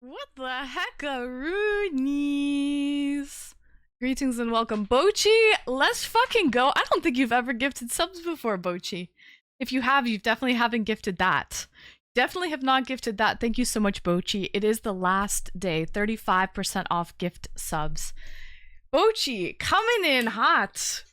What the heckaroonies? Greetings and welcome, Bochi. Let's fucking go. I don't think you've ever gifted subs before, Bochi. If you have, you definitely haven't gifted that. Definitely have not gifted that. Thank you so much, Bochi. It is the last day. 35% off gift subs. Bochi, coming in hot.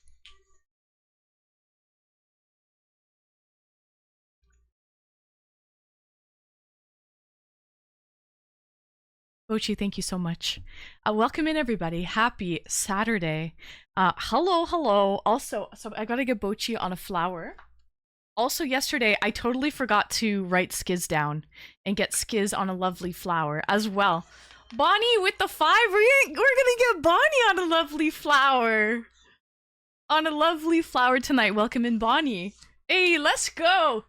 Bochi, thank you so much. Welcome in, everybody. Happy Saturday. Hello. Also, so I gotta get Bochi on a flower. Also, yesterday, I totally forgot to write Skiz down and get Skiz on a lovely flower as well. Bonnie with the 5. We're gonna get Bonnie on a lovely flower. On a lovely flower tonight. Welcome in, Bonnie. Hey, let's go.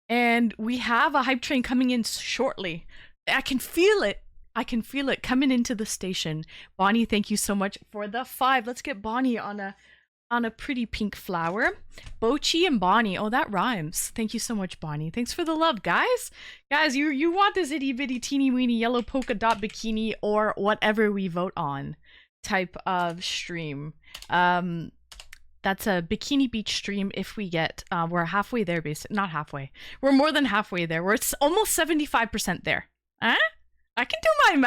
And we have a hype train coming in shortly. I can feel it. I can feel it coming into the station. Bonnie, thank you so much for the 5. Let's get Bonnie on a pretty pink flower. Bochi and Bonnie. Oh, that rhymes. Thank you so much, Bonnie. Thanks for the love, guys. Guys, you want this itty bitty teeny weeny yellow polka dot bikini or whatever we vote on type of stream. That's a Bikini Beach stream if we get, we're halfway there, basically. Not halfway. We're more than halfway there. We're almost 75% there. Huh? I can do my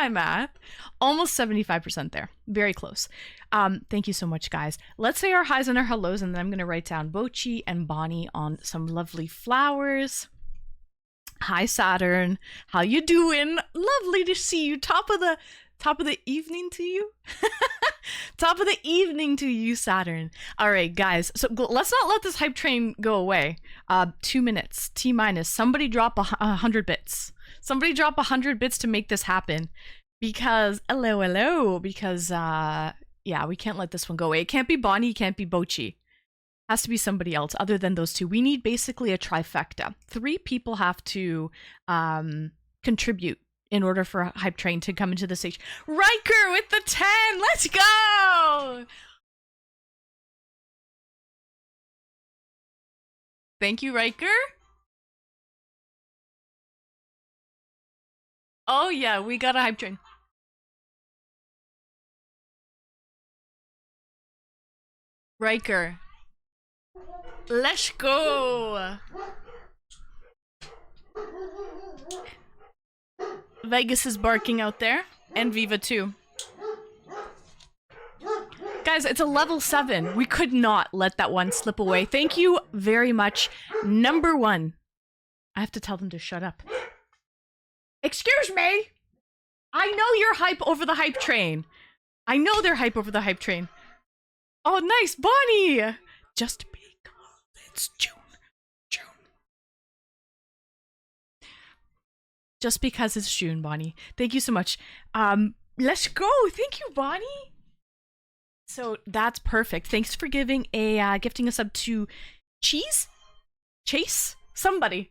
math. Almost 75% there. Very close. Thank you so much, guys. Let's say our highs and our hellos, and then I'm going to write down Bochi and Bonnie on some lovely flowers. Hi, Saturn. How you doing? Lovely to see you. Top of the evening to you. Top of the evening to you, Saturn. All right, guys. So let's not let this hype train go away. 2 minutes. T minus. Somebody drop 100 bits. Somebody drop 100 bits to make this happen. Because hello. Because yeah, we can't let this one go away. It can't be Bonnie. It can't be Bochi. Has to be somebody else other than those two. We need basically a trifecta. 3 people have to contribute in order for a hype train to come into the stage. Riker with the 10! Let's go! Thank you, Riker. Oh yeah, we got a hype train. Riker. Let's go! Vegas is barking out there, and Viva too. Guys, it's a level 7. We could not let that one slip away. Thank you very much. Number 1. I have to tell them to shut up. Excuse me! I know you're hype over the hype train. I know they're hype over the hype train. Oh, nice, Bonnie! Just because it's June. Just because it's June, Bonnie. Thank you so much. Let's go. Thank you, Bonnie. So that's perfect. Thanks for giving gifting a sub to Chase. Somebody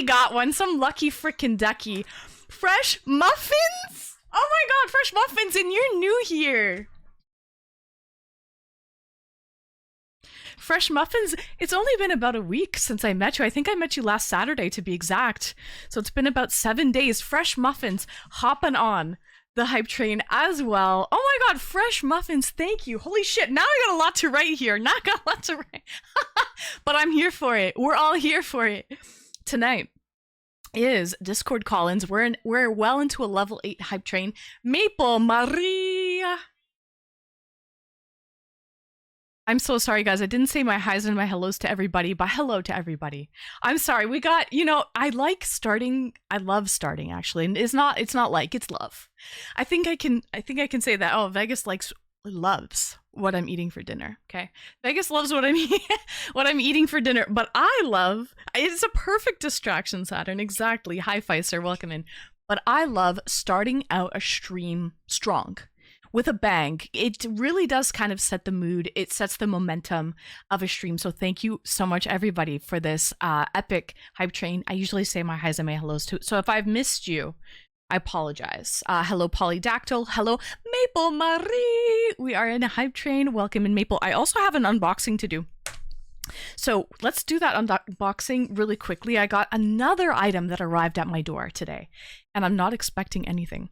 got one. Some lucky frickin' ducky. Fresh muffins. Oh my god, fresh muffins, and you're new here. Fresh muffins. It's only been about a week since I met you. I think I met you last Saturday to be exact. So it's been about 7 days. Fresh muffins hopping on the hype train as well. Oh my god, fresh muffins. Thank you. Holy shit. Now I got a lot to write here. But I'm here for it. We're all here for it. Tonight is Discord call-ins. We're well into a level 8 hype train. Maple Maria. I'm so sorry, guys. I didn't say my highs and my hellos to everybody, but hello to everybody. I'm sorry. We got, I love starting actually. And it's not like, it's love. I think I can say that. Oh, Vegas loves what I'm eating for dinner. Okay. Vegas loves what I'm eating for dinner, but it's a perfect distraction, Saturn. Exactly. Hi, Feister. Welcome in. But I love starting out a stream strong. With a bang. It really does kind of set the mood. It sets the momentum of a stream. So thank you so much, everybody, for this epic hype train. I usually say my highs and my hellos too. So if I've missed you, I apologize. Hello, Polydactyl. Hello, Maple Marie. We are in a hype train. Welcome in, Maple. I also have an unboxing to do. So let's do that unboxing really quickly. I got another item that arrived at my door today, and I'm not expecting anything.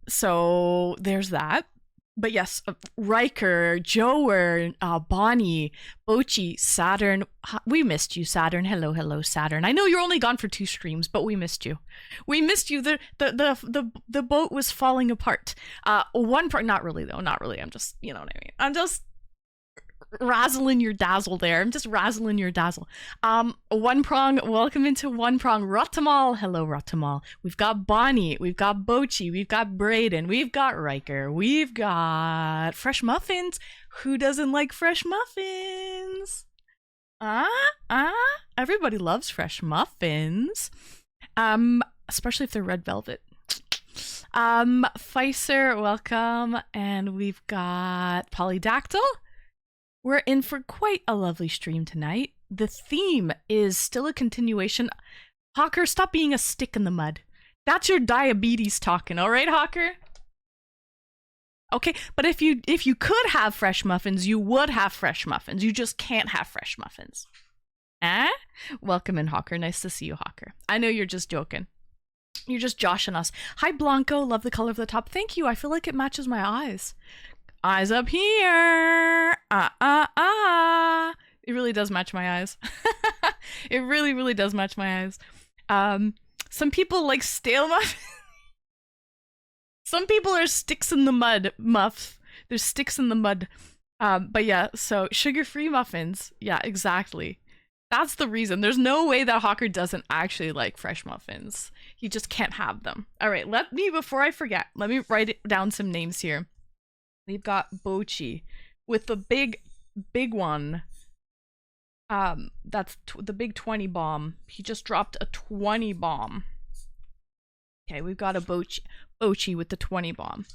So there's that. But yes, Riker, Joer, Bonnie, Bochi, Saturn. We missed you, Saturn. Hello, hello, Saturn. I know you're only gone for 2 streams, but we missed you. We missed you. The boat was falling apart. One part, not really though, not really. I'm just, you know what I mean. I'm just razzling your dazzle there. I'm just razzling your dazzle. One Prong, welcome into One Prong. Rotamal, hello Rotamal. We've got Bonnie, we've got Bochi, we've got Braden, we've got Riker, we've got Fresh Muffins. Who doesn't like fresh muffins? Everybody loves fresh muffins. Especially if they're red velvet. Pfizer, welcome. And we've got Polydactyl. We're in for quite a lovely stream tonight. The theme is still a continuation. Hawker, stop being a stick in the mud. That's your diabetes talking, all right, Hawker? Okay, but if you could have fresh muffins, you would have fresh muffins. You just can't have fresh muffins. Eh? Welcome in, Hawker. Nice to see you, Hawker. I know you're just joking. You're just joshing us. Hi, Blanco. Love the color of the top. Thank you. I feel like it matches my eyes. Eyes up here. It really does match my eyes. It really, really does match my eyes. Some people like stale muffins. Some people are sticks in the mud muff. There's sticks in the mud. But yeah, so sugar-free muffins. Yeah, exactly. That's the reason. There's no way that Hawker doesn't actually like fresh muffins. He just can't have them. All right, before I forget, let me write down some names here. We've got Bochi with the big one. That's the big 20 bomb. He just dropped a 20 bomb. Okay, we've got a Bochi with the 20 bomb.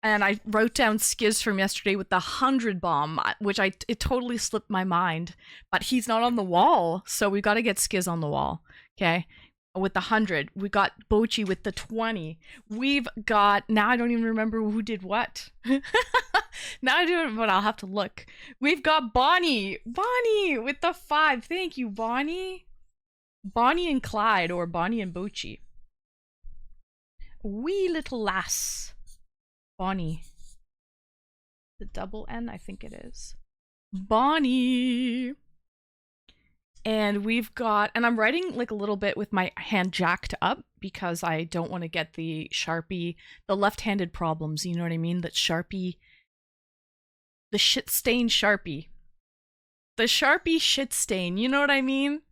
And I wrote down Skiz from yesterday with the 100 bomb, which it totally slipped my mind. But he's not on the wall, so we got to get Skiz on the wall. Okay, with the 100. We got Bochi with the 20. We've got, now I don't even remember who did what. Now I do, but I'll have to look. We've got Bonnie with the 5. Thank you, Bonnie. Bonnie and Clyde, or Bonnie and Bochi. Wee little lass. Bonnie. The double N, I think it is. Bonnie. And we've got, and I'm writing like a little bit with my hand jacked up because I don't want to get the Sharpie, the left-handed problems, you know what I mean? That Sharpie, the shit stain Sharpie. The Sharpie shit stain, you know what I mean?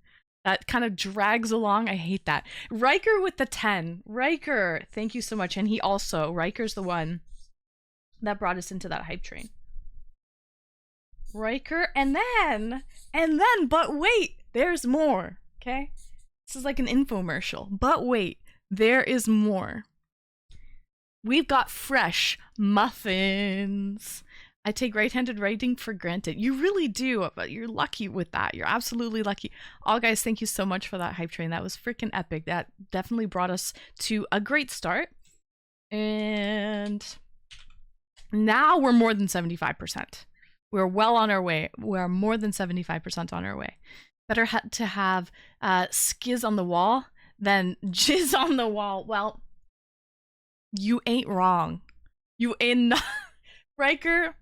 That kind of drags along. I hate that. Riker with the 10. Riker, thank you so much. And Riker's the one that brought us into that hype train. Riker, and then, but wait, there's more, okay? This is like an infomercial, but wait, there is more. We've got fresh muffins. I take right-handed writing for granted. You really do, but you're lucky with that. You're absolutely lucky. All guys, thank you so much for that hype train. That was freaking epic. That definitely brought us to a great start. And now we're more than 75%. We're well on our way. We're more than 75% on our way. Better to have Skiz on the wall than jizz on the wall. Well, you ain't wrong. You ain't not. Riker,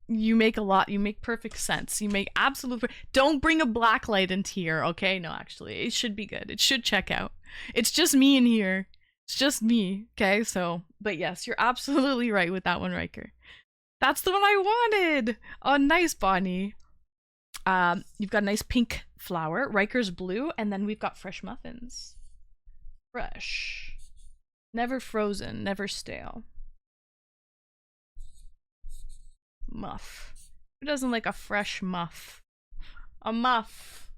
you make perfect sense. You make absolute. Don't bring a black light into here, okay? No, actually, it should be good. It should check out. It's just me in here. It's just me, okay? So, but yes, you're absolutely right with that one, Riker. That's the one I wanted. Oh, nice, Bonnie. You've got a nice pink flower. Riker's blue, and then we've got fresh muffins. Fresh. Never frozen, never stale. Muff. Who doesn't like a fresh muff? A muff.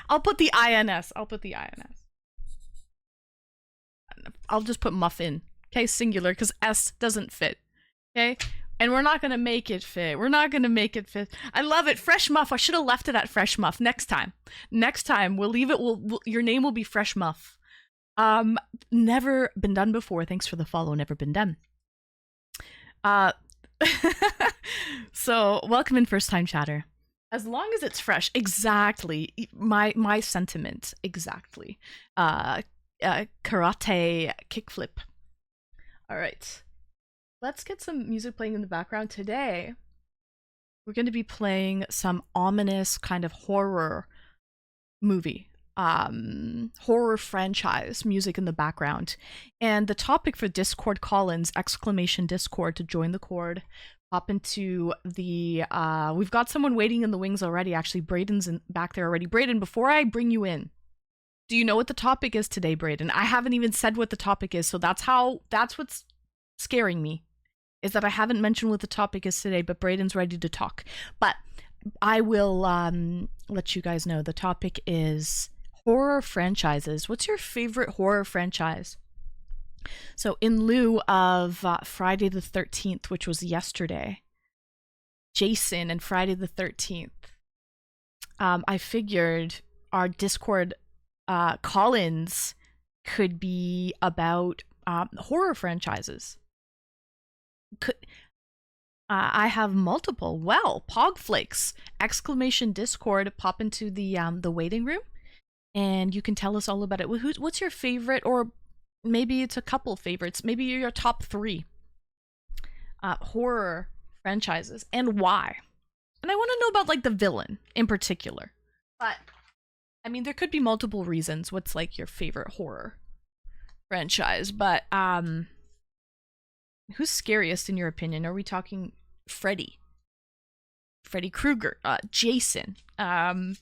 I'll put the INS. I'll just put muffin. Okay, singular, because S doesn't fit. Okay? And we're not going to make it fit. I love it. Fresh Muff. I should have left it at Fresh Muff. Next time, we'll leave it. Your name will be Fresh Muff. Never been done before. Thanks for the follow. Never been done. Uh, so welcome in first time chatter. As long as it's fresh, exactly. My sentiment, exactly. Karate kickflip. All right, let's get some music playing in the background today. We're going to be playing some ominous kind of horror movie, horror franchise music in the background. And the topic for Discord call-ins, exclamation Discord to join the cord. Hop into the we've got someone waiting in the wings already. Actually, Braden's back there already. Braden, before I bring you in, do you know what the topic is today, Braden? I haven't even said what the topic is, so that's what's scaring me, is that I haven't mentioned what the topic is today, but Braden's ready to talk. But I will let you guys know the topic is horror franchises. What's your favorite horror franchise? So in lieu of Friday the 13th, which was yesterday, Jason and Friday the 13th, I figured our Discord call-ins could be about horror franchises. I have multiple. Well, Pogflakes! Exclamation Discord, pop into the waiting room, and you can tell us all about it. What's your favorite, or maybe it's a couple favorites, maybe your top 3 horror franchises, and why? And I want to know about like the villain in particular. But I mean, there could be multiple reasons what's like your favorite horror franchise, but who's scariest in your opinion? Are we talking Freddy Krueger, Jason, fucking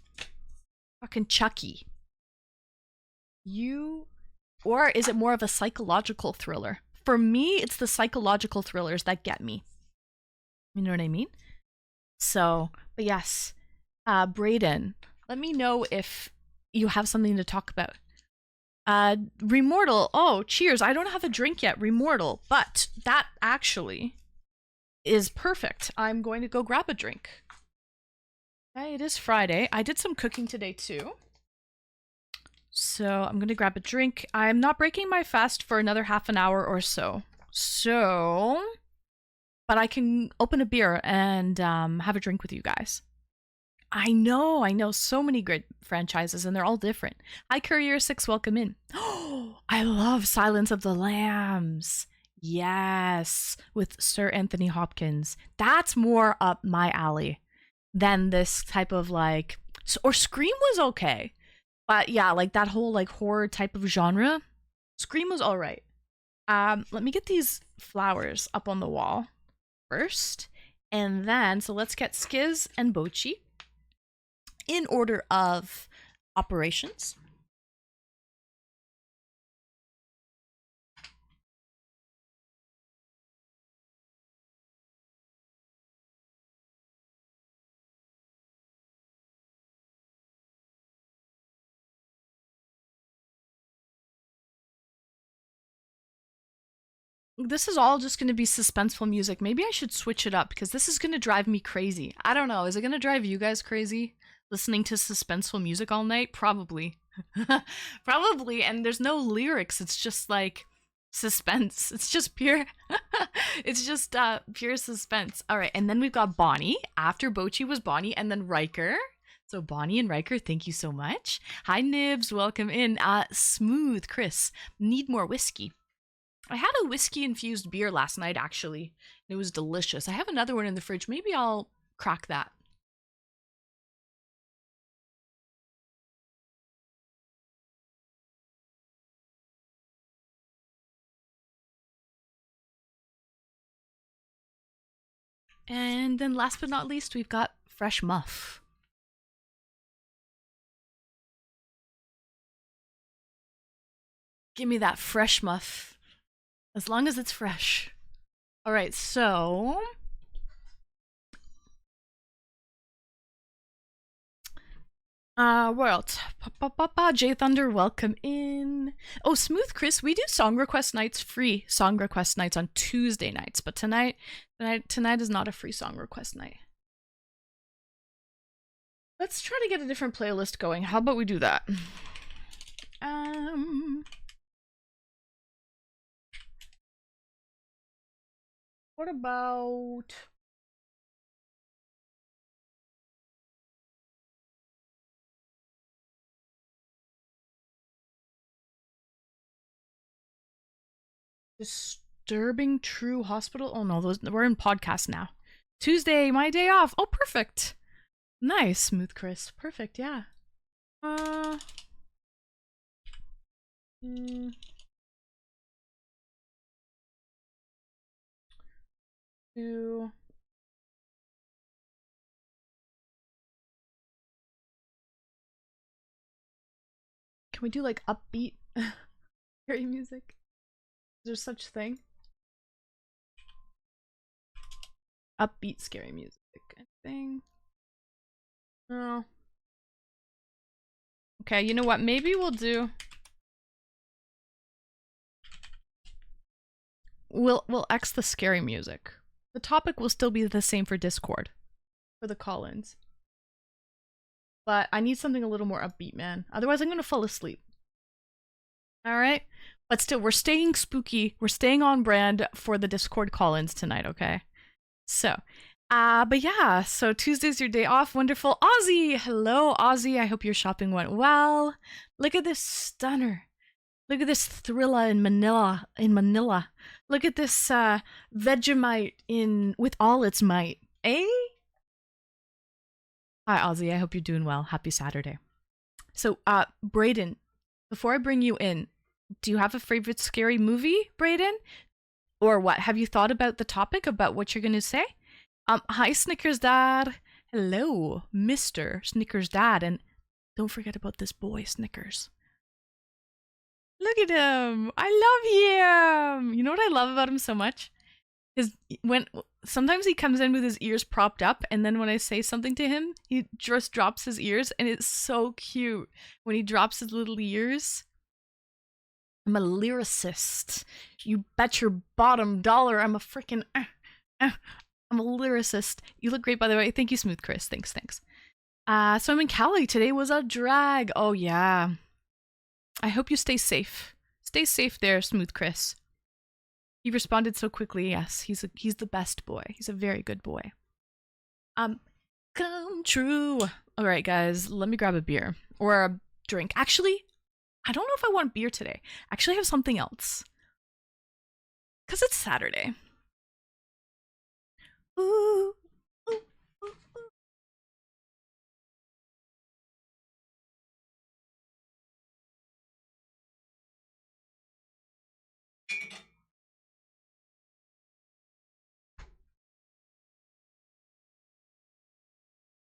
Chucky? Or is it more of a psychological thriller? For me, it's the psychological thrillers that get me. You know what I mean? So, but yes, Braden, let me know if you have something to talk about. Remortal, oh, cheers. I don't have a drink yet, Remortal, but that actually is perfect. I'm going to go grab a drink. Okay, it is Friday. I did some cooking today too. So I'm going to grab a drink. I'm not breaking my fast for another half an hour or so. But I can open a beer and have a drink with you guys. I know so many great franchises and they're all different. Hi Courier 6, welcome in. Oh, I love Silence of the Lambs. Yes, with Sir Anthony Hopkins. That's more up my alley than this type of like, or Scream was okay. But yeah, like that whole like horror type of genre, Scream was all right. Let me get these flowers up on the wall first. And then, so let's get Skiz and Bochi in order of operations. This is all just going to be suspenseful music. Maybe I should switch it up because this is going to drive me crazy. I don't know. Is it going to drive you guys crazy? Listening to suspenseful music all night? Probably. Probably. And there's no lyrics. It's just like suspense. It's just pure it's just pure suspense. All right, and then we've got Bonnie. After Bochi was Bonnie, and then Riker. So Bonnie and Riker, thank you so much. Hi Nibs, welcome in. Smooth Chris, need more whiskey. I had a whiskey infused beer last night actually. It was delicious. I have another one in the fridge. Maybe I'll crack that. And then last but not least, we've got Fresh Muff. Give me that Fresh Muff. As long as it's fresh. All right, so what else? J Thunder, welcome in. Oh, Smooth Chris, we do song request nights, free song request nights on Tuesday nights, but tonight is not a free song request night. Let's try to get a different playlist going. How about we do that? What about Disturbing True Hospital? Oh no, those we're in podcast now. Tuesday, my day off. Oh, perfect. Nice, Smooth Chris. Perfect, yeah. Mm, do can we do like upbeat scary music? Is there such thing? Upbeat scary music, I think. Oh. Okay, you know what? Maybe we'll X the scary music. The topic will still be the same for Discord. For the call-ins. But I need something a little more upbeat, man. Otherwise I'm gonna fall asleep. Alright? But still, we're staying spooky. We're staying on brand for the Discord call-ins tonight, okay? So, but yeah, so Tuesday's your day off. Wonderful. Ozzy! Hello, Ozzy. I hope your shopping went well. Look at this stunner. Look at this Thrilla in Manila. Look at this Vegemite with all its might. Eh? Hi, Ozzy. I hope you're doing well. Happy Saturday. So, Brayden, before I bring you in, do you have a favorite scary movie, Brayden? Or what? Have you thought about the topic, about what you're going to say? Hi, Snickers Dad. Hello, Mr. Snickers Dad. And don't forget about this boy, Snickers. Look at him. I love him. You know what I love about him so much? Is when sometimes he comes in with his ears propped up, and then when I say something to him, he just drops his ears, and it's so cute when he drops his little ears. I'm a lyricist. You bet your bottom dollar I'm a freaking I'm a lyricist. You look great, by the way. Thank you, Smooth Chris. Thanks. So I'm in Cali. Today was a drag. Oh yeah. I hope you stay safe. Stay safe there, Smooth Chris. He responded so quickly. Yes, he's the best boy. He's a very good boy. Come true. All right, guys. Let me grab a beer or a drink. Actually, I don't know if I want beer today. Actually, I have something else. Cause it's Saturday. Ooh.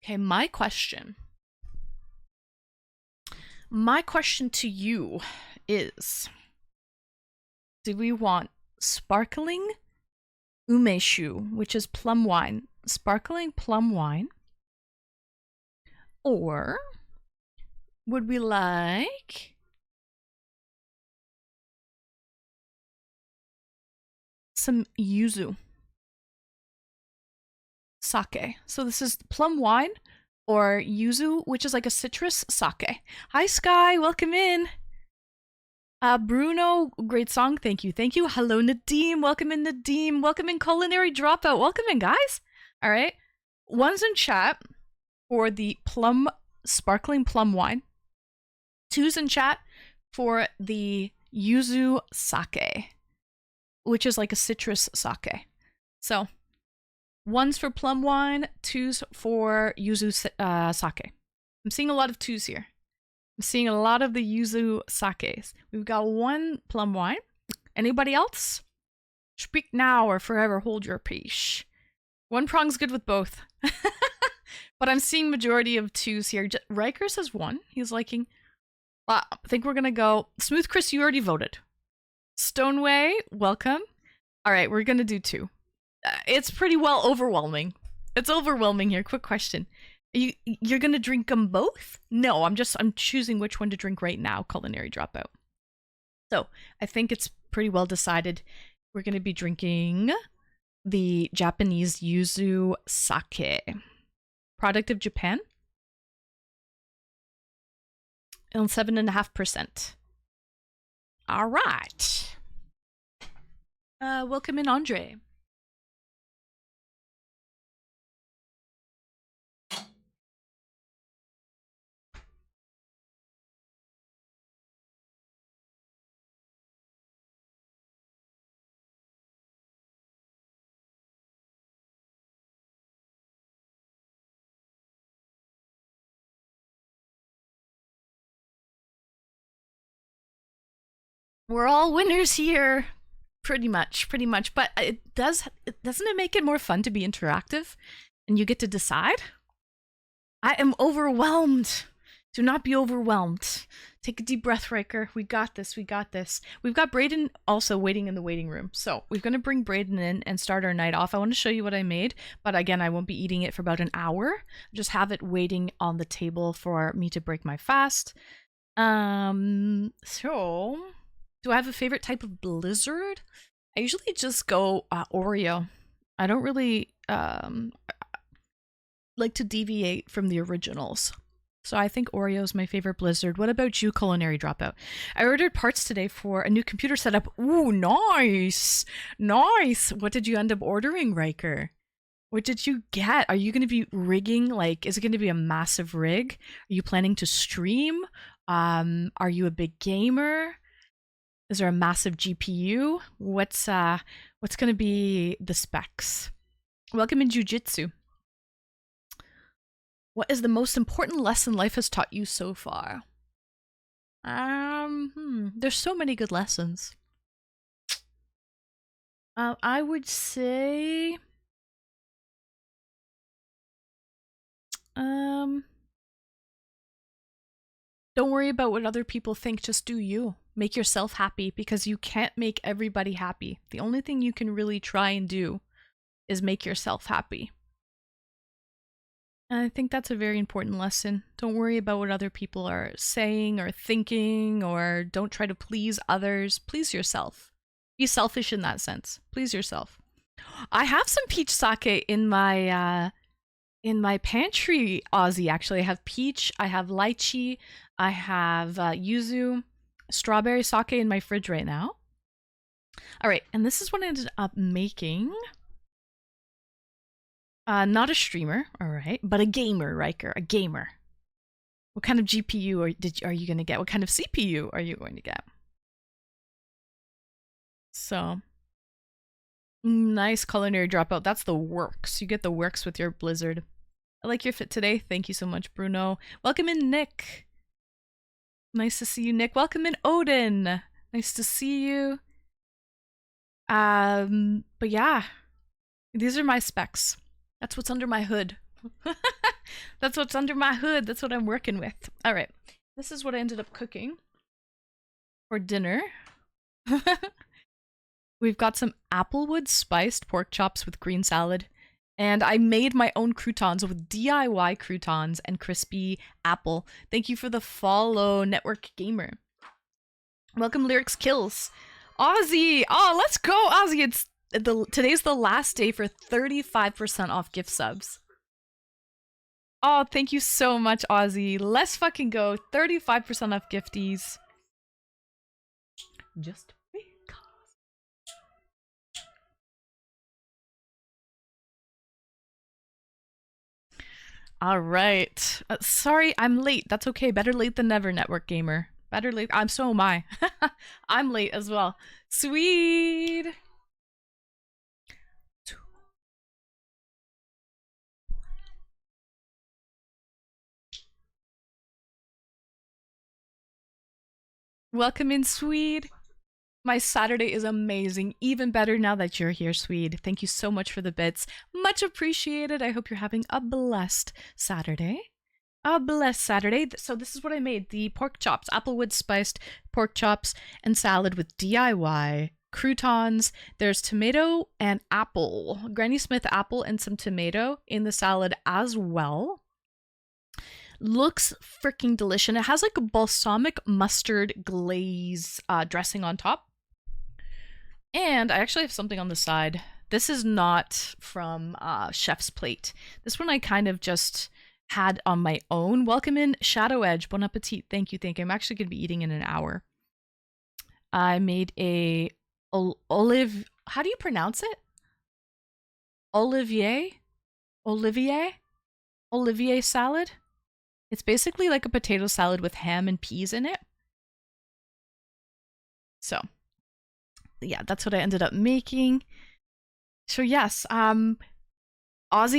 Okay, my question to you is, do we want sparkling umeshu, which is plum wine, sparkling plum wine, or would we like some yuzu sake? So this is plum wine or yuzu, which is like a citrus sake. Hi, Sky. Welcome in. Bruno, great song. Thank you. Hello, Nadim. Welcome in, Nadim. Welcome in, Culinary Dropout. Welcome in, guys. All right. One's in chat for the sparkling plum wine. Two's in chat for the yuzu sake, which is like a citrus sake. So, one's for plum wine, two's for yuzu sake. I'm seeing a lot of twos here. I'm seeing a lot of the yuzu sakes. We've got one plum wine. Anybody else? Speak now or forever hold your peace. One prong's good with both. But I'm seeing majority of twos here. Riker says one. He's liking... I think we're gonna go... Smooth Chris, you already voted. Stoneway, welcome. Alright, we're gonna do two. It's pretty well overwhelming. It's overwhelming here. Quick question. You're gonna drink them both? No, I'm choosing which one to drink right now, Culinary Dropout. So, I think it's pretty well decided. We're gonna be drinking the Japanese yuzu sake. Product of Japan. And 7.5%. Alright. Welcome in, Andre. We're all winners here. Pretty much. But doesn't it make it more fun to be interactive and you get to decide? I am overwhelmed. Do not be overwhelmed. Take a deep breath, Riker. We got this. We've got Brayden also waiting in the waiting room. So we're going to bring Brayden in and start our night off. I want to show you what I made, but again, I won't be eating it for about an hour. Just have it waiting on the table for me to break my fast. So do I have a favorite type of Blizzard? I usually just go Oreo. I don't really like to deviate from the originals. So I think Oreo is my favorite Blizzard. What about you, Culinary Dropout? I ordered parts today for a new computer setup. Ooh, nice. Nice. What did you end up ordering, Riker? What did you get? Are you going to be rigging? Like, is it going to be a massive rig? Are you planning to stream? Are you a big gamer? Is there a massive GPU? What's going to be the specs? Welcome in Jiu-Jitsu. What is the most important lesson life has taught you so far? There's so many good lessons. I would say don't worry about what other people think, just do you. Make yourself happy, because you can't make everybody happy. The only thing you can really try and do is make yourself happy. And I think that's a very important lesson. Don't worry about what other people are saying or thinking, or don't try to please others. Please yourself. Be selfish in that sense. Please yourself. I have some peach sake in my pantry, Aussie, actually. I have peach, I have lychee, I have yuzu, strawberry sake in my fridge right now. All right, and this is what I ended up making. Not a streamer, all right, but a gamer, Riker, a gamer. What kind of GPU are you going to get? What kind of CPU are you going to get? So, nice Culinary Dropout. That's the works. You get the works with your Blizzard. I like your fit today. Thank you so much, Bruno. Welcome in, Nick. Nice to see you, Nick. Welcome in, Odin. Nice to see you. But yeah, these are my specs. That's what's under my hood. That's what's under my hood. That's what I'm working with. All right. This is what I ended up cooking for dinner. We've got some applewood spiced pork chops with green salad. And I made my own croutons with DIY croutons and crispy apple. Thank you for the follow, Network Gamer. Welcome, Lyrics Kills. Aussie! Oh, let's go, Aussie! Today's the last day for 35% off gift subs. Oh, thank you so much, Aussie. Let's fucking go. 35% off gifties. Just because. All right. Sorry, I'm late. That's okay. Better late than never, Network Gamer. Better late. So am I. I'm late as well. Sweet. Welcome in, Swede. My Saturday is amazing. Even better now that you're here, Swede. Thank you so much for the bits. Much appreciated. I hope you're having a blessed Saturday. A blessed Saturday. So this is what I made. The pork chops. Applewood spiced pork chops and salad with DIY croutons. There's tomato and apple. Granny Smith apple and some tomato in the salad as well. Looks freaking delicious. It has like a balsamic mustard glaze dressing on top. And I actually have something on the side. This is not from Chef's Plate. This one I kind of just had on my own. Welcome in, Shadow Edge. Bon appetit. Thank you, thank you. I'm actually going to be eating in an hour. I made a olive... How do you pronounce it? Olivier salad? It's basically like a potato salad with ham and peas in it. So, yeah, that's what I ended up making. So yes, Aussie,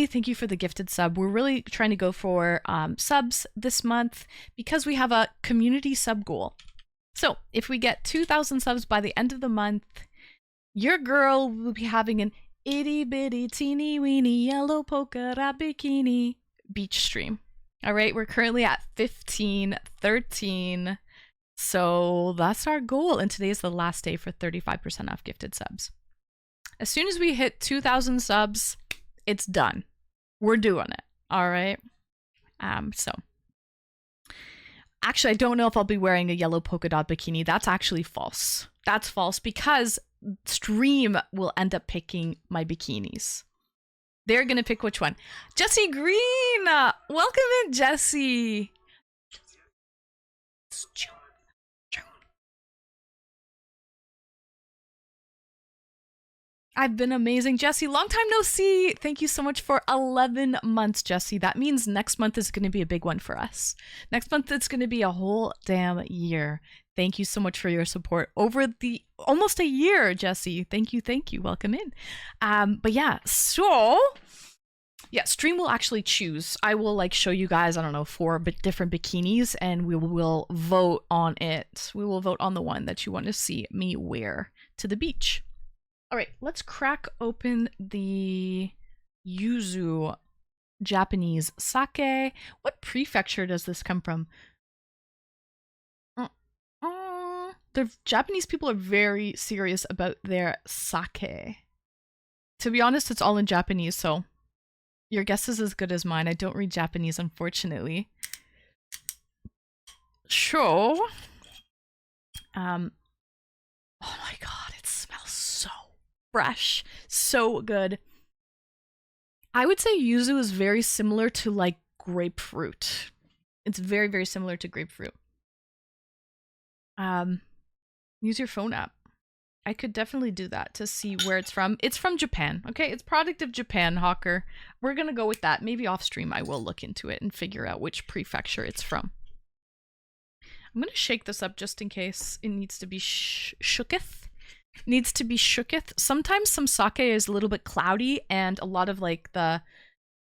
thank you for the gifted sub. We're really trying to go for subs this month because we have a community sub goal. So if we get 2,000 subs by the end of the month, your girl will be having an itty bitty teeny weeny yellow polka dot bikini beach stream. All right, we're currently at 1513. So that's our goal. And today is the last day for 35% off gifted subs. As soon as we hit 2,000 subs, it's done. We're doing it. All right. So actually, I don't know if I'll be wearing a yellow polka dot bikini. That's actually false. That's false because stream will end up picking my bikinis. They're going to pick which one. Jesse Green! Welcome in, Jesse. I've been amazing. Jesse, long time no see. Thank you so much for 11 months, Jesse. That means next month is going to be a big one for us. Next month, it's going to be a whole damn year. Thank you so much for your support over the almost a year, Jesse. Thank you. Thank you. Welcome in. But yeah, so yeah, stream will actually choose. I will like show you guys, I don't know, 4 different bikinis and we will vote on it. We will vote on the one that you want to see me wear to the beach. All right, let's crack open the Yuzu Japanese sake. What prefecture does this come from? The Japanese people are very serious about their sake. To be honest, it's all in Japanese, so your guess is as good as mine. I don't read Japanese, unfortunately. So, oh my god, it smells so fresh, so good. I would say yuzu is very similar to like grapefruit. It's very, very similar to grapefruit. Use your phone app. I could definitely do that to see where it's from. It's from Japan, okay? It's product of Japan, Hawker. We're gonna go with that. Maybe off stream I will look into it and figure out which prefecture it's from. I'm gonna shake this up just in case it needs to be shooketh. Needs to be shooketh. Sometimes some sake is a little bit cloudy and a lot of like the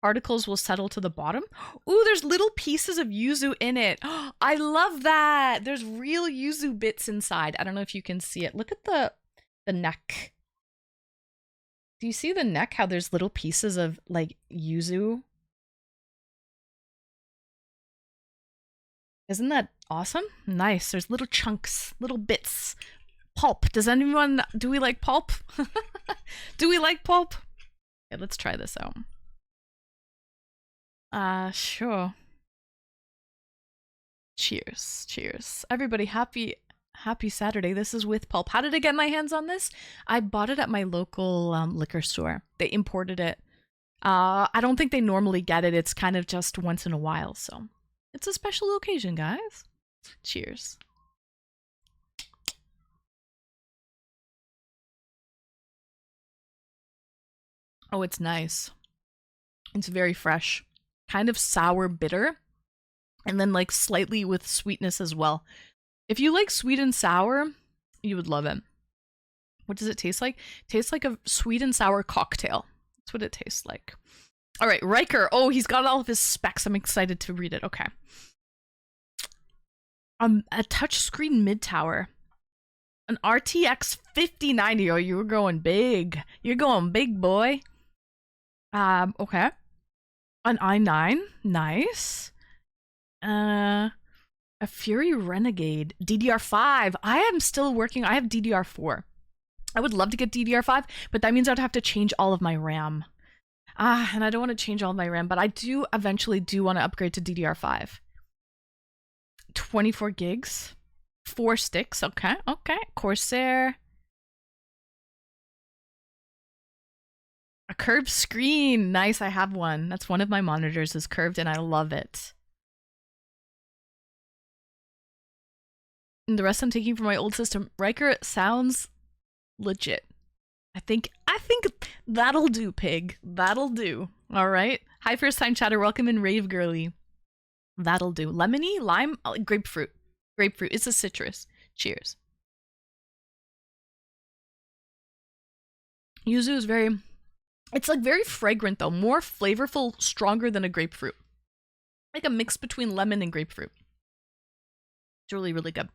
particles will settle to the bottom. Ooh, there's little pieces of yuzu in it. I love that. There's real yuzu bits inside. I don't know if you can see it. Look at the neck. Do you see the neck? How there's little pieces of like yuzu? Isn't that awesome? Nice. There's little chunks, little bits. Pulp. Does anyone, do we like pulp? Do we like pulp? Okay, let's try this out. Sure. Cheers. Cheers. Everybody, happy Saturday. This is with pulp. How did I get my hands on this? I bought it at my local liquor store. They imported it. I don't think they normally get it. It's kind of just once in a while, so it's a special occasion, guys. Cheers. Oh, it's nice. It's very fresh. Kind of sour bitter. And then like slightly with sweetness as well. If you like sweet and sour, you would love it. What does it taste like? It tastes like a sweet and sour cocktail. That's what it tastes like. All right, Riker. Oh, he's got all of his specs. I'm excited to read it. Okay. A touchscreen mid-tower. An RTX 5090. Oh, you're going big. You're going big, boy. Okay. An i9. Nice. A Fury Renegade. DDR5. I am still working. I have DDR4. I would love to get DDR5, but that means I'd have to change all of my RAM. And I don't want to change all of my RAM, but I do eventually want to upgrade to DDR5. 24 gigs. 4 sticks. Okay. Okay. Corsair. A curved screen. Nice. I have one. That's one of my monitors is curved and I love it. And the rest I'm taking from my old system. Riker sounds legit. I think that'll do, pig. That'll do. All right. Hi, first time chatter. Welcome in, Rave Girly. That'll do. Lemony, lime, grapefruit. Grapefruit. It's a citrus. Cheers. Yuzu is very... It's like very fragrant though. More flavorful, stronger than a grapefruit. Like a mix between lemon and grapefruit. It's really, really good.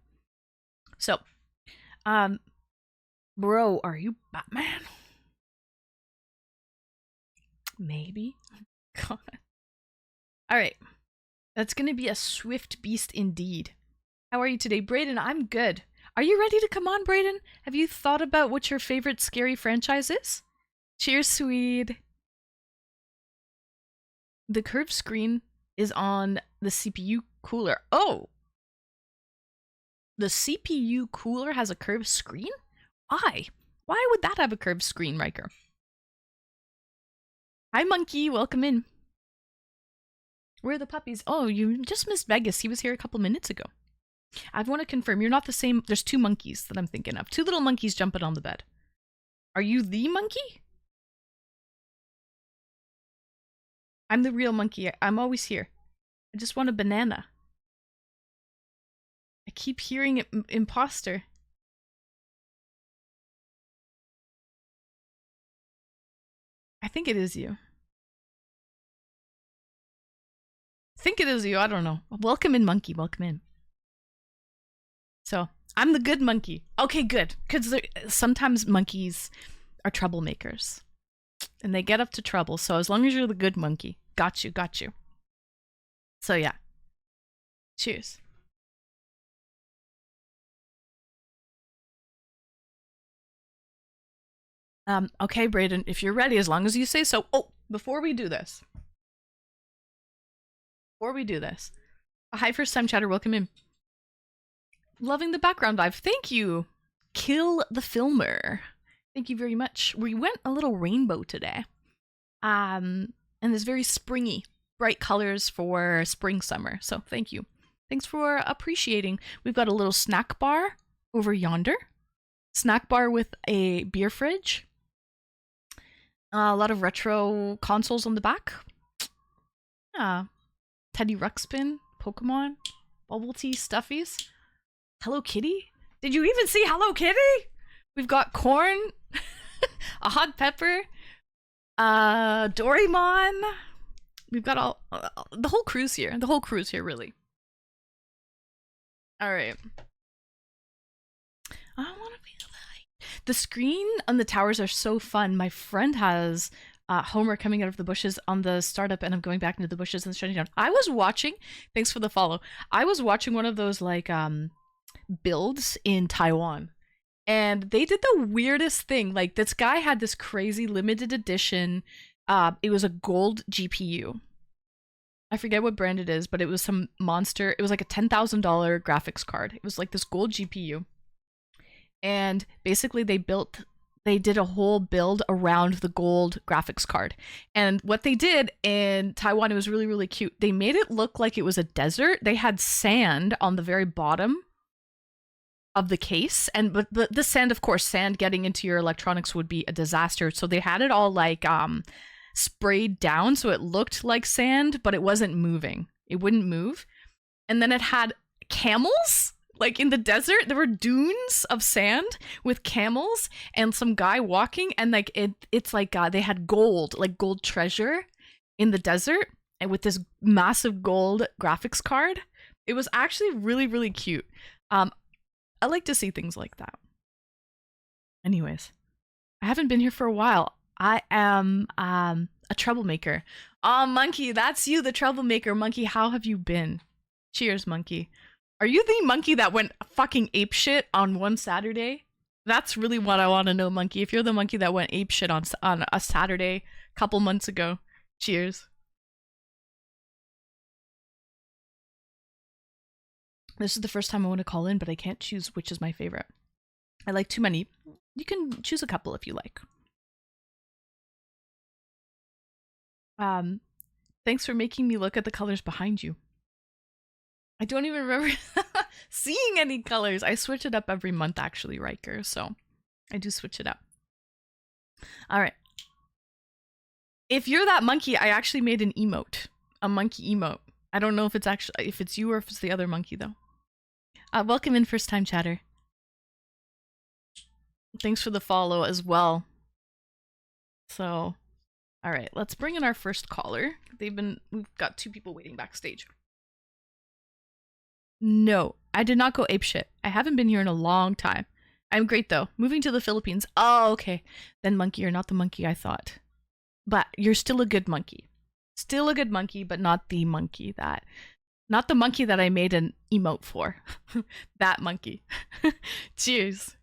So, um, bro, are you Batman? Maybe. God. All right. That's going to be a swift beast indeed. How are you today, Brayden? I'm good. Are you ready to come on, Brayden? Have you thought about what your favorite scary franchise is? Cheers, Swede. The curved screen is on the CPU cooler. Oh! The CPU cooler has a curved screen? Why? Why would that have a curved screen, Riker? Hi, Monkey. Welcome in. Where are the puppies? Oh, you just missed Vegas. He was here a couple minutes ago. I want to confirm you're not the same. There's two monkeys that I'm thinking of. Two little monkeys jumping on the bed. Are you the monkey? I'm the real monkey. I'm always here. I just want a banana. I keep hearing it, imposter. I think it is you. I think it is you. I don't know. Welcome in, monkey. Welcome in. So, I'm the good monkey. Okay, good. Because sometimes monkeys are troublemakers. And they get up to trouble. So as long as you're the good monkey. Got you, got you. So yeah. Cheers. Okay, Brayden, if you're ready, as long as you say so. Oh, before we do this. Hi, first time chatter, welcome in. Loving the background vibe. Thank you. Kill the filmer. Thank you very much. We went a little rainbow today. And there's very springy, bright colors for spring summer. So thank you. Thanks for appreciating. We've got a little snack bar over yonder. Snack bar with a beer fridge. A lot of retro consoles on the back. Yeah. Teddy Ruxpin, Pokemon, Bubble Tea, Stuffies. Hello Kitty? Did you even see Hello Kitty? We've got corn, a hot pepper, Doraemon. We've got all the whole crew's here. The whole crew's here, really. All right. I want to be alive. The screen on the towers are so fun. My friend has Homer coming out of the bushes on the startup, and I'm going back into the bushes and shutting down. I was watching. Thanks for the follow. I was watching one of those like builds in Taiwan. And they did the weirdest thing. Like, this guy had this crazy limited edition. It was a gold GPU. I forget what brand it is, but it was some monster. It was like a $10,000 graphics card. It was like this gold GPU. And basically they did a whole build around the gold graphics card. And what they did in Taiwan, it was really, really cute. They made it look like it was a desert. They had sand on the very bottom of the case, but the sand, of course, sand getting into your electronics would be a disaster. So they had it all like sprayed down so it looked like sand, but it wasn't moving. It wouldn't move. And then it had camels. Like in the desert, there were dunes of sand with camels and some guy walking, and like it's like they had gold, like gold treasure in the desert, and with this massive gold graphics card. It was actually really, really cute. I like to see things like that. Anyways, I haven't been here for a while. I am a troublemaker. Aw, Monkey, that's you, the troublemaker. Monkey, how have you been? Cheers, Monkey. Are you the monkey that went fucking apeshit on one Saturday? That's really what I want to know, Monkey. If you're the monkey that went apeshit on a Saturday a couple months ago. Cheers. This is the first time I want to call in, but I can't choose which is my favorite. I like too many. You can choose a couple if you like. Thanks for making me look at the colors behind you. I don't even remember seeing any colors. I switch it up every month, actually, Riker, so I do switch it up. All right. If you're that monkey, I actually made an emote. A monkey emote. I don't know if it's you or if it's the other monkey, though. Welcome in, first time chatter. Thanks for the follow as well. So, all right, let's bring in our first caller. We've got two people waiting backstage. No, I did not go apeshit. I haven't been here in a long time. I'm great though. Moving to the Philippines. Oh, okay. Then monkey, you're not the monkey I thought. But you're still a good monkey. Still a good monkey, but not the monkey that I made an emote for. That monkey. Cheers.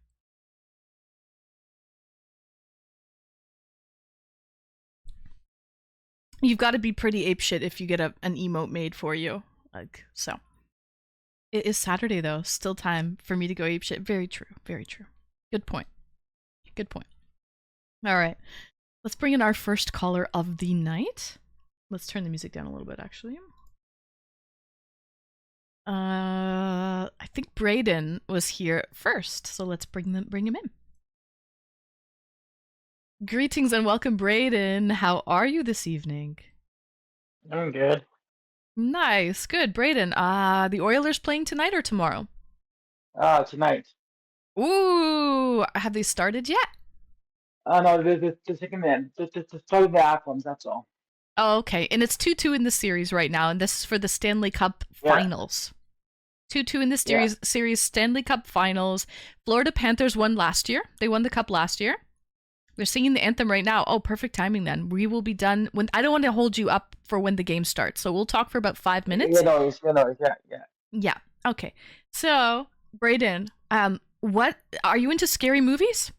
You've got to be pretty apeshit if you get an emote made for you. Like, so. It is Saturday though. Still time for me to go apeshit. Very true. Very true. Good point. Good point. All right. Let's bring in our first caller of the night. Let's turn the music down a little bit, actually. I think Brayden was here first, so let's bring him in. Greetings and welcome, Brayden. How are you this evening? I'm good. Nice, good, Brayden. The Oilers playing tonight or tomorrow? Tonight. Ooh, have they started yet? No, the second man. The starting the outcomes, that's all. Oh, okay. And it's 2-2 in the series right now, and this is for the Stanley Cup Yeah. Finals. 2-2 in the series Stanley Cup Finals. Florida Panthers won last year. They won the cup last year. They're singing the anthem right now. Oh, perfect timing then. We will be done when I don't want to hold you up for when the game starts. So we'll talk for about 5 minutes. Yeah. Yeah. Okay. So, Brayden, what are you into scary movies?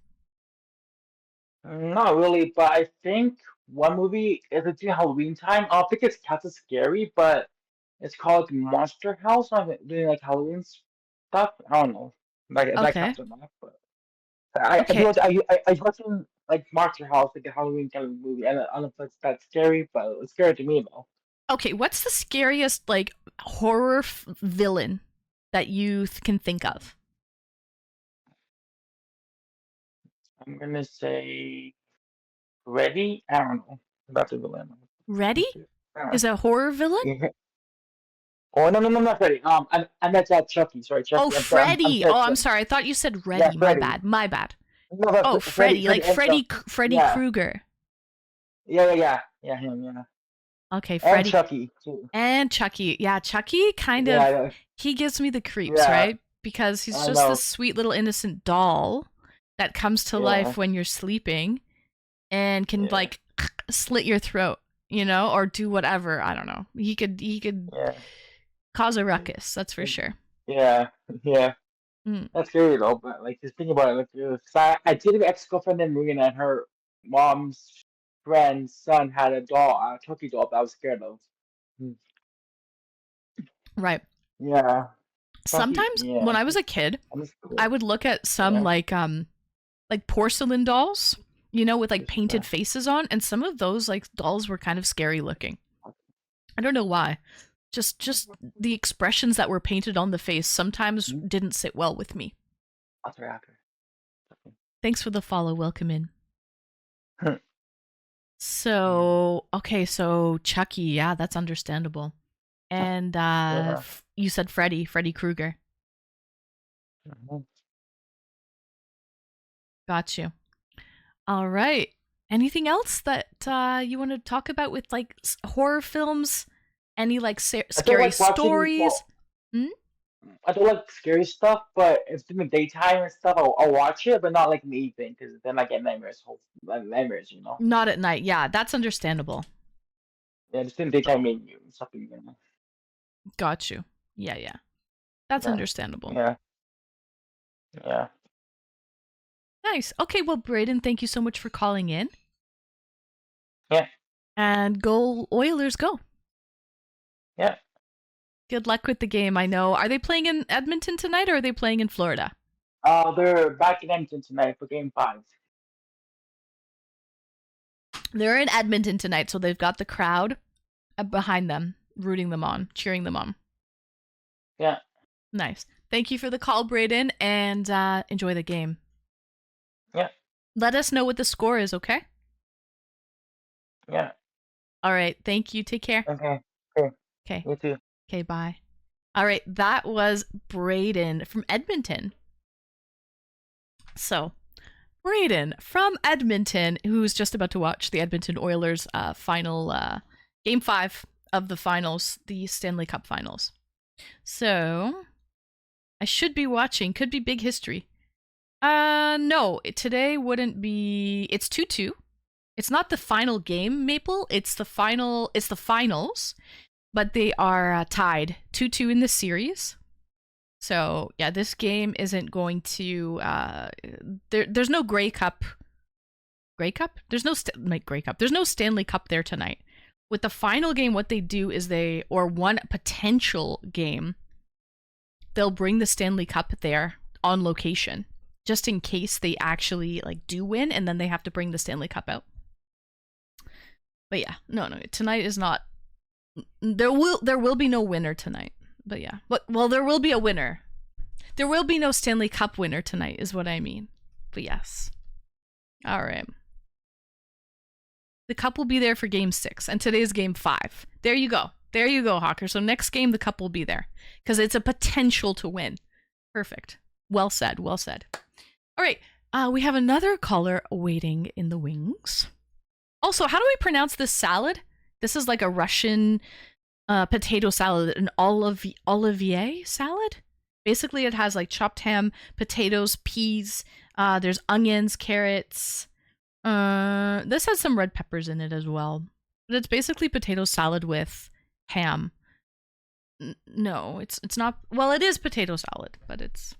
Not really, but I think one movie is during Halloween time. I don't think it's cast as scary, but it's called Monster House. I'm doing like Halloween stuff. I don't know. Like if that Okay. counts or not, but I Okay. I was watching like Monster House, like a Halloween kind of movie, and I don't know if it's that scary, but it's scary to me though. Okay, what's the scariest like horror villain that you can think of? I'm gonna say Freddy. I don't know. That's a villain. Reddy is a horror villain? Yeah. Oh no, not Freddy. I meant that Chucky. Sorry, Chucky. Oh, Freddy. I'm Oh, I'm sorry. I thought you said Yeah, Reddy. My Freddy. bad. My bad. No, but Oh, Freddy, like and Freddy Chucky. Freddy Yeah. Krueger. Yeah, him, yeah. Okay, And Freddy Chucky too. and Chucky. Yeah, Chucky kind Yeah, of he gives me the creeps, yeah, right? Because he's I just know. this sweet little innocent doll that comes to Yeah, life when you're sleeping and can yeah, like slit your throat, or do whatever. I don't know. He could yeah, cause a ruckus, that's for sure. yeah, yeah. Mm, That's scary though. But like, just think about it. Like, 'cause I dated an ex-girlfriend in Marina, and her mom's friend's son had a Chucky doll that I was scared of. Hmm. right. Yeah, Chucky. Sometimes Yeah, when I was a kid, I'm just I cool. would look at some Yeah, like porcelain dolls, with like painted yeah. faces on, and some of those like dolls were kind of scary looking. I don't know why. Just the expressions that were painted on the face sometimes didn't sit well with me. After. Thanks for the follow. Welcome in. So, okay, so Chucky, yeah, that's understandable. And Yeah. you said Freddy Krueger. Mhm. Got you. All right. Anything else that you want to talk about with like horror films? Any like I don't scary like watching. stories? Well, Hmm? I don't like scary stuff, but if it's in the daytime and stuff, I'll watch it, but not like in the evening, because then I get nightmares. Nightmares, you know. Not at night. Yeah, that's understandable. Yeah, just in the daytime, maybe something, you know. Got you. Yeah. That's Yeah, understandable. yeah, yeah, Nice. Okay, well, Braden, thank you so much for calling in. yeah, And go Oilers, go. yeah. Good luck with the game. I know. Are they playing in Edmonton tonight or are they playing in Florida? They're back in Edmonton tonight for Game 5. They're in Edmonton tonight, so they've got the crowd behind them, rooting them on, cheering them on. Yeah, Nice. Thank you for the call, Braden, and enjoy the game. yeah, Let us know what the score is, okay? yeah. All right. Thank you. Take care. Okay, okay. Okay. You too. Okay, bye. All right, that was Braden from Edmonton. So, Braden from Edmonton, who's just about to watch the Edmonton Oilers final game 5 of the finals, the Stanley Cup finals. So, I should be watching. Could be big history. No, today wouldn't be. It's 2-2. It's not the final game, Maple. It's the finals, but they are tied 2-2 in the series. So yeah, this game isn't going to. There's no Grey Cup. Grey Cup? There's no Grey Cup. There's no Stanley Cup there tonight. With the final game, what they do is one potential game, they'll bring the Stanley Cup there on location, just in case they actually do win, and then they have to bring the Stanley Cup out. But yeah, no, tonight is not. There will be no winner tonight. But yeah, there will be a winner. There will be no Stanley Cup winner tonight, is what I mean. But yes, all right. The cup will be there for Game 6, and today's Game 5. There you go, Hawker. So next game, the cup will be there because it's a potential to win. Perfect. Well said. Well said. All right, we have another caller waiting in the wings. Also, how do we pronounce this salad? This is like a Russian potato salad, an Olivier salad. Basically, it has chopped ham, potatoes, peas. There's onions, carrots. This has some red peppers in it as well. But it's basically potato salad with ham. No, it's not. Well, it is potato salad, but it's.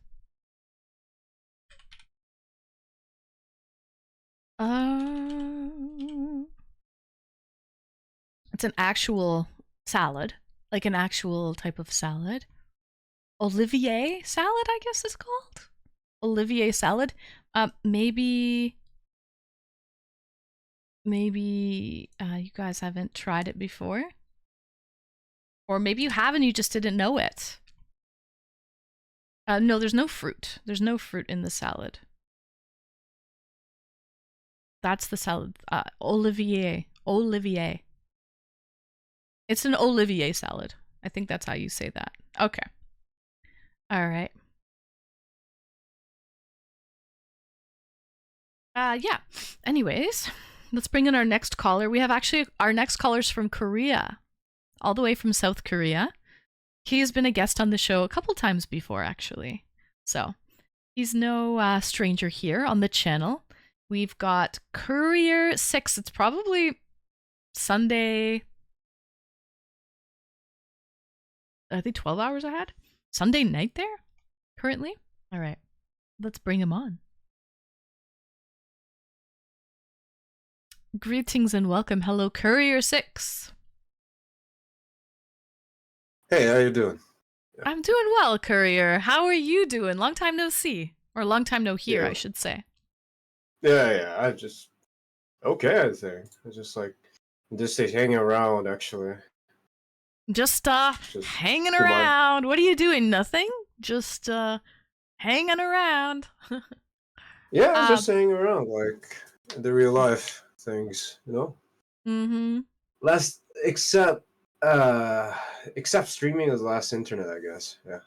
It's an actual salad, like an actual type of salad. Olivier salad, I guess it's called. Olivier salad. Maybe you guys haven't tried it before. Or maybe you have and you just didn't know it. No, there's no fruit. There's no fruit in the salad. That's the salad. Olivier. It's an Olivier salad. I think that's how you say that. Okay. All right. Yeah. Anyways, let's bring in our next caller. We have our next caller's from Korea, all the way from South Korea. He has been a guest on the show a couple times before, actually. So he's no stranger here on the channel. We've got Courier 6. It's probably Sunday. I think 12 hours ahead. Sunday night there, currently. All right, let's bring him on. Greetings and welcome. Hello, Courier 6. Hey, how you doing? Yeah. I'm doing well, Courier. How are you doing? Long time no see. Or long time no hear, yeah. I should say. Yeah. I just... Okay, I think. I just hanging around, actually. Just hanging around. What are you doing? Nothing? Just hanging around. Yeah, just hanging around, like the real life things, you know? Mm-hmm. Except streaming is last internet, I guess. Yeah.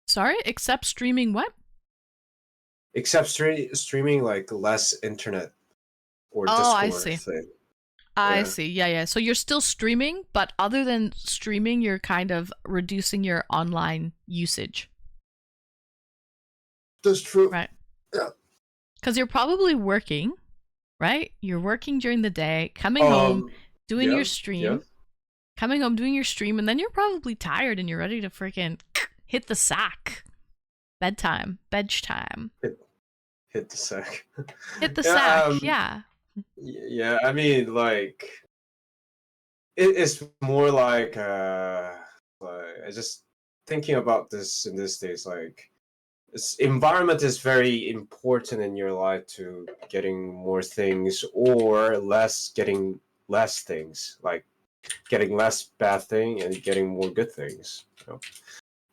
Sorry? Except streaming what? Except streaming less internet or Discord I see. Thing. I see. Yeah. So you're still streaming, but other than streaming, you're kind of reducing your online usage. That's true. Right. Yeah. Because you're probably working, right? You're working during the day, coming home, doing your stream, coming home, doing your stream, and then you're probably tired and you're ready to freaking hit the sack. Bedge time. Hit the sack. Hit the sack, yeah. Yeah, I mean, it's more I just thinking about this in these days, environment is very important in your life to getting more things or getting less things, getting less bad thing and getting more good things, you know?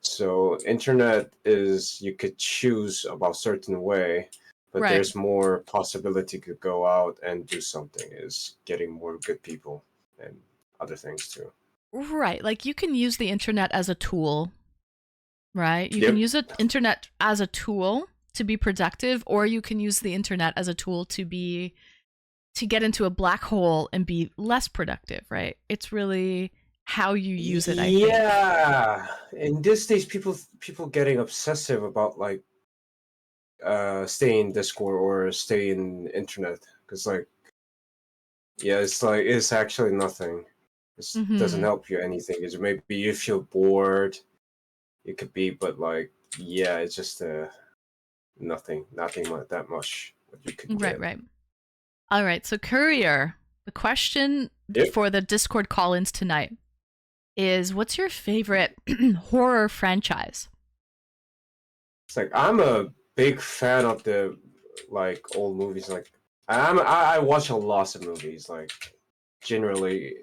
So internet is, you could choose about certain way, but right. There's more possibility to go out and do something, is getting more good people and other things too. Right. You can use the internet as a tool, right? You can use the internet as a tool to be productive, or you can use the internet as a tool to get into a black hole and be less productive, right? It's really how you use it, I think. Yeah, in these days, people getting obsessive about like stay in Discord or stay in internet because like yeah, it's like it's actually nothing. It doesn't Hmm. help you anything. It's maybe you feel bored. It could be, but like yeah, it's just nothing that much what you could Right, get. right. All right. So, Courier, the question Yep. for the Discord call ins tonight is what's your favorite horror franchise? It's like I'm a big fan of the like old movies. Like I watch a lot of movies. Like generally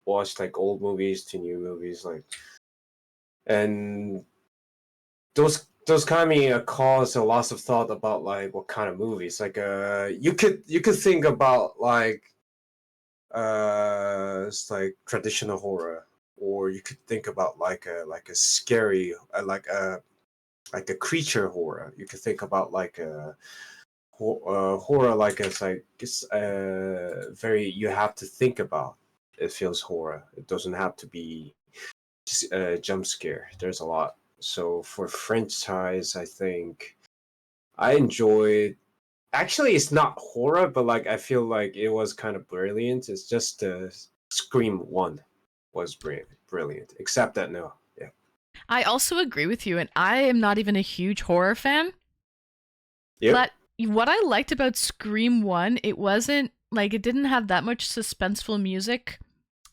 watch like old movies to new movies. Like and those kind of cause a lot of thought about like what kind of movies. Like you could think about like it's like traditional horror, or you could think about like a scary like a creature horror. You could think about like a horror like it's very you have to think about. It feels horror. It doesn't have to be just a jump scare. There's a lot. So for franchise, I think I enjoyed. Actually, it's not horror, but like I feel like it was kind of brilliant. It's just Scream One was brilliant. Except that no, yeah, I also agree with you, and I am not even a huge horror fan. yep. But what I liked about Scream 1, it wasn't like it didn't have that much suspenseful music.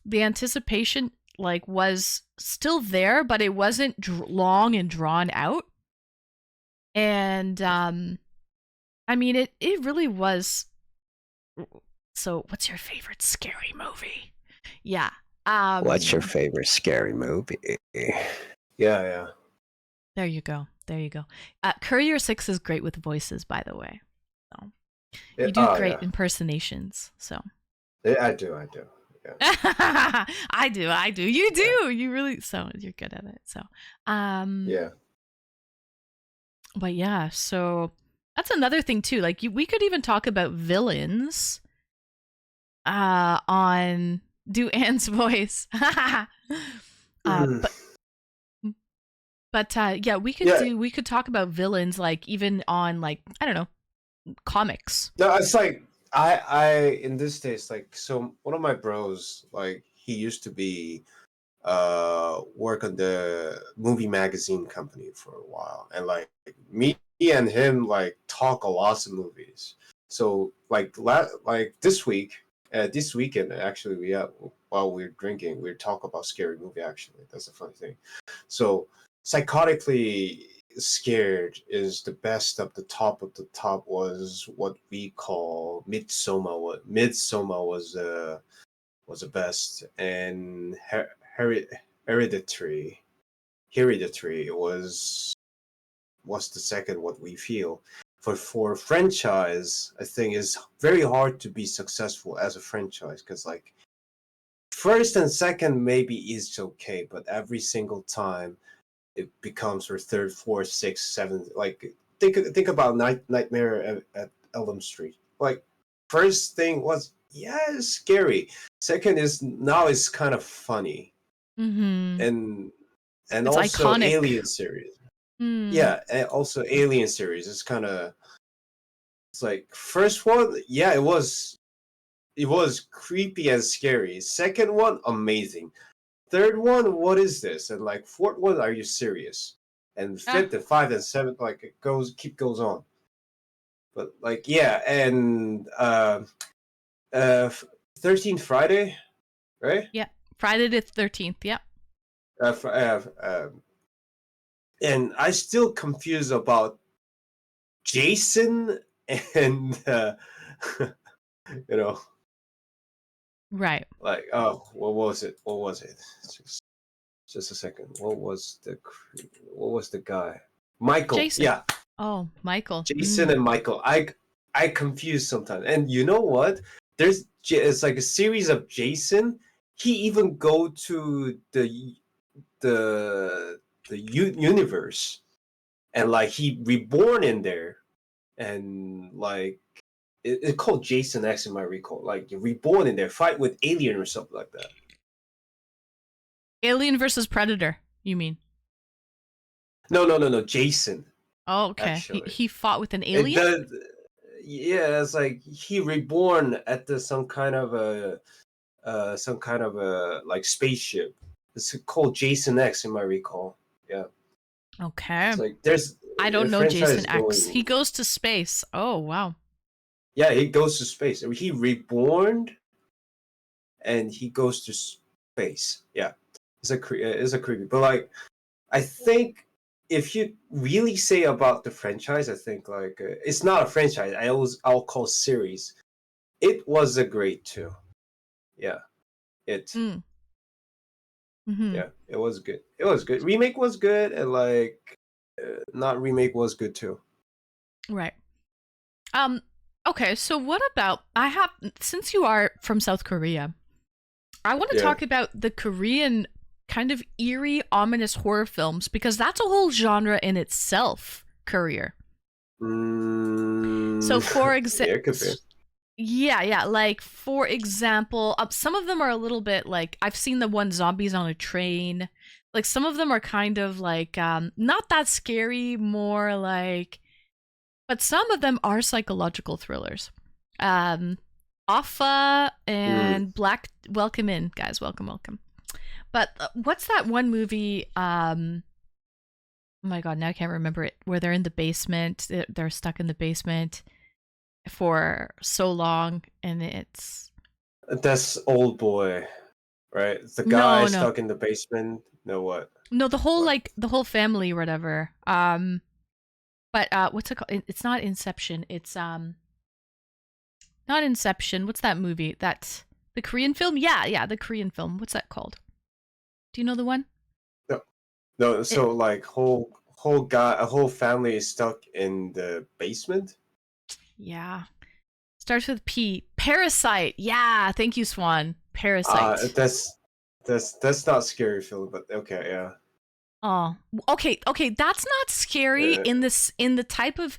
The anticipation like was still there, but it wasn't long and drawn out. And I mean it really was. So, what's your favorite scary movie? Yeah. What's your favorite scary movie? Yeah. There you go. There you go. Courier 6 is great with voices, by the way. So, Yeah. you do Oh great yeah. impersonations. So, Yeah, I do. Yeah. I do. You do. You really. So you're good at it. So, Yeah. but yeah. So that's another thing too. Like we could even talk about villains. On do Anne's voice. Mm. But yeah, Yeah. we could talk about villains like even on like I don't know comics. No, it's like I in this case like so one of my bros like he used to be work on the movie magazine company for a while, and like me and him like talk a lot of movies. So like like this weekend actually we had while we are drinking we talk about scary movie. Actually, that's a funny thing. So psychotically scared is the best of the top of the top was what we call Midsommar. What Midsommar was the best, and Hereditary. Hereditary was the second. What we feel for franchise, I think is very hard to be successful as a franchise because like first and second maybe is okay, but every single time it becomes your third, fourth, sixth, seventh. Like think about Nightmare at Elm Street. Like first thing was yeah, it's scary. Second is now it's kind of funny, Mm-hmm. and It's also iconic. Alien series. Hmm. Yeah, and also Alien series. It's kind of it's like first one, yeah, it was creepy and scary. Second one, amazing. Third one, what is this? And like fourth one, are you serious? And Ah, fifth and fifth and seventh, like it goes on. But like yeah, and 13th Friday, right? yeah. Friday the 13th. Yeah. Uh, fr- uh, um, and I still confused about Jason and you know Right. like oh what was it? What was it? Just a second. What was the guy? Michael. Jason. Yeah, Oh, Michael. Jason and Michael. I confuse sometimes. And you know what? It's like a series of Jason. He even go to the universe, and like he reborn in there, and like it called Jason X in my recall. Like you reborn in there, fight with alien or something like that. Alien versus Predator, you mean? No. Jason. Oh, okay. Actually. He fought with an alien? Yeah, it's like he reborn at some kind of a like spaceship. It's called Jason X, in my recall. Yeah. Okay. It's like there's. I don't the know franchise Jason X. going- He goes to space. Oh, wow. Yeah, he goes to space. He reborn, and he goes to space. Yeah, it's a creepy. But like, I think if you really say about the franchise, I think like it's not a franchise. I'll call series. It was a great too. Yeah, Mm-hmm. yeah, it was good. It was good. Remake was good, and like, not remake was good too. Right. Okay, so what about since you are from South Korea, I want to talk about the Korean kind of eerie, ominous horror films, because that's a whole genre in itself, Courier. So for example, like for example, some of them are a little bit like, I've seen the one Zombies on a Train. Like some of them are kind of like not that scary, more like, but some of them are psychological thrillers. Alpha and Black, welcome in, guys, welcome. But what's that one movie? Oh my god, now I can't remember it. Where they're in the basement, they're stuck in the basement for so long, and that's Old Boy, right? The guy stuck in the basement. No, what? No, the whole family or whatever. But what's it called? It's not Inception. It's not Inception. What's that movie? That's the Korean film? Yeah, the Korean film. What's that called? Do you know the one? No. So like a whole family is stuck in the basement. Yeah. Starts with P. Parasite. Yeah, thank you, Swan. Parasite. That's not scary film, but okay, yeah. Oh, okay. That's not scary in the type of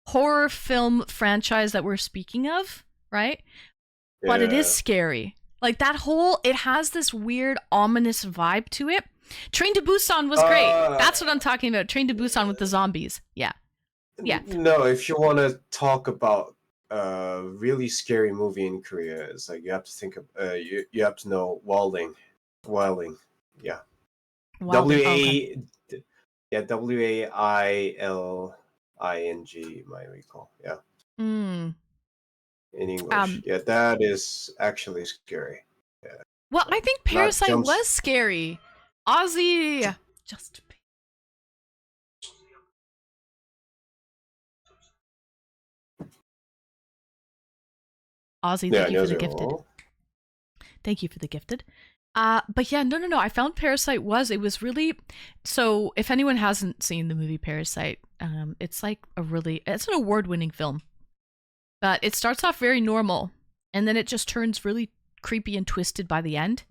horror film franchise that we're speaking of, right? Yeah. But it is scary. Like it has this weird ominous vibe to it. Train to Busan was great. That's what I'm talking about. Train to Busan with the zombies. Yeah. No, if you want to talk about a really scary movie in Korea, it's like you have to think of you have to know Wailing. Yeah. Wailing, WAILING, my recall. Yeah. In English. Yeah, that is actually scary. Yeah. Well, I think Parasite was scary. Ozzy, just. Ozzy, thank you for the gifted. Thank you for the gifted. But yeah, no. I found Parasite it was really, so if anyone hasn't seen the movie Parasite, it's like it's an award-winning film. But it starts off very normal, and then it just turns really creepy and twisted by the end.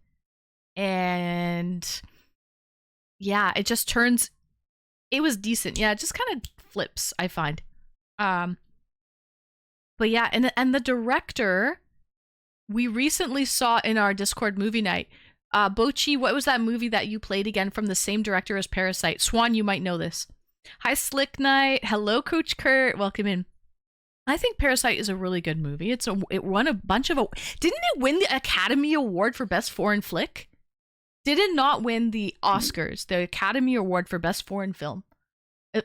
And yeah, it just turns, it was decent. Yeah, it just kind of flips, I find. But yeah, and the director, we recently saw in our Discord movie night, Bochi, what was that movie that you played again from the same director as Parasite? Swan, you might know this. Hi, Slick Knight. Hello, Coach Kurt. Welcome in. I think Parasite is a really good movie. It won a bunch of... Didn't it win the Academy Award for Best Foreign Flick? Did it not win the Oscars, the Academy Award for Best Foreign Film?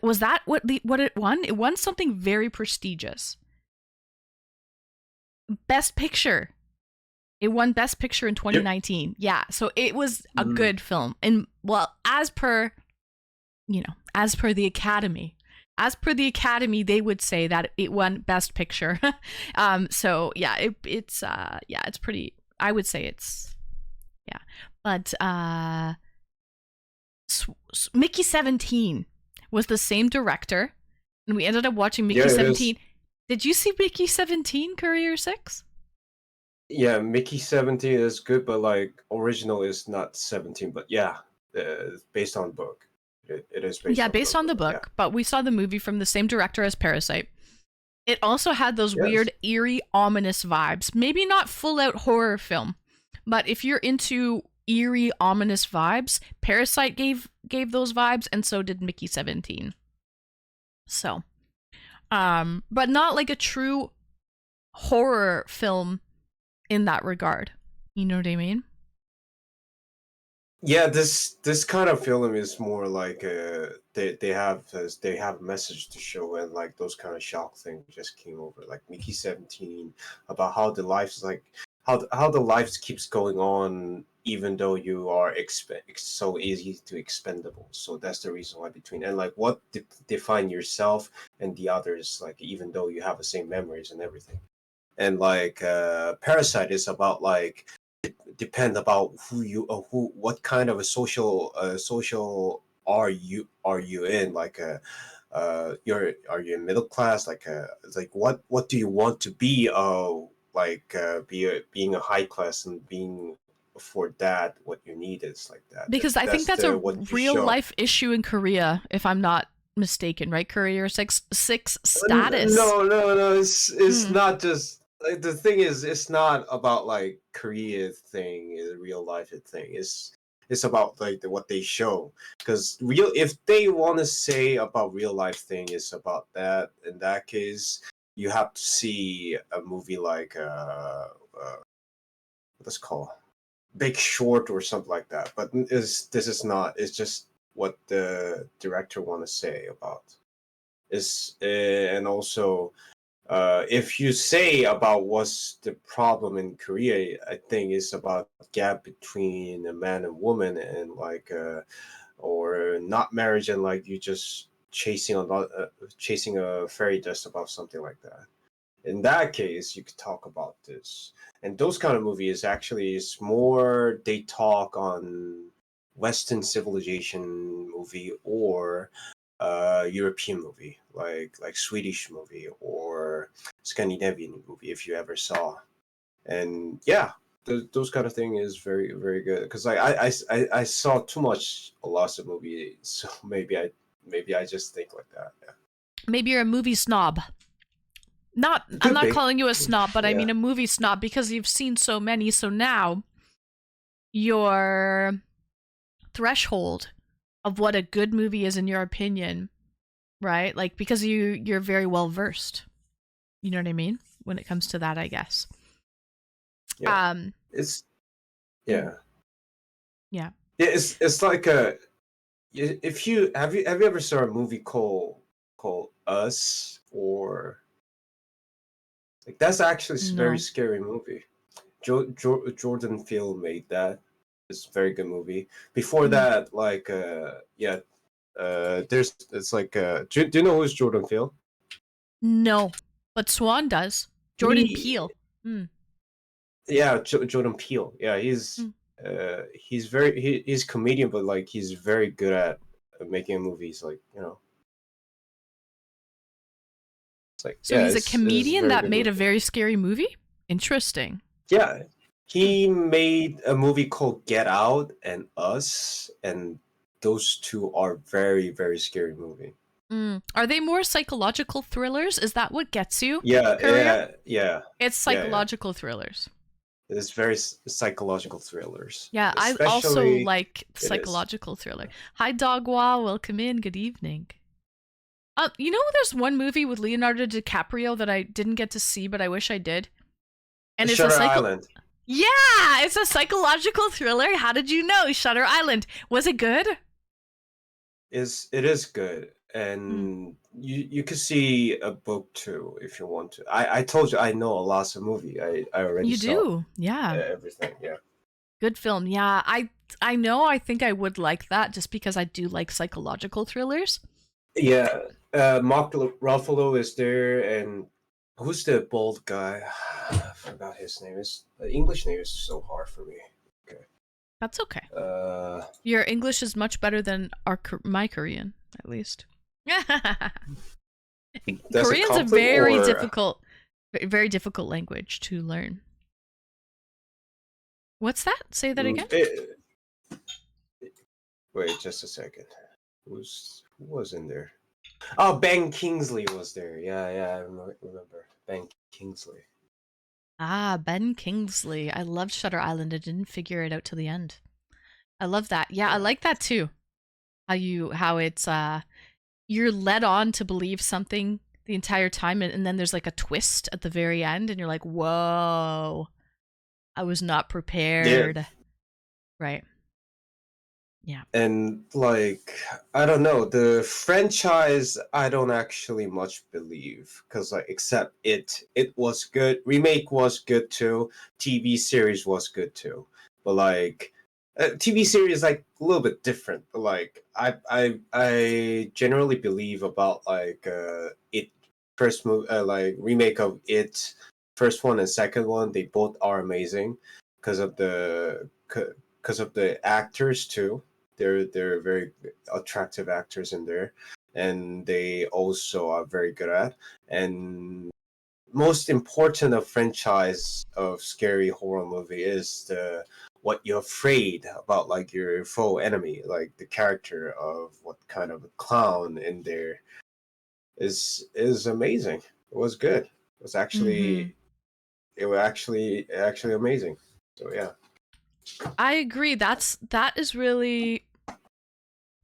Was that what it won? It won something very prestigious. Best Picture. It won Best Picture in 2019. Yep. Yeah, so it was a good film. And well, as per the Academy. As per the Academy, they would say that it won Best Picture. So yeah, it's pretty, I would say it's, yeah. But Mickey 17 was the same director, and we ended up watching Mickey 17. Did you see Mickey 17, Courier 6? Yeah, Mickey 17 is good, but like original is not 17, but yeah, based on book. It is based on the book, yeah. But we saw the movie from the same director as Parasite. It also had those weird, eerie, ominous vibes. Maybe not full-out horror film, but if you're into eerie, ominous vibes. Parasite gave those vibes, and so did Mickey 17. So, but not like a true horror film in that regard. You know what I mean? Yeah, this kind of film is more like they have a message to show, and like those kind of shock things just came over, like Mickey 17, about how the life's like how the life keeps going on even though you are so easy to expendable. So that's the reason why between, and like what define yourself and the others, like even though you have the same memories and everything. And like Parasite is about like depend about who what kind of a social are you in, like are you in middle class, like what do you want to be, being a high class and being for that what you need is like that, Because I think that's a what you real show. life issue in Korea, if I'm not mistaken, right? Career six status. No, it's Hmm. not just like, the thing is, it's not about like Korea thing, is a real life thing. It's about like what they show, because real, if they want to say about real life thing is about that, in that case you have to see a movie like what's it called, Big Short or something like that. But this is not, it's just what the director want to say about is, and also if you say about what's the problem in Korea, I think it's about gap between a man and woman, and like or not marriage, and like you just chasing a fairy dust about something like that. In that case, you could talk about this. And those kind of movies actually is more, they talk on Western civilization movie, or European movie, like Swedish movie or Scandinavian movie, if you ever saw. And yeah, those kind of thing is very very good, because I saw too much a lots of movie, so maybe I just think like that. Yeah. Maybe you're a movie snob. I'm Could not be. calling you a snob, but I Yeah. mean a movie snob because you've seen so many. So now your threshold of what a good movie is in your opinion, right? Like because you're very well versed. You know what I mean? When it comes to that, I guess. Yeah. It's yeah. Yeah. Yeah, it's like a, if you have you ever saw a movie called Us, or like that's actually a very No. scary movie. Jordan Peele made that. It's a very good movie. Before Mm. that, like there's it's like do you know who's Jordan Peele? No. But Swan does. Jordan He, Peele. Mm. yeah, Jordan Peele. Yeah, he's Mm. he's comedian, but like he's very good at making movies. Like, you know, it's like, So yeah, he's a it's a comedian very that good made a movie. very scary movie? Interesting. Yeah, he made a movie called Get Out and Us, and those two are very very scary movie. Mm. Are they more psychological thrillers? Is that what gets you? Yeah, Korea? yeah. It's Yeah, yeah. psychological thrillers. It's very psychological thrillers. Yeah, I also Especially, like it is. psychological thriller. Hi, Dogwa. Welcome in. Good evening. You know, there's one movie with Leonardo DiCaprio that I didn't get to see, but I wish I did. And it's Shutter Island. Yeah, it's a psychological thriller. How did you know? Shutter Island. Was it good? It is good, and you could see a book too if you want to. I told you I know a lot of movie. I already You saw do. Yeah. everything. Yeah. Good film. Yeah, I know. I think I would like that just because I do like psychological thrillers. Yeah. Mark Ruffalo is there, and who's the bald guy? I forgot his name. The English name is so hard for me. That's okay. Uh, Your English is much better than my Korean, at least. That's Korean's a compliment, very difficult language to learn. What's that? Say that again. Wait, just a second. Who was in there? Oh, Ben Kingsley was there. Yeah, I remember Ben Kingsley. Ah, Ben Kingsley. I loved Shutter Island. I didn't figure it out till the end. I love that. Yeah, I Yeah. like that too. How it's you're led on to believe something the entire time, and then there's like a twist at the very end, and you're like, whoa, I was not Yeah. prepared. Right. Yeah. And like, I don't know, the franchise I don't actually much believe, because like, except it was good, remake was good too, TV series was good too, but like, TV series like a little bit different. But like, I generally believe about like it first move like remake of it, first one and second one, they both are amazing because of the actors too. They're very attractive actors in there, and they also are very good at. And most important of franchise of scary horror movie is the what you're afraid about, like your foe enemy, like the character of what kind of a clown in there is amazing. It was good. Mm-hmm. It was actually amazing. So yeah. I agree. That is really.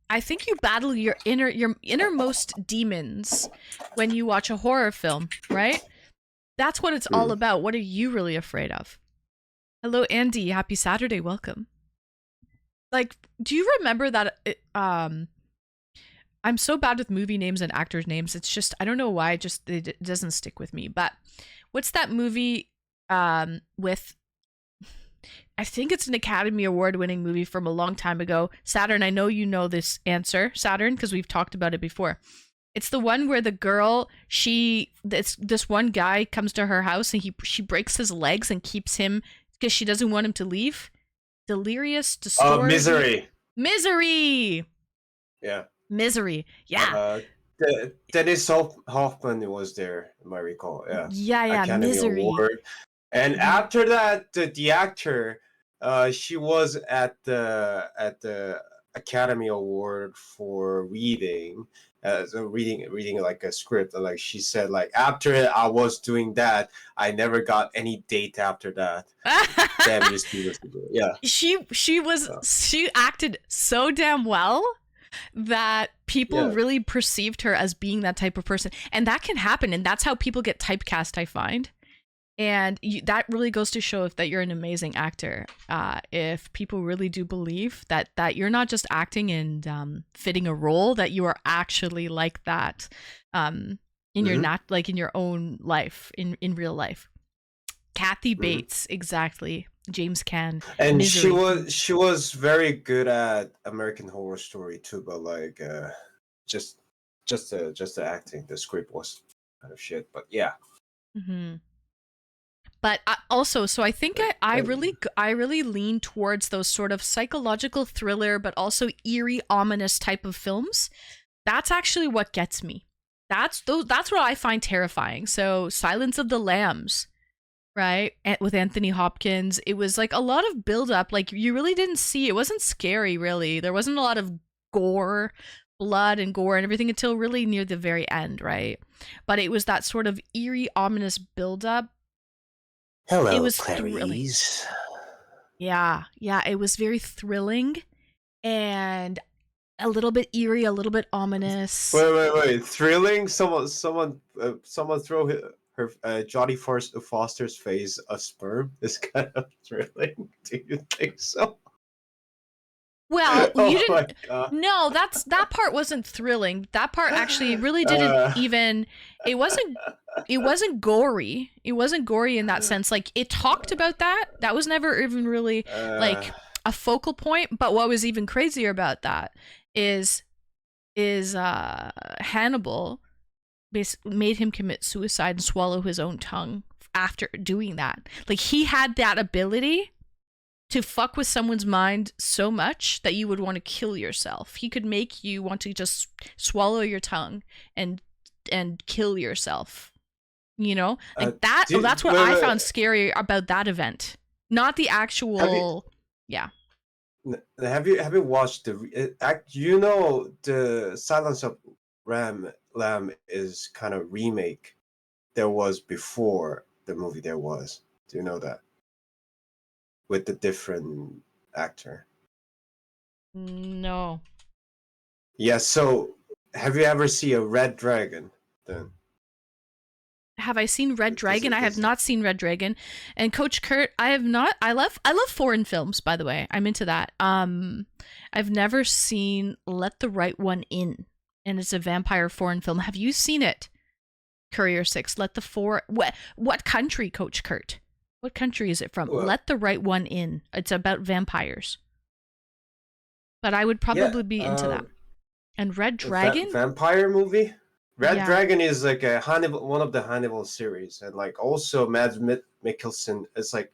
I think you battle your innermost demons when you watch a horror film, right? That's what it's all Hmm. about. What are you really afraid of? Hello, Andy. Happy Saturday. Welcome. Like, do you remember that? I'm so bad with movie names and actors' names. It's just I don't know why. It doesn't stick with me. But what's that movie? With I think it's an Academy Award winning movie from a long time ago. Saturn, I know you know this answer, Saturn, because we've talked about it before. It's the one where the girl, this one guy comes to her house and she breaks his legs and keeps him because she doesn't want him to leave. Delirious, distorted, Misery. misery, Yeah. misery. Yeah, Dennis Hoffman was there, if I recall. Yeah, yeah, Academy misery. Award. And Mhm. after that, the actor, she was at the Academy Award for reading, so reading like a script. Like she said, like after I was doing that, I never got any date after that. Damn you, Steven Spielberg. Yeah. She acted so damn well that people Yeah. really perceived her as being that type of person, and that can happen, and that's how people get typecast, I find. And that really goes to show that you're an amazing actor, if people really do believe that you're not just acting and fitting a role, that you are actually like that, in your Hmm. not like in your own life, in real life. Kathy Hmm. Bates, exactly. James Caan, And Misery. she was very good at American Horror Story too, but like just just the acting, the script was kind of shit. But yeah. Hmm. But also, so I think I really lean towards those sort of psychological thriller, but also eerie, ominous type of films. That's actually what gets me. That's what I find terrifying. So Silence of the Lambs, right? With Anthony Hopkins, it was like a lot of build up. Like you really didn't see. It wasn't scary, really. There wasn't a lot of gore, blood and gore and everything until really near the very end, right? But it was that sort of eerie, ominous build up. It Hello, was thrilling. Clarice. Yeah, it was very thrilling and a little bit eerie, a little bit ominous. Wait. Thrilling. Someone throw her Jodie Foster's face a sperm is kind of thrilling. Do you think so? Well, you Oh didn't. my god. No, that part wasn't thrilling. That part actually really didn't Uh, even. It wasn't. It wasn't gory. It wasn't gory in that sense. Like it talked about that. That was never even really uh, like a focal point. But what was even crazier about that is Hannibal made him commit suicide and swallow his own tongue after doing that. Like he had that ability to fuck with someone's mind so much that you would want to kill yourself. He could make you want to just swallow your tongue and kill yourself. You know? Like that that's what I wait. found scary about that event. Not the Have you actual yeah. have you watched the act? The Silence of Lamb is kind of remake there was before the movie there was. Do you know that? With the different actor. No. Yeah. So, have you ever seen a Red Dragon? Then Have I seen Red Dragon? I have this not seen Red Dragon. And Coach Kurt, I have not. I love foreign films, by the way. I'm into that. I've never seen Let the Right One In, and it's a vampire foreign film. Have you seen it? Courier 6. What country, Coach Kurt? What country is it from? Well, Let the Right One In. It's about vampires. But I would probably be into that. And Red Dragon? vampire movie. Red Yeah. Dragon is like a Hannibal, one of the Hannibal series, and like also Mads Mikkelsen. It's like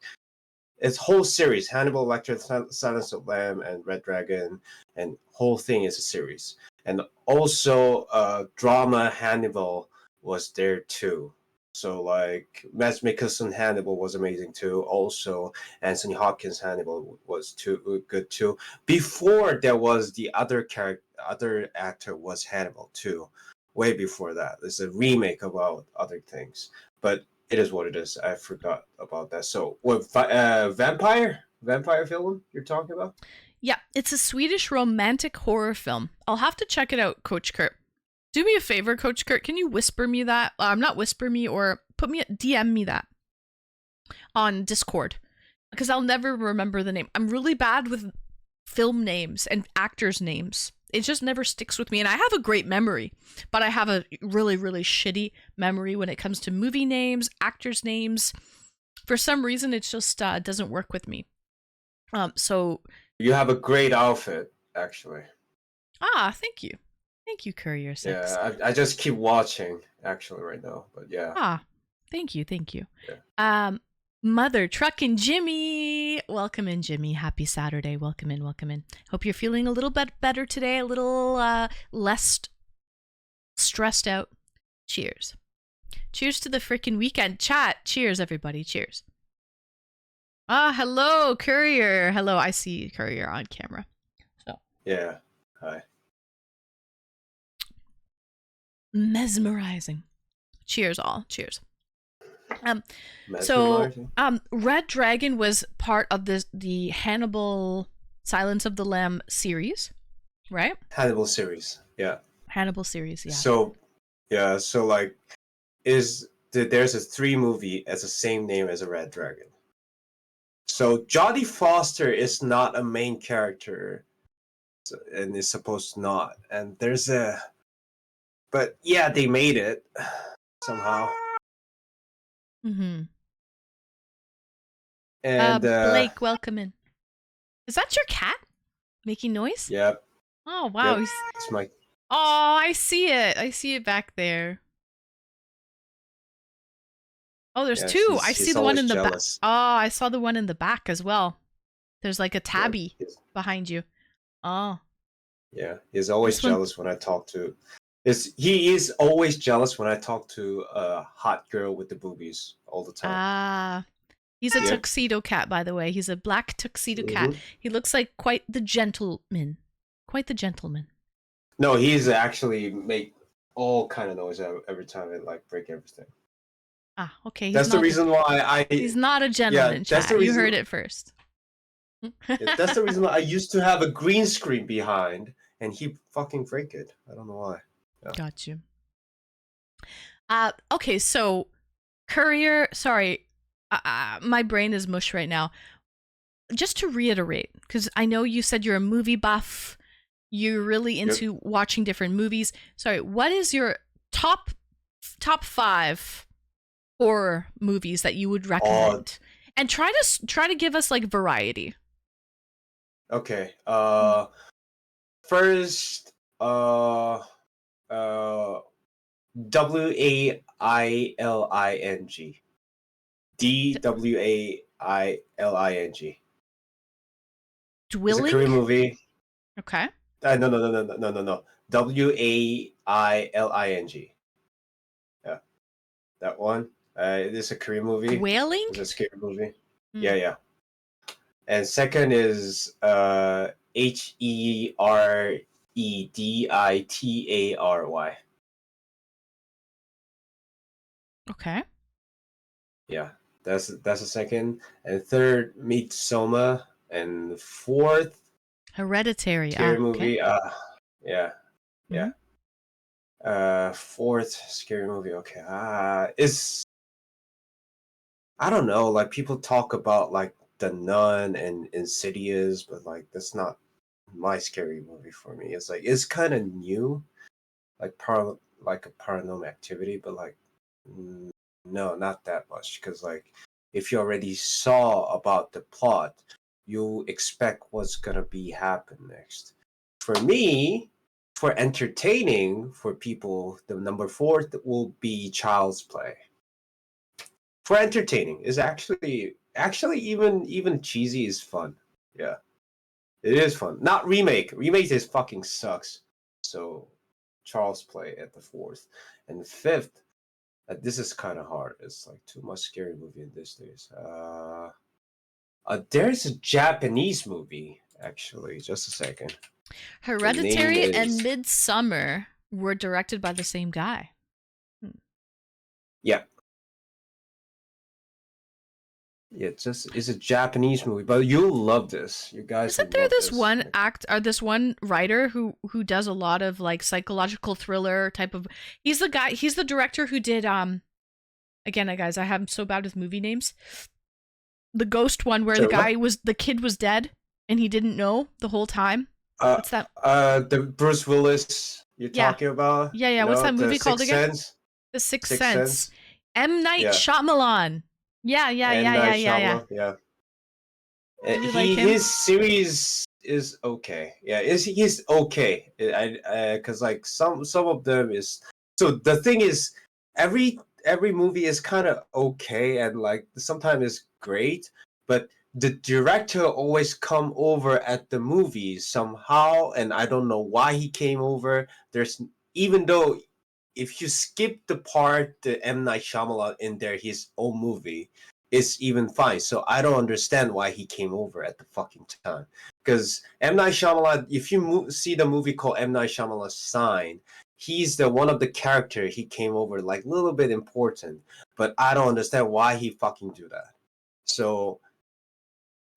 its whole series: Hannibal Lecter, Silence of the Lamb, and Red Dragon, and whole thing is a series. And also, drama Hannibal was there too. So like Mads Mikkelsen Hannibal was amazing too. Also, Anthony Hopkins Hannibal was good too. Before there was the other actor was Hannibal too. Way before that, there's a remake about other things, but it is what it is. I forgot about that. So, what vampire film you're talking about? Yeah, it's a Swedish romantic horror film. I'll have to check it out, Coach Kurt. Do me a favor, Coach Kurt. Can you whisper me that? Not whisper me, or DM me that on Discord, because I'll never remember the name. I'm really bad with film names and actors' names. It just never sticks with me, and I have a great memory, but I have a really, really shitty memory when it comes to movie names, actors' names. For some reason, it just doesn't work with me. So you have a great outfit, actually. Thank you, Courier 6. Yeah, I just keep watching actually right now, but yeah. Thank you. Yeah. Mother Truckin' Jimmy, welcome in, Jimmy. Happy Saturday. Welcome in. Hope you're feeling a little bit better today, a little less stressed out. Cheers to the freaking weekend. Chat, cheers everybody, cheers. Hello, Courier. Hello, I see Courier on camera. So Yeah, hi. Mesmerizing. Cheers all, cheers. Mesmerizing? Red Dragon was part of the Hannibal Silence of the Lamb series, right? Hannibal series, yeah. Hannibal series, yeah. So like, there's a 3 movie as the same name as a Red Dragon. So Jodie Foster is not a main character, and is supposed to not. And but yeah, they made it somehow. Mm-hmm. And Blake, welcome in. Is that your cat making noise? Yep. Oh wow, Yep. It's my. Oh, I see it. I see it back there. Oh, there's 2. I see the one in the back. Oh, I saw the one in the back as well. There's like a tabby behind you. Oh. Yeah, he's always jealous when I talk to. He is always jealous when I talk to a hot girl with the boobies all the time. He's a tuxedo cat, by the way. He's a black tuxedo cat. He looks like quite the gentleman. No, he's actually make all kind of noise every time I like break everything. Okay. That's the reason why he's not a gentleman. Yeah, chat. You heard it first. That's the reason why I used to have a green screen behind, and he fucking break it. I don't know why. Yeah. Got you. Okay, so Courier. Sorry, my brain is mush right now. Just to reiterate, because I know you said you're a movie buff. You're really into watching different movies. Sorry, what is your top 5 horror movies that you would recommend? And try to give us like variety. Okay. First, WAILING. DWAILING. Dwelling? It's a Korean movie. Okay. No. WAILING. Yeah, that one. It is a Korean movie. Wailing? It's a scary movie. Yeah. And second is HEREDITARY. Okay. Yeah, that's the second. And third, Midsommar. And fourth, Hereditary. Scary Okay. movie. Yeah. Yeah. Mhm. Fourth scary movie. Okay. Is I don't know. Like people talk about like The Nun and Insidious, but like that's not my scary movie for me. It's like it's kind of new, like like a Paranormal Activity, but like no, not that much. Because like if you already saw about the plot, you expect what's gonna be happen next. For me, for entertaining for people, the number four will be Child's Play. For entertaining is actually even cheesy is fun. Yeah, it is fun. Not remake. Remake is fucking sucks. So Charles Play at the fourth and fifth. This is kind of hard. It's like too much scary movie in these days. There's a Japanese movie actually. Just a second. The name Hereditary and is Midsummer were directed by the same guy. yeah. Yeah, it's a Japanese movie, but you'll love this. You guys Isn't will there love this this. one this one writer who does a lot of like psychological thriller type of? He's the director who did again, guys, I'm so bad with movie names. The ghost one where Sure, the kid was dead and he didn't know the whole time. What's that? The Bruce Willis you're Yeah. talking about? Yeah. What's that movie The called Sixth again? Sense? The Sixth Sixth Sense. Sense? M. Night Yeah. Shyamalan. Yeah. And Night Shyamalan, yeah. Really like him? His series is okay. Yeah, he's okay. Because like some of them is so the thing is every movie is kind of okay and like sometimes it's great, but the director always come over at the movies somehow, and I don't know why he came over. There's even though if you skip the part the M Night Shyamalan in there his own movie, it's even fine. So I don't understand why he came over at the fucking time. Because M Night Shyamalan, if you see the movie called M Night Shyamalan's Sign, he's the one of the character he came over like a little bit important, but I don't understand why he fucking do that. So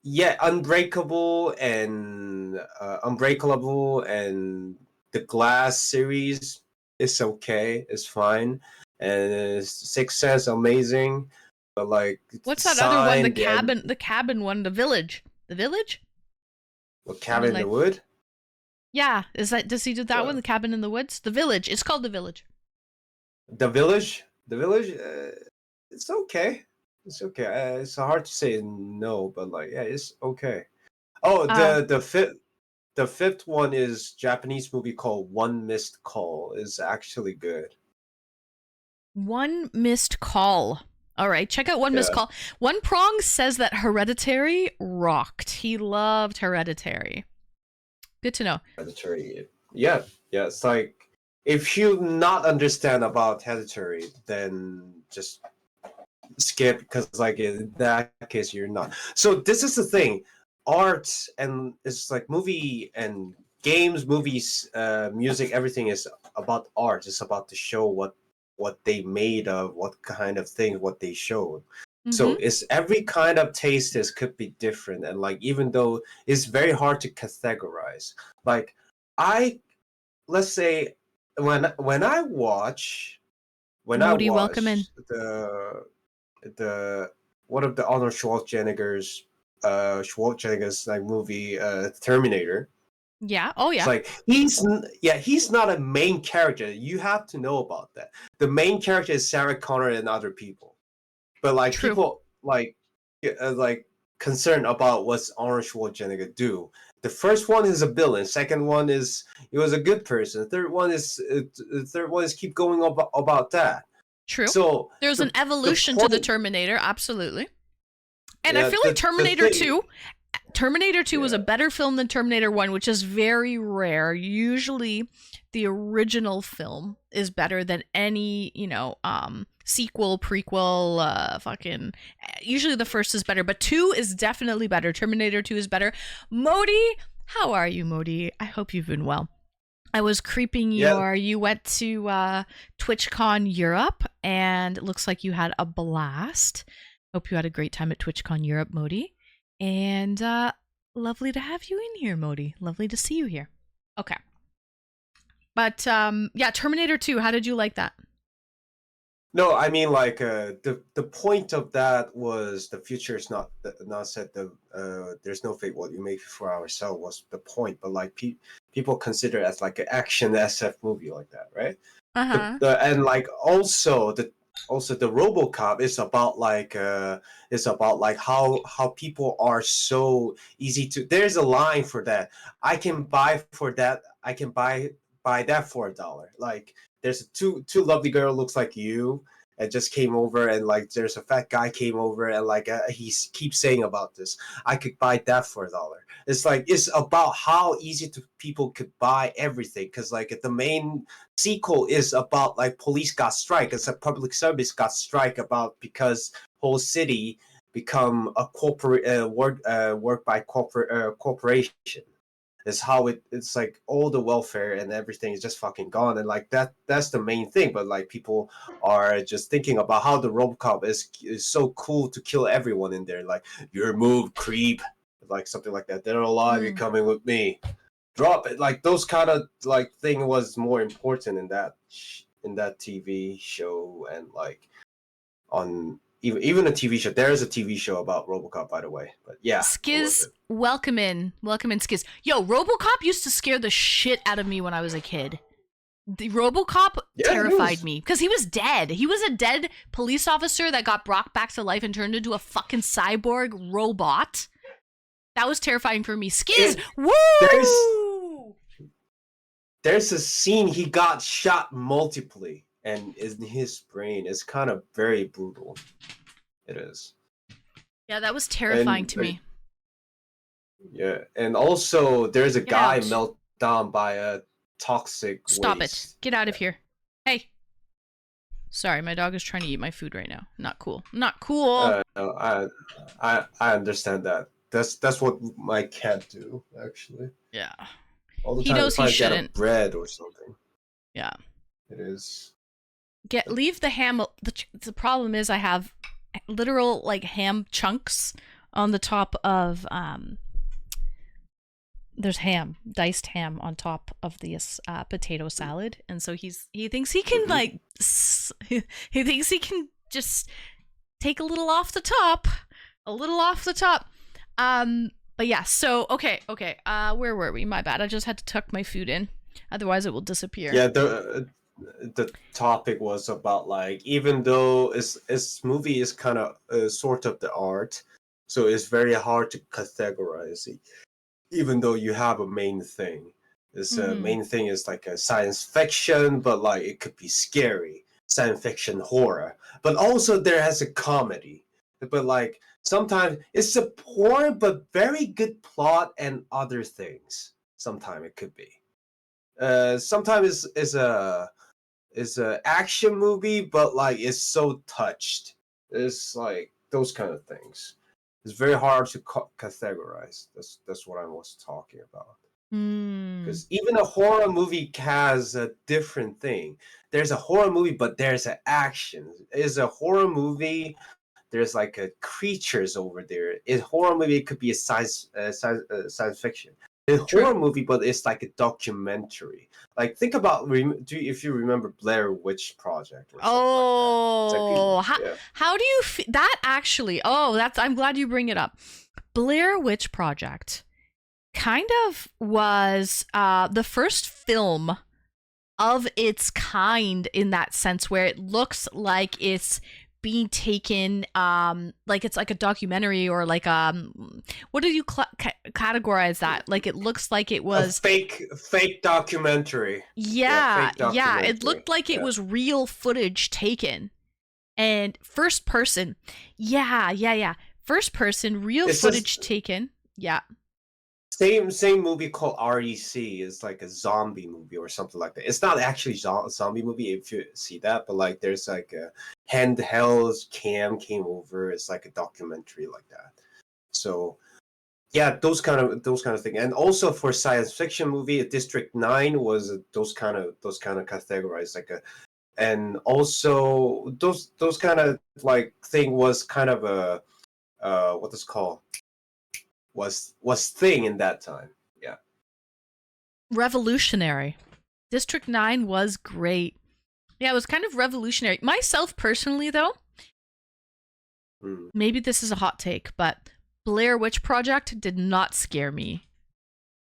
yeah, Unbreakable and Unbreakable and the Glass series is okay, it's fine, and Sixth Sense amazing, but like What's that other one? The Sign, cabin one. The Village. The Village. what Cabin in the Wood? Yeah. Does he do that Yeah. one? The Cabin in the Woods. The Village. It's called The Village. The Village, it's okay. It's okay. It's hard to say no, but like yeah, it's okay. Oh, the fifth one is Japanese movie called One Missed Call. Is actually good. One Missed Call. All right, check out One Missed Yeah. Call. One Prong says that Hereditary rocked. He loved Hereditary. Good to know. Hereditary. Yeah. It's like if you not understand about Hereditary, then just skip because like in that case you're not. So this is the thing. Art and it's like movie and games, movies, music, everything is about art. It's about to show what they made of, what kind of things, what they showed. So it's every kind of taste is could be different, and like even though it's very hard to categorize. Like let's say when I watch Modi, welcome in. the one of the Arnold Schwarzenegger's like movie Terminator. Yeah. Oh yeah. It's like he's not a main character. You have to know about that. The main character is Sarah Connor and other people, but like True. people like concerned about what's Arnold Schwarzenegger do. The first one is a villain. Second one is he was a good person. Third one is keep going about that. True. So there's an evolution to the Terminator, absolutely. And I feel like Terminator 2 was a better film than Terminator 1, which is very rare. Usually the original film is better than any, sequel, prequel, usually the first is better, but 2 is definitely better. Terminator 2 is better. Modi, how are you, Modi? I hope you've been well. I was creeping you went to TwitchCon Europe, and it looks like you had a blast. Hope you had a great time at TwitchCon Europe, Modi. And Lovely to have you in here, Modi. Lovely to see you here. Okay. But yeah, Terminator 2, how did you like that? No, I mean like the point of that was the future is not set. There's no fate. What you make for ourselves was the point. But like people consider it as like an action SF movie like that, right? Uh-huh. And like also the RoboCop is about like how people are so easy to. There's a line for that. I can buy for that. I can buy that for $1. Like there's two lovely girl looks like you and just came over, and like there's a fat guy came over, and like he keeps saying about this. I could buy that for $1. It's like it's about how easy to people could buy everything, because like the main sequel is about like police got strike. It's a public service got strike about because whole city become a corporate work by corporation. Is how it's like all the welfare and everything is just fucking gone, and like that's the main thing. But like people are just thinking about how the RoboCop is so cool to kill everyone in there. Like your move, creep, like something like that. They're alive. You're coming with me. Drop it. Like those kind of like thing was more important in that TV show, and like on even a TV show. There is a TV show about RoboCop, by the way. But yeah, Skiz, welcome in, Skiz. Yo, RoboCop used to scare the shit out of me when I was a kid. The RoboCop terrified me because he was dead. He was a dead police officer that got brought back to life and turned into a fucking cyborg robot. That was terrifying for me. Skiz, woo! There's a scene he got shot multiply, and in his brain is kind of very brutal. It is. Yeah, that was terrifying to me. Yeah, and also there's a guy melted down by a toxic Stop waste. it. Get out of here. Hey. Sorry, my dog is trying to eat my food right now. Not cool. Not cool. No, I understand that. That's what my cat do, actually. Yeah. All the he time knows he shouldn't. Get a bread or something. Yeah. It is. Leave the ham. The problem is I have literal like ham chunks on the top of there's ham, diced ham on top of this potato salad, and so he thinks he can like he thinks he can just take a little off the top. But yeah, so okay. Where were we? My bad. I just had to tuck my food in, otherwise it will disappear. Yeah, the topic was about like, even though this movie is kind of sort of the art, so it's very hard to categorize it. Even though you have a main thing, this main thing is like a science fiction, but like it could be scary, science fiction horror, but also there has a comedy. But like sometimes it's a poor but very good plot and other things. Sometimes it could be. Sometimes it's a action movie, but like it's so touched. It's like those kind of things. It's very hard to categorize. That's what I was talking about. Because even a horror movie has a different thing. There's a horror movie, but there's an action. Is a horror movie. There's like a creatures over there. In horror movie, it could be a science fiction. A horror movie, but it's like a documentary. Like think about if you remember Blair Witch Project. Oh, like how do you that actually? Oh, I'm glad you bring it up. Blair Witch Project kind of was the first film of its kind in that sense, where it looks like it's being taken like it's like a documentary, or like what do you categorize that? Like it looks like it was a fake documentary. Yeah, it looked like it was real footage taken, and first person. First person, real footage taken. Yeah. Same movie called REC is like a zombie movie or something like that. It's not actually a zombie movie if you see that, but like there's like a handheld cam came over. It's like a documentary like that. So yeah, those kind of things. And also for science fiction movie, District 9 was those kind of categorized like a, and also those kind of like thing was kind of a what is called. was thing in that time. Yeah. Revolutionary. District 9 was great. Yeah, it was kind of revolutionary. Myself personally, though, maybe this is a hot take, but Blair Witch Project did not scare me.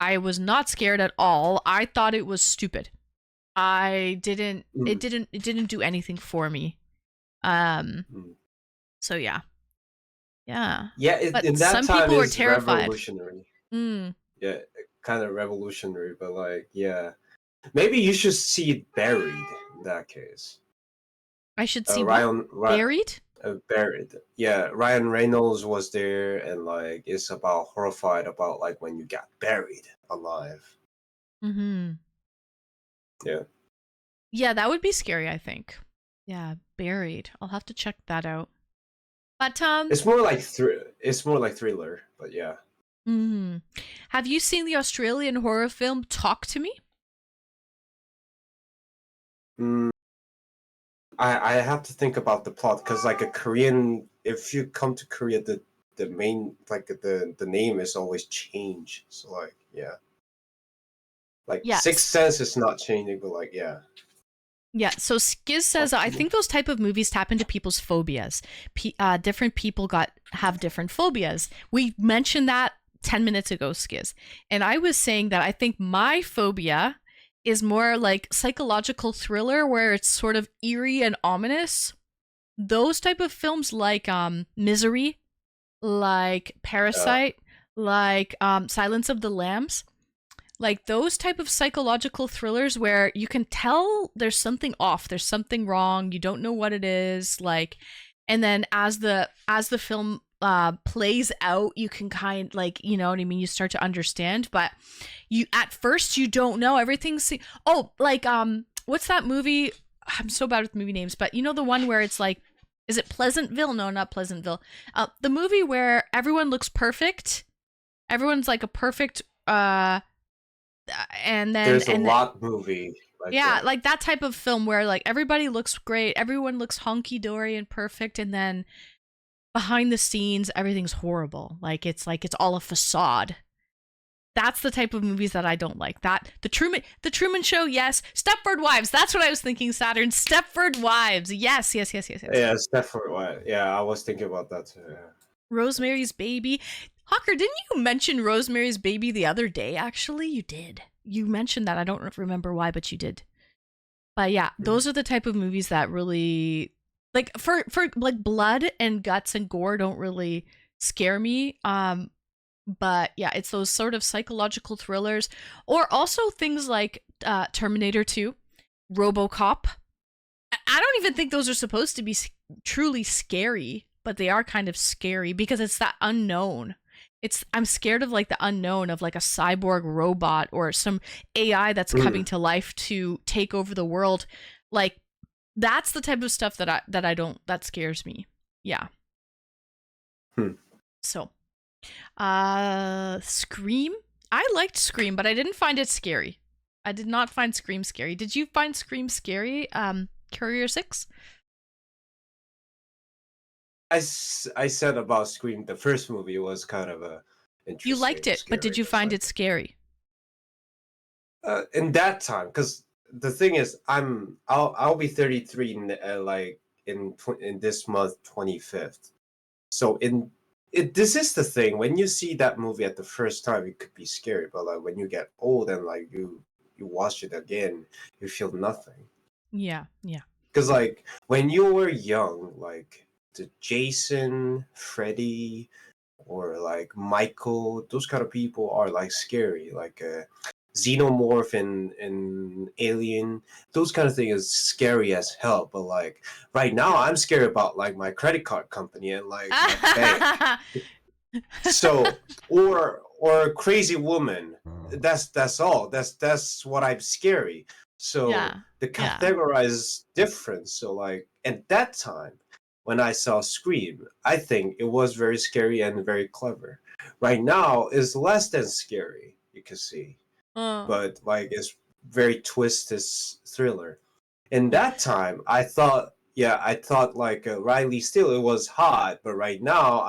I was not scared at all. I thought it was stupid. It didn't do anything for me. So yeah. Yeah. Yeah, But in that some time people were is terrified. revolutionary. Mm. Yeah, kind of revolutionary, but like, yeah. Maybe you should see Buried in that case. I should see Buried? Buried. Yeah, Ryan Reynolds was there, and like it's about horrified about like when you got buried alive. Mm-hmm. Yeah. Yeah, that would be scary, I think. Yeah, Buried. I'll have to check that out. But it's more like thriller, but yeah. Mm-hmm. Have you seen the Australian horror film Talk to Me? I have to think about the plot because like a Korean, if you come to Korea, the main like the name is always changed. So like yeah, like yes. Sixth Sense is not changing, but like yeah. Yeah, so Skiz says, I think those type of movies tap into people's phobias. Different people have different phobias. We mentioned that 10 minutes ago, Skiz. And I was saying that I think my phobia is more like psychological thriller where it's sort of eerie and ominous. Those type of films like Misery, like Parasite, like Silence of the Lambs. Like those type of psychological thrillers where you can tell there's something off, there's something wrong, you don't know what it is, like, and then as the film plays out, you can kind like, you know what I mean, you start to understand, but you at first you don't know everything's like what's that movie? I'm so bad with movie names, but you know the one where it's like, is it Pleasantville? No, not Pleasantville. The movie where everyone looks perfect. Everyone's like a perfect and then there's a lot movie like that. Like that type of film where like everybody looks great, everyone looks hunky-dory and perfect, and then behind the scenes everything's horrible, like it's all a facade. That's the type of movies that I don't like. That the Truman Show, yes. Stepford Wives, that's what I was thinking, Saturn. Stepford Wives, yes. Yeah, Stepford Wives. Yeah, I was thinking about that too. Yeah. Rosemary's Baby. Hawker, didn't you mention Rosemary's Baby the other day? Actually, you did. You mentioned that. I don't remember why, but you did. But yeah, those are the type of movies that really, like, for like blood and guts and gore don't really scare me. But yeah, it's those sort of psychological thrillers, or also things like Terminator 2, RoboCop. I don't even think those are supposed to be truly scary, but they are kind of scary because it's that unknown. I'm scared of like the unknown of like a cyborg robot or some AI that's coming to life to take over the world. Like that's the type of stuff that scares me. Yeah. So, Scream. I liked Scream, but I didn't find it scary. I did not find Scream scary. Did you find Scream scary? Courier 6? I said about Scream, the first movie was kind of a interesting. You liked it, but did you find it scary? In that time, because the thing is, I'll be 33 in this month, 25th. So this is the thing. When you see that movie at the first time, it could be scary, but like when you get old and like you watch it again, you feel nothing. Yeah. Because like when you were young, like the Jason, Freddy, or like Michael, those kind of people are like scary. Like Xenomorph and Alien, those kind of things is scary as hell. But like right now, I'm scared about like my credit card company and like my bank. So or a crazy woman. That's all. That's what I'm scary. So the categorize is different. So like at that time, when I saw Scream, I think it was very scary and very clever. Right now, it's less than scary, you can see. But like it's very twisted thriller. In that time, I thought like Riley Steele, it was hot, but right now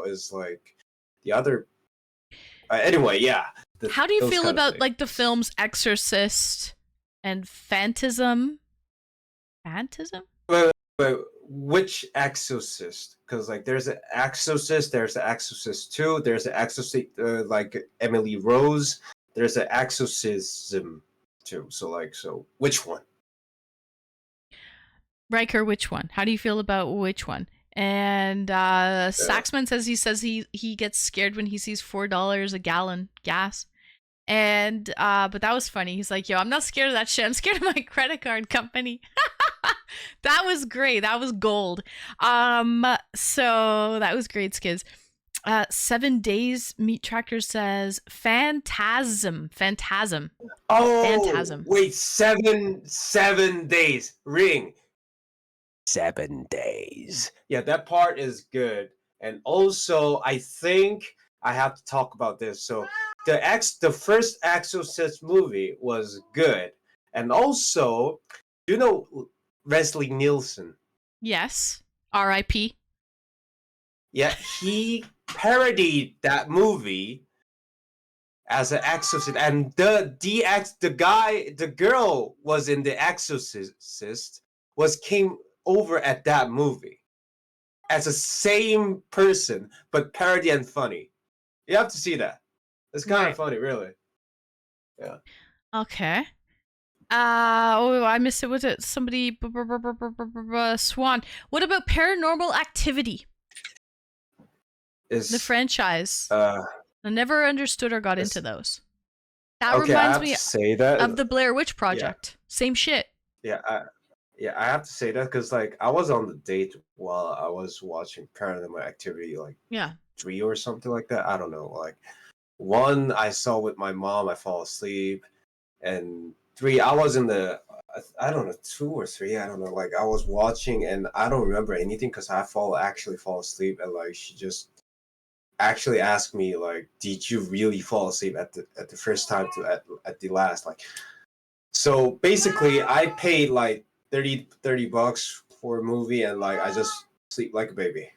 is like the other Anyway, yeah. How do you those feel kind of about things. like the films Exorcist and Phantasm? Phantasm? But which Exorcist? Because like there's an Exorcist, there's an Exorcist 2, there's an Exorcist like Emily Rose, there's an Exorcism 2. So which one? Riker, which one? How do you feel about which one? And Saxman says he gets scared when he sees $4 a gallon gas. And but that was funny. He's like, yo, I'm not scared of that shit. I'm scared of my credit card company. That was great. That was gold. So that was great, Skiz. 7 days Meat Tractor says Phantasm. Oh, Phantasm. wait, 7 days. Ring. 7 days. Yeah, that part is good. And also, I think I have to talk about this. So the first Exorcist movie was good. And also, you know Leslie Nielsen. Yes. R.I.P. Yeah, he parodied that movie as an exorcist, and the girl was in The Exorcist came over at that movie as the same person, but parody and funny. You have to see that. It's kind Right. of funny, really. Yeah. Okay. Oh, I missed it. Was it somebody? Swan. What about Paranormal Activity? It's, The franchise. I I never understood or got into those. That okay, I reminds have me to say that. of the Blair Witch Project. Same shit. Yeah, I have to say that because like I was on the date while I was watching Paranormal Activity, like Yeah. 3 or something like that. I don't know. Like 1 I saw with my mom, I fall asleep, and 3 I was in the I don't know 2 or 3. I don't know. Like I was watching and I don't remember anything because I actually fall asleep, and like she just actually asked me like, "Did you really fall asleep at the first time to at the last?" Like, so basically, I paid like $30 for a movie, and like I just sleep like a baby.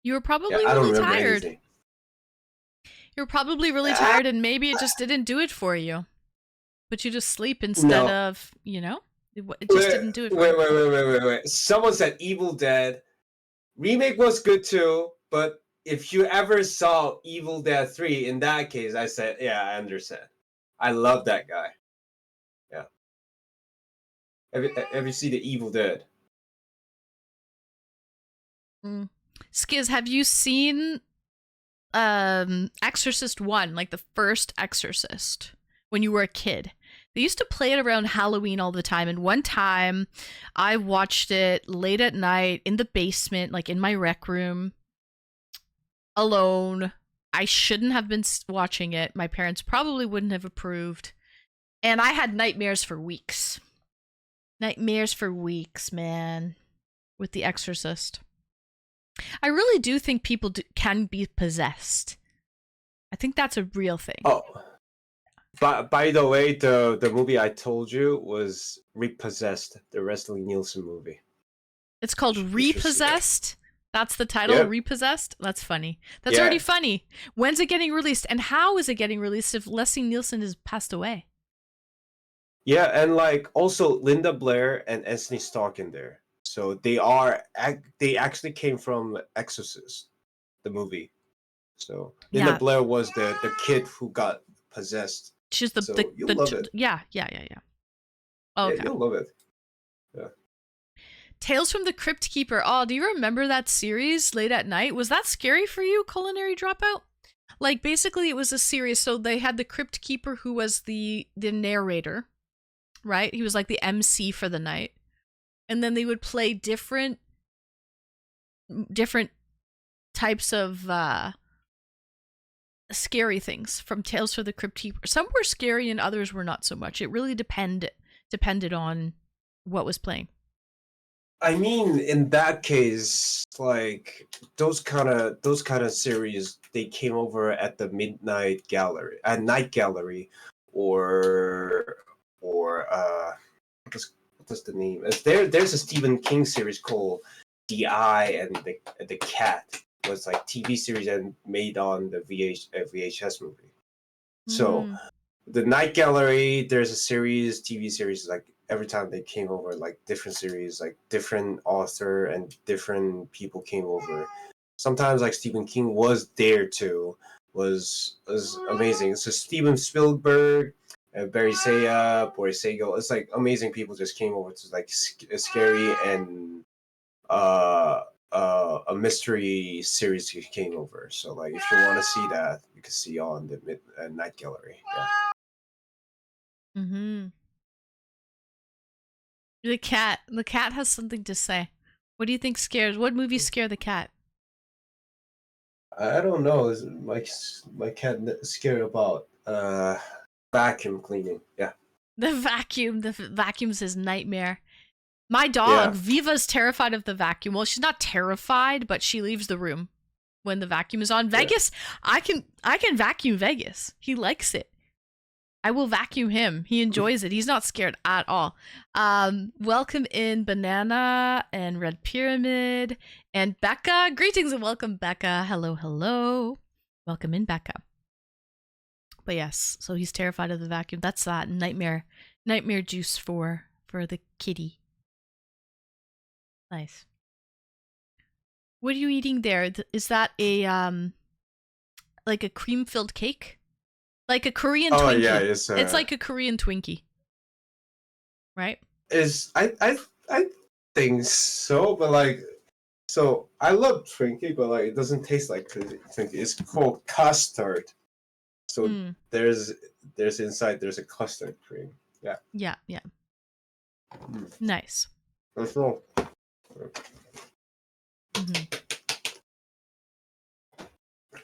You were probably Yeah, I don't really remember tired. anything. You were probably really tired, and maybe it just didn't do it for you. But you just sleep instead No. of, it just didn't do it for you. Wait. Someone said Evil Dead remake was good too, but if you ever saw Evil Dead 3, in that case, I said, yeah, I understand. I love that guy. Yeah. Have you seen the Evil Dead? Skiz, have you seen Exorcist 1, like the first Exorcist, when you were a kid? They used to play it around Halloween all the time, and one time I watched it late at night in the basement, like in my rec room, alone. I shouldn't have been watching it. My parents probably wouldn't have approved. And I had nightmares for weeks. Nightmares for weeks, man, with The Exorcist. I really do think people can be possessed. I think that's a real thing. Oh, but by the way, the movie I told you was Repossessed, the Leslie Nielsen movie. It's called Repossessed. That's the title, Yep. Repossessed. That's funny. That's Yeah. already funny. When's it getting released, and how is it getting released if Leslie Nielsen has passed away? Yeah, and like also Linda Blair and Anthony Stark in there. So they actually came from Exorcist, the movie. So Linda Yeah. Blair was the kid who got possessed. She's the So the, you'll the love it. yeah. Oh, okay. Yeah, you'll love it. Tales from the Crypt Keeper. Oh, do you remember that series late at night? Was that scary for you, Culinary Dropout? Like, basically, it was a series. So they had the Crypt Keeper, who was the narrator, right? He was like the MC for the night. And then they would play different types of scary things from Tales from the Crypt Keeper. Some were scary and others were not so much. It really depended on what was playing. I mean, in that case, like those kind of series, they came over at the Night Gallery, or what's the name? There's a Stephen King series called The Eye and the Cat. was like TV series and made on the VHS movie. So the Night Gallery, there's a series, TV series, like every time they came over, like different series, like different author and different people came over. Sometimes like Stephen King was there too, was amazing. So Steven Spielberg, Barry Saya, Boris Sagal, it's like amazing people just came over to like scary and a mystery series came over. So like if you want to see that, you can see on the Night Gallery. Yeah. Mm-hmm. The cat has something to say. What do you think scares? What movies scare the cat? I don't know. My cat scared about vacuum cleaning. Yeah. The vacuum's his nightmare. My dog, Viva's terrified of the vacuum. Well, she's not terrified, but she leaves the room when the vacuum is on. Vegas, I can vacuum Vegas. He likes it. I will vacuum him. He enjoys it. He's not scared at all. Welcome in Banana and Red Pyramid and Becca. Greetings and welcome, Becca. Hello, hello. Welcome in, Becca. But yes, so he's terrified of the vacuum. That's that nightmare juice for the kitty. Nice. What are you eating there? Is that a like a cream-filled cake? Like a Korean Twinkie. Yeah, it's like a Korean Twinkie. Right? I think so, but like so I love Twinkie, but like it doesn't taste like Twinkie. It's called custard. So there's inside there's a custard cream. Yeah. Yeah. Nice. That's all.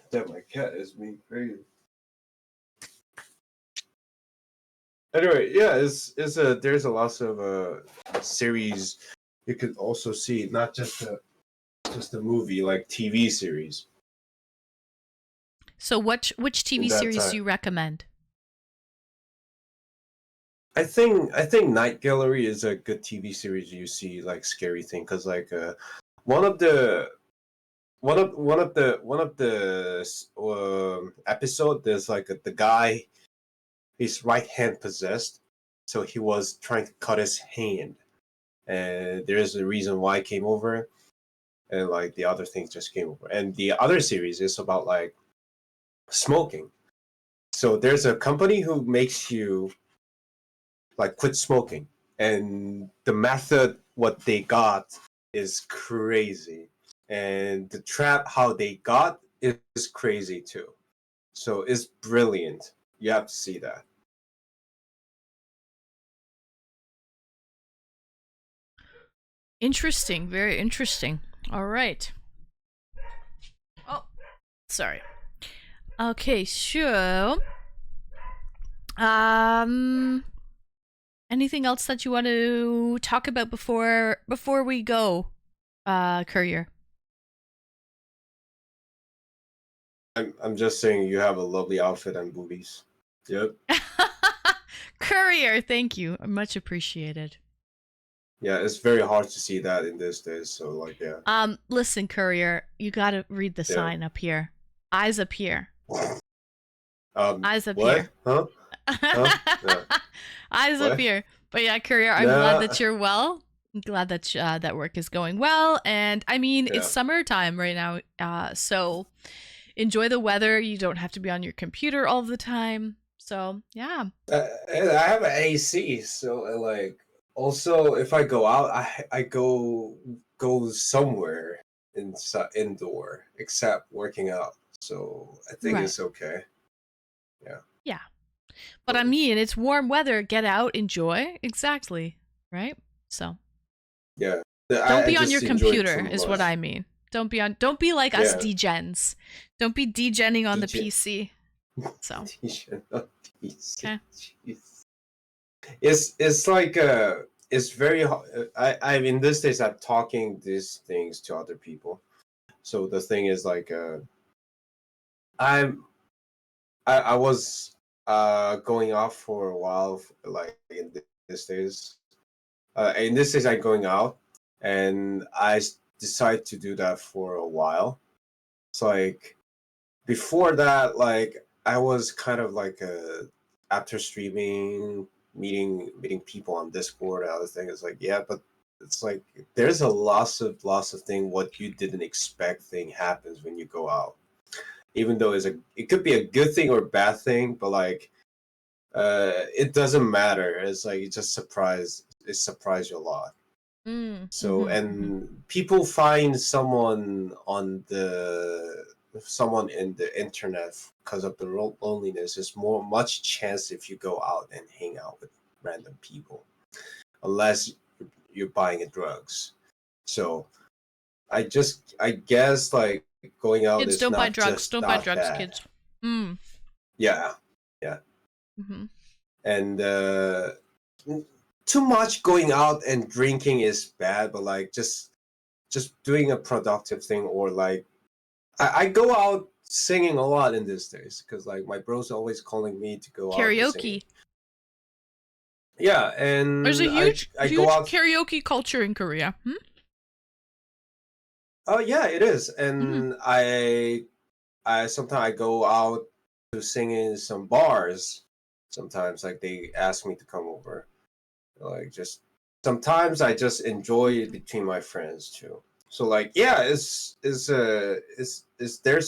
That my cat is being crazy. Anyway, yeah, there's a lot of series you could also see, not just a movie, like TV series. So which TV series do you recommend? I think Night Gallery is a good TV series. You see like scary thing because like one of the episode there's like the guy, his right hand possessed, so he was trying to cut his hand, and there's a reason why it came over, and like the other things just came over. And the other series is about like smoking. So there's a company who makes you like quit smoking, and the method what they got is crazy, and the trap how they got is crazy too. So it's brilliant. You have to see that. Interesting, very interesting. All right. Oh, sorry. Okay, sure. Anything else that you want to talk about before we go, Courier? I'm just saying you have a lovely outfit and boobies. Yep. Courier, thank you. Much appreciated. Yeah, it's very hard to see that in these days. So like, yeah. Listen, Courier, you gotta read the sign up here. Eyes up here. Eyes up what? here. Huh? Yeah. Eyes up here. But yeah, Courier, I'm glad that you're well. I'm glad that that work is going well. And I mean, it's summertime right now. So enjoy the weather. You don't have to be on your computer all the time. So yeah. I have an AC, so like also if I go out, I go somewhere indoor except working out. So I think it's okay. Yeah. Yeah. But I mean, it's warm weather. Get out, enjoy. Exactly. Right? So. Yeah. Don't be on your computer is what I mean. Don't be like us degens. Don't be degenning on the PC. So. Okay. It's like it's very I'm in this days I'm talking these things to other people. So the thing is like I was going out for a while, like in these days. In this days I'm going out, and I decided to do that for a while. It's like before that, like I was kind of like after streaming, meeting people on Discord and other things. It's like, yeah, but it's like there's a lots of thing what you didn't expect thing happens when you go out. Even though it could be a good thing or bad thing, but like it doesn't matter. It's like it surprised you a lot. So and people find someone in the internet because of the loneliness. There's much chance if you go out and hang out with random people, unless you're buying drugs. So I guess like going out Kids is don't not buy drugs. just Don't buy not drugs, bad. kids. Yeah. And too much going out and drinking is bad, but like just doing a productive thing, or like I go out singing a lot in these days because like my bro's always calling me to go out and Karaoke. sing. Yeah, and There's a huge I go out. karaoke culture in Korea. Oh yeah, it is, and I sometimes I go out to sing in some bars. Sometimes like they ask me to come over, like just sometimes I just enjoy it between my friends too. So like yeah, it's there's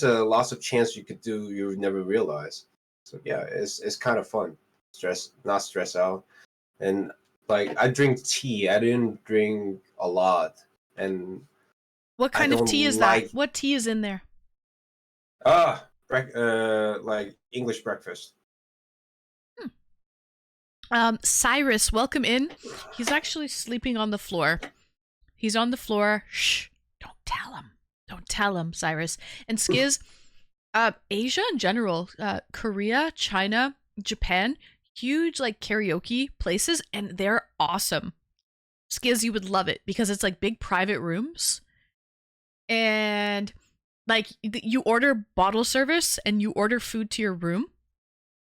a lots of chance you could do you never realize. So yeah, it's kind of fun. Not stress out, and like I drink tea. I didn't drink a lot, and What kind of don't tea is like- that? What tea is in there? like English breakfast. Cyrus, welcome in. He's actually sleeping on the floor. He's on the floor. Shh. Don't tell him. Don't tell him, Cyrus. And Skiz, Asia in general, Korea, China, Japan, huge like karaoke places, and they're awesome. Skiz, you would love it because it's like big private rooms. And like you order bottle service and you order food to your room.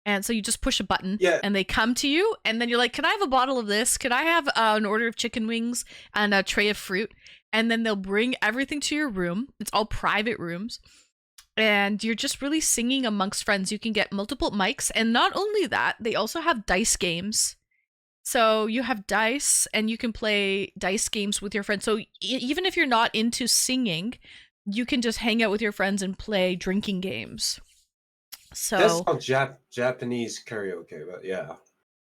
And so you just push a button and they come to you, and then you're like, can I have a bottle of this? Could I have an order of chicken wings and a tray of fruit? And then they'll bring everything to your room. It's all private rooms. And you're just really singing amongst friends. You can get multiple mics. And not only that, they also have dice games. So you have dice and you can play dice games with your friends. So even if you're not into singing, you can just hang out with your friends and play drinking games. So that's not Japanese karaoke, but yeah.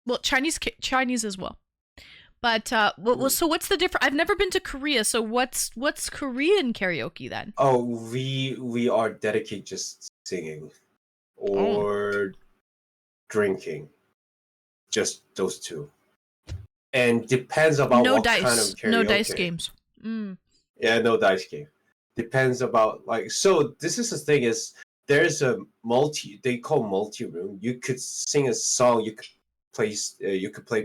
Well, Chinese as well. But so what's the difference? I've never been to Korea, so what's Korean karaoke then? Oh, we are dedicated just singing or drinking, just those two, and depends about what kind of karaoke. No dice games. Yeah, no dice game. Depends about like so. This is the thing is. There's a they call multi-room. You could sing a song. You could play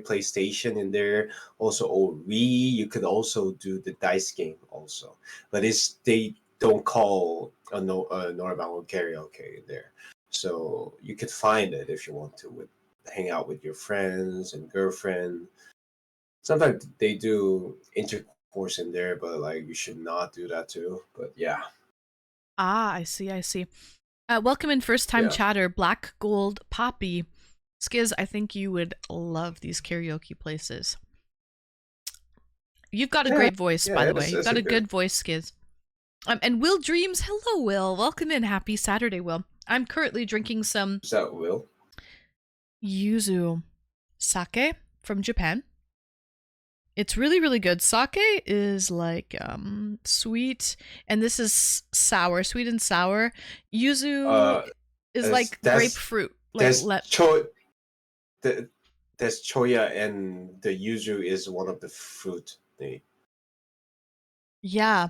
PlayStation in there. Also, or you could also do the dice game also. But they don't call a normal karaoke in there. So you could find it if you want to hang out with your friends and girlfriend. Sometimes they do intercourse in there, but like you should not do that too. But yeah. I see. Welcome in first time chatter, Black Gold Poppy. Skiz, I think you would love these karaoke places. You've got a great voice, by the way. You've got a good voice, Skiz. And Will Dreams, hello, Will. Welcome in. Happy Saturday, Will. I'm currently drinking some Is that Will? yuzu sake from Japan. It's really, really good. Sake is like sweet, and this is sour, sweet and sour. Yuzu is like grapefruit. There's choya, and the yuzu is one of the fruit. Yeah.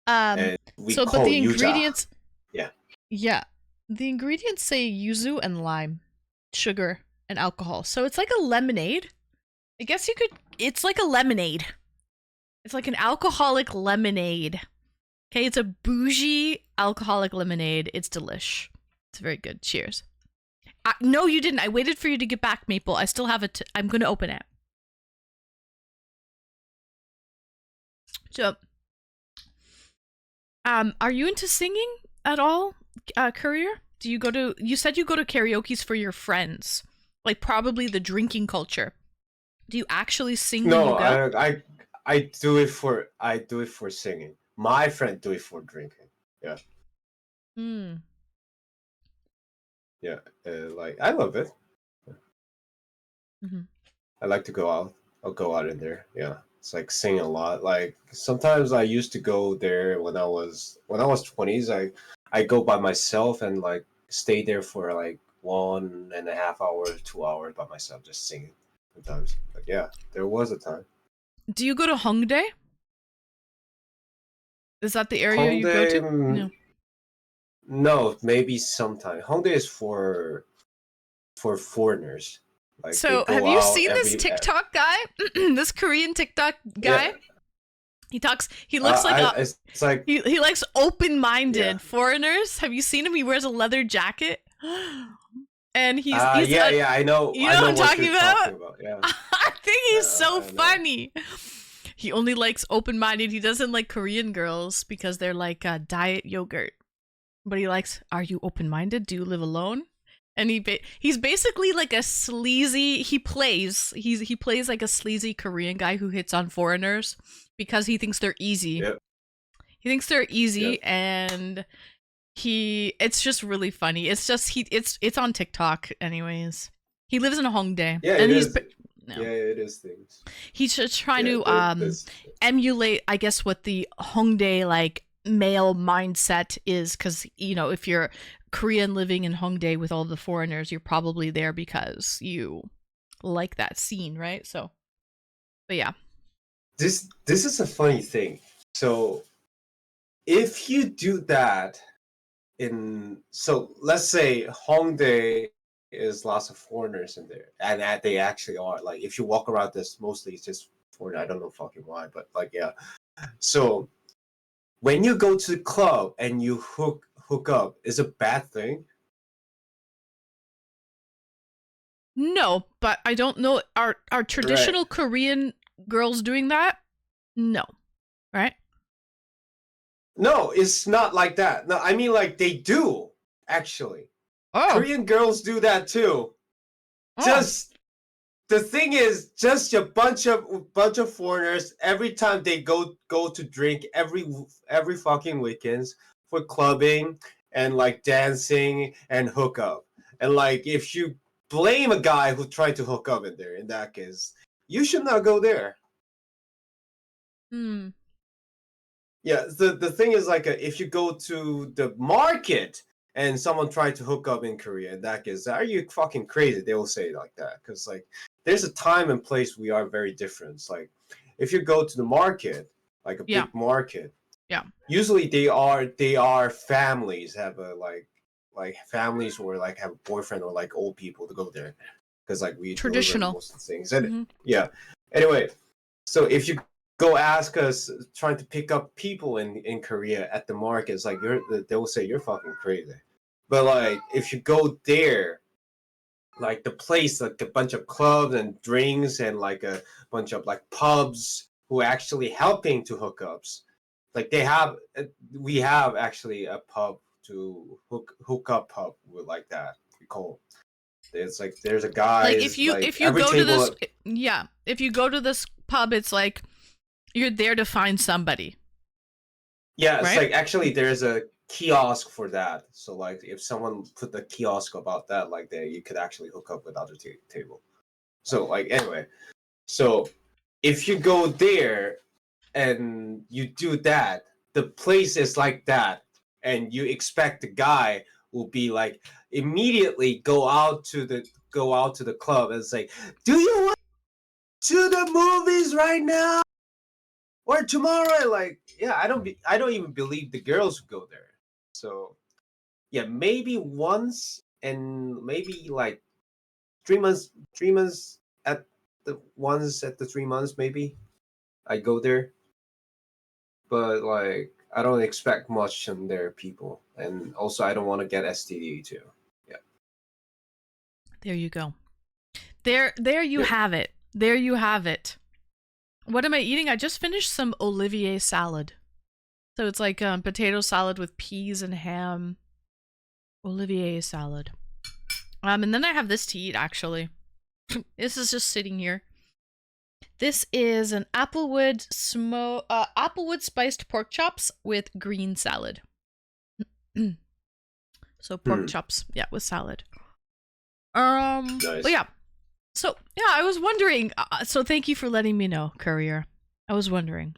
And but the ingredients. Yeah. Yeah, the ingredients say yuzu and lime, sugar and alcohol. So it's like a lemonade. I guess it's like a lemonade. It's like an alcoholic lemonade. Okay, it's a bougie alcoholic lemonade. It's delish. It's very good. Cheers. No, you didn't. I waited for you to get back, Maple. I still have it. I'm going to open it. So, Are you into singing at all, Courier? Do you go to? You said you go to karaoke's for your friends, like probably the drinking culture. Do you actually sing when No, you go? I do it for singing. My friend do it for drinking. Yeah, Hmm. yeah. Like I love it. Mm-hmm. I like to go out. I'll go out in there. Yeah, it's like sing a lot. Like sometimes I used to go there when I was 20s. I go by myself and like stay there for like 1.5 hours, 2 hours by myself, just singing. Sometimes, but yeah, there was a time. Do you go to Hongdae? Is that the area you go Hongdae, to? No. no, maybe sometime. Hongdae is for foreigners. Like they So, have go you out seen this every. TikTok guy? This Korean TikTok guy? Yeah, He talks. He looks like a. it's like He likes open-minded yeah. foreigners. Have you seen him? He wears a leather jacket, and he's Yeah, yeah, I know. you I know know what I'm what talking you're about? talking about. Yeah, I think he's so I know. funny. He only likes open-minded. He doesn't like Korean girls because they're like diet yogurt. But he likes. Are you open-minded? Do you live alone? And he's basically like a sleazy. He plays like a sleazy Korean guy who hits on foreigners because he thinks they're easy. Yep. He thinks they're easy, Yep. and it's just really funny. It's just it's on TikTok anyways. He lives in Hongdae. Yeah, and it he's is. no. Yeah, it is things. He's just trying Yeah, to emulate, I guess, what the Hongdae like male mindset is, because if you're Korean living in Hongdae with all the foreigners, you're probably there because you like that scene, right? So, but yeah. This is a funny thing. So if you do that so let's say Hongdae is lots of foreigners in there, and that they actually are. Like if you walk around this, mostly it's just foreigner. I don't know fucking why, but like yeah. So when you go to the club and you hook up, is a bad thing? No, but I don't know. Are traditional Korean girls doing that? No, right? No, it's not like that. No, I mean like they do actually. Oh, Korean girls do that too. oh. Just the thing is, just a bunch of foreigners. Every time they go to drink, every fucking weekends for clubbing and like dancing and hook up. And like if you blame a guy who tried to hook up in there, in that case, you should not go there. Hmm. Yeah, the thing is like if you go to the market and someone tried to hook up in Korea, in that case, are you fucking crazy? They will say it like that because like there's a time and place we are very different. It's like if you go to the market, like a big market, yeah, usually they are families have a like families or like have a boyfriend or like old people to go there because like we deliver traditional. most of the things. And Mm-hmm. yeah, anyway, so if you go ask us trying to pick up people in Korea at the markets, like they will say you're fucking crazy. But like if you go there, like the place, like a bunch of clubs and drinks and like a bunch of like pubs who are actually helping to hookups. Like we have actually a pub to hook up pub with like that. We call it's like there's a guy. Like if you go to this, yeah, if you go to this pub, it's like you're there to find somebody. Yeah, it's right? like actually there's a kiosk for that. So like if someone put the kiosk about that, like there you could actually hook up with other table. So like anyway, so if you go there and you do that, the place is like that, and you expect the guy will be like immediately go out to the club and say, "Do you want to the movies right now or tomorrow?" Like, yeah, I don't even believe the girls who go there. So, yeah, maybe once and maybe like 3 months at the 3 months maybe I go there. But like I don't expect much from their people, and also I don't want to get STD too. Yeah. There you go. There you have it. There you have it. What am I eating? I just finished some Olivier salad. So it's like potato salad with peas and ham. Olivier salad. And then I have this to eat, actually. This is just sitting here. This is an applewood spiced pork chops with green salad. So pork chops, yeah, with salad. Nice. But yeah. So yeah, I was wondering. So thank you for letting me know, Courier. I was wondering.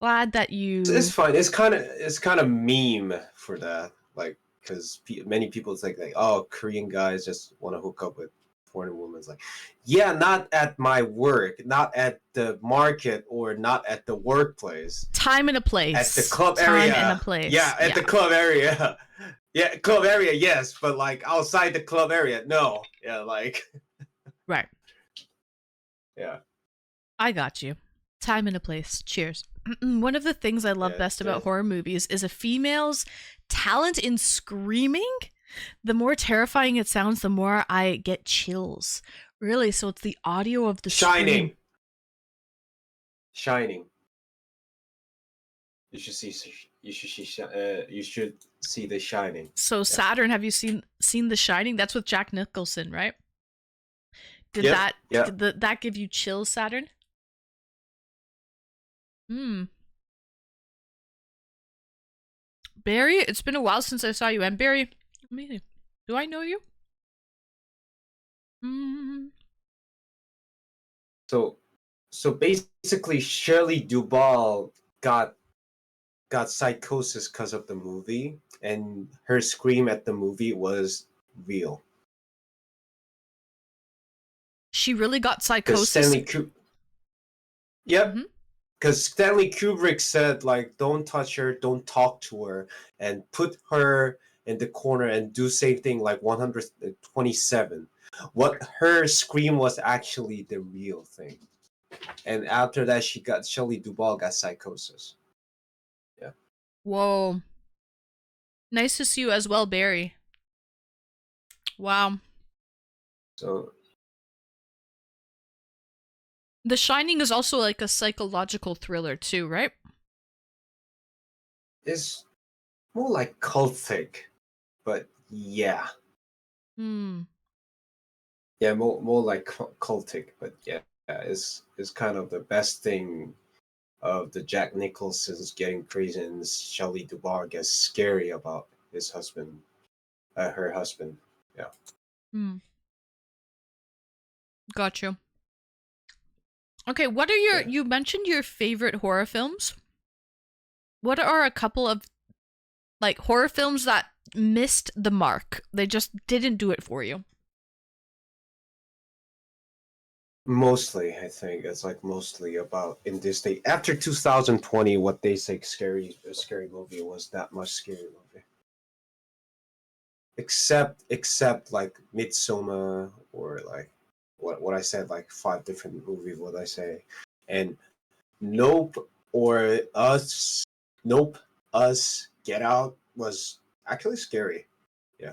Glad that you. It's fine. It's kind of meme for that, like, because many people think like, oh, Korean guys just want to hook up with foreign women. It's like, yeah, not at my work, not at the market, or not at the workplace. Time and a place. At the club area. Time and a place. Yeah, at the club area. Yeah, club area, yes, but like outside the club area, no. Yeah, like. Right. Yeah. I got you. Time and a place. Cheers. One of the things I love best about horror movies is a female's talent in screaming. The more terrifying it sounds, the more I get chills. Really, so it's the audio of the Shining. scream. Shining. You should see The Shining. So Saturn, have you seen The Shining? That's with Jack Nicholson, right? Did Yep, that give you chills, Saturn? Barry, it's been a while since I saw you. And Barry, do I know you? So basically, Shirley Duvall got psychosis because of the movie, and her scream at the movie was real. She really got psychosis. Yep. Because Stanley Kubrick said, like, don't touch her, don't talk to her, and put her in the corner and do same thing like 127. What her scream was actually the real thing. And after that, Shelley Duvall got psychosis. Yeah. Whoa. Nice to see you as well, Barry. Wow. So. The Shining is also like a psychological thriller too, right? It's more like cultic, but yeah. Yeah, more like cultic, but yeah, it's kind of the best thing of the Jack Nicholson's getting crazy and Shelley Duvall gets scary about his husband, her husband. Yeah. Got you. Okay, what are you mentioned your favorite horror films? What are a couple of like horror films that missed the mark? They just didn't do it for you. Mostly, I think it's like mostly about in this day. After 2020, what they say scary movie was that much scary movie. Except like Midsommar or like what I said, like 5 different movies, what I say. And Nope or Us, Get Out was actually scary. Yeah.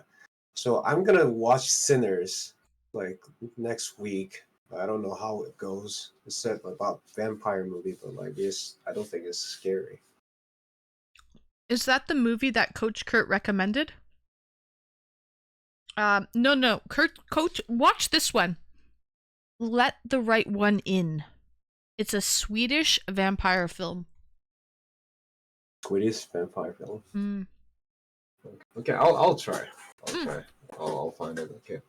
So I'm gonna watch Sinners like next week. I don't know how it goes. It's said about vampire movie, but like this, I don't think it's scary. Is that the movie that Coach Kurt recommended? No. Coach, watch this one. Let the Right One In. It's a Swedish vampire film. Swedish vampire film? Okay, I'll try. I'll find it, okay.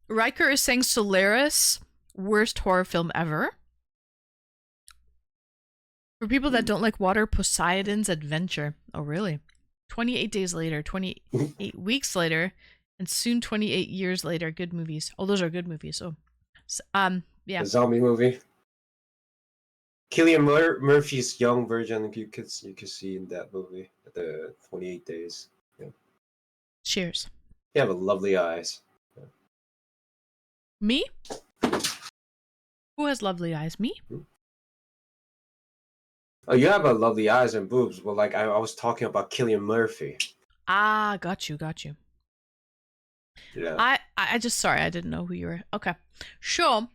Riker is saying Solaris, worst horror film ever. For people that don't like water, Poseidon's Adventure. Oh, really? 28 days later, 28 weeks later, and soon 28 years later. Good movies. Oh, those are good movies. Oh. Yeah. The zombie movie. Cillian Murphy's young version you could see in that movie at the 28 days. Yeah. Cheers. You have lovely eyes. Yeah. Me? Who has lovely eyes? Me? Oh, you have a lovely eyes and boobs, but like I was talking about Cillian Murphy. Ah, got you. Yeah. I just sorry, I didn't know who you were. Okay. Sure.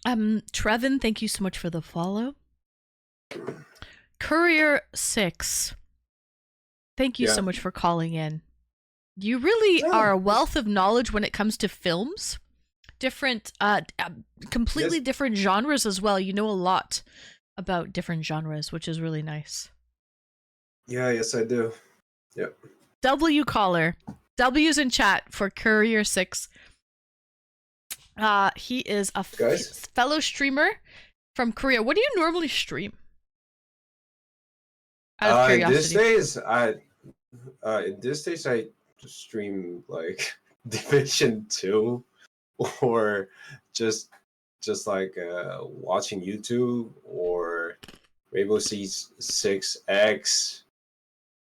Trevin, thank you so much for the follow. Courier 6. Thank you Yeah. so much for calling in. You really Yeah. are a wealth of knowledge when it comes to films. Different, completely Yes. different genres as well. You know a lot about different genres, which is really nice. Yeah, yes, I do. Yep. W caller. W's in chat for Courier 6. He is a Guys? fellow streamer from Korea. What do you normally stream? Out of In these curiosity. days, I just stream like Division 2 or just like watching YouTube or Rainbow Six X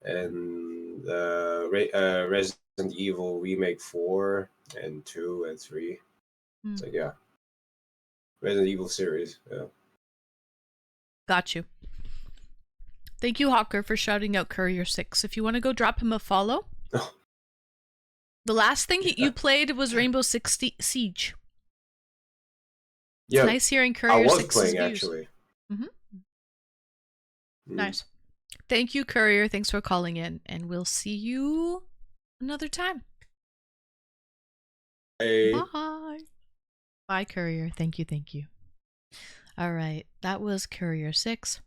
and Resident Evil Remake 4 and 2 and 3. Hmm. So yeah. Resident Evil series, yeah. Got you. Thank you, Hawker, for shouting out Courier 6. If you want to go drop him a follow. Oh. The last thing you played was Rainbow Six Siege. Yeah, It's nice hearing I Courier was 6's playing views. actually. Mhm. Mm. Nice. Thank you, Courier. Thanks for calling in, and we'll see you another time. Hey. Bye. Bye, Courier. Thank you. Thank you. All right. That was Courier 6.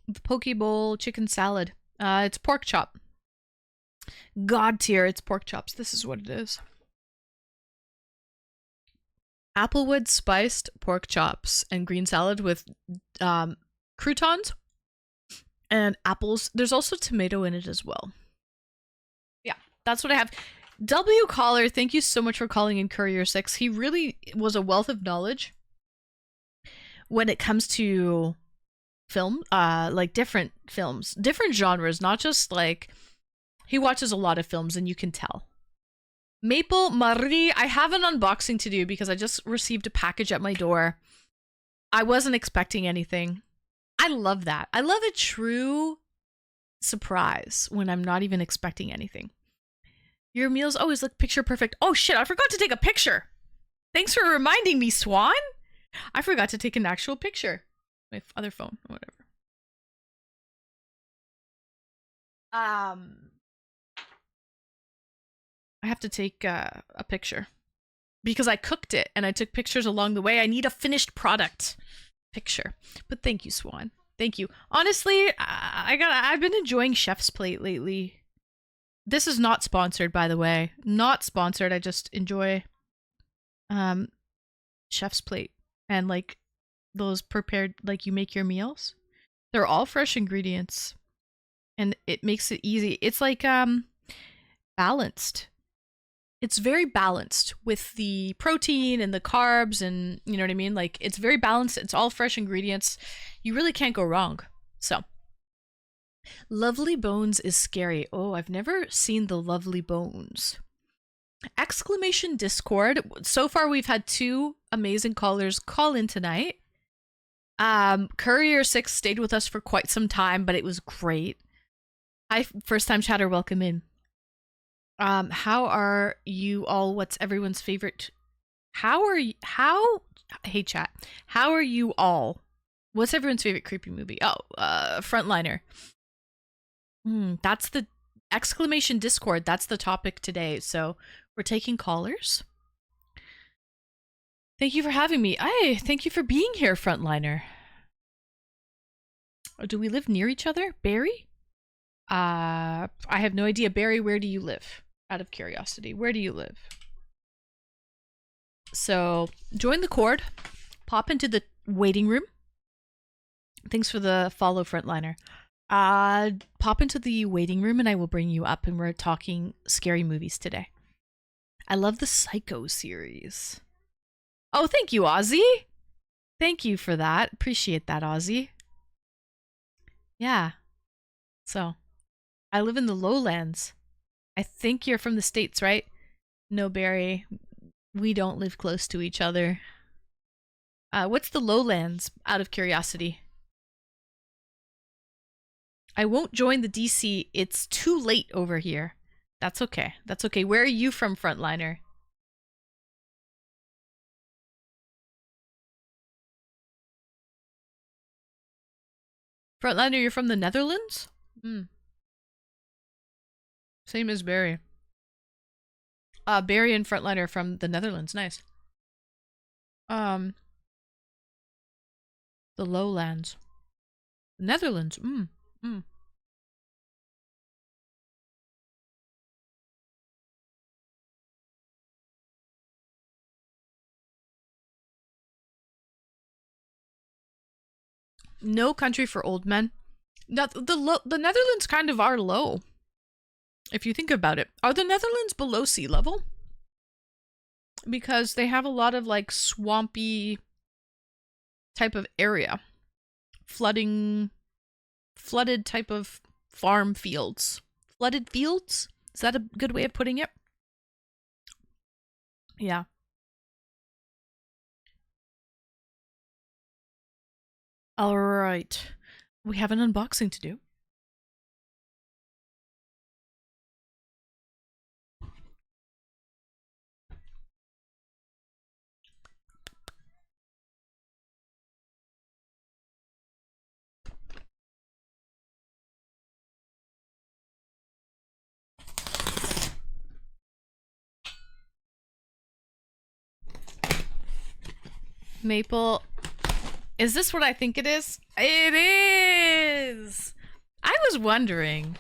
The Poke Bowl chicken salad. It's pork chop. God tier. It's pork chops. This is what it is. Applewood spiced pork chops and green salad with croutons and apples. There's also tomato in it as well. Yeah, that's what I have. W caller, thank you so much for calling in Courier 6. He really was a wealth of knowledge when it comes to film, like different films, different genres, not just like he watches a lot of films and you can tell. Maple Marie, I have an unboxing to do because I just received a package at my door. I wasn't expecting anything. I love that. I love a true surprise when I'm not even expecting anything. Your meals always look picture perfect. Oh shit, I forgot to take a picture. Thanks for reminding me, Swan. I forgot to take an actual picture. My other phone, or whatever. I have to take a picture because I cooked it and I took pictures along the way. I need a finished product picture. But thank you, Swan. Thank you. Honestly, I've been enjoying Chef's Plate lately. This is not sponsored, by the way. Not sponsored. I just enjoy Chef's Plate and like those prepared, like you make your meals. They're all fresh ingredients and it makes it easy. It's like balanced. It's very balanced with the protein and the carbs and you know what I mean? Like it's very balanced. It's all fresh ingredients. You really can't go wrong. So, Lovely Bones is scary. Oh, I've never seen the Lovely Bones. Exclamation Discord. So far we've had 2 amazing callers call in tonight. Courier 6 stayed with us for quite some time, but it was great. Hi, first time chatter, welcome in. How are you all? What's everyone's favorite? Hey chat. How are you all? What's everyone's favorite creepy movie? Oh, Frontliner. That's the exclamation Discord. That's the topic today. So we're taking callers. Thank you for having me. Thank you for being here, Frontliner. Oh, do we live near each other? Barry? I have no idea. Barry, where do you live? Out of curiosity, where do you live? So join the Cord, pop into the waiting room. Thanks for the follow, Frontliner. Pop into the waiting room and I will bring you up and we're talking scary movies today. I love the Psycho series. Oh, thank you, Ozzy. Thank you for that. Appreciate that, Ozzy. Yeah. So, I live in the lowlands. I think you're from the States, right? No, Barry. We don't live close to each other. What's the lowlands, out of curiosity? I won't join the DC. It's too late over here. That's okay. That's okay. Where are you from, Frontliner? Frontliner, you're from the Netherlands? Mm. Same as Barry. Barry and Frontliner from the Netherlands. Nice. The Lowlands. Netherlands. No country for old men. The Netherlands kind of are low. If you think about it. Are the Netherlands below sea level? Because they have a lot of like swampy type of area. Flooded type of farm fields. Flooded fields? Is that a good way of putting it? Yeah. Alright. We have an unboxing to do. Maple. Is this what I think it is? It is! I was wondering.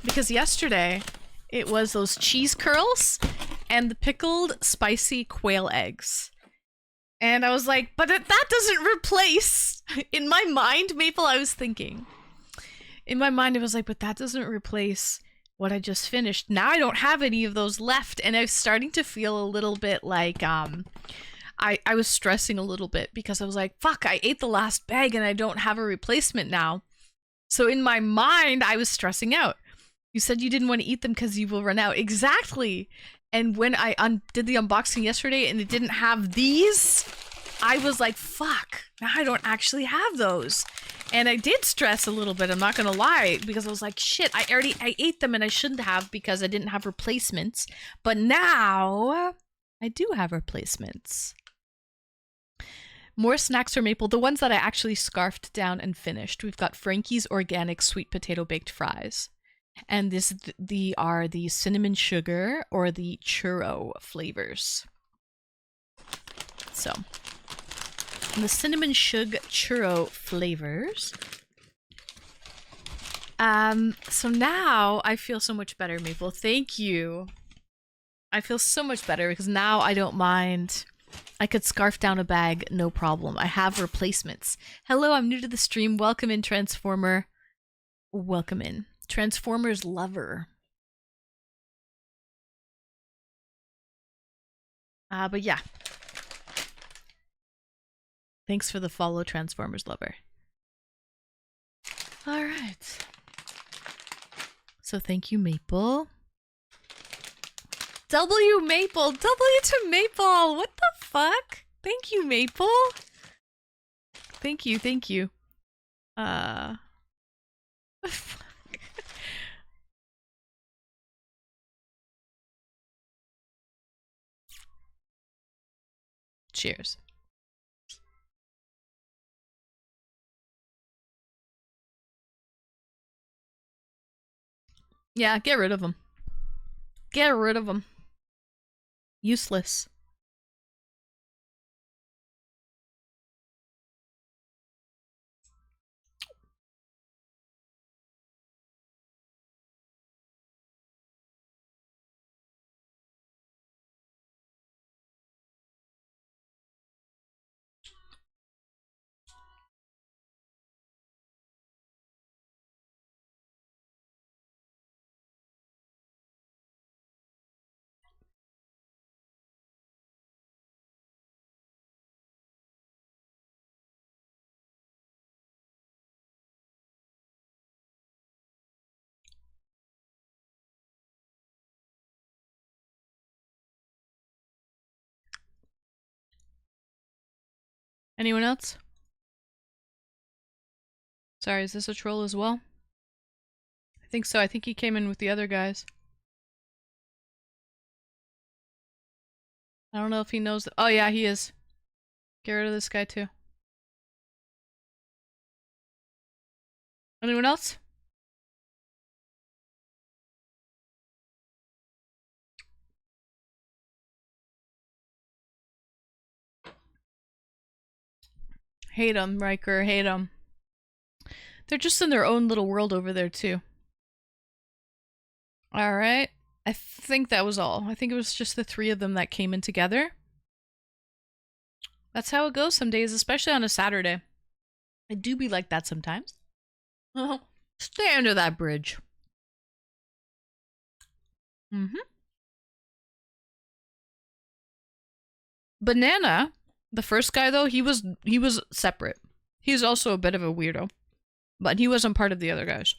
Because yesterday, it was those cheese curls and the pickled spicy quail eggs. And I was like, but that doesn't replace... In my mind, Maple, I was thinking. In my mind, it was like, but that doesn't replace what I just finished. Now I don't have any of those left, and I was starting to feel a little bit like, I was stressing a little bit because I was like, fuck, I ate the last bag and I don't have a replacement now. So in my mind, I was stressing out. You said you didn't want to eat them because you will run out. Exactly. And when I did the unboxing yesterday and it didn't have these, I was like, fuck, now I don't actually have those. And I did stress a little bit, I'm not gonna lie, because I was like, shit, I ate them and I shouldn't have because I didn't have replacements. But now I do have replacements. More snacks for Maple, the ones that I actually scarfed down and finished. We've got Frankie's Organic Sweet Potato Baked Fries. And these are the cinnamon sugar or the churro flavors. So, the cinnamon sugar churro flavors. So now I feel so much better, Maple. Thank you. I feel so much better because now I don't mind. I could scarf down a bag, no problem. I have replacements. Hello, I'm new to the stream. Welcome in, Transformer. Welcome in. Transformers lover. But yeah. Thanks for the follow, Transformers lover. Alright. So thank you, Maple. W Maple! W to Maple! What the fuck? Thank you, Maple! Thank you, thank you. Fuck. Cheers. Yeah, get rid of them. Get rid of them. Useless. Anyone else? Sorry, is this a troll as well? I think so. I think he came in with the other guys. I don't know if he knows. Oh yeah, he is. Get rid of this guy too. Anyone else? Hate them, Riker. Hate them. They're just in their own little world over there, too. Alright. I think that was all. I think it was just the three of them that came in together. That's how it goes some days, especially on a Saturday. I do be like that sometimes. Stay under that bridge. Banana, the first guy though, he was separate. He's also a bit of a weirdo, but he wasn't part of the other guys.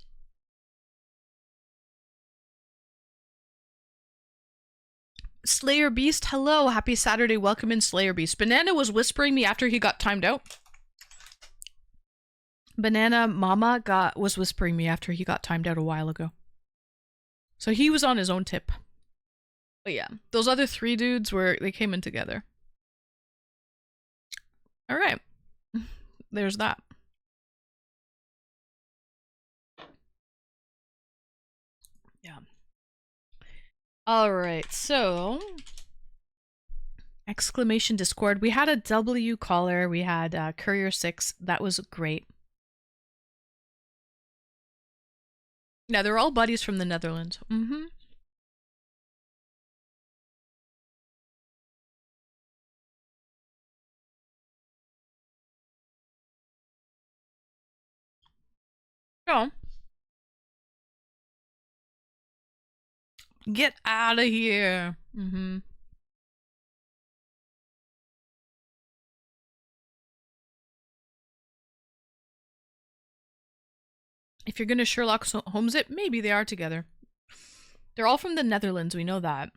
Slayer Beast, hello, happy Saturday, welcome in Slayer Beast. Banana was whispering me after he got timed out. Banana Mama was whispering me after he got timed out a while ago. So he was on his own tip. But yeah, those other three dudes they came in together. Alright. There's that. Yeah. Alright, so exclamation Discord. We had a W caller, we had Courier 6, that was great. Yeah, they're all buddies from the Netherlands. Oh. Get out of here. If you're gonna Sherlock Holmes it, maybe they are together. They're all from the Netherlands, we know that.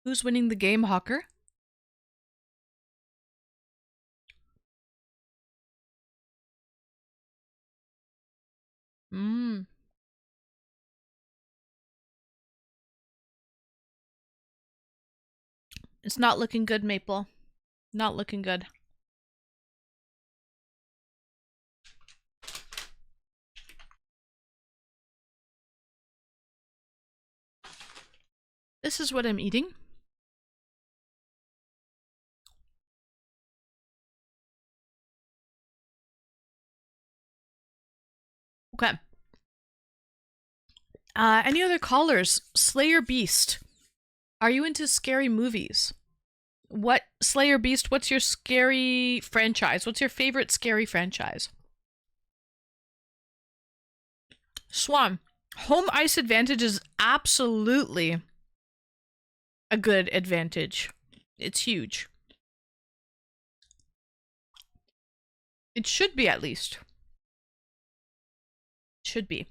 Who's winning the game, Hawker? It's not looking good, Maple. Not looking good. This is what I'm eating. Okay. Any other callers? Slayer Beast. Are you into scary movies? What, Slayer Beast, what's your scary franchise? What's your favorite scary franchise? Swan. Home ice advantage is absolutely a good advantage. It's huge. It should be, at least. Should be.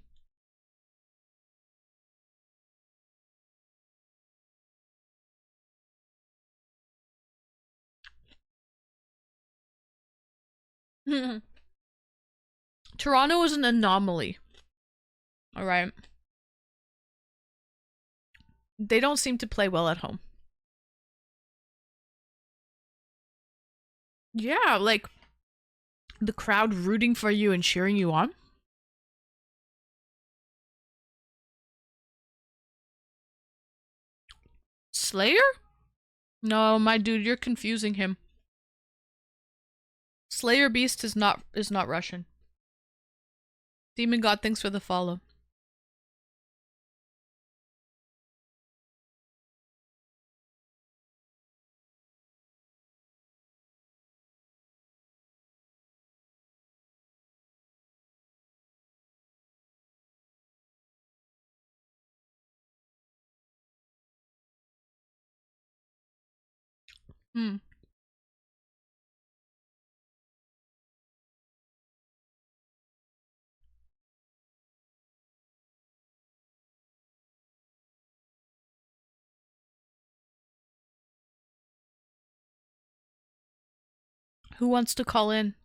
Toronto is an anomaly. Alright. They don't seem to play well at home. Yeah, like the crowd rooting for you and cheering you on. Slayer? No, my dude, you're confusing him. Slayer Beast is not Russian. Demon God, thanks for the follow. Who wants to call in?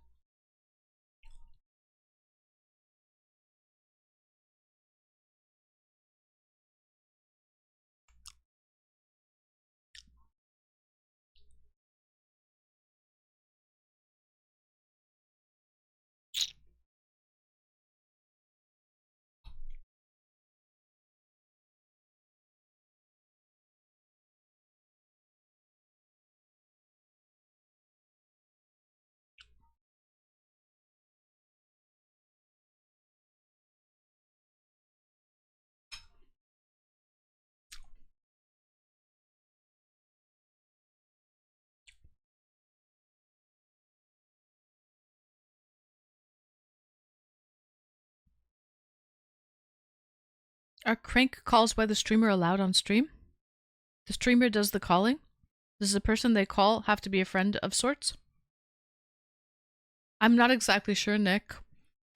Are crank calls by the streamer allowed on stream? The streamer does the calling? Does the person they call have to be a friend of sorts? I'm not exactly sure, Nick.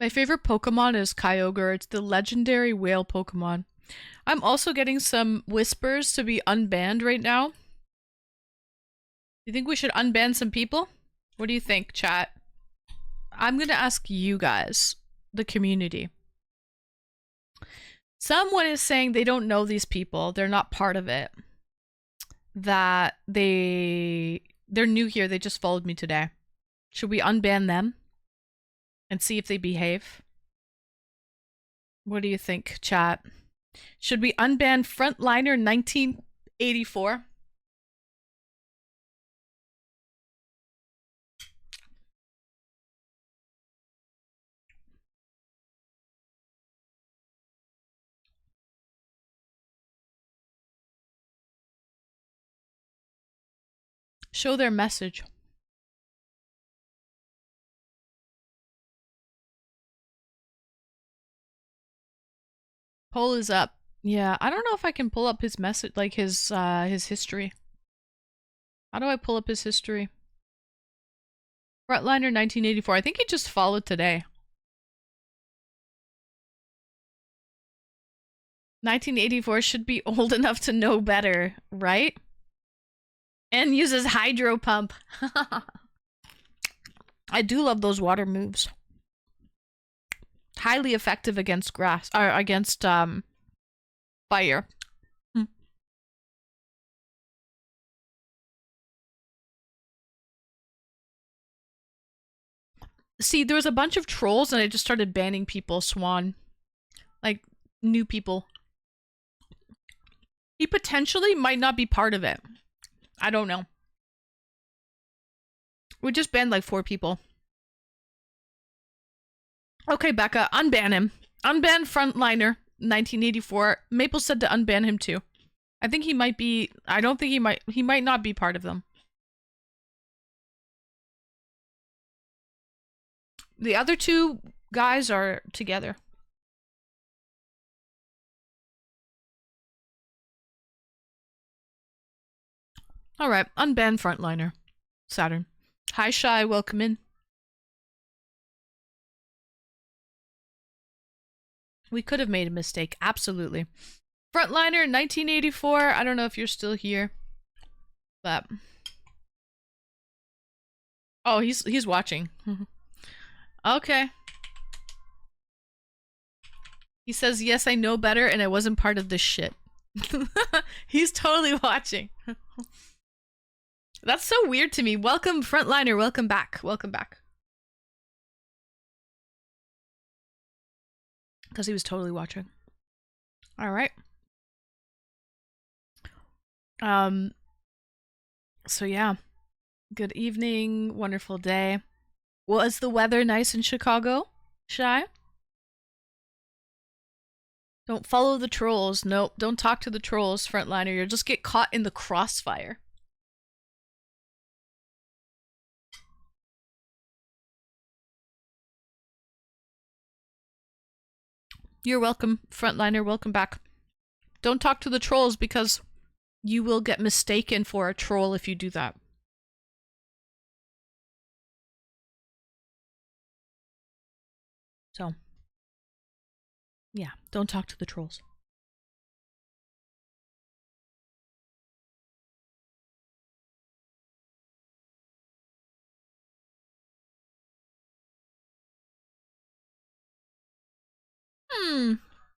My favorite Pokemon is Kyogre. It's the legendary whale Pokemon. I'm also getting some whispers to be unbanned right now. You think we should unban some people? What do you think, chat? I'm gonna ask you guys, the community. Someone is saying they don't know these people. They're not part of it. That they're new here. They just followed me today. Should we unban them and see if they behave? What do you think, chat? Should we unban Frontliner 1984? Show their message. Poll is up. Yeah, I don't know if I can pull up his message, like his history. How do I pull up his history? Frontliner 1984. I think he just followed today. 1984 should be old enough to know better, right? And uses hydro pump. I do love those water moves. Highly effective against grass, or against fire. See, there was a bunch of trolls and I just started banning people, Swan. Like, new people. He potentially might not be part of it. I don't know. We just banned like 4 people. Okay, Becca, unban him. Unban Frontliner 1984. Maple said to unban him too. I think he might be, I don't think he might not be part of them. The other 2 guys are together. Alright, unban Frontliner. Saturn. Hi, Shy, welcome in. We could have made a mistake, absolutely. Frontliner 1984, I don't know if you're still here. But... oh, he's watching. Okay. He says, yes, I know better and I wasn't part of this shit. He's totally watching. That's so weird to me. Welcome, Frontliner. Welcome back. Welcome back. Because he was totally watching. Alright. So yeah. Good evening. Wonderful day. Was the weather nice in Chicago? Shy? Don't follow the trolls. Nope. Don't talk to the trolls, Frontliner. You'll just get caught in the crossfire. You're welcome, Frontliner. Welcome back. Don't talk to the trolls because you will get mistaken for a troll if you do that. So, yeah, don't talk to the trolls.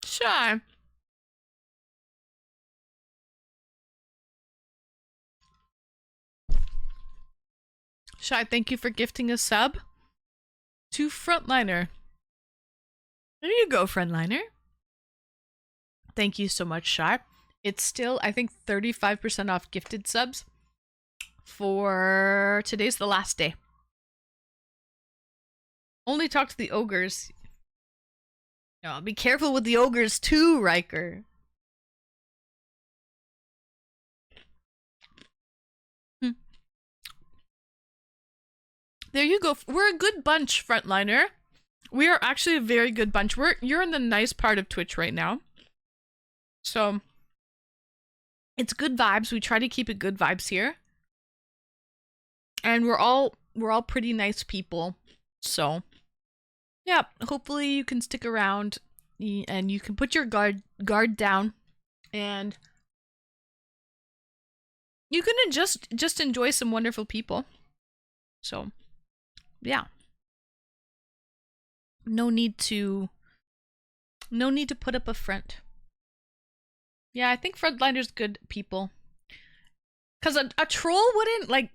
Shy. Shy, thank you for gifting a sub to Frontliner. There you go, Frontliner. Thank you so much, Shy. It's still, I think, 35% off gifted subs for today's the last day. Only talk to the ogres. No, be careful with the ogres too, Riker. There you go. We're a good bunch, Frontliner. We are actually a very good bunch. You're in the nice part of Twitch right now. So it's good vibes. We try to keep it good vibes here. And we're all pretty nice people. So yeah, hopefully you can stick around and you can put your guard down and you can just enjoy some wonderful people. So yeah. No need to put up a front. Yeah, I think Frontliner's good people. Cause a troll wouldn't like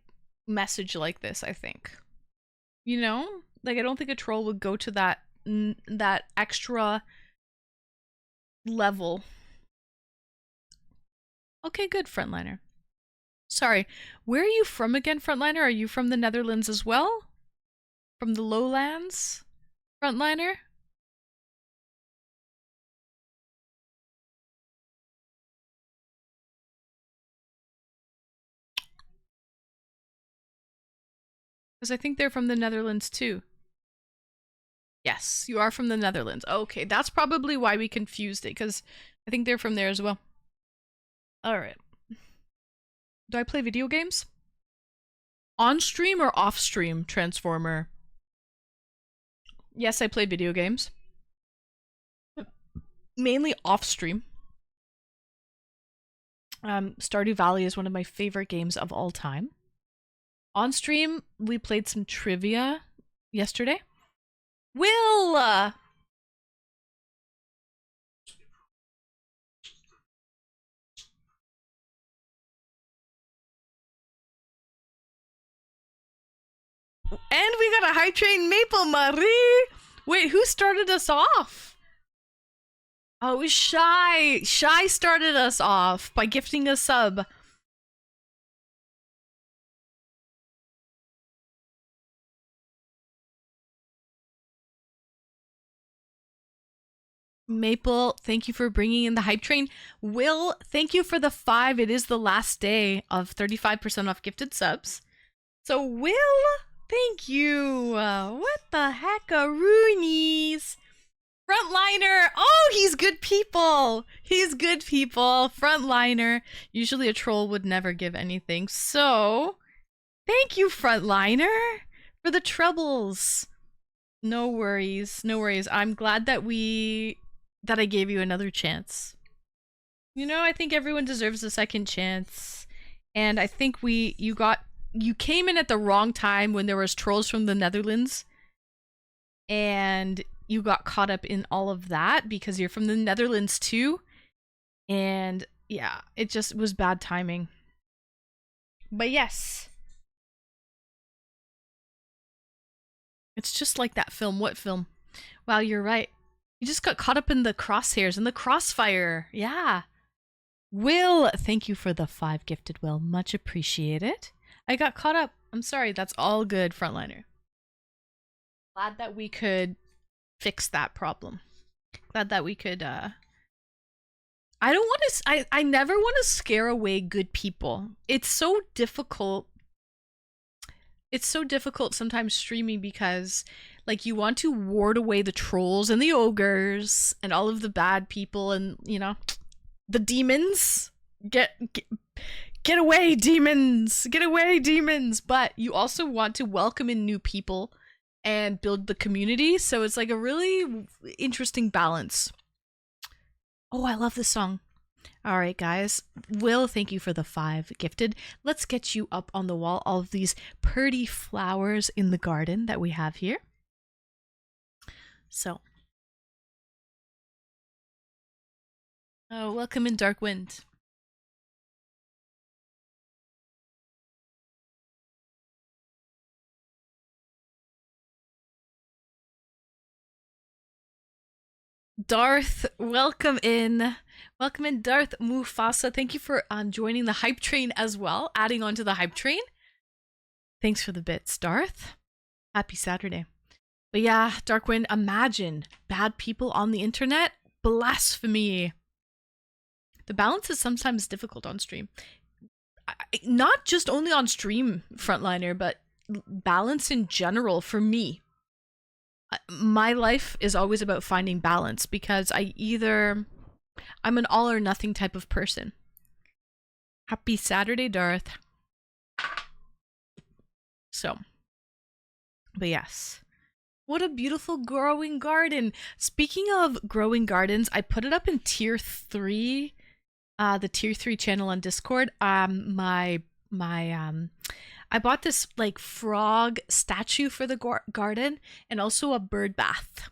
message like this, I think. You know? Like I don't think a troll would go to that extra level. Okay, good, Frontliner. Sorry, where are you from again, Frontliner? Are you from the Netherlands as well? From the lowlands? Frontliner? Because I think they're from the Netherlands too. Yes, you are from the Netherlands. Okay, that's probably why we confused it, because I think they're from there as well. Alright. Do I play video games? On stream or off stream, Transformer? Yes, I play video games. Mainly off stream. Stardew Valley is one of my favorite games of all time. On stream, we played some trivia yesterday. Will! And we got a Hype Train Maple Marie! Wait, who started us off? Oh, it was Shy. Shy started us off by gifting a sub. Maple, thank you for bringing in the Hype Train. Will, thank you for the 5. It is the last day of 35% off gifted subs. So, Will, thank you. What the heck-a-roonies? Frontliner. Oh, he's good people. He's good people. Frontliner. Usually a troll would never give anything. So, thank you, Frontliner, for the troubles. No worries. No worries. I'm glad that I gave you another chance. You know, I think everyone deserves a second chance. And I think you came in at the wrong time when there was trolls from the Netherlands. And you got caught up in all of that because you're from the Netherlands too. And yeah, it just was bad timing. But yes. It's just like that film. What film? Wow, you're right. You just got caught up in the crosshairs and the crossfire. Yeah. Will, thank you for the 5 gifted, Will. Much appreciated. I got caught up. I'm sorry. That's all good, Frontliner. Glad that we could fix that problem. Glad that we could, I don't want to, I never want to scare away good people. It's so difficult. It's so difficult sometimes streaming because, like, you want to ward away the trolls and the ogres and all of the bad people and, you know, the demons. Get away, demons! Get away, demons! But you also want to welcome in new people and build the community, so it's like a really interesting balance. Oh, I love this song. Alright, guys. Will, thank you for the 5 gifted. Let's get you up on the wall, all of these pretty flowers in the garden that we have here. So. Oh, welcome in, Dark Wind. Darth, welcome in. Welcome in, Darth Mufasa. Thank you for joining the Hype Train as well, adding on to the Hype Train. Thanks for the bits, Darth. Happy Saturday. But yeah, Darkwind, imagine bad people on the internet. Blasphemy. The balance is sometimes difficult on stream. Not just only on stream, Frontliner, but balance in general for me. My life is always about finding balance because I either I'm an all or nothing type of person. Happy Saturday, Darth. So, but yes. What a beautiful growing garden. Speaking of growing gardens, I put it up in tier 3, the tier 3 channel on Discord. I bought this like frog statue for the garden and also a bird bath.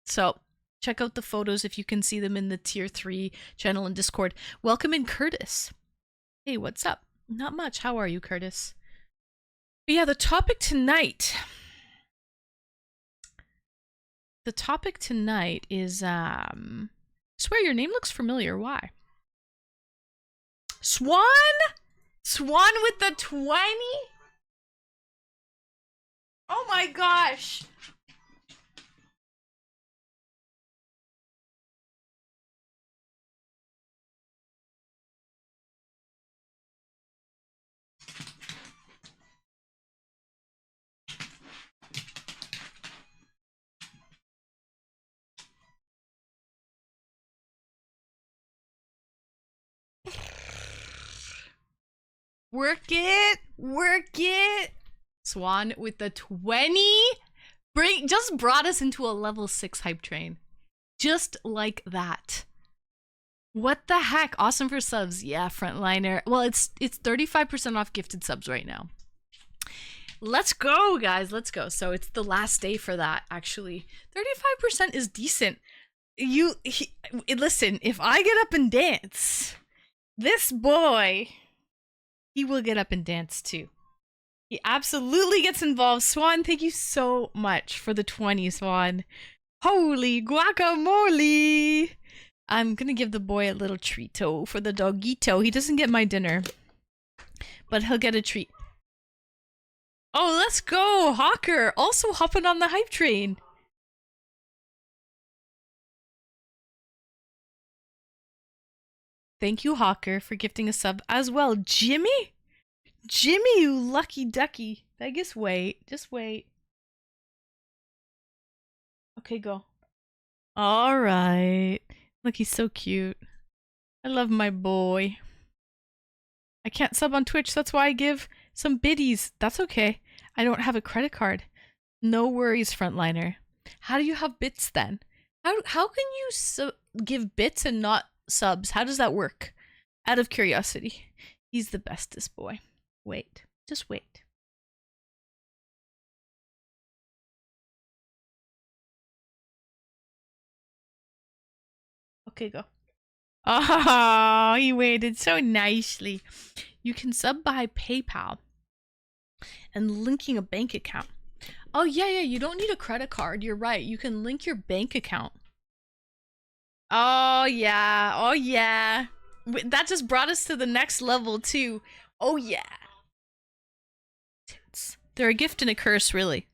So check out the photos if you can see them in the tier 3 channel on Discord. Welcome in, Curtis. Hey, what's up? Not much. How are you, Curtis? But yeah, the topic tonight is I swear your name looks familiar. Why? Swan? Swan with the 20? Oh my gosh. Work it, work it. Swan with the 20. Just brought us into a level 6 hype train. Just like that. What the heck? Awesome for subs. Yeah, frontliner. Well, it's 35% off gifted subs right now. Let's go, guys. Let's go. So it's the last day for that, actually. 35% is decent. Listen, if I get up and dance, this boy, he will get up and dance too. He absolutely gets involved. Swan, thank you so much for the 20, Swan. Holy guacamole! I'm gonna give the boy a little treato for the dogito. He doesn't get my dinner, but he'll get a treat. Oh, let's go! Hawker also hopping on the hype train. Thank you, Hawker, for gifting a sub as well. Jimmy? Jimmy, you lucky ducky. Vegas, wait. Just wait. Okay, go. Alright. Look, he's so cute. I love my boy. I can't sub on Twitch, that's why I give some biddies. That's okay. I don't have a credit card. No worries, frontliner. How do you have bits then? How can you give bits and not subs? How does that work? Out of curiosity. He's the bestest boy. Wait. Just wait. Okay, go. Oh, he waited so nicely. You can sub by PayPal and linking a bank account. Oh, yeah, you don't need a credit card. You're right. You can link your bank account. Oh, yeah. That just brought us to the next level, too. Oh, yeah. They're a gift and a curse, really.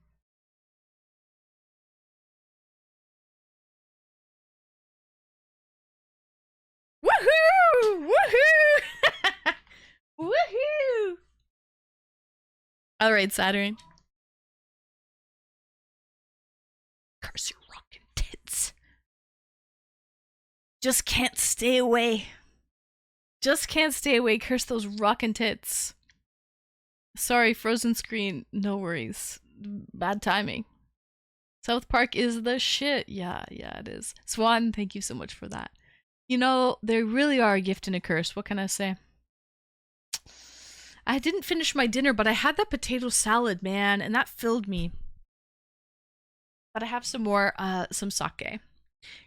Woohoo! Woohoo! Woohoo! Alright, Saturn. Curse your rockin' tits. Just can't stay away. Just can't stay away. Curse those rockin' tits. Sorry, frozen screen. No worries. Bad timing. South Park is the shit. Yeah, it is. Swan, thank you so much for that. You know, they really are a gift and a curse. What can I say? I didn't finish my dinner, but I had that potato salad, man, and that filled me. But I have some more, some sake.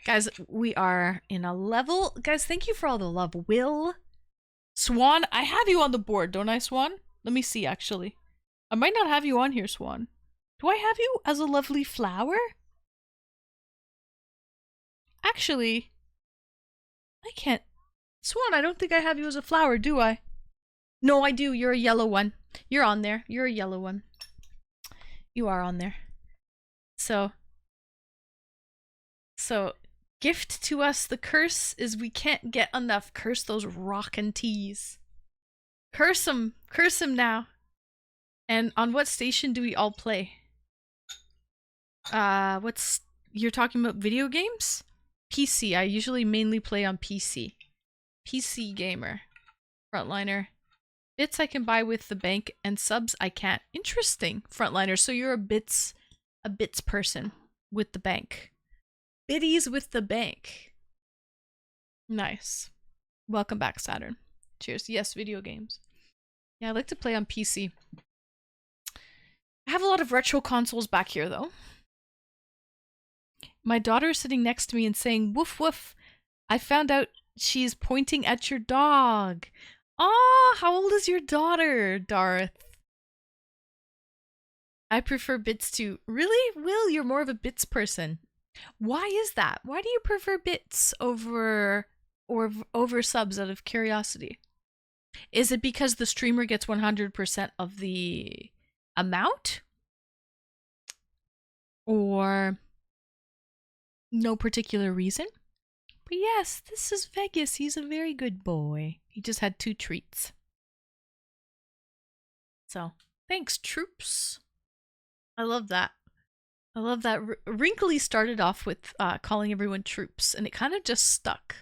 Guys, we are in a level. Guys, thank you for all the love. Will. Swan, I have you on the board, don't I, Swan? Let me see, actually. I might not have you on here, Swan. Do I have you as a lovely flower? Actually, I can't. Swan, I don't think I have you as a flower, do I? No, I do. You're a yellow one. You're on there. You're a yellow one. You are on there. So, gift to us. The curse is we can't get enough. Curse those rockin' teas. Curse them. Curse them now. And on what station do we all play? You're talking about video games? PC. I usually mainly play on PC. PC gamer. Frontliner. Bits I can buy with the bank and subs I can't. Interesting. Frontliner. So you're a bits person with the bank. Biddies with the bank. Nice. Welcome back, Saturn. Cheers. Yes, video games. Yeah, I like to play on PC. I have a lot of retro consoles back here, though. My daughter is sitting next to me and saying, woof woof. I found out she's pointing at your dog. Aw, how old is your daughter, Darth? I prefer bits to... Really? Will, you're more of a bits person. Why is that? Why do you prefer bits over subs out of curiosity? Is it because the streamer gets 100% of the amount? Or no particular reason? But yes, this is Vegas. He's a very good boy. He just had 2 treats. So, thanks, troops. I love that. I love that. Wrinkly started off with calling everyone troops, and it kind of just stuck.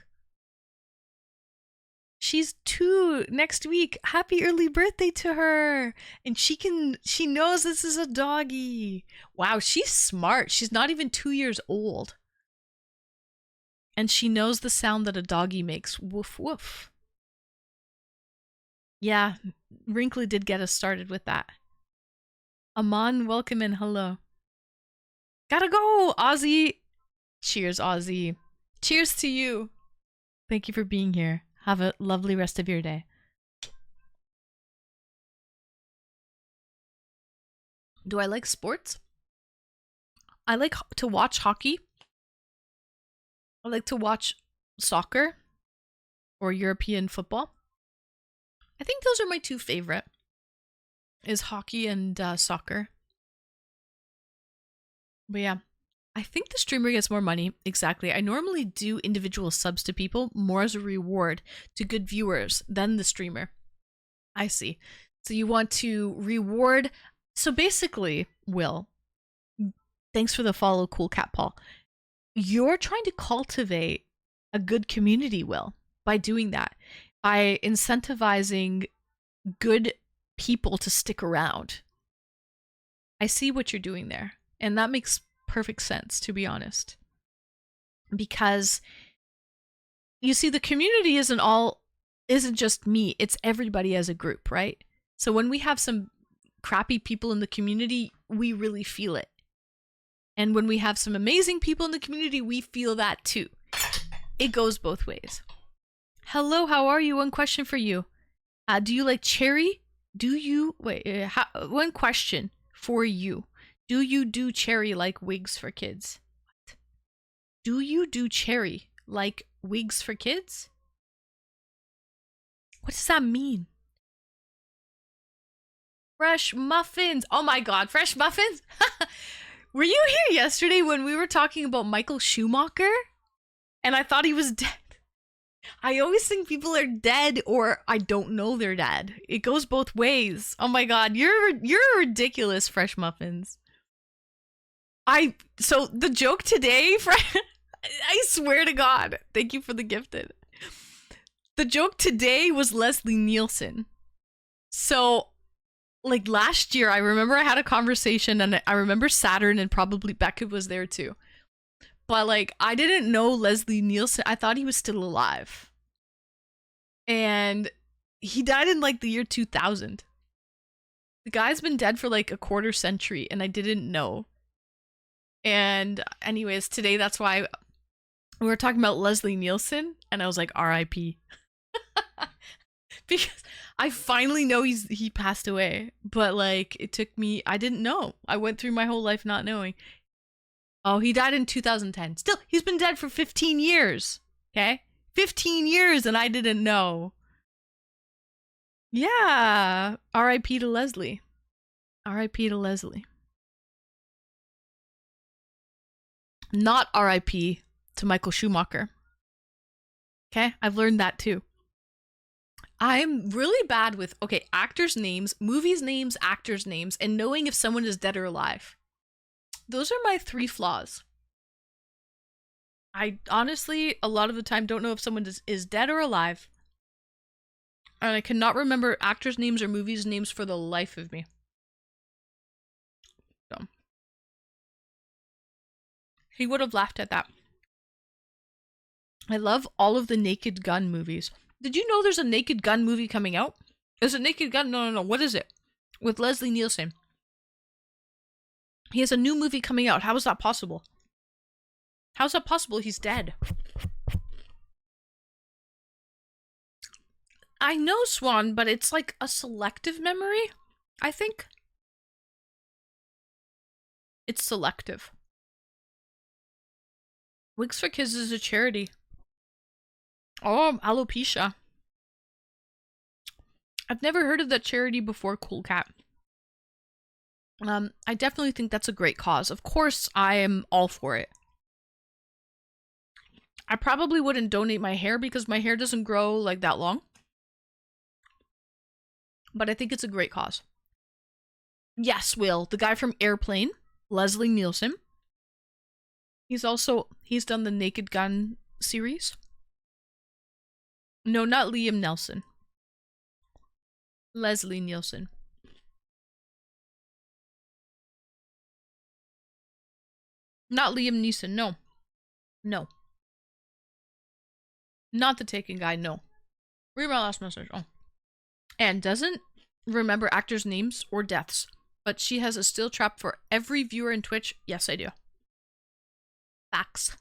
She's 2 next week. Happy early birthday to her. And she knows this is a doggy. Wow, she's smart. She's not even 2 years old. And she knows the sound that a doggy makes. Woof woof. Yeah, Wrinkly did get us started with that. Aman, welcome and hello. Gotta go, Ozzy. Cheers, Ozzy. Cheers to you. Thank you for being here. Have a lovely rest of your day. Do I like sports? I like to watch hockey. I like to watch soccer or European football. I think those are my 2 favorite. Is hockey and soccer. But yeah, I think the streamer gets more money. Exactly. I normally do individual subs to people more as a reward to good viewers than the streamer. I see. So you want to reward. So basically, Will, thanks for the follow, Cool Cat Paul. You're trying to cultivate a good community, Will, by doing that. By incentivizing good people to stick around. I see what you're doing there. And that makes perfect sense, to be honest. Because you see, the community isn't just me, it's everybody as a group, right? So when we have some crappy people in the community, we really feel it. And when we have some amazing people in the community, we feel that too. It goes both ways. Hello, how are you? One question for you. Do you like cherry? One question for you. Do you do cherry like wigs for kids? What? Do you do cherry like wigs for kids? What does that mean? Fresh muffins. Oh my god, fresh muffins? Were you here yesterday when we were talking about Michael Schumacher? And I thought he was dead. I always think people are dead or I don't know they're dead. It goes both ways. Oh my god, you're ridiculous, fresh muffins. So the joke today, I swear to God, thank you for the gifted. The joke today was Leslie Nielsen. So, like last year, I remember I had a conversation and I remember Saturn and probably Becca was there too. But like, I didn't know Leslie Nielsen. I thought he was still alive. And he died in like the year 2000. The guy's been dead for like a quarter century and I didn't know. And anyways, today that's why we were talking about Leslie Nielsen and I was like, R.I.P. Because I finally know he passed away. But like, it took me, I didn't know. I went through my whole life not knowing. Oh, he died in 2010. Still, he's been dead for 15 years. Okay? 15 years and I didn't know. Yeah. R.I.P. to Leslie. R.I.P. to Leslie. Not R.I.P. to Michael Schumacher. Okay? I've learned that too. I'm really bad with, actors' names, movies' names, actors' names, and knowing if someone is dead or alive. Those are my 3 flaws. I honestly, a lot of the time, don't know if someone is dead or alive. And I cannot remember actors' names or movies' names for the life of me. So. He would have laughed at that. I love all of the Naked Gun movies. Did you know there's a Naked Gun movie coming out? Is it Naked Gun? No. What is it? With Leslie Nielsen. He has a new movie coming out. How is that possible? How's that possible? He's dead. I know, Swan, but it's like a selective memory, I think. It's selective. Wigs for Kids is a charity. Oh, alopecia. I've never heard of that charity before, Cool Cat. I definitely think that's a great cause. Of course, I am all for it. I probably wouldn't donate my hair because my hair doesn't grow like that long. But I think it's a great cause. Yes, Will, the guy from Airplane, Leslie Nielsen. He's done the Naked Gun series. No, not Liam Nelson. Leslie Nielsen. Not Liam Neeson, no. No. Not the Taken guy, no. Read my last message. Oh. Anne doesn't remember actors' names or deaths, but she has a still trap for every viewer in Twitch. Yes, I do. Facts.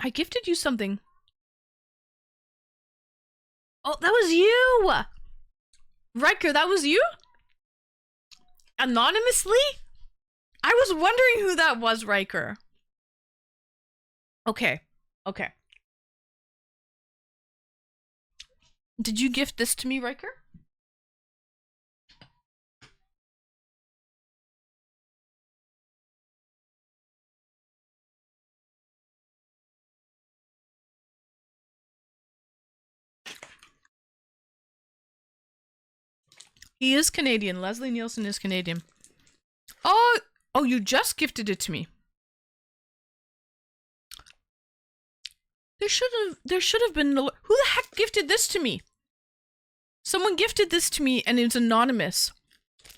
I gifted you something. Oh, that was you! Riker, that was you? Anonymously? I was wondering who that was, Riker. Okay. Did you gift this to me, Riker? He is Canadian. Leslie Nielsen is Canadian. Oh, you just gifted it to me. There should have been who the heck gifted this to me? Someone gifted this to me and it's anonymous.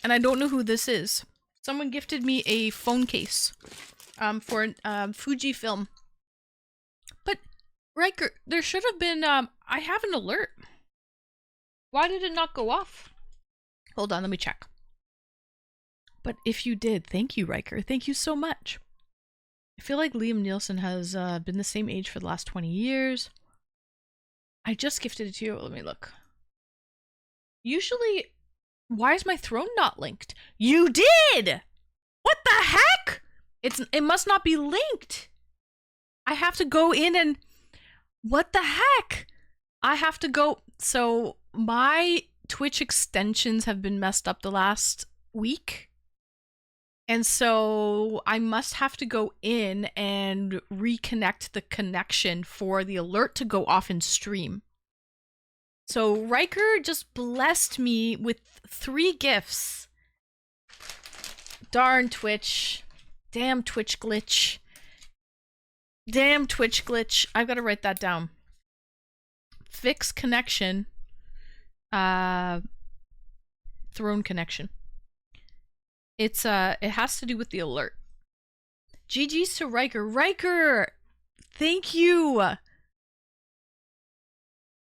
And I don't know who this is. Someone gifted me a phone case for Fujifilm. But Riker, there should have been I have an alert. Why did it not go off? Hold on, let me check. But if you did, thank you, Riker. Thank you so much. I feel like Liam Nielsen has been the same age for the last 20 years. I just gifted it to you. Let me look. Usually, why is my throne not linked? You did! What the heck? It must not be linked. I have to go in and... What the heck? I have to go... So, my Twitch extensions have been messed up the last week. And so I must have to go in and reconnect the connection for the alert to go off in stream. So Riker just blessed me with 3 gifts. Darn Twitch. Damn Twitch glitch. Damn Twitch glitch. I've got to write that down. Fix connection. Throne connection. It has to do with the alert. GG's to Riker. Riker! Thank you!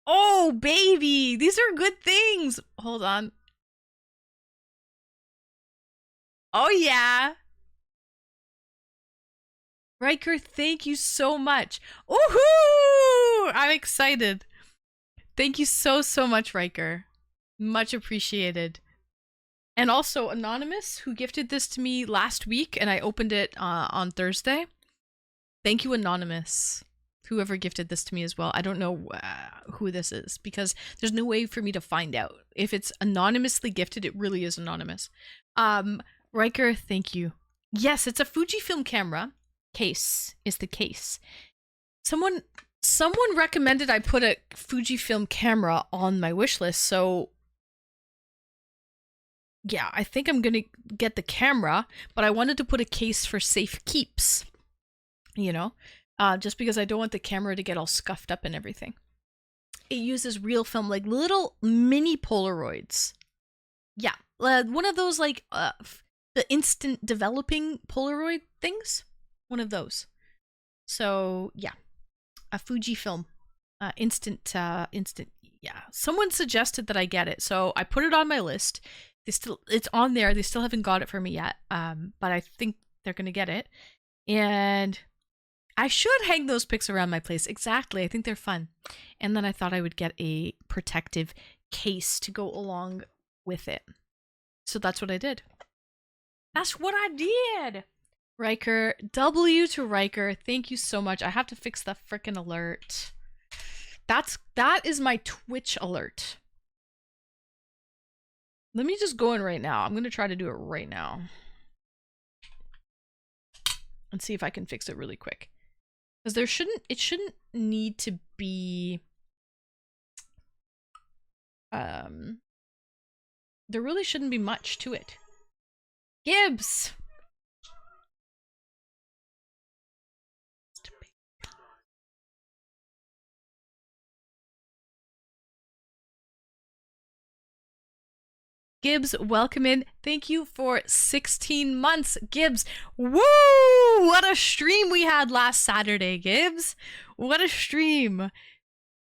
Oh, baby! These are good things! Hold on. Oh, yeah! Riker, thank you so much. Woohoo! I'm excited. Thank you so much, Riker. Much appreciated. And also Anonymous, who gifted this to me last week, and I opened it on Thursday. Thank you, Anonymous. Whoever gifted this to me as well. I don't know who this is, because there's no way for me to find out. If it's anonymously gifted, it really is anonymous. Riker, thank you. Yes, it's a Fujifilm camera. Case is the case. Someone recommended I put a Fujifilm camera on my wish list, so... yeah, I think I'm gonna get the camera, but I wanted to put a case for safe keeps, you know, just because I don't want the camera to get all scuffed up and everything. It uses real film, like little mini Polaroids. Yeah, one of those like the instant developing Polaroid things. One of those. So yeah, a Fujifilm, instant. Yeah, someone suggested that I get it, so I put it on my list. It's on there. They still haven't got it for me yet. But I think they're gonna get it, and I should hang those pics around my place. Exactly. I think they're fun. And then I thought I would get a protective case to go along with it. So that's what I did. That's what I did. Riker, W to Riker. Thank you so much. I have to fix the frickin' alert. That is my Twitch alert. Let me just go in right now. I'm going to try to do it right now. And see if I can fix it really quick. Because it shouldn't need to be there really shouldn't be much to it. Gibbs. Gibbs, welcome in. Thank you for 16 months, Gibbs. Woo! What a stream we had last Saturday, Gibbs. What a stream.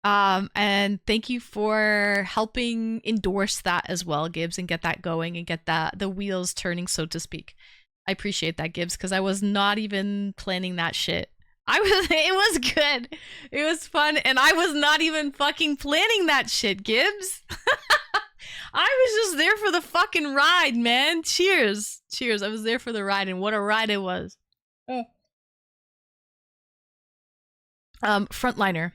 And thank you for helping endorse that as well, Gibbs, and get that going and get the wheels turning, so to speak. I appreciate that, Gibbs, because I was not even planning that shit. It was good. It was fun, and I was not even fucking planning that shit, Gibbs. I was just there for the fucking ride, man. Cheers. Cheers. I was there for the ride, and what a ride it was. Frontliner.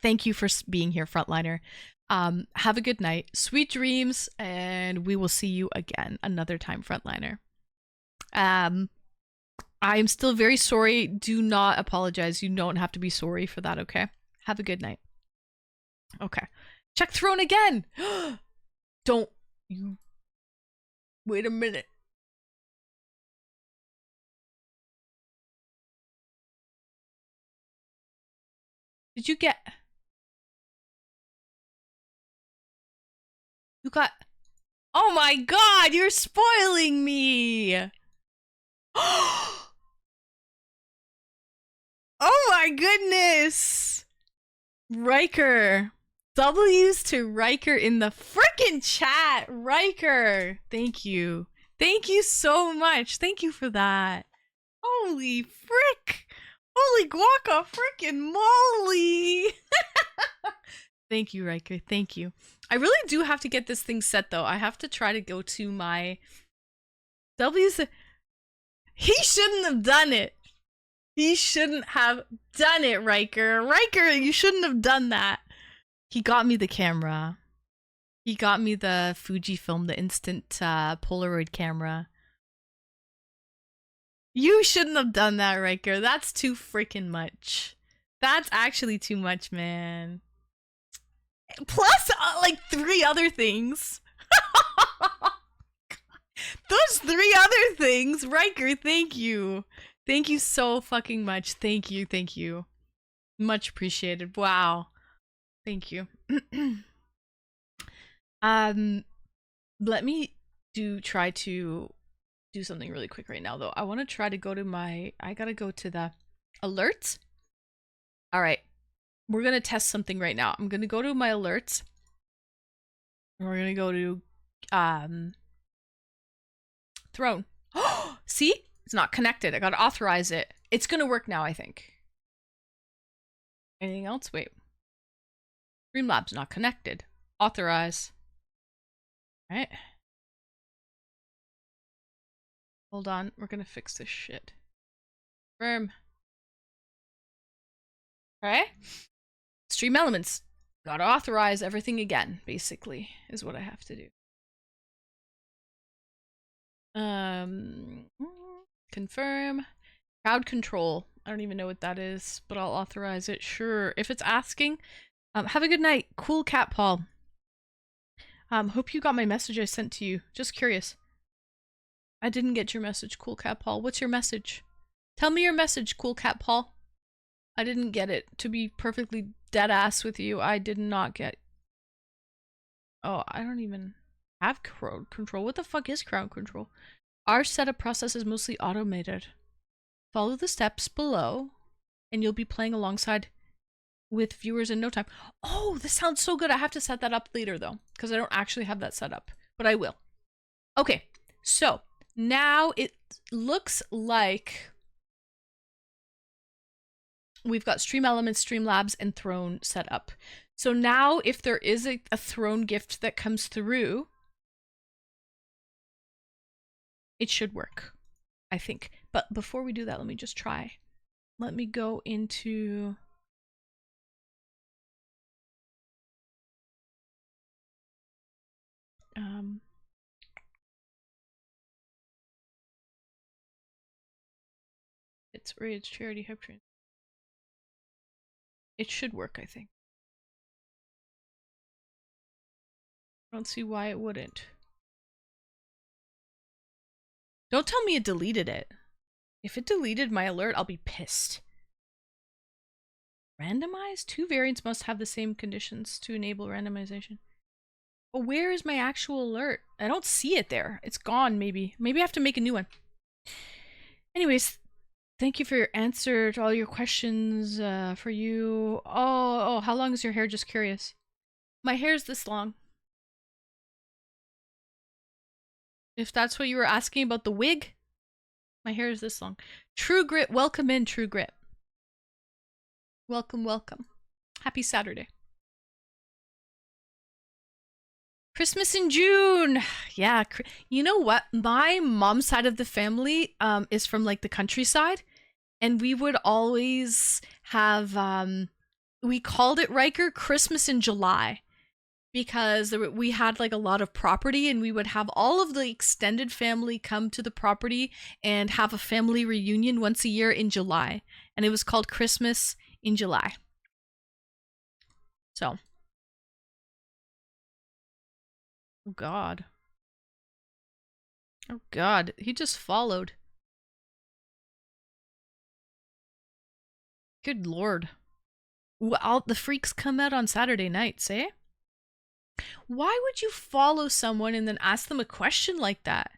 Thank you for being here, Frontliner. Have a good night. Sweet dreams, and we will see you again another time, Frontliner. I am still very sorry. Do not apologize. You don't have to be sorry for that, okay? Have a good night. Okay. Check throne again! Don't you... Wait a minute. Did you get... You got... Oh my god, you're spoiling me! Oh my goodness! Riker. W's to Riker in the frickin' chat. Riker, thank you. Thank you so much. Thank you for that. Holy frick. Holy guaca frickin' moly. Thank you, Riker. Thank you. I really do have to get this thing set, though. I have to try to go to my... W's... He shouldn't have done it. He shouldn't have done it, Riker. Riker, you shouldn't have done that. He got me the camera. He got me the Fujifilm, the instant Polaroid camera. You shouldn't have done that, Riker. That's too freaking much. That's actually too much, man. Plus, like, 3 other things. Those 3 other things. Riker, thank you. Thank you so fucking much. Thank you, thank you. Much appreciated. Wow. Thank you. Let me try to do something really quick right now, though. I want to try to go to my... I gotta go to the alerts. All right. We're gonna test something right now. I'm gonna go to my alerts. And we're gonna go to Throne. See? It's not connected. I gotta authorize it. It's gonna work now, I think. Anything else? Wait. Streamlabs not connected. Authorize. All right. Hold on. We're gonna fix this shit. Confirm. Alright. Stream elements. Gotta authorize everything again, basically, is what I have to do. Confirm. Crowd control. I don't even know what that is, but I'll authorize it. Sure. If it's asking. Have a good night. Cool cat, Paul. Hope you got my message I sent to you. Just curious. I didn't get your message, Cool Cat Paul. What's your message? Tell me your message, Cool Cat Paul. I didn't get it. To be perfectly dead ass with you, I did not get. Oh, I don't even have crowd control. What the fuck is crowd control? Our setup process is mostly automated. Follow the steps below, and you'll be playing alongside with viewers in no time. Oh, this sounds so good. I have to set that up later, though, because I don't actually have that set up, but I will. Okay, so now it looks like we've got Stream Elements, Streamlabs, and Throne set up. So now if there is a Throne gift that comes through, it should work, I think. But before we do that, let me just try. Let me go into... it's Raid's Charity Hype Train. It should work, I think. I don't see why it wouldn't. Don't tell me it deleted it. If it deleted my alert, I'll be pissed. Randomized? 2 variants must have the same conditions to enable randomization. But where is my actual alert? I don't see it there. It's gone, maybe. Maybe I have to make a new one. Anyways, thank you for your answer to all your questions. For you. Oh, how long is your hair? Just curious. My hair's this long. If that's what you were asking about the wig, my hair is this long. True Grit, welcome in, True Grit. Welcome, welcome. Happy Saturday. Christmas in June. Yeah, you know what? My mom's side of the family is from like the countryside, and we would always have we called it, Riker, Christmas in July, because we had like a lot of property, and we would have all of the extended family come to the property and have a family reunion once a year in July, and it was called Christmas in July. So, oh god. Oh god, he just followed. Good lord. Well, the freaks come out on Saturday nights, eh? Why would you follow someone and then ask them a question like that?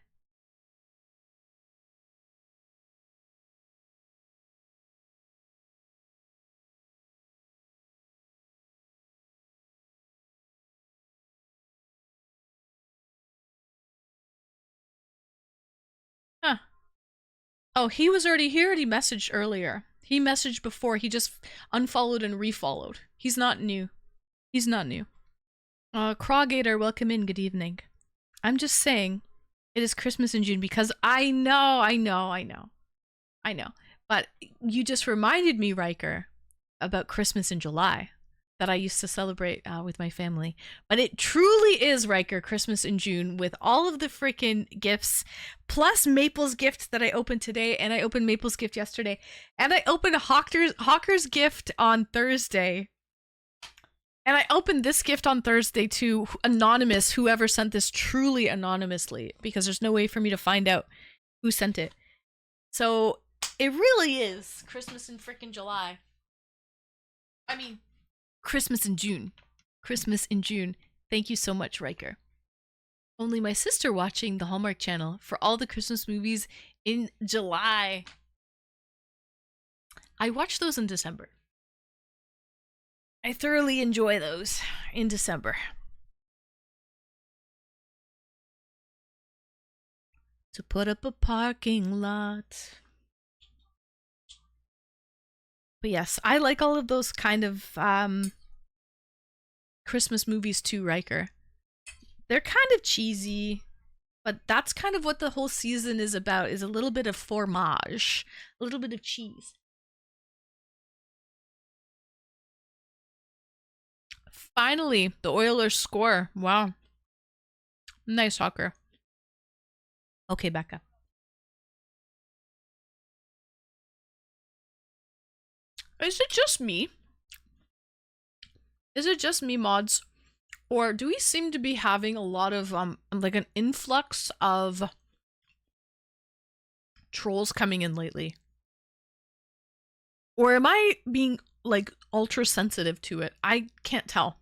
Huh. Oh, he was already here. He messaged earlier. He messaged before. He just unfollowed and refollowed. He's not new. He's not new. Crawgator, welcome in. Good evening. I'm just saying, it is Christmas in June because I know. But you just reminded me, Riker, about Christmas in July that I used to celebrate with my family. But it truly is, Riker, Christmas in June with all of the freaking gifts, plus Maple's gift that I opened today, and I opened Maple's gift yesterday, and I opened Hawker's gift on Thursday. And I opened this gift on Thursday to anonymous, whoever sent this, truly anonymously, because there's no way for me to find out who sent it. So it really is Christmas in frickin' July. I mean, Christmas in June. Christmas in June. Thank you so much, Riker. Only my sister watching the Hallmark Channel for all the Christmas movies in July. I watch those in December. I thoroughly enjoy those in December. To put up a parking lot. But yes, I like all of those kind of Christmas movies too, Riker. They're kind of cheesy, but that's kind of what the whole season is about, is a little bit of fromage, a little bit of cheese. Finally, the Oilers score. Wow. Nice, Hawker. Okay, Becca. Is it just me? Is it just me, mods? Or do we seem to be having a lot of like an influx of trolls coming in lately? Or am I being like ultra sensitive to it? I can't tell.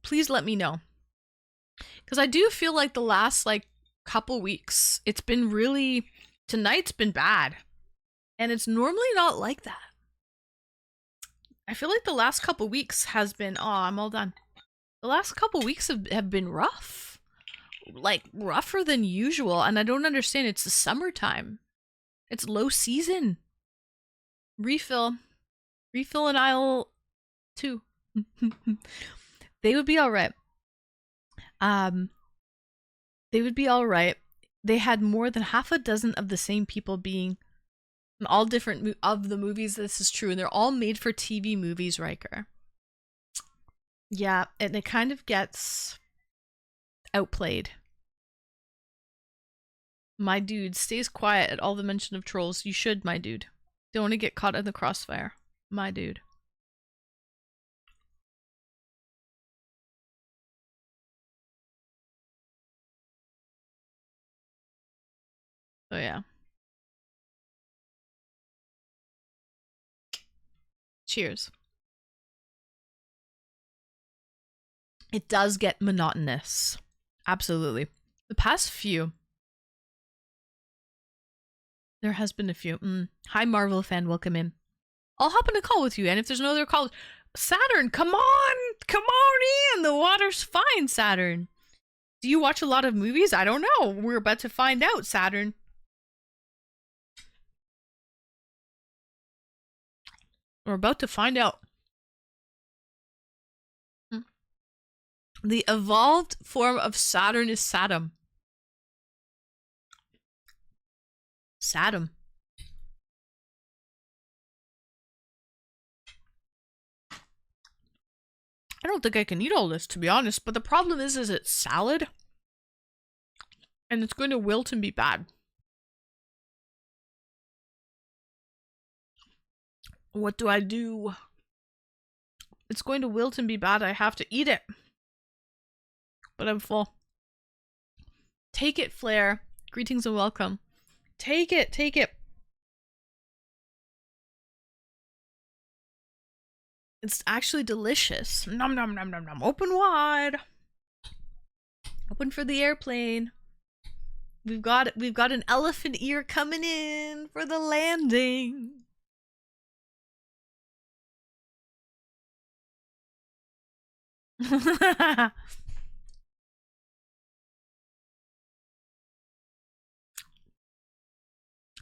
Please let me know. Because I do feel like the last like couple weeks, it's been really, tonight's been bad. And it's normally not like that. I feel like the last couple weeks has been, oh, I'm all done. The last couple weeks have been rough. Like rougher than usual. And I don't understand. It's the summertime. It's low season. Refill in aisle 2. They would be all right. They would be all right. They had more than half a dozen of the same people being in all different of the movies. This is true, and they're all made for TV movies, Riker. Yeah, and it kind of gets outplayed. My dude stays quiet at all the mention of trolls. You should, my dude. Don't want to get caught in the crossfire. My dude. Oh yeah. Cheers. It does get monotonous. Absolutely. The past few. There has been a few. Hi, Marvel fan. Welcome in. I'll hop in a call with you, and if there's no other call, Saturn, come on in. The water's fine, Saturn. Do you watch a lot of movies? I don't know. We're about to find out, Saturn. We're about to find out. The evolved form of Saturn is Saddam. Saddam. I don't think I can eat all this, to be honest, but the problem is it's salad. And it's going to wilt and be bad. What do I do? It's going to wilt and be bad. I have to eat it. But I'm full. Take it, Flair. Greetings and welcome. Take it, take it. It's actually delicious. Nom nom nom nom nom. Open wide. Open for the airplane. We've got an elephant ear coming in for the landing.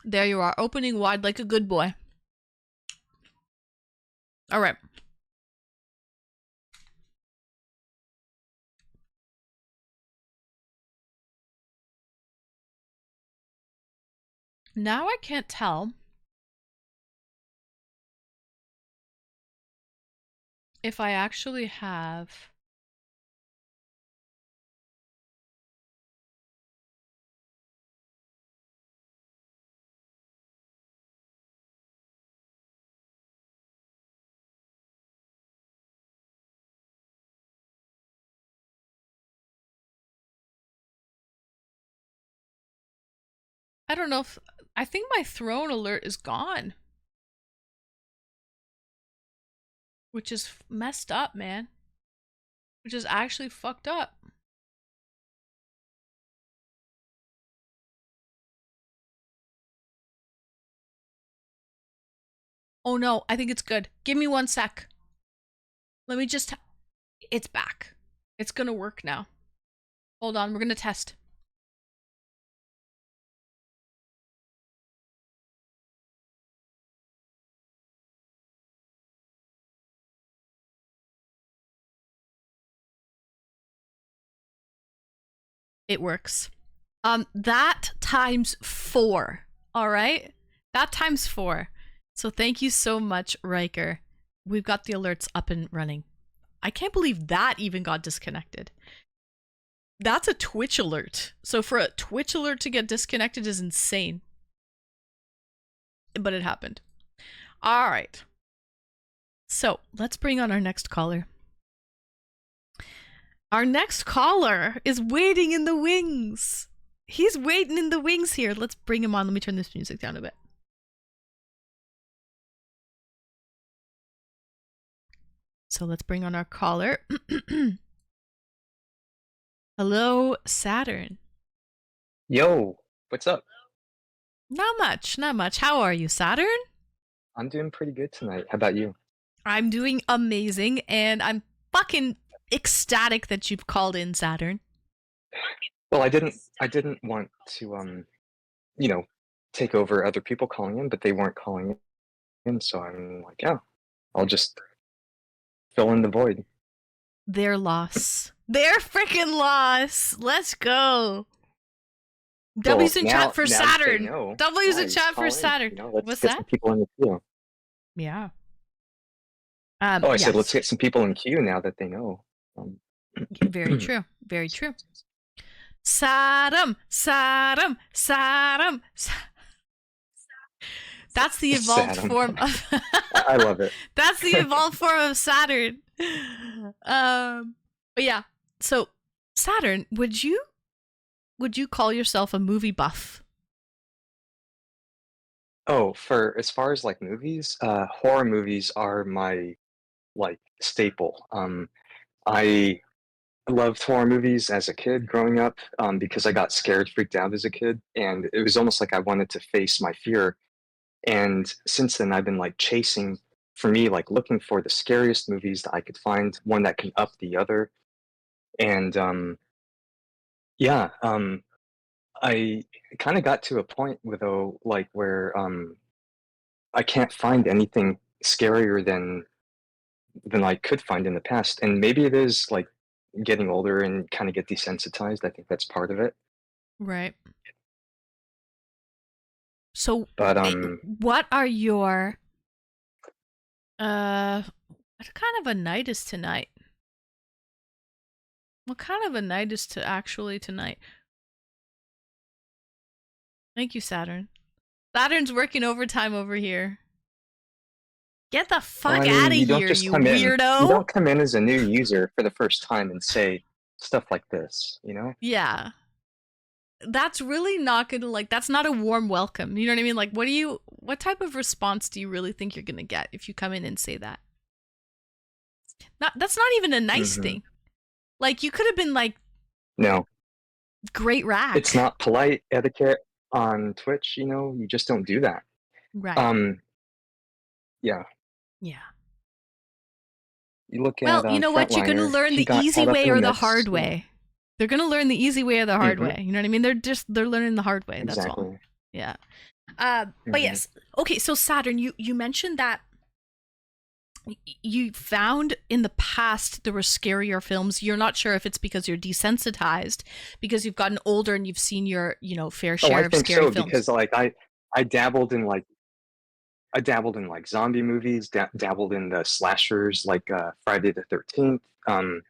There you are, opening wide like a good boy. All right. Now I can't tell if I actually have I don't know if I think my throne alert is gone. Which is messed up, man. Which is actually fucked up. Oh no, I think it's good. Give me 1 sec. Let me just... It's back. It's gonna work now. Hold on, we're gonna test. It works. That times 4. All right? That times 4. So thank you so much, Riker. We've got the alerts up and running. I can't believe that even got disconnected. That's a Twitch alert. So for a Twitch alert to get disconnected is insane. But it happened. All right. So let's bring on our next caller. Our next caller is waiting in the wings. He's waiting in the wings here. Let's bring him on. Let me turn this music down a bit. So let's bring on our caller. Hello, Saturn. Yo, what's up? Not much, not much. How are you, Saturn? I'm doing pretty good tonight. How about you? I'm doing amazing, and I'm fucking ecstatic that you've called in, Saturn. Well, I didn't want to you know, take over other people calling in, but they weren't calling in, so I'm like, yeah, I'll just fill in the void. Their loss. Their freaking loss. Let's go. W's in chat for Saturn. W's in chat for Saturn. Let's What's get that? some people in the queue. Yeah. I said yes. let's get some people in queue now that they know. Very true. Very true. Saddam. That's the evolved Saddam. form of. I love it. That's the evolved form of Saturn. But yeah. So Saturn, would you call yourself a movie buff? Oh, for as far as like movies, horror movies are my like staple. I loved horror movies as a kid growing up because I got scared, freaked out as a kid, and it was almost like I wanted to face my fear. And since then, I've been like chasing, for me, like looking for the scariest movies that I could find, one that can up the other. And I kind of got to a point where I can't find anything scarier than I could find in the past. And maybe it is like getting older and kind of get desensitized. I think that's part of it. Right. So, But what are your what kind of a night is tonight? What kind of a night is tonight? Thank you, Saturn. Saturn's working overtime over here. Get the fuck out of here, you weirdo! You don't come in as a new user for the first time and say stuff like this, you know? Yeah. That's really not gonna, that's not a warm welcome. You know what I mean? Like, what type of response do you really think you're gonna get if you come in and say that? That's not even a nice thing. Like, you could have been like, no, great rack. It's not polite etiquette on Twitch, you know? You just don't do that. Right. Yeah. Yeah. You look at well, you know what? You're gonna learn the easy way or the hard way. They're gonna learn the easy way or the hard way. You know what I mean? They're learning the hard way. That's all. Yeah. But yes. Okay. So Saturn, you mentioned that you found in the past there were scarier films. You're not sure if it's because you're desensitized, because you've gotten older and you've seen your fair share of scary films. Because like I dabbled in zombie movies, dabbled in the slashers like Friday the 13th,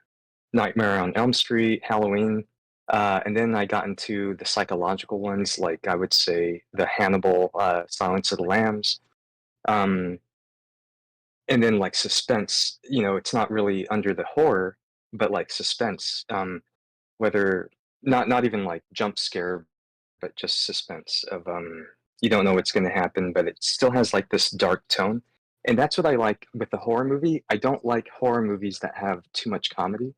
Nightmare on Elm Street, Halloween, and then I got into the psychological ones, like I would say the Hannibal, Silence of the Lambs, and then like suspense. It's not really under the horror, but like suspense, whether not even like jump scare, but just suspense of you don't know what's going to happen, but it still has like this dark tone. And that's what I like with the horror movie. I don't like horror movies that have too much comedy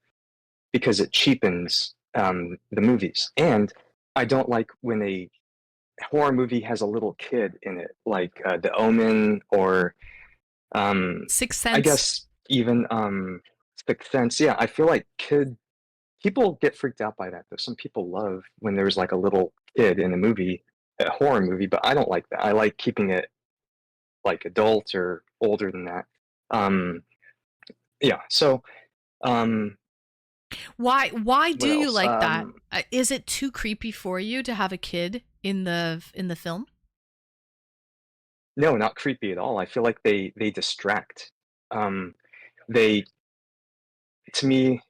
because it cheapens the movies. And I don't like when a horror movie has a little kid in it, like The Omen or Sixth Sense. I guess even Sixth Sense. Yeah, I feel like people get freaked out by that, though. Some people love when there's like a little kid in a movie, a horror movie, but I don't like that. I like keeping it like adult or older than that. Yeah. So, why do you else? like that? Is it too creepy for you to have a kid in the film? No, not creepy at all. I feel like they distract. They, to me,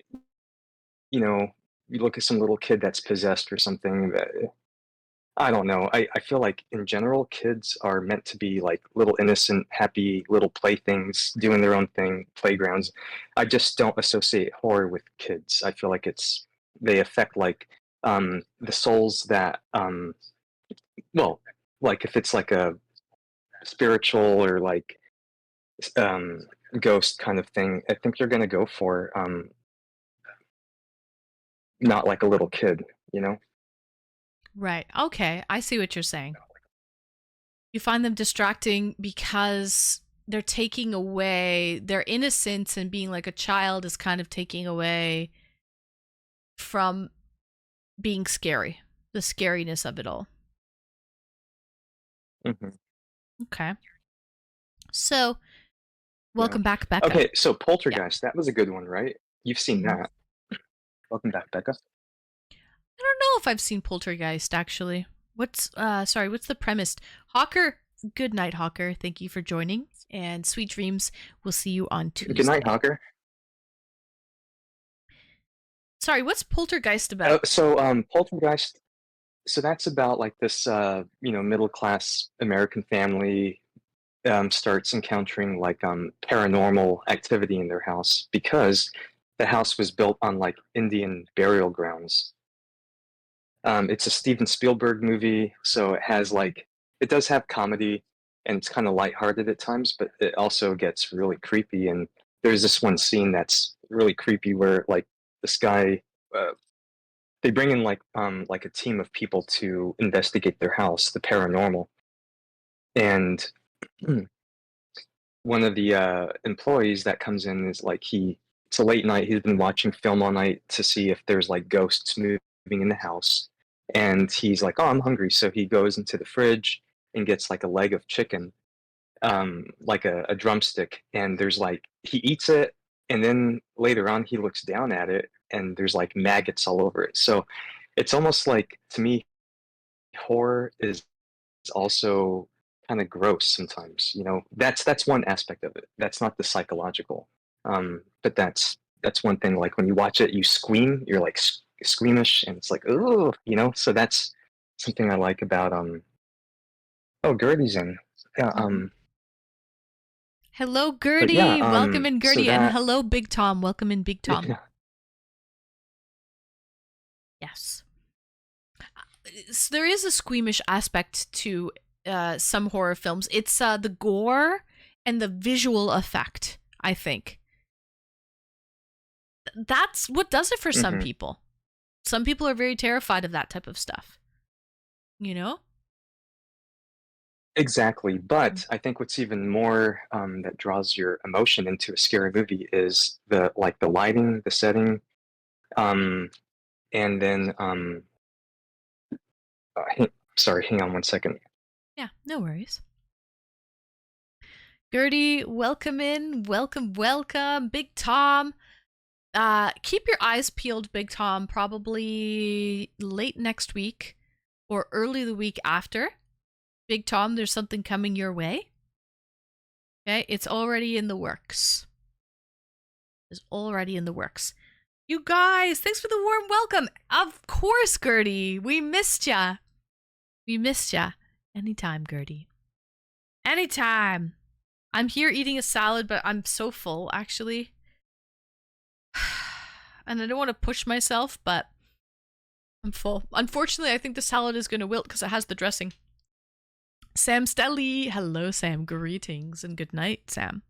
you look at some little kid that's possessed or something. I don't know. I feel like in general, kids are meant to be like little innocent, happy little playthings, doing their own thing, playgrounds. I just don't associate horror with kids. I feel like they affect like the souls that well, like if it's like a spiritual or like um ghost kind of thing, I think you're gonna go for not like a little kid, you know? Right. Okay. I see what you're saying. You find them distracting because they're taking away their innocence, and being like a child is kind of taking away from being scary, the scariness of it all. Hmm. Okay. So, welcome back, Becca. Okay, so Poltergeist, that was a good one, right? You've seen Mhm. that. Welcome back, Becca. I don't know if I've seen Poltergeist actually. What's the premise? Hawker, good night, Hawker. Thank you for joining. And sweet dreams. We'll see you on Tuesday. Good night, Hawker. Sorry, what's Poltergeist about? Poltergeist, so that's about like this, middle class American family starts encountering like paranormal activity in their house because the house was built on like Indian burial grounds. It's a Steven Spielberg movie, so it does have comedy and it's kind of lighthearted at times, but it also gets really creepy. And there's this one scene that's really creepy where like this guy, they bring in like a team of people to investigate their house, the paranormal, and one of the employees that comes in is like it's a late night. He's been watching film all night to see if there's like ghosts moving in the house, and he's like, "Oh, I'm hungry," so he goes into the fridge and gets like a leg of chicken, like a drumstick, and there's like he eats it, and then later on he looks down at it, and there's like maggots all over it. So it's almost like to me, horror is also kind of gross sometimes. That's one aspect of it. That's not the psychological, but that's one thing. Like when you watch it, you scream. You're like squeamish, and it's like oh, So that's something I like about Oh, Gertie's in. Yeah. Hello, Gertie. yeah, Welcome in, so Gertie, and that- hello, Big Tom. Welcome in, Big Tom. Yes. So there is a squeamish aspect to some horror films. It's the gore and the visual effect, I think. That's what does it for some Mhm. people. Some people are very terrified of that type of stuff. You know? Exactly, but I think what's even more that draws your emotion into a scary movie is the lighting, the setting, and then sorry, hang on one second. Yeah, no worries. Gertie, welcome in. Welcome, welcome. Big Tom. Keep your eyes peeled, Big Tom, probably late next week or early the week after. Big Tom, there's something coming your way. Okay, it's already in the works. It's already in the works. You guys, thanks for the warm welcome. Of course, Gertie. We missed ya. We missed ya. Anytime, Gertie. Anytime. I'm here eating a salad, but I'm so full, actually. And I don't want to push myself, but I'm full. Unfortunately, I think the salad is going to wilt because it has the dressing. Sam Stelly. Hello, Sam. Greetings and good night, Sam.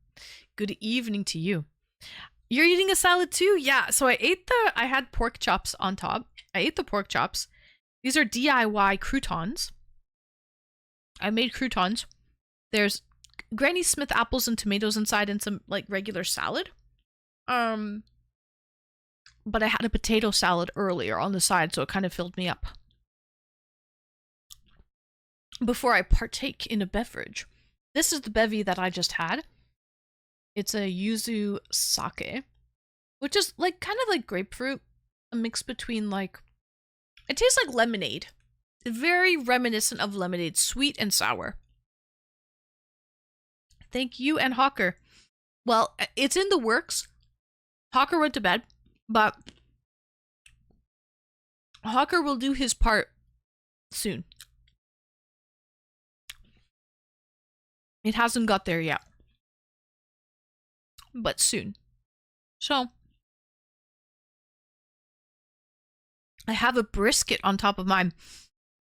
Good evening to you. You're eating a salad too? Yeah. So I had pork chops on top. I ate the pork chops. These are DIY croutons. I made croutons. There's Granny Smith apples and tomatoes inside and some like regular salad. But I had a potato salad earlier on the side, so it kind of filled me up. Before I partake in a beverage. This is the bevy that I just had. It's a yuzu sake, which is like kind of like grapefruit, a mix between like, it tastes like lemonade. Very reminiscent of lemonade, sweet and sour. Thank you and Hawker. Well, it's in the works. Hawker went to bed, but Hawker will do his part soon. It hasn't got there yet, but soon. So I have a brisket on top of mine.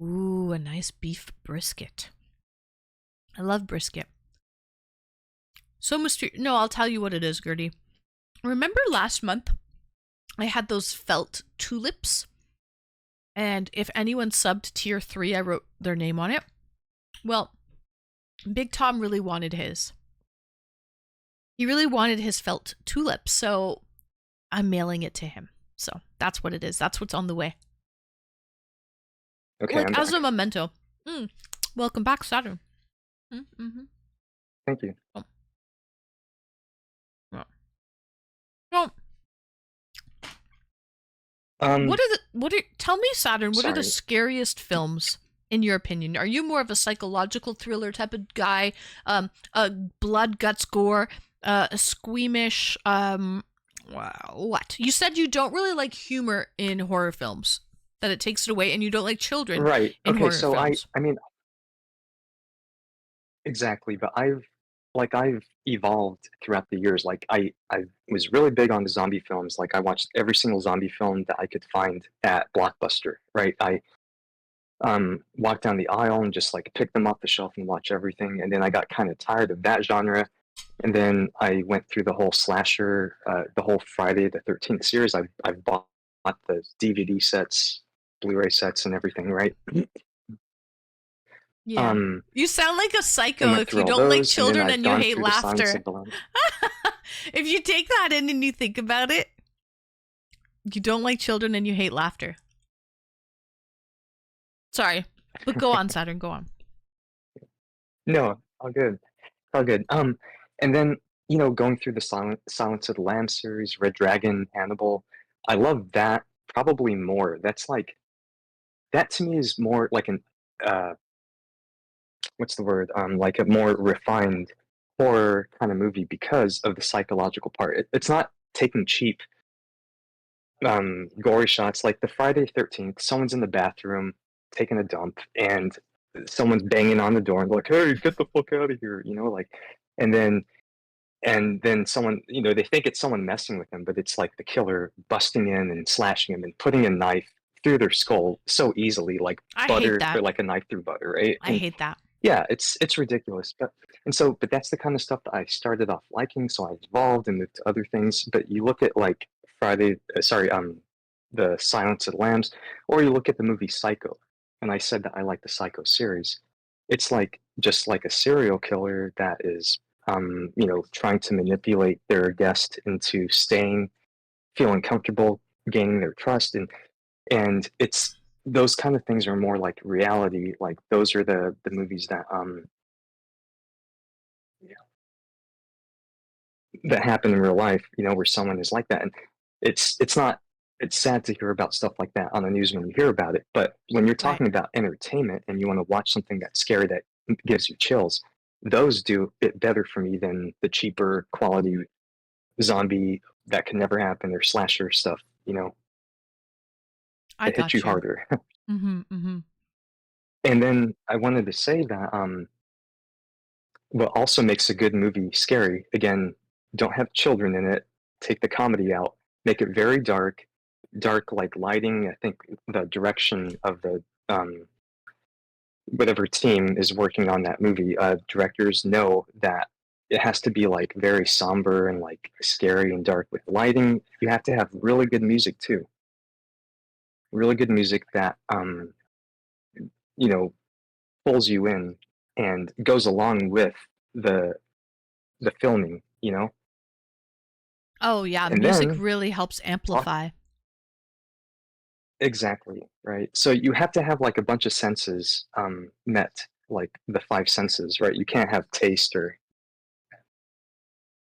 Ooh, a nice beef brisket. I love brisket. So mysterious. No, I'll tell you what it is, Gertie. Remember last month I had those felt tulips? And if anyone subbed tier 3, I wrote their name on it. Well, Big Tom really wanted his. He really wanted his felt tulips, so I'm mailing it to him. So that's what it is. That's what's on the way. Okay, Like I'm as back. a memento. Welcome back, Saturn. Mm-hmm. Thank you. Well, tell me, Saturn, what are the Sorry. scariest films in your opinion? Are you more of a psychological thriller type of guy? A blood, guts, gore, a squeamish, what? You said you don't really like humor in horror films, that it takes it away, and you don't like children Right. in Okay, horror so films. I mean, exactly, but I've evolved throughout the years. Like I was really big on the zombie films. Like I watched every single zombie film that I could find at Blockbuster, right? I walk down the aisle and just like pick them off the shelf and watch everything. And then I got kind of tired of that genre. And then I went through the whole slasher, the whole Friday the 13th series. I've bought the DVD sets, Blu-ray sets, and everything, right? Yeah. You sound like a I psycho went if through you all don't like those, and then children I've and you gone hate through the Silence laughter. of the Lambs. If you take that in and you think about it, you don't like children and you hate laughter. Sorry, but go on, Saturn, go on. No, all good, all good. And then going through the Silence of the Lambs series, Red Dragon, Hannibal. I love that probably more. That's like that to me is more like an what's the word? Like a more refined horror kind of movie because of the psychological part. It's not taking cheap gory shots like the Friday 13th. Someone's in the bathroom taking a dump and someone's banging on the door and like, hey, get the fuck out of here, like, and then someone, they think it's someone messing with them, but it's like the killer busting in and slashing them and putting a knife through their skull so easily, like I hate butter, that. or like a knife through butter, right? I hate that. Yeah, it's ridiculous. But that's the kind of stuff that I started off liking, so I evolved and moved to other things. But you look at like the Silence of the Lambs, or you look at the movie Psycho, and I said that I like the Psycho series. It's like just like a serial killer that is, trying to manipulate their guest into feeling comfortable, gaining their trust, and it's those kind of things are more like reality. Like those are the movies that that happen in real life, where someone is like that. And it's not it's sad to hear about stuff like that on the news when you hear about it. But when you're talking about entertainment and you want to watch something that's scary that gives you chills, those do it better for me than the cheaper quality zombie that can never happen or slasher stuff, I it hits you harder. Mm-hmm. And then I wanted to say that what also makes a good movie scary, again, don't have children in it, take the comedy out, make it very dark like lighting. I think the direction of the whatever team is working on that movie, directors know that it has to be like very somber and like scary and dark with lighting. You have to have really good music too. Really good music that pulls you in and goes along with the filming, Oh yeah, And music then- really helps amplify. Exactly, right. So you have to have like a bunch of senses met, like the 5 senses, right? You can't have taste or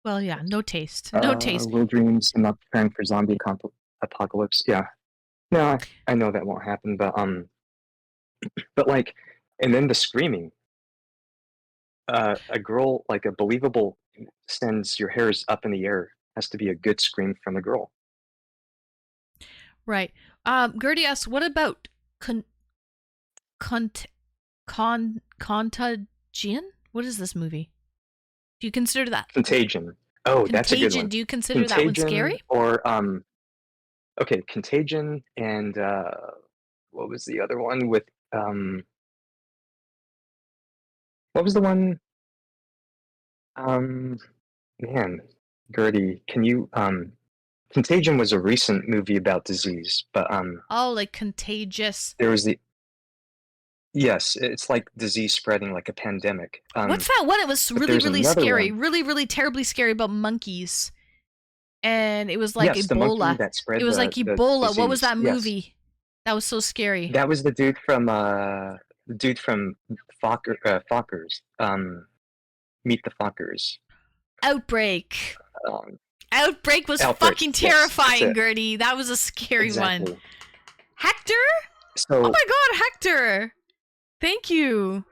Well, yeah, no taste. No taste. little dreams. I'm not preparing for zombie apocalypse. Yeah, no, I know that won't happen, but like, and then the screaming. A girl, like a believable, sends your hairs up in the air. Has to be a good scream from a girl. Right. Gertie asks, what about Contagion? What is this movie? Do you consider that Contagion. Oh, that's a good Contagion? one. Do you consider that one Contagion scary? or okay, Contagion and what was the other one with what was the one man, Gertie, can you Contagion was a recent movie about disease, but Oh, like Contagious. there was the yes, it's like disease spreading like a pandemic. What's that one? It was but really, there's really another scary. one. Really, really terribly scary about monkeys. And it was like Yes, the monkey Ebola. that spread It was like the Ebola. What was disease. that Yes. movie? That was so scary. That was the dude from Fockers. Meet the Fockers. Outbreak. Um, Outbreak was Outbreak, fucking yes, that's terrifying, it. Gertie. That was a scary one. exactly. Hector? So Oh my god, Hector! Thank you.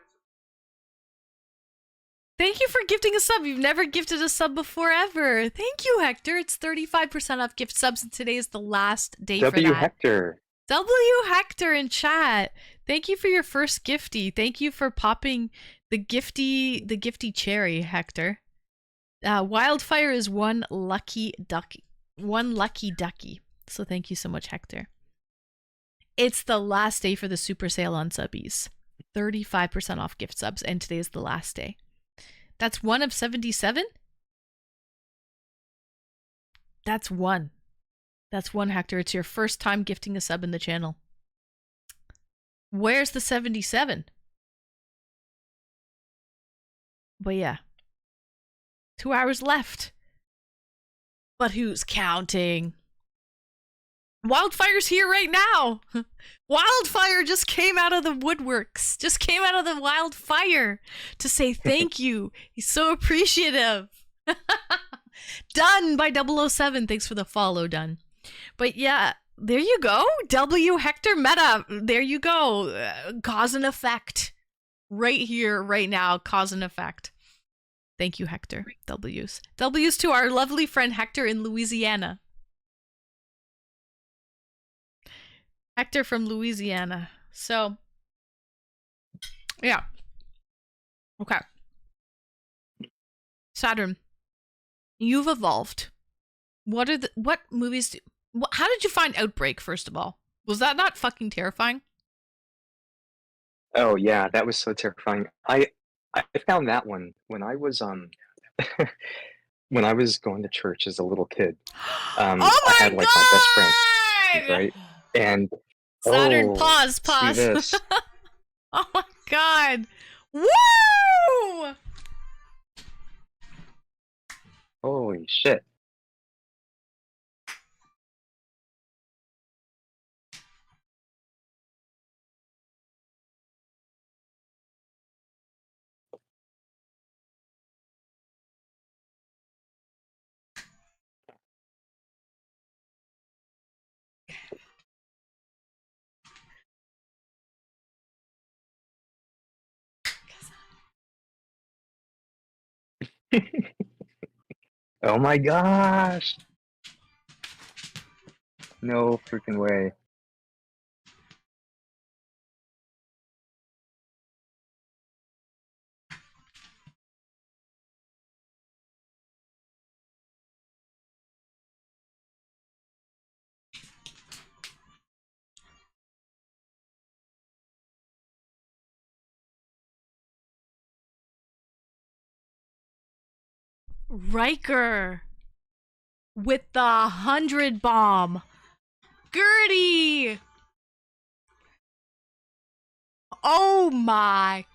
Thank you for gifting a sub. You've never gifted a sub before ever. Thank you, Hector. It's 35% off gift subs, and today is the last day for W that. Hector. W Hector in chat. Thank you for your first gifty. Thank you for popping the gifty cherry, Hector. Wildfire is one lucky ducky. So thank you so much, Hector. It's the last day for the super sale on subbies. 35% off gift subs, and today is the last day. That's one of 77? That's one. That's one, Hector. It's your first time gifting a sub in the channel. Where's the 77? But yeah. 2 hours left. But who's counting? Wildfire's here right now. Wildfire just came out of the woodworks. Just came out of the wildfire to say thank you. He's so appreciative. Done by 007. Thanks for the follow, Done. But yeah, there you go. W Hector Meta. There you go. Cause and effect. Right here, right now. Cause and effect. Thank you, Hector. W's. W's to our lovely friend Hector in Louisiana. Hector from Louisiana. So, yeah. Okay. Saturn, you've evolved. What movies how did you find Outbreak, first of all? Was that not fucking terrifying? Oh yeah, that was so terrifying. I found that one when I was when I was going to church as a little kid. Oh my I had like my best friend, god! right? And Saturn, oh, pause. see this. Oh my god! Woo! Holy shit. Oh my gosh. No freaking way. Riker with the 100 bomb. Gertie! Oh my.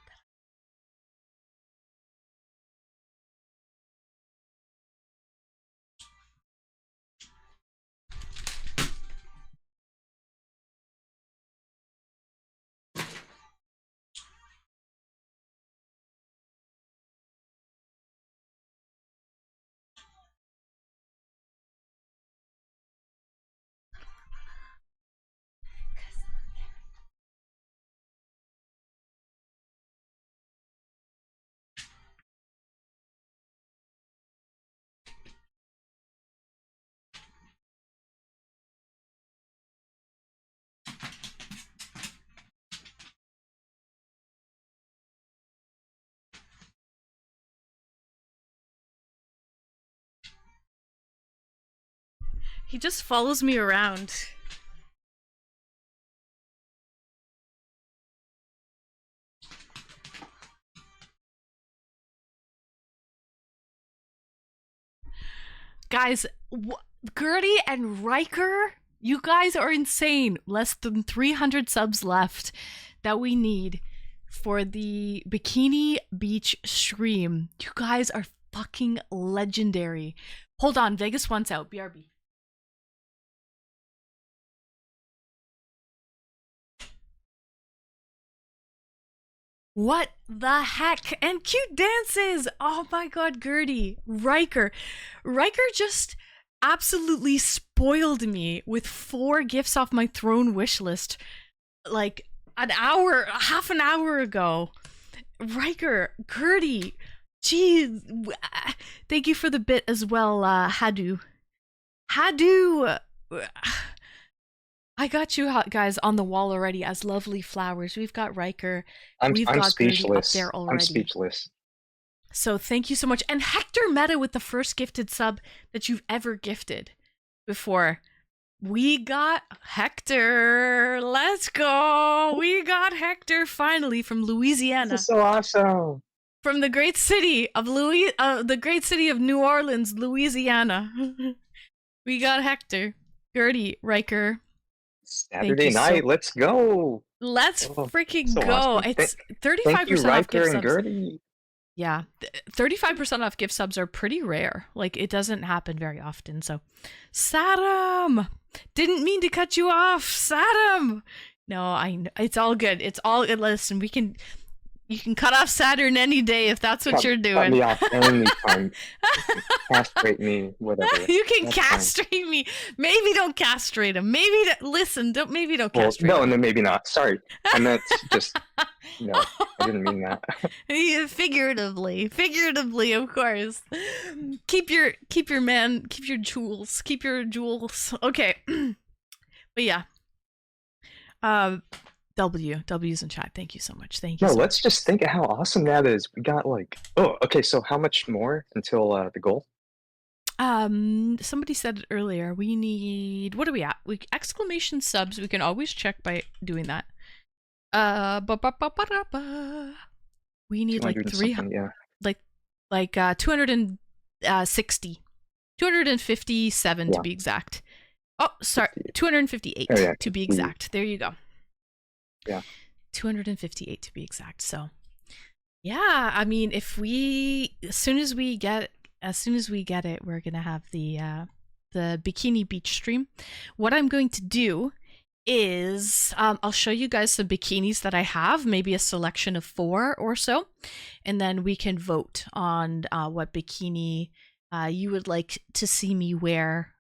He just follows me around. Guys, Gertie and Riker, you guys are insane. Less than 300 subs left that we need for the Bikini Beach stream. You guys are fucking legendary. Hold on, Vegas wants out. BRB. What the heck? And cute dances! Oh my god, Gertie. Riker. Riker just absolutely spoiled me with 4 gifts off my throne wish list like half an hour ago. Riker, Gertie, geez. Thank you for the bit as well, Hadu. I got you guys on the wall already as lovely flowers. We've got Riker. I'm speechless. Up speechless. there already. I'm speechless. So thank you so much. And Hector Meta with the first gifted sub that you've ever gifted before. We got Hector. Let's go. We got Hector finally from Louisiana. This is so awesome. From the great city of New Orleans, Louisiana. We got Hector. Gertie, Riker. Saturday night, let's go. Let's freaking so go. awesome. It's 35% Thank you, off Riker gift and subs. Gertie. Yeah, 35% off gift subs are pretty rare. Like, it doesn't happen very often. So, Saddam! Didn't mean to cut you off, Saddam! No, it's all good. It's all good. Listen, you can cut off Saturn any day if that's what you're doing. Cut me off anytime. Castrate me, whatever. You can That's castrate me. Maybe don't castrate him. Maybe don't castrate no, him. and then maybe not. Sorry, I meant just no. I didn't mean that. Yeah, figuratively, of course. Keep your jewels. Okay, but yeah. W's in chat. Thank you so much. Thank you. No, so let's just think of how awesome that is. We got like, oh, okay. So how much more until the goal? Somebody said it earlier. We need, what are we at? Exclamation subs. We can always check by doing that. We need like 300, yeah. like 260, 257 to be exact. Oh, sorry, 258 to be exact. There you go. Yeah. 258 to be exact. So, yeah, I mean, as soon as we get it, we're gonna have the Bikini Beach stream. What I'm going to do is I'll show you guys some bikinis that I have, maybe a selection of 4 or so, and then we can vote on what bikini you would like to see me wear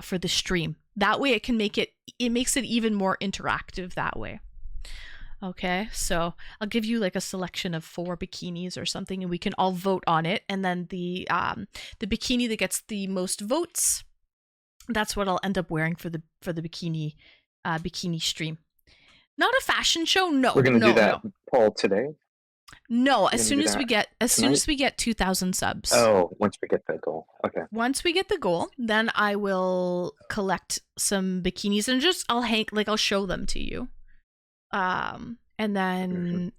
for the stream. That way, it makes it even more interactive that way. Okay, so I'll give you like a selection of 4 bikinis or something, and we can all vote on it. And then the bikini that gets the most votes, that's what I'll end up wearing for the bikini stream. Not a fashion show. No, we're gonna do that poll today. No, as soon as we get 2,000 subs. Oh, once we get the goal. Okay. Once we get the goal, then I will collect some bikinis and I'll show them to you. And then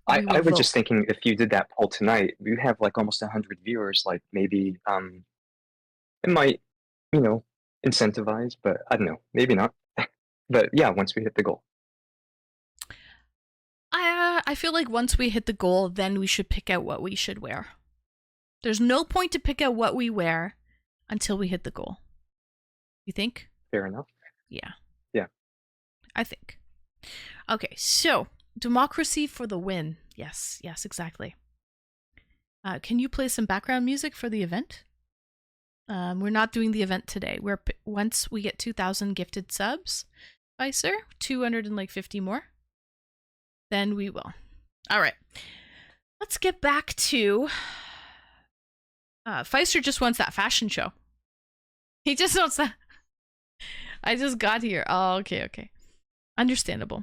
I was just thinking, if you did that poll tonight, you have like almost 100 viewers. Like maybe it might, incentivize, but I don't know, maybe not. But yeah, once we hit the goal. I feel like once we hit the goal, then we should pick out what we should wear. There's no point to pick out what we wear until we hit the goal. You think? Fair enough. Yeah. Yeah. I think. Okay, so democracy for the win. Yes, exactly. Can you play some background music for the event? We're not doing the event today. Once we get 2,000 gifted subs, Vicer, 250 more, then we will. All right, let's get back to. Feister just wants that fashion show. He just wants that. I just got here. Oh, okay. Understandable.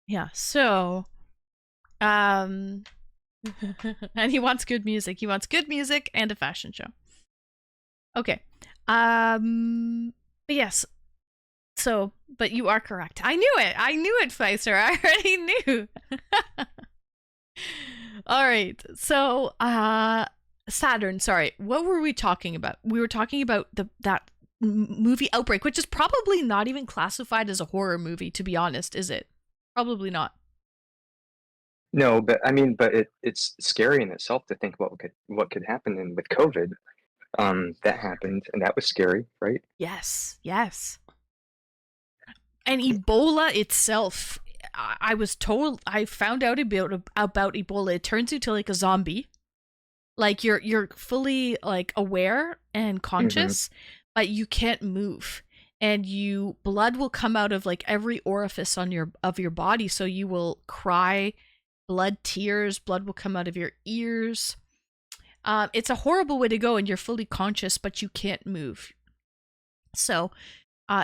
Yeah, so and he wants good music. He wants good music and a fashion show. Okay. Yes. So, but you are correct. I knew it. I knew it, Pfizer. I already knew. All right. So, Saturn. Sorry. What were we talking about? We were talking about that movie Outbreak, which is probably not even classified as a horror movie, to be honest, is it? Probably not. No, but I mean, but it's scary in itself to think what could happen. And with COVID, that happened, and that was scary, right? Yes. Yes. And Ebola itself, I was told, I found out about Ebola. It turns you to like a zombie. Like you're fully like aware and conscious, but you can't move. And blood will come out of like every orifice on your body, so you will cry, tears, blood will come out of your ears. It's a horrible way to go, and you're fully conscious, but you can't move. So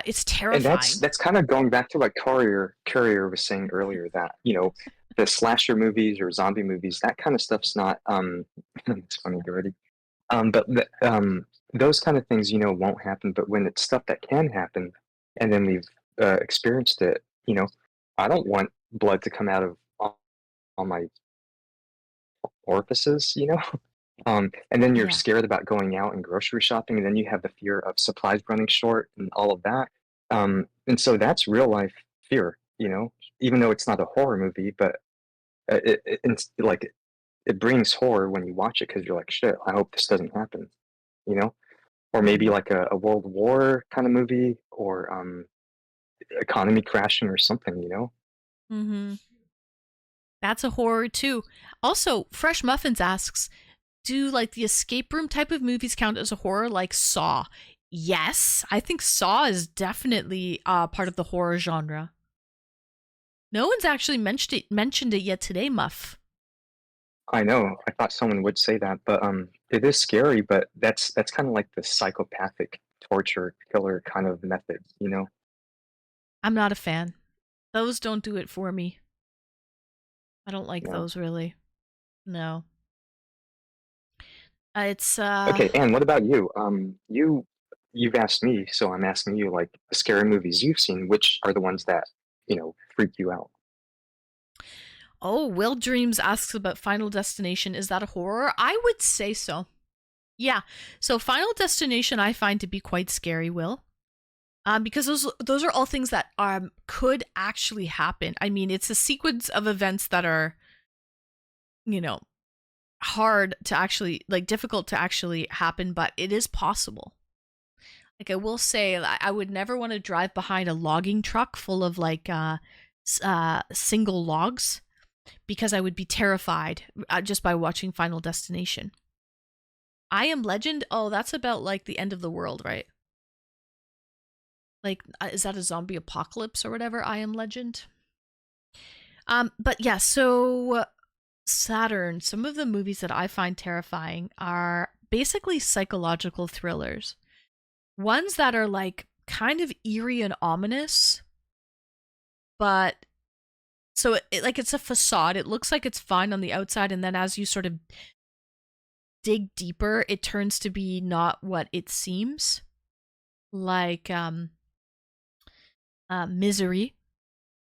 it's terrifying. And that's kind of going back to what Courier was saying earlier, that the slasher movies or zombie movies, that kind of stuff's not it's funny already. But those kind of things won't happen. But when it's stuff that can happen, and then we've experienced it, I don't want blood to come out of all my orifices, and then you're scared about going out and grocery shopping, and then you have the fear of supplies running short and all of that. And so that's real life fear, even though it's not a horror movie, but it's like it brings horror when you watch it, because you're like, shit, I hope this doesn't happen, or maybe like a World War kind of movie, or economy crashing or something, Mm-hmm. That's a horror too. Also, Fresh Muffins asks, do like the escape room type of movies count as a horror, like Saw? Yes, I think Saw is definitely part of the horror genre. No one's actually mentioned it yet today, Muff. I know. I thought someone would say that, but it is scary. But that's kind of like the psychopathic torture killer kind of method, I'm not a fan. Those don't do it for me. I don't like those really. No. It's Okay. And what about you? You've asked me, so I'm asking you, like, the scary movies you've seen, which are the ones that freak you out? Oh, Will Dreams asks about Final Destination. Is that a horror? I would say so. Yeah. So Final Destination I find to be quite scary, Will. Because those are all things that could actually happen. I mean, it's a sequence of events that are, hard to actually, like, difficult to actually happen, but it is possible. Like, I will say, I would never want to drive behind a logging truck full of like single logs, because I would be terrified just by watching Final Destination. I Am Legend. Oh, that's about like the end of the world, right? Like, is that a zombie apocalypse or whatever? I Am Legend. But yeah, so Saturn, some of the movies that I find terrifying are basically psychological thrillers. Ones that are like kind of eerie and ominous, but so it's a facade. It looks like it's fine on the outside, and then as you sort of dig deeper, it turns to be not what it seems. Like Misery,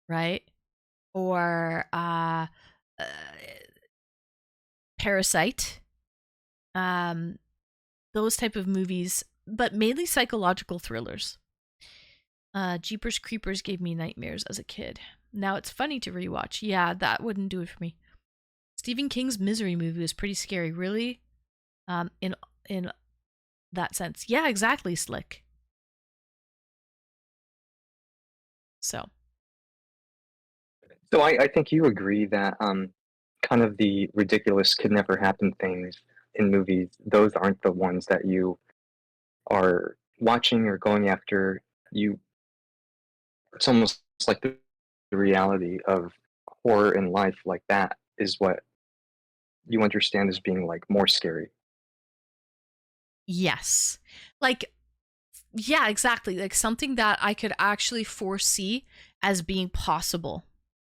right? Or Parasite. Those type of movies, but mainly psychological thrillers. Jeepers Creepers gave me nightmares as a kid. Now it's funny to rewatch. Yeah, that wouldn't do it for me. Stephen King's Misery movie was pretty scary, really. In that sense. Yeah, exactly, Slick. So I think you agree that kind of the ridiculous could never happen things in movies, those aren't the ones that you are watching or going after. It's almost like the reality of horror in life, like that is what you understand as being like more scary. yes. Like, yeah, exactly. Like something that I could actually foresee as being possible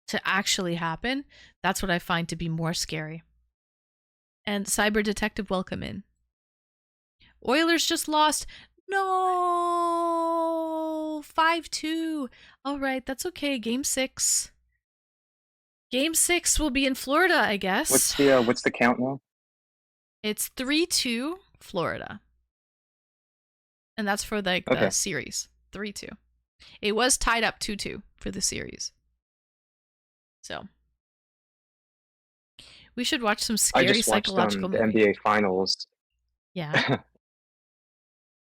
to actually happen. That's what I find to be more scary. And Cyber Detective, welcome in. Oilers just lost. No, 5-2. All right, that's okay. Game 6. Game 6 will be in Florida, I guess. What's the count now? It's 3-2 Florida. And that's for the Okay. series. 3-2. It was tied up 2-2 for the series. So we should watch some I scary just watched psychological the movie. NBA Finals. Yeah.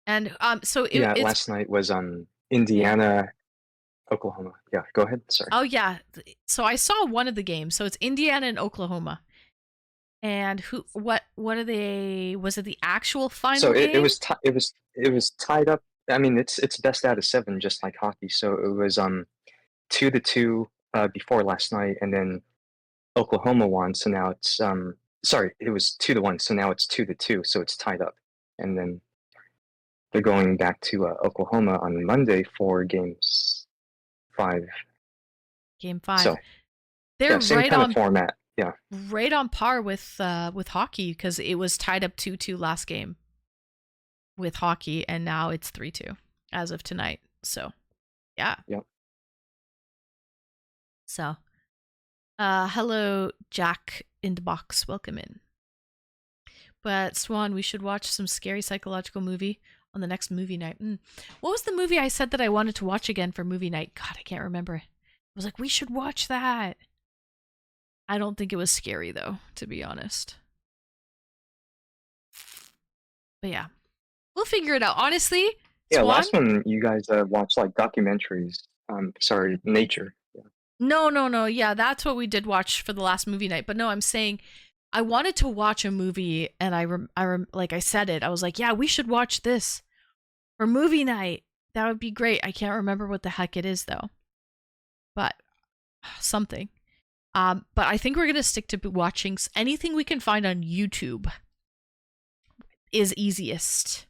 And so Yeah, it's last night was Indiana, Oklahoma. Yeah, go ahead. Sorry. oh yeah. So I saw one of the games. So it's Indiana and Oklahoma. And what are they? Was it the actual final So game? it was tied up. I mean, it's best out of 7, just like hockey. So it was 2-2 before last night, and then Oklahoma won. So now it's sorry, it was 2-1. So now it's 2-2. So it's tied up, and then they're going back to Oklahoma on Monday for games 5. Game 5. So They're yeah, same right kind on of format. Yeah. right on par with hockey, because it was tied up 2-2 last game with hockey, and now it's 3-2 as of tonight. So yeah. Yep. So hello Jack in the box, welcome in. But Swan, we should watch some scary psychological movie on the next movie night. What was the movie I said that I wanted to watch again for movie night? God, I can't remember. I was like, we should watch that. I don't think it was scary though, to be honest. But yeah, we'll figure it out. Honestly, Yeah, Swan? last one you guys watched like documentaries. Sorry, nature. Yeah. No. Yeah, that's what we did watch for the last movie night. But no, I'm saying I wanted to watch a movie, and like I said it. I was like, yeah, we should watch this for movie night. That would be great. I can't remember what the heck it is though, but something. But I think we're gonna stick to watching anything we can find on YouTube. Is easiest.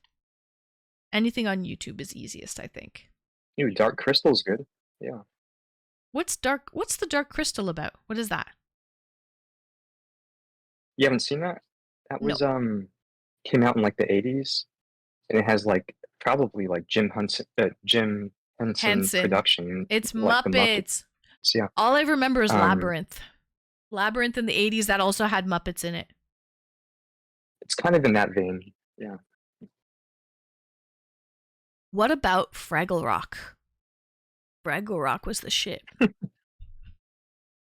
Anything on YouTube is easiest, I think. Dark Crystal's good. Yeah. What's the Dark Crystal about? What is that? You haven't seen that? That No. was came out in like the 80s, and it has like probably like Jim Henson Henson. production. It's like the Muppets. Yeah. All I remember is Um, Labyrinth. Labyrinth in the 80s that also had Muppets in it. It's kind of in that vein. Yeah. What about Fraggle Rock? Fraggle Rock was the shit.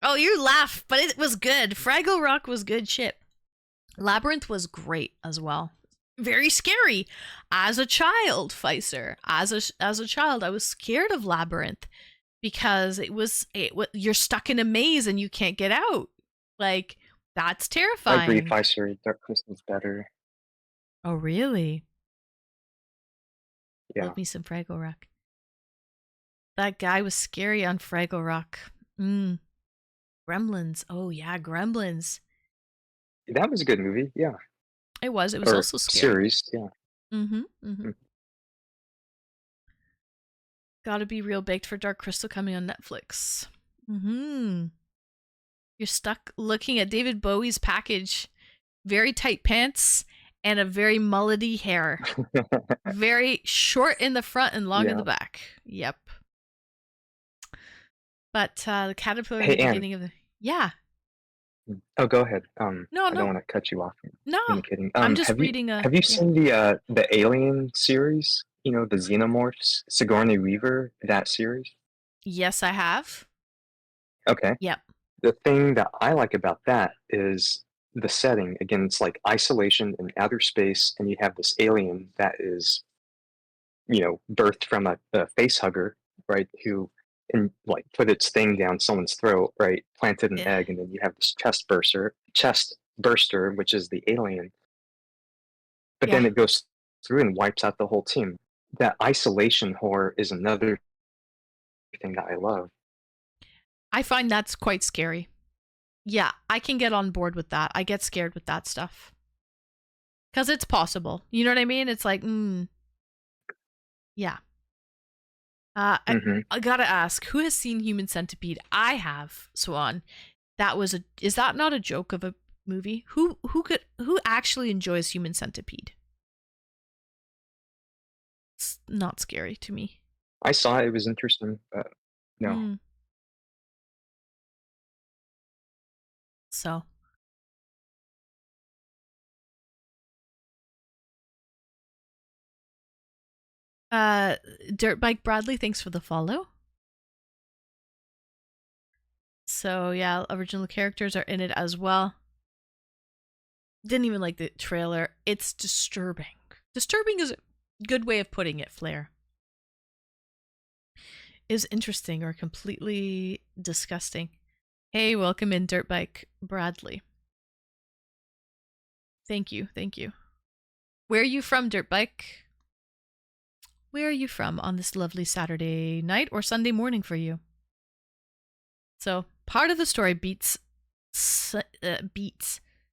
Oh, you laugh, but it was good. Fraggle Rock was good shit. Labyrinth was great as well. Very scary. As a child, Pfizer. As a child, I was scared of Labyrinth because you're stuck in a maze and you can't get out. Like, that's terrifying. I agree, Pfizer. Dark Crystal's better. Oh, really? Yeah. Love me some Fraggle Rock. That guy was scary on Fraggle Rock. Gremlins. Oh, yeah, Gremlins. That was a good movie. Yeah. It was. It was Or also scary. series. Yeah. Gotta be real baked for Dark Crystal coming on Netflix. You're stuck looking at David Bowie's package. Very tight pants and a very mullety hair. Very short in the front and long in the back. Yep. But the caterpillar Hey, at the Anne. beginning of the... Yeah. Oh, go ahead. No, I don't want to cut you off. No. I'm kidding. I'm just have reading Have you seen the Alien series? You know, the Xenomorphs, Sigourney Weaver, that series? Yes, I have. Okay. Yep. The thing that I like about that is the setting. Again, it's like isolation in outer space, and you have this alien that is, birthed from a face hugger, right? Who, and like put its thing down someone's throat, right? Planted an egg, and then you have this chest burster, which is the alien. But then it goes through and wipes out the whole team. That isolation horror is another thing that I love. I find that's quite scary. Yeah, I can get on board with that. I get scared with that stuff. Because it's possible. You know what I mean? It's like, yeah. I gotta ask, who has seen Human Centipede? I have, Swan. Is that not a joke of a movie? Who actually enjoys Human Centipede? not scary to me. I saw it. It was interesting, but no. Mm. So. Dirtbike Bradley, thanks for the follow. So yeah, original characters are in it as well. Didn't even like the trailer. It's disturbing. Disturbing is a good way of putting it, Flair. Is interesting or completely disgusting. Hey, welcome in, Dirtbike Bradley. Thank you, thank you. Where are you from, Dirtbike? Where are you from on this lovely Saturday night or Sunday morning for you? So, part of the story beats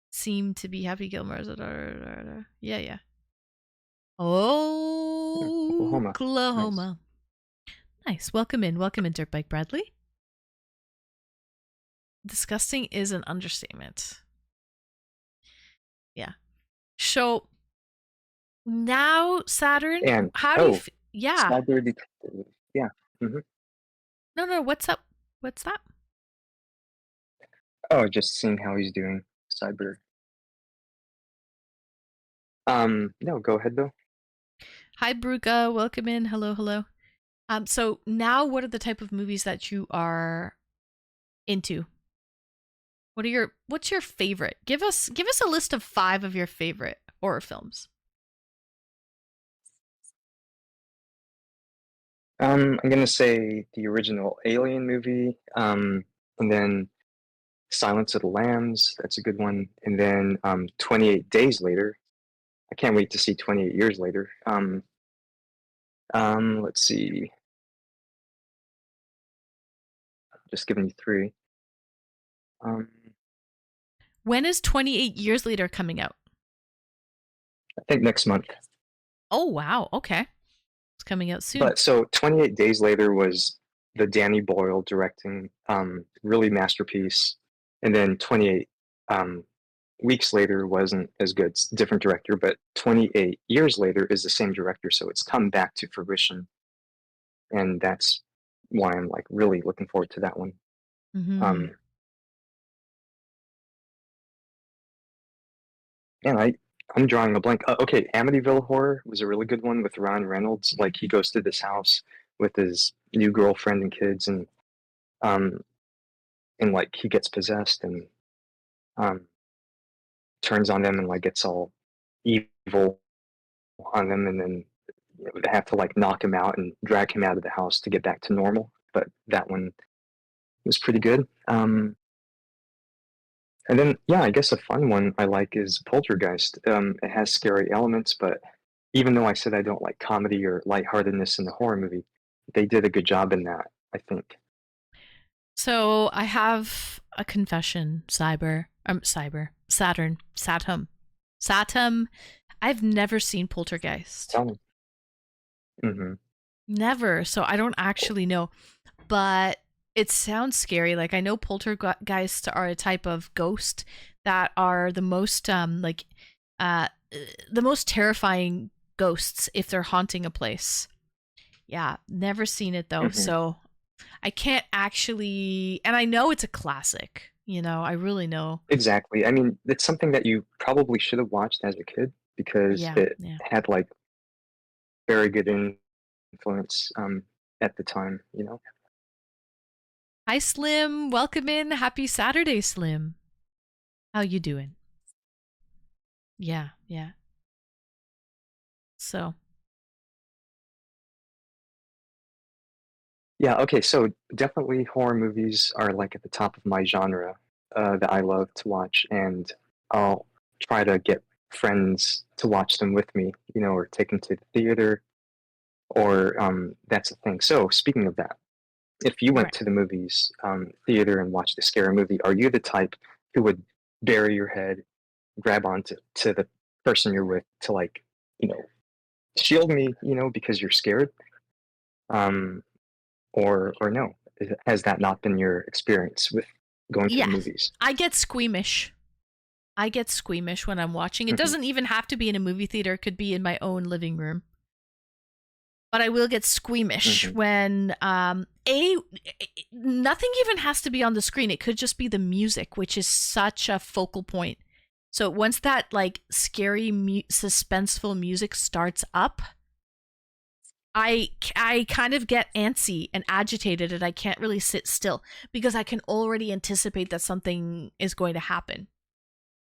seem to be Happy Gilmore's. Yeah. Oklahoma. Oklahoma. Nice. Welcome in, Dirtbike Bradley. Disgusting is an understatement. Yeah. So now Saturn, And how do you? Yeah. Cyber Detective. Yeah. Mm-hmm. No. What's up? What's that? Oh, just seeing how he's doing. Cyber. No, go ahead though. Hi, Bruca. Welcome in. Hello. So now, what are the type of movies that you are into? What's your favorite? Give us a list of 5 of your favorite horror films. I'm gonna say the original Alien movie, and then Silence of the Lambs. That's a good one. And then 28 Days Later. I can't wait to see 28 Years Later. Let's see. Just giving you 3. When is 28 Years Later coming out? I think next month. Oh, wow. Okay. It's coming out soon. But so 28 Days Later was the Danny Boyle directing, really masterpiece. And then 28 Weeks Later wasn't as good. It's a different director, but 28 Years Later is the same director, so it's come back to fruition. And that's why I'm like really looking forward to that one. Mm-hmm. And I'm drawing a blank. Okay, Amityville Horror was a really good one with Ryan Reynolds. Like he goes to this house with his new girlfriend and kids, and like he gets possessed and turns on them and like gets all evil on them, and then they have to like knock him out and drag him out of the house to get back to normal. But that one was pretty good. And then, yeah, I guess a fun one I like is Poltergeist. It has scary elements, but even though I said I don't like comedy or lightheartedness in the horror movie, they did a good job in that, I think. So I have a confession, Saturn. I've never seen Poltergeist. Tell me. Mm-hmm. Never. So I don't actually know, but it sounds scary. Like I know poltergeists are a type of ghost that are the most the most terrifying ghosts if they're haunting a place. Yeah, never seen it though. Mm-hmm. So I can't actually, and I know it's a classic, I really know. Exactly. I mean, it's something that you probably should have watched as a kid because it had like very good influence at the time, Hi, Slim. Welcome in. Happy Saturday, Slim. How you doing? Yeah. So. Yeah, okay, so definitely horror movies are like at the top of my genre that I love to watch, and I'll try to get friends to watch them with me, or take them to the theater, or that's the thing. So speaking of that, if you went to the movies theater and watched a scary movie, are you the type who would bury your head, grab onto the person you're with to like, shield me, because you're scared? Or no? Has that not been your experience with going to the movies? I get squeamish. When I'm watching. It doesn't even have to be in a movie theater. It could be in my own living room. but I will get squeamish when nothing even has to be on the screen. It could just be the music, which is such a focal point. So once that like scary suspenseful music starts up, I kind of get antsy and agitated, and I can't really sit still because I can already anticipate that something is going to happen.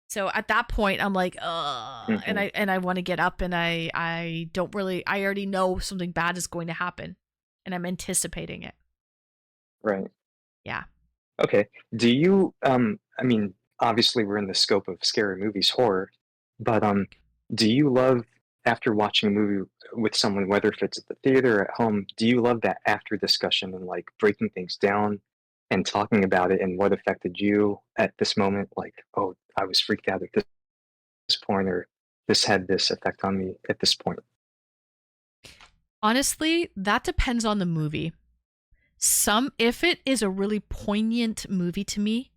So at that point, I'm like, and I want to get up, and I don't really, I already know something bad is going to happen, and I'm anticipating it. Right. Yeah. Okay. Do you I mean, obviously we're in the scope of scary movies, horror, but do you love, after watching a movie with someone, whether if it's at the theater or at home, do you love that after discussion and like breaking things down and talking about it and what affected you at this moment? Like, oh, I was freaked out at this point, or this had this effect on me at this point. Honestly, that depends on the movie. If it is a really poignant movie to me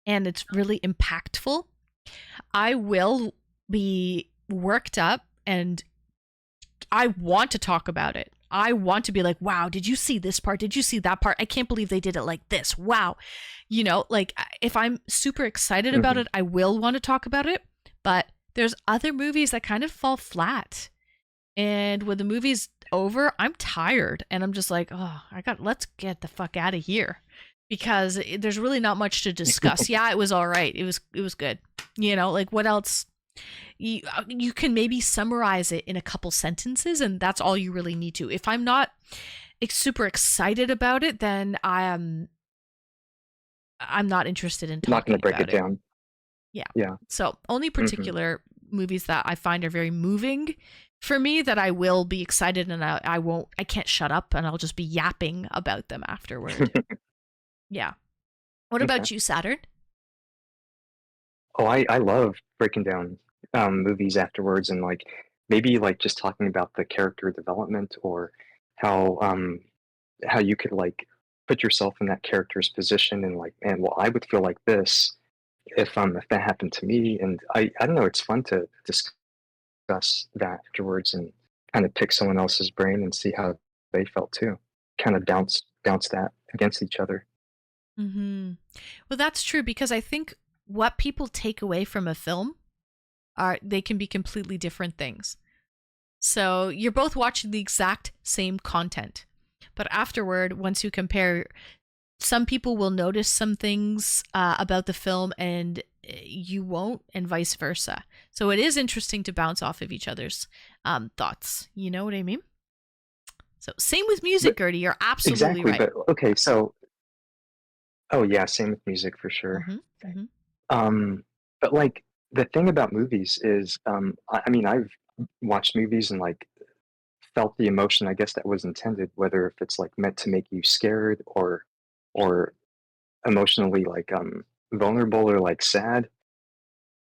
and it's really impactful, I will be worked up and I want to talk about it. I want to be like, wow, did you see this part? Did you see that part? I can't believe they did it like this. Wow. You know, like if I'm super excited about it, I will want to talk about it. But there's other movies that kind of fall flat. And when the movie's over, I'm tired and I'm just like, oh, let's get the fuck out of here, because there's really not much to discuss. Yeah, it was all right. It was good. You know, like what else? You can maybe summarize it in a couple sentences, and that's all you really need to. If I'm not super excited about it, then I'm not interested in talking not going to break about it down. Yeah. So only particular movies that I find are very moving for me that I will be excited, and I can't shut up, and I'll just be yapping about them afterward. Yeah. What about you, Saturn? Oh, I love breaking down movies afterwards, and like maybe like just talking about the character development, or how you could like put yourself in that character's position, and like, man, well, I would feel like this if that happened to me. And I don't know, it's fun to discuss that afterwards and kind of pick someone else's brain and see how they felt too. Kind of bounce that against each other. Mm-hmm. Well, that's true, because I think what people take away from a film they can be completely different things. So you're both watching the exact same content, but afterward, once you compare, some people will notice some things about the film and you won't, and vice versa. So it is interesting to bounce off of each other's thoughts. You know what I mean? So same with music, Gertie. You're absolutely right. But okay, so oh yeah, same with music for sure. But like the thing about movies is, I mean, I've watched movies and like felt the emotion, I guess, that was intended, whether if it's like meant to make you scared or emotionally like vulnerable or like sad.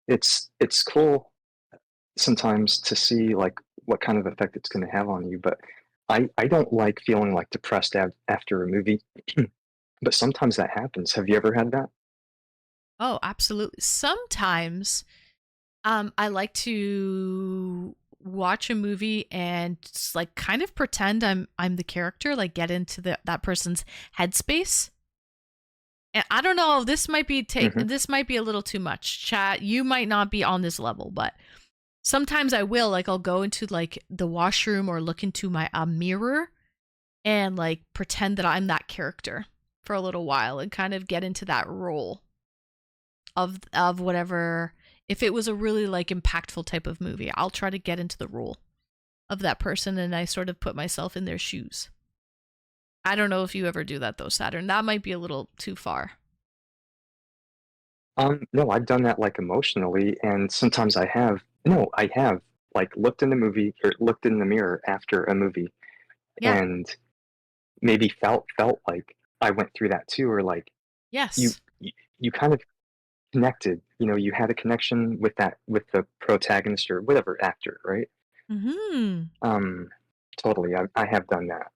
It's cool sometimes to see like what kind of effect it's going to have on you, but I don't like feeling like depressed after a movie. But sometimes that happens. Have you ever had that? Oh, absolutely. Sometimes I like to watch a movie and just like kind of pretend I'm the character, like get into that person's headspace. And I don't know, this might be this might be a little too much. Chat, you might not be on this level, but sometimes I will, like I'll go into like the washroom or look into my mirror and like pretend that I'm that character for a little while and kind of get into that role of whatever. If it was a really like impactful type of movie, I'll try to get into the role of that person and I sort of put myself in their shoes. I don't know if you ever do that though, Saturn. That might be a little too far. No, I've done that like emotionally, and sometimes I have like looked in the movie or looked in the mirror after a movie, and maybe felt like I went through that too, or like yes, you kind of connected. You know, you had a connection with the protagonist or whatever actor, right? Totally. I have done that.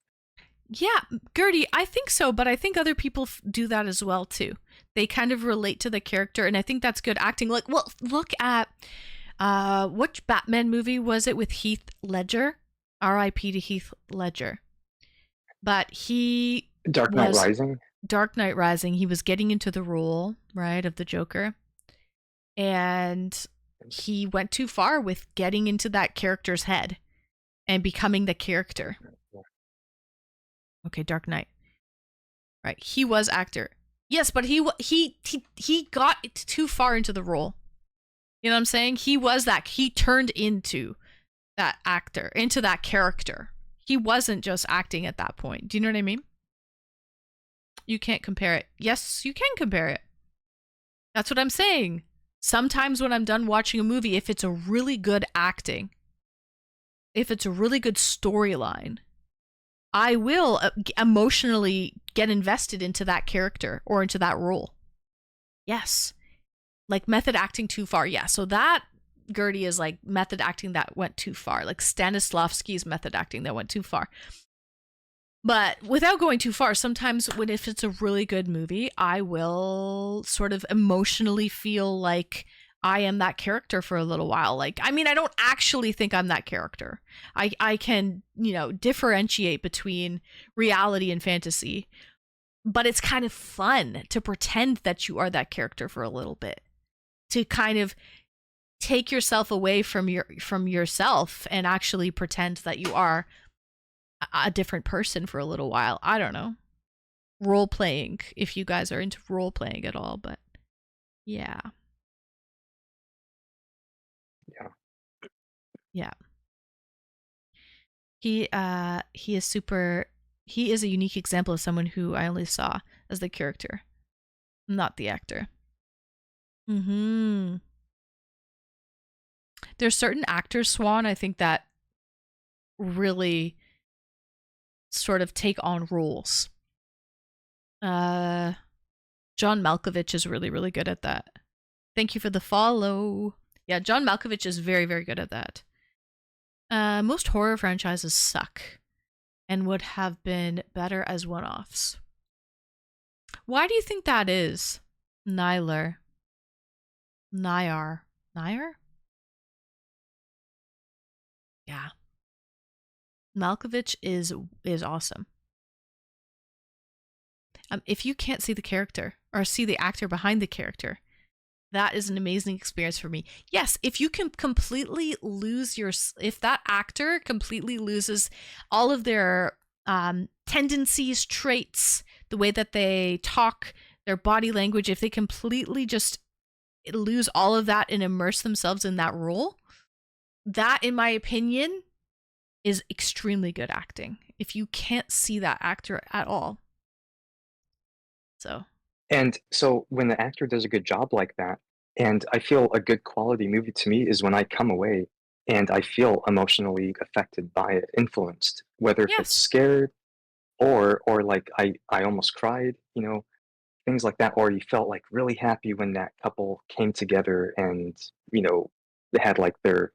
Yeah, Gertie, I think so, but I think other people do that as well too. They kind of relate to the character, and I think that's good acting. Like, well, look at which Batman movie was it with Heath Ledger? R.I.P. to Heath Ledger. But he Dark Knight was Rising. Dark Knight Rising. He was getting into the role, right, of the Joker, and he went too far with getting into that character's head and becoming the character. Okay, Dark Knight. Right, he was actor. Yes, but he got too far into the role. You know what I'm saying? He turned into that actor, into that character. He wasn't just acting at that point. Do you know what I mean? You can't compare it. Yes, you can compare it. That's what I'm saying. Sometimes when I'm done watching a movie, if it's a really good acting, if it's a really good storyline, I will emotionally get invested into that character or into that role. Yes. Like method acting too far. Yeah. So that, Gertie, is like method acting that went too far. Like Stanislavski's method acting that went too far. But without going too far, sometimes if it's a really good movie, I will sort of emotionally feel like I am that character for a little while. Like, I mean, I don't actually think I'm that character. I can, differentiate between reality and fantasy, but it's kind of fun to pretend that you are that character for a little bit, to kind of take yourself away from yourself and actually pretend that you are a different person for a little while. I don't know. Role playing, if you guys are into role playing at all, but yeah. Yeah. He is a unique example of someone who I only saw as the character, not the actor. There's certain actors, Swan, I think, that really sort of take on roles. John Malkovich is really, really good at that. Thank you for the follow. Yeah, John Malkovich is very, very good at that. Most horror franchises suck and would have been better as one-offs. Why do you think that is, Nyar? Yeah. Malkovich is awesome. If you can't see the character or see the actor behind the character, that is an amazing experience for me. Yes, if you can completely lose if that actor completely loses all of their tendencies, traits, the way that they talk, their body language, if they completely just lose all of that and immerse themselves in that role, that, in my opinion, is extremely good acting. If you can't see that actor at all. And so when the actor does a good job like that, and I feel a good quality movie to me is when I come away and I feel emotionally affected by it, influenced, whether if it's scared or like I almost cried, things like that, or you felt like really happy when that couple came together and, they had like their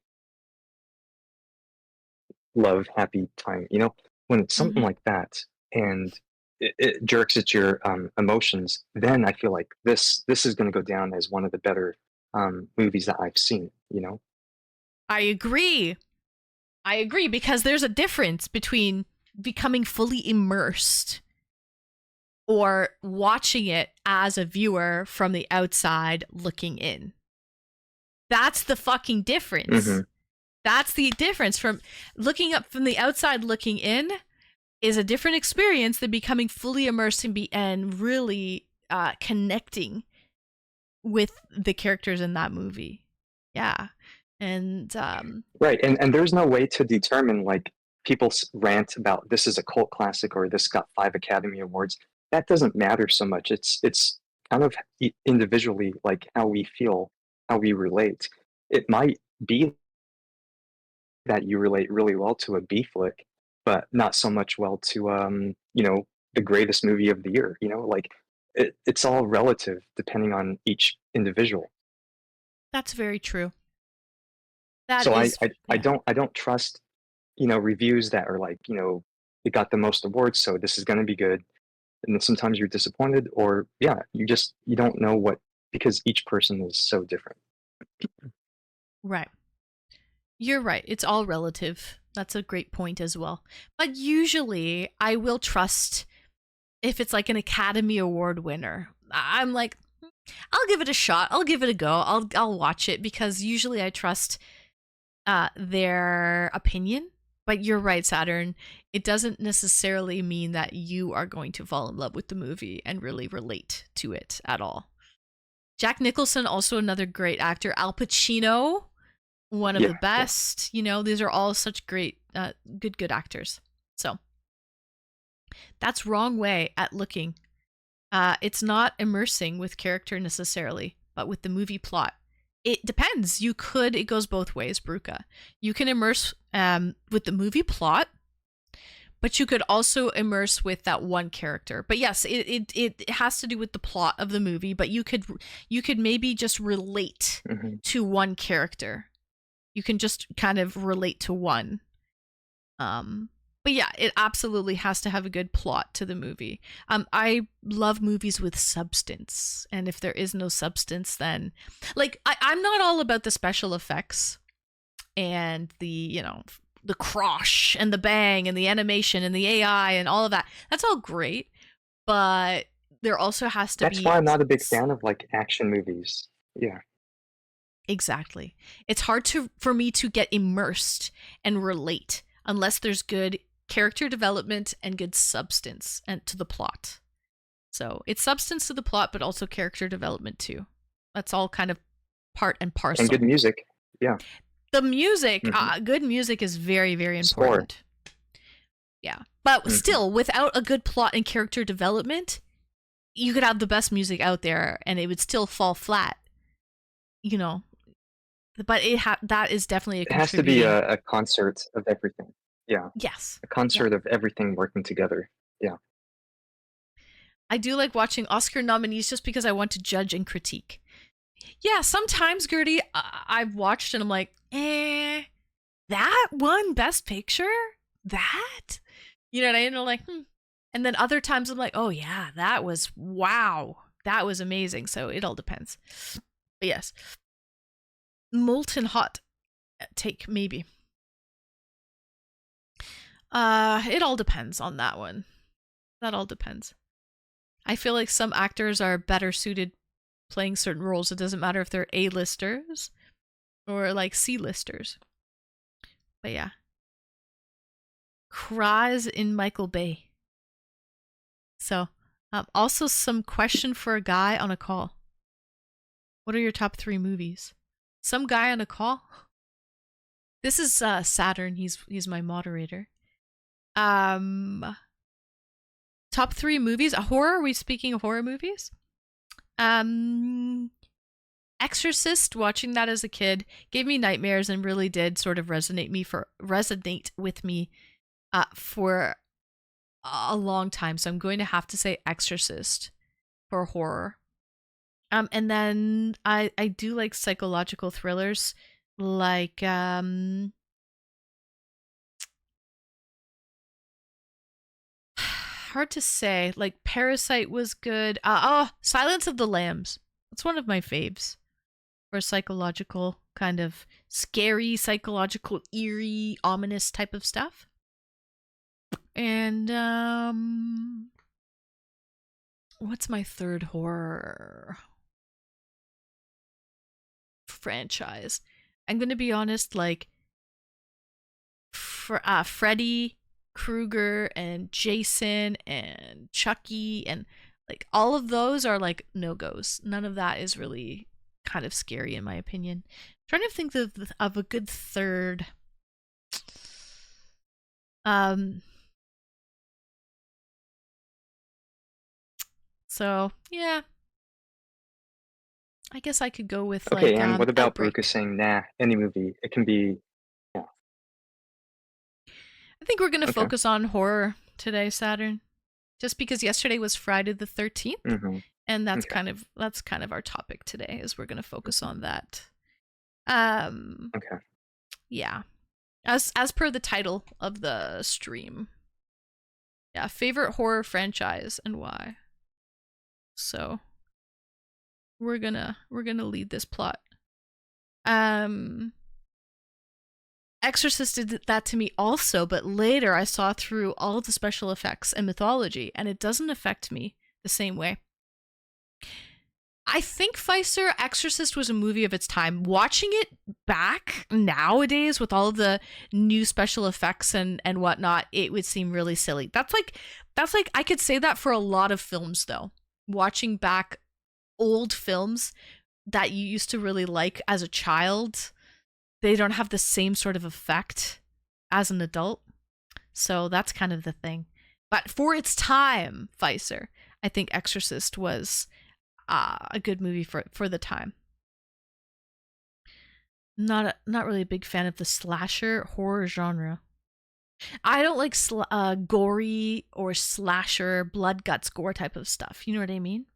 love, happy time, when it's something like that and it jerks at your emotions, then I feel like this is going to go down as one of the better movies that I've seen, I agree because there's a difference between becoming fully immersed or watching it as a viewer from the outside looking in. That's the fucking difference. That's the difference from looking up from the outside looking in is a different experience than becoming fully immersed and really connecting with the characters in that movie. Yeah. And right. And there's no way to determine, like, people rant about this is a cult classic or this got 5 Academy Awards. That doesn't matter so much. It's kind of individually like how we feel, how we relate. It might be that you relate really well to a B flick, but not so much well to the greatest movie of the year. Like it's all relative depending on each individual. That's very true. I don't trust reviews that are like it got the most awards, so this is going to be good, and then sometimes you're disappointed, or you don't know what, because each person is so different. Right. You're right. It's all relative. That's a great point as well. But usually I will trust if it's like an Academy Award winner. I'm like, I'll give it a shot. I'll give it a go. I'll watch it because usually I trust their opinion. But you're right, Saturn. It doesn't necessarily mean that you are going to fall in love with the movie and really relate to it at all. Jack Nicholson, also another great actor. Al Pacino, one of the best. You know, these are all such great, good actors. So that's wrong way at looking. It's not immersing with character necessarily, but with the movie plot. It depends. It goes both ways, Bruca. You can immerse with the movie plot, but you could also immerse with that one character. But yes, it has to do with the plot of the movie, but you could maybe just relate to one character. You can just kind of relate to one. But yeah, it absolutely has to have a good plot to the movie. I love movies with substance, and if there is no substance, then like I'm not all about the special effects and the the crash and the bang and the animation and the AI and all of that. That's all great, but there also has to be. That's why I'm not a big fan of like action movies. Yeah. Exactly. It's hard for me to get immersed and relate unless there's good character development and good substance and to the plot. So it's substance to the plot, but also character development too. That's all kind of part and parcel. And good music. Yeah. The music, good music is very, very important. Score. Yeah. But still, without a good plot and character development, you could have the best music out there and it would still fall flat. You know. But that is definitely it has to be a concert of everything. Yeah. Yes. A concert of everything working together. Yeah. I do like watching Oscar nominees just because I want to judge and critique. Yeah, sometimes, Gertie, I've watched and I'm like, that won Best Picture? That? You know what I mean? I'm like, And then other times I'm like, oh yeah, that was, wow. That was amazing. So it all depends. But yes. Molten hot take, maybe. It all depends on that one. That all depends. I feel like some actors are better suited playing certain roles. It doesn't matter if they're A-listers or like C-listers. But yeah. Cries in Michael Bay. So, also some question for a guy on a call. What are your top 3 movies? Some guy on a call? This is Saturn. He's my moderator. Top 3 movies. A horror? Are we speaking of horror movies? Exorcist, watching that as a kid gave me nightmares and really did sort of resonate with me for a long time. So I'm going to have to say Exorcist for horror. And then I do like psychological thrillers, like hard to say. Like Parasite was good. Silence of the Lambs. That's one of my faves. For psychological, kind of scary, psychological, eerie, ominous type of stuff. And what's my third horror franchise? I'm gonna be honest, like Freddy Krueger and Jason and Chucky and like all of those are like no-goes. None of that is really kind of scary in my opinion. I'm trying to think of a good third. So yeah, I guess I could go with okay. Like, and what about Outbreak. Bruca saying, nah, any movie? It can be. Yeah. I think we're gonna focus on horror today, Saturn, just because yesterday was Friday the 13th, and that's kind of our topic today. Is we're gonna focus on that. Okay. Yeah, as per the title of the stream. Yeah, favorite horror franchise and why. So we're gonna lead this plot. Exorcist did that to me also, but later I saw through all of the special effects and mythology, and it doesn't affect me the same way. I think Pfizer Exorcist was a movie of its time. Watching it back nowadays with all of the new special effects and whatnot, it would seem really silly. That's like I could say that for a lot of films though. Watching back old films that you used to really like as a child, they don't have the same sort of effect as an adult. So that's kind of the thing. But for its time, Pfizer, I think Exorcist was a good movie for the time. Not really a big fan of the slasher horror genre. I don't like gory or slasher, blood, guts, gore type of stuff. You know what I mean?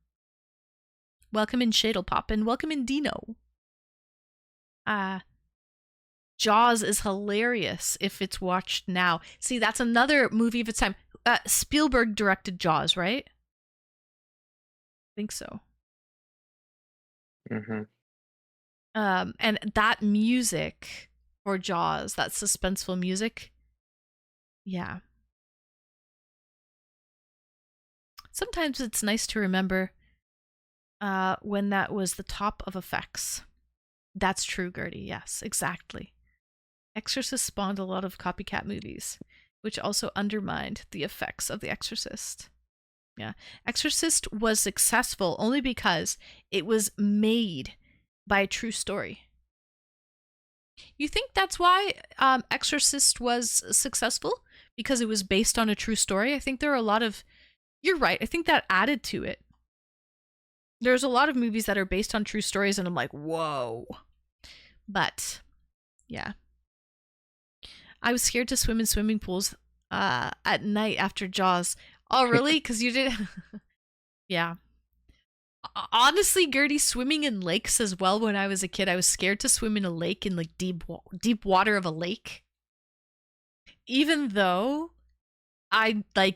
Welcome in Shadlepop and welcome in Dino. Jaws is hilarious if it's watched now. See, that's another movie of its time. Spielberg directed Jaws, right? I think so. Mm-hmm. And that music for Jaws, that suspenseful music, yeah. Sometimes it's nice to remember when that was the top of effects. That's true, Gertie. Yes, exactly. Exorcist spawned a lot of copycat movies, which also undermined the effects of The Exorcist. Yeah. Exorcist was successful only because it was made by a true story. You think that's why Exorcist was successful? Because it was based on a true story? I think there are a lot of... You're right. I think that added to it. There's a lot of movies that are based on true stories and I'm like, whoa. But, yeah. I was scared to swim in swimming pools at night after Jaws. Oh, really? Because you did... Yeah. Honestly, Gertie, swimming in lakes as well when I was a kid, I was scared to swim in a lake, in like deep water of a lake. Even though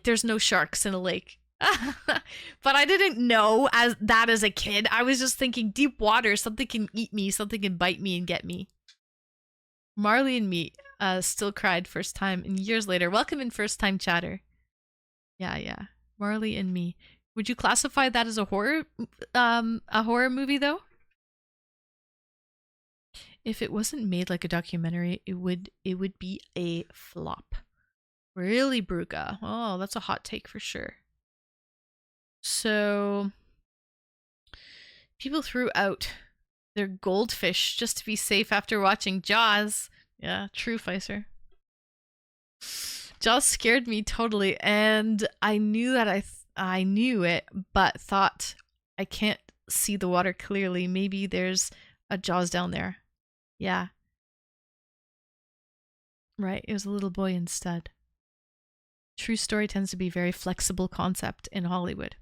there's no sharks in a lake. But I didn't know as a kid. I was just thinking deep water, something can eat me, something can bite me and get me. Marley and me still cried first time and years later. Welcome in first time chatter. Yeah. Marley and me. Would you classify that as a horror movie though? If it wasn't made like a documentary, it would be a flop. Really, Bruga? Oh, that's a hot take for sure. So people threw out their goldfish just to be safe after watching Jaws. Yeah, true, Pfizer. Jaws scared me totally, and I knew that I knew it, but thought I can't see the water clearly. Maybe there's a Jaws down there. Yeah. Right, it was a little boy instead. True story tends to be a very flexible concept in Hollywood.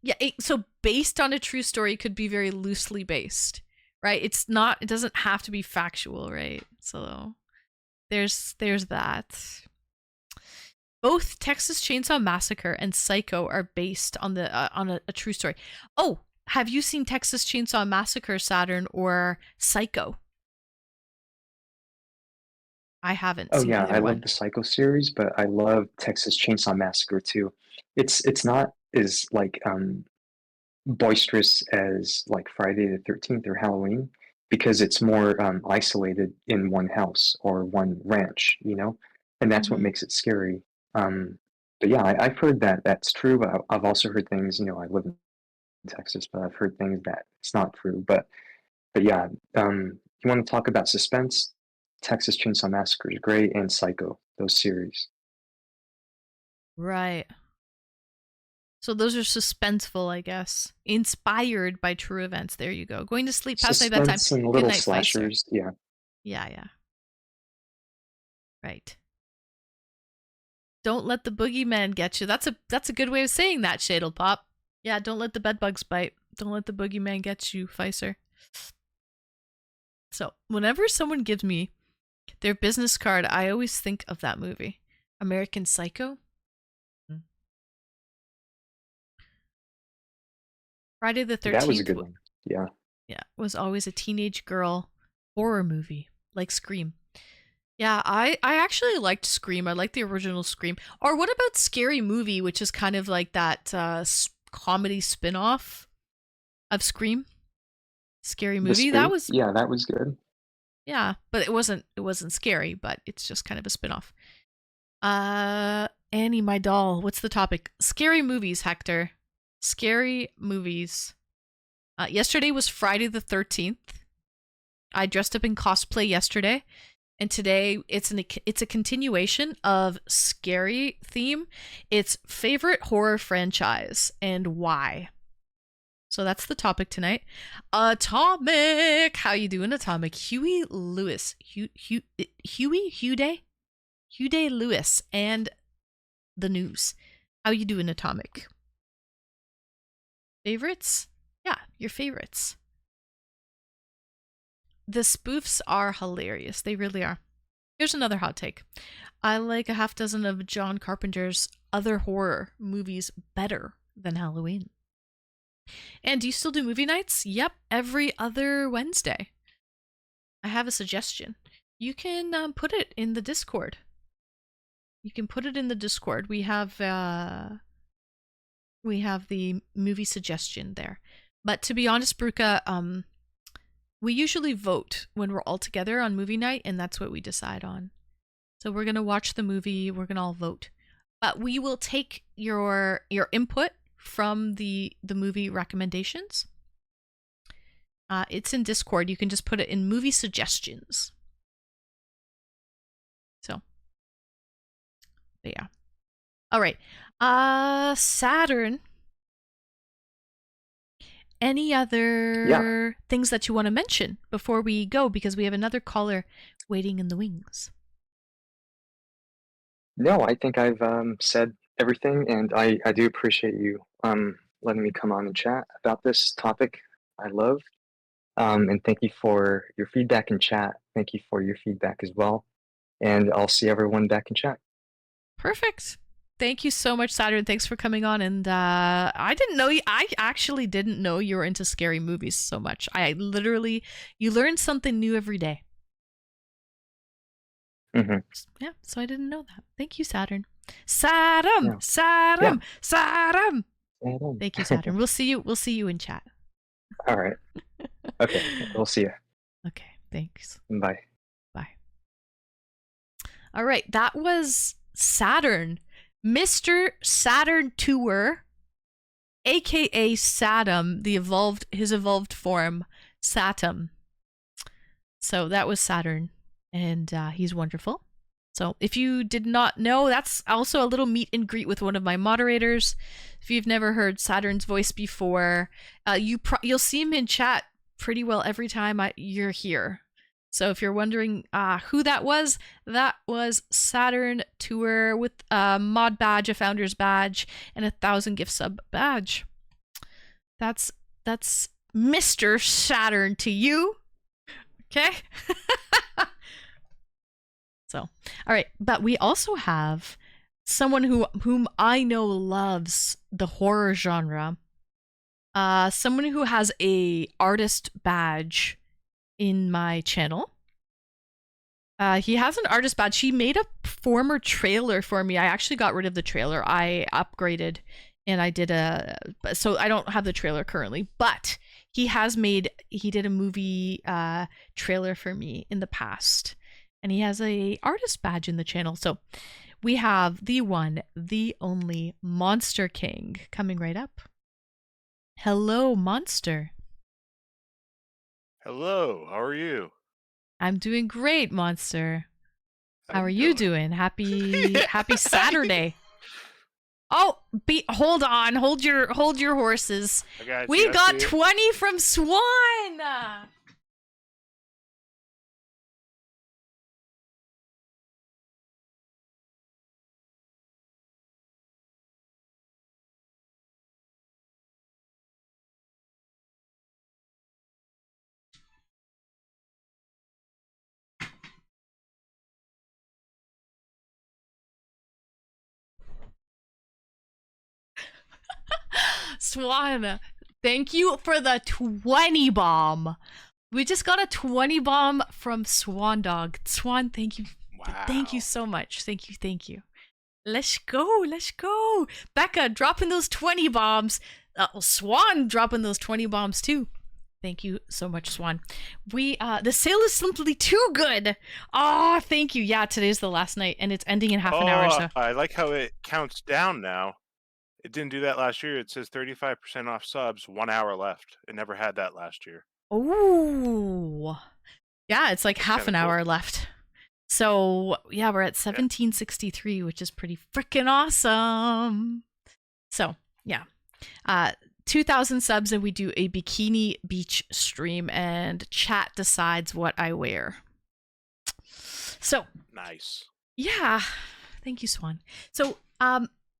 Yeah, so based on a true story could be very loosely based, right? It doesn't have to be factual, right? So there's that. Both Texas Chainsaw Massacre and Psycho are based on a true story. Oh, have you seen Texas Chainsaw Massacre, Saturn, or Psycho? I haven't seen either I one. love the Psycho series, but I love Texas Chainsaw Massacre too. It's not as like boisterous as like Friday the 13th or Halloween because it's more isolated in one house or one ranch, you know, and that's what makes it scary. But yeah, I've heard that that's true, but I've also heard things, you know, I live in Texas, but I've heard things that it's not true. But yeah, you want to talk about suspense? Texas Chainsaw Massacre is great, and Psycho, those series. Right. So those are suspenseful, I guess. Inspired by true events. There you go. Going to sleep past my bedtime. Suspense and Good little night, slashers, Pfizer. yeah. Yeah. Right. Don't let the boogeyman get you. That's a good way of saying that, Shadlepop. Yeah, don't let the bedbugs bite. Don't let the boogeyman get you, Pfizer. So, whenever someone gives me their business card, I always think of that movie. American Psycho. Friday the 13th. That was a good one. Yeah. Yeah, was always a teenage girl horror movie, like Scream. Yeah, I actually liked Scream. I liked the original Scream. Or what about Scary Movie, which is kind of like that comedy spin-off of Scream? Scary The Movie. That Spook, was yeah, that was good. yeah, but it wasn't scary, but it's just kind of a spin-off. Annie, my doll. What's the topic? Scary movies, Hector. Scary movies. Yesterday was Friday the 13th. I dressed up in cosplay yesterday, and today it's a continuation of scary theme. It's favorite horror franchise and why. So that's the topic tonight. Atomic, how you doing, Atomic? Huey Lewis, Huey Lewis, and the news. How you doing, Atomic? Favorites? Yeah, your favorites. The spoofs are hilarious. They really are. Here's another hot take. I like a half dozen of John Carpenter's other horror movies better than Halloween. And do you still do movie nights? Yep, every other Wednesday. I have a suggestion. You can put it in the Discord. You can put it in the Discord. We have the movie suggestion there. But to be honest, Bruca, we usually vote when we're all together on movie night, and that's what we decide on. So we're gonna watch the movie. We're gonna all vote, but we will take your input from the movie recommendations. It's in Discord. You can just put it in movie suggestions. So, but yeah. All right. Saturn. Any other things that you want to mention before we go? Because we have another caller waiting in the wings. No, I think I've said everything, and I do appreciate you letting me come on and chat about this topic I love. And thank you for your feedback in chat. Thank you for your feedback as well. And I'll see everyone back in chat. Perfect. Thank you so much, Saturn. Thanks for coming on. And I actually didn't know you were into scary movies so much. You learn something new every day. Mm-hmm. Yeah, so I didn't know that. Thank you, Saturn. Saturn. Yeah. Saturn. Saturn. Saturn. Thank you, Saturn. We'll see you in chat. All right. Okay. We'll see you. Okay. Thanks. Bye. Bye. All right. That was Saturn. Mr. Saturn Tour, aka Satum, his evolved form, Satum. So that was Saturn, and he's wonderful. So if you did not know, that's also a little meet and greet with one of my moderators. If you've never heard Saturn's voice before, you'll see him in chat pretty well every time you're here. So if you're wondering who that was Saturn Tour with a mod badge, a founder's badge, and 1,000 gift sub badge. That's Mr. Saturn to you. Okay? So, all right, but we also have someone whom I know loves the horror genre. Someone who has a artist badge in my channel. He has an artist badge. He made a former trailer for me. I actually got rid of the trailer. I upgraded and I did so I don't have the trailer currently, but he did a movie trailer for me in the past, and he has a artist badge in the channel. So we have the one, the only Monster King coming right up. Hello, Monster. Hello, how are you? I'm doing great, Monster. How are you doing? Happy Saturday. Oh, hold on. Hold your horses. We got 20 from Swan. Swan, thank you for the 20 bomb. We just got a 20 bomb from Swan Dog. Swan, thank you Thank you so much. Thank you. Let's go. Becca dropping those 20 bombs. Swan dropping those 20 bombs too. Thank you so much, Swan. The sale is simply too good. Oh, thank you. Yeah, today's the last night, and it's ending in half an hour. So I like how it counts down now. It didn't do that last year. It says 35% off subs, 1 hour left. It never had that last year. oh, yeah, it's like That's half an kinda cool. hour left. So yeah, we're at 1763, which is pretty freaking awesome. So yeah, 2,000 subs, and we do a bikini beach stream, and chat decides what I wear. So Nice. yeah, thank you, Swan. So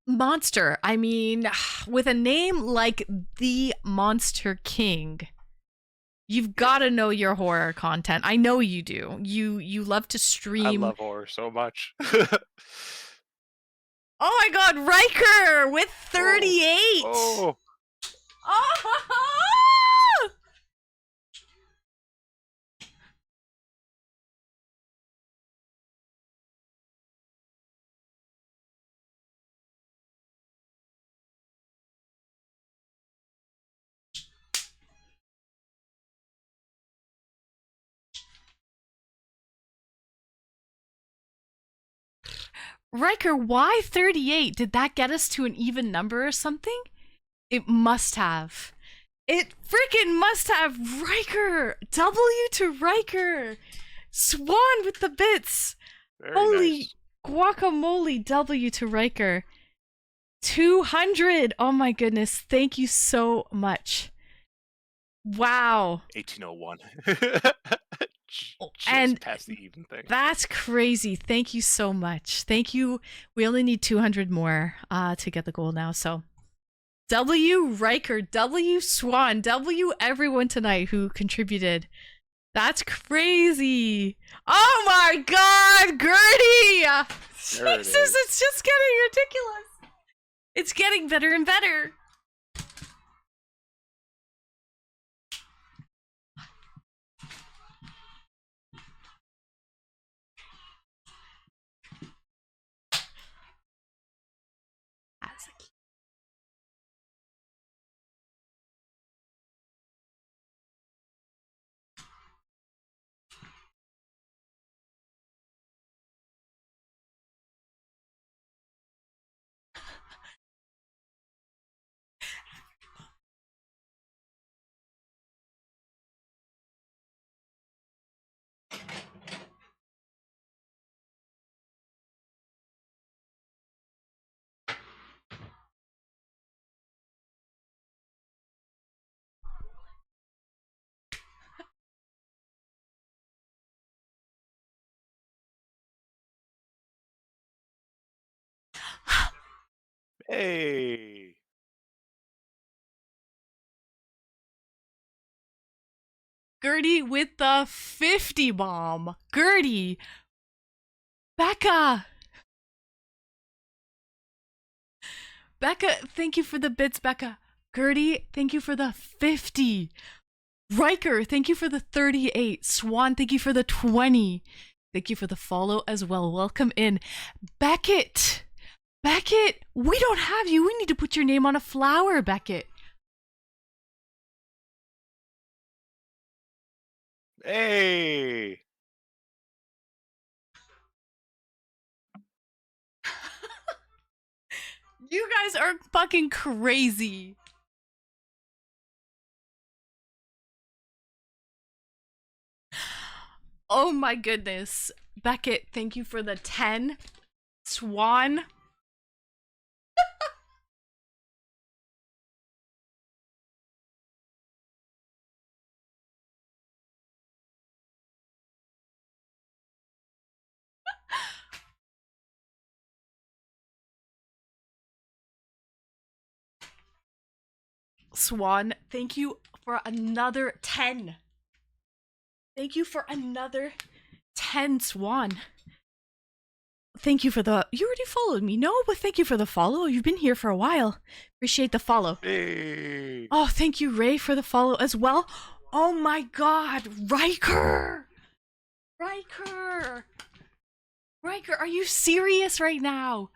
Monster, I mean, with a name like the Monster King, you've got to know your horror content. I know you do. You love to I stream. love horror so much. Oh my god, Riker with 38. Oh, Oh! Riker, why 38? Did that get us to an even number or something? It must have. It freaking must have. Riker! W to Riker! Swan with the bits! very Holy nice. guacamole, W to Riker. 200! Oh my goodness, thank you so much. Wow. 1801. Just And past the even thing. that's crazy. Thank you so much. Thank you. We only need 200 more to get the goal now. So W Riker, W Swan, W everyone tonight who contributed. That's crazy. Oh my god, Gertie! There it Jesus, is. it's just getting ridiculous. It's getting better and better. Hey. Gertie with the 50 bomb. Gertie. Becca. Becca, thank you for the bits, Becca. Gertie, thank you for the 50. Riker, thank you for the 38. Swan, thank you for the 20. Thank you for the follow as well. Welcome in. Beckett. Beckett, we don't have you. We need to put your name on a flower, Beckett. Hey. You guys are fucking crazy. Oh my goodness. Beckett, thank you for the 10. Swan. Swan, thank you for another 10. Thank you for another 10, Swan. Thank you for the... You already followed me. No, but thank you for the follow. You've been here for a while. Appreciate the follow. Hey. Oh, thank you, Ray, for the follow as well. Oh my god, Riker! Riker! Riker, are you serious right now?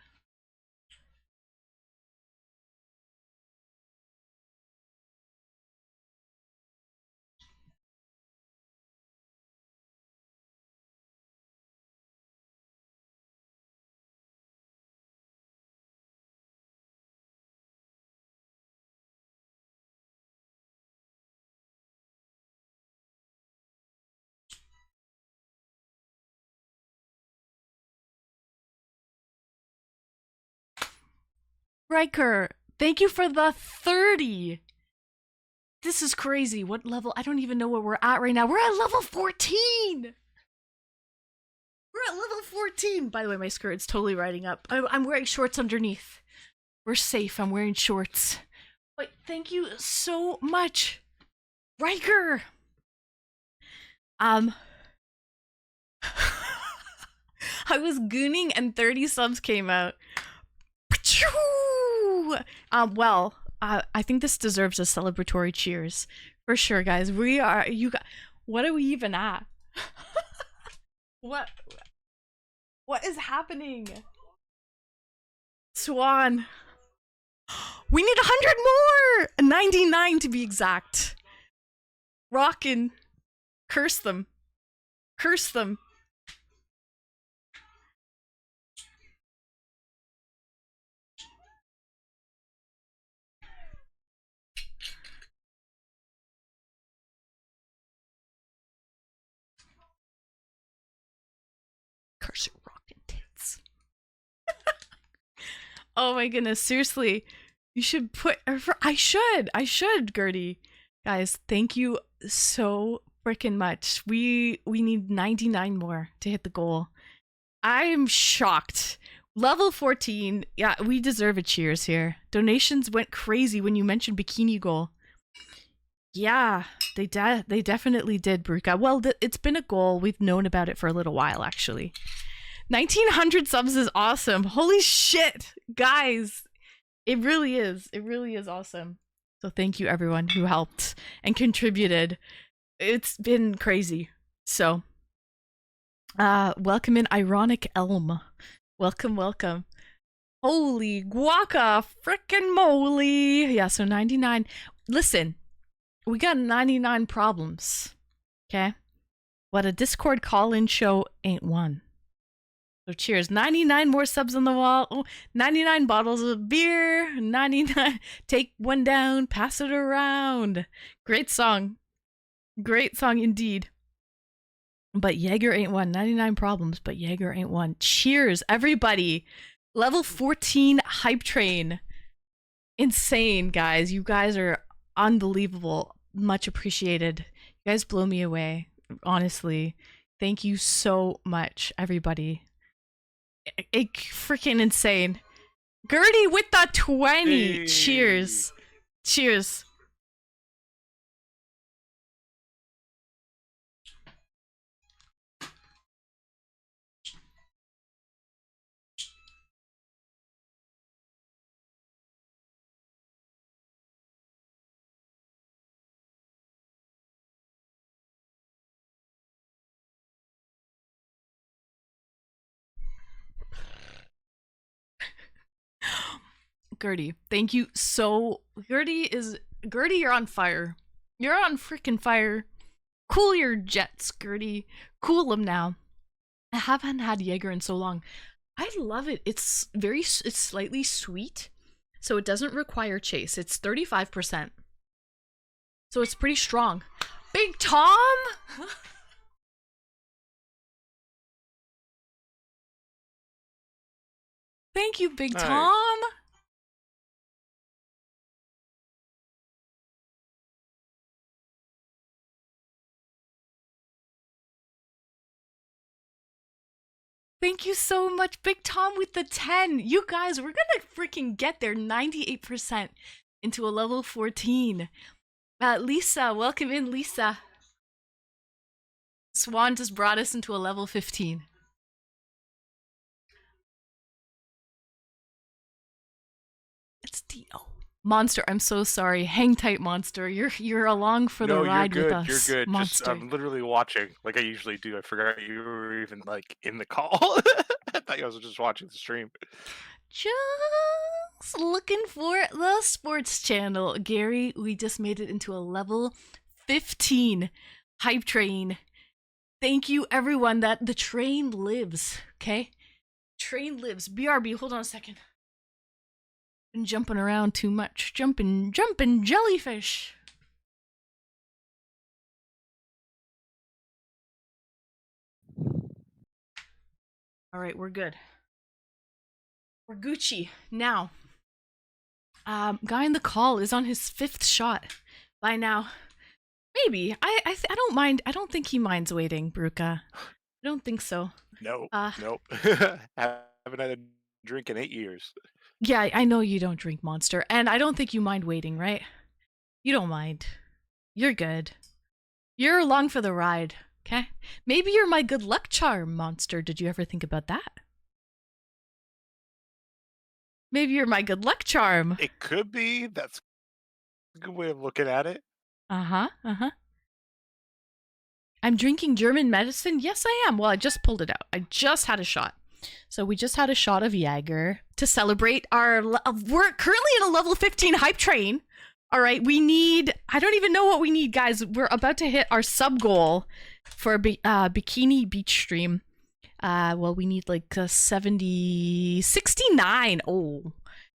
Riker, thank you for the 30. This is crazy. What level? I don't even know where we're at right now. We're at level 14. We're at level 14. By the way, my skirt's totally riding up. I'm wearing shorts underneath. We're safe. I'm wearing shorts. But thank you so much, Riker. I was gooning and 30 subs came out. Well, I think this deserves a celebratory cheers for sure, guys. We are what are we even at? What is happening? Swan, we need 100 more. 99 to be exact. Rockin', curse them, curse them. Curse your rockin' tits. Oh my goodness, seriously. You should put I should, Gertie. Guys, thank you so freaking much. We need 99 more to hit the goal. I'm shocked. Level 14. Yeah, we deserve a cheers here. Donations went crazy when you mentioned Bikini Goal. Yeah, they definitely did, Bruka. Well, it's been a goal. We've known about it for a little while, actually. 1900 subs is awesome. Holy shit, guys. It really is. It really is awesome. So thank you everyone who helped and contributed. It's been crazy. So, welcome in Ironic Elm. Welcome, welcome. Holy guaca frickin' moly. Yeah, so 99. Listen. We got 99 problems, okay? What a Discord call-in show ain't one. So cheers. 99 more subs on the wall. Oh, 99 bottles of beer. 99. Take one down, pass it around. Great song. Great song indeed. But Jaeger ain't one. 99 problems, but Jaeger ain't one. Cheers, everybody. Level 14 hype train. Insane, guys. You guys are unbelievable. Much appreciated. You guys blow me away. Honestly. Thank you so much, everybody. Freaking insane. Gertie with the 20. Hey. Cheers. Cheers. Gertie, thank you so. Gertie, you're on fire. You're on freaking fire. Cool your jets, Gertie. Cool them now. I haven't had Jaeger in so long. I love it. It's slightly sweet, so it doesn't require chase. It's 35%. So it's pretty strong. Big Tom? Thank you, Big Nice. Tom. Thank you so much, Big Tom with the 10. You guys, we're gonna freaking get there. 98% into a level 14. Lisa, welcome in, Lisa. Swan just brought us into a level 15. It's Dino. Monster, I'm so sorry. Hang tight, Monster. You're along for the No, ride you're with good. us. You're good. Just Monster. I'm literally watching like I usually do. I forgot you were even like in the call. I thought you was just watching the stream. Just looking for the sports channel. Gary, we just made it into a level 15 hype train. Thank you, everyone. That the train lives. Okay, train lives. BRB. Hold on a second. Been jumping around too much. Jumping jellyfish. All right, we're good. We're Gucci now. Guy in the call is on his 5th shot by now. Maybe I don't mind. I don't think he minds waiting, Bruca. I don't think so. Nope. Uh, Nope. Haven't had a drink in 8 years. Yeah, I know you don't drink, Monster, and I don't think you mind waiting, right? You don't mind. You're good. You're along for the ride, okay? Maybe you're my good luck charm, Monster. Did you ever think about that? Maybe you're my good luck charm. It could be. That's a good way of looking at it. Uh-huh. I'm drinking German medicine? Yes, I am. Well, I just pulled it out. I just had a shot. So we just had a shot of Jaeger to celebrate our... We're currently in a level 15 hype train. All right, we need... I don't even know what we need, guys. We're about to hit our sub goal for Bikini Beach stream. Well, we need like 69. Oh,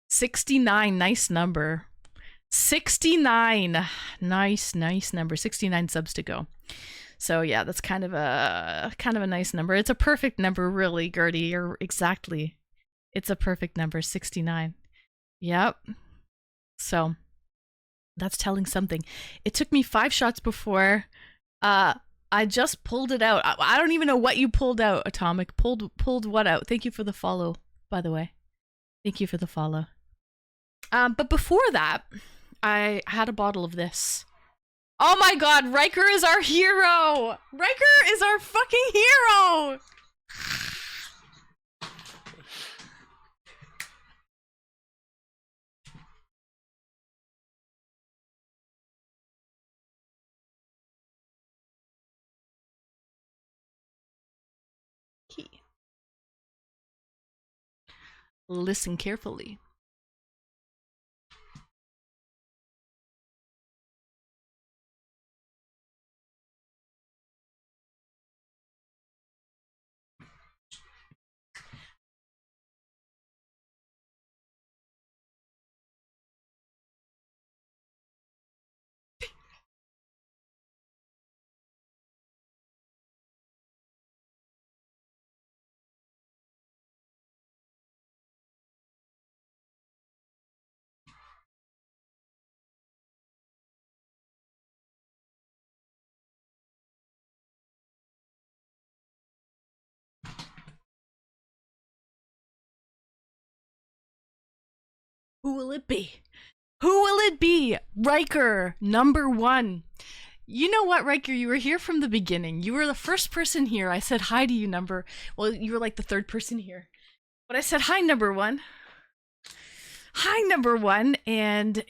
69. Nice number. 69. Nice number. 69 subs to go. So yeah, that's kind of a nice number. It's a perfect number, really, Gertie. Exactly. It's a perfect number, 69. Yep. So that's telling something. It took me 5 shots before. I just pulled it out. I don't even know what you pulled out, Atomic. Pulled what out? Thank you for the follow, by the way. Thank you for the follow. But before that, I had a bottle of this. Oh my god, Riker is our hero! Riker is our fucking hero! Listen carefully. Who will it be? Who will it be? Riker, number 1. You know what, Riker? You were here from the beginning. You were the first person here. I said hi to you, Well, you were like the 3rd person here. But I said hi, number 1. Hi, number 1. And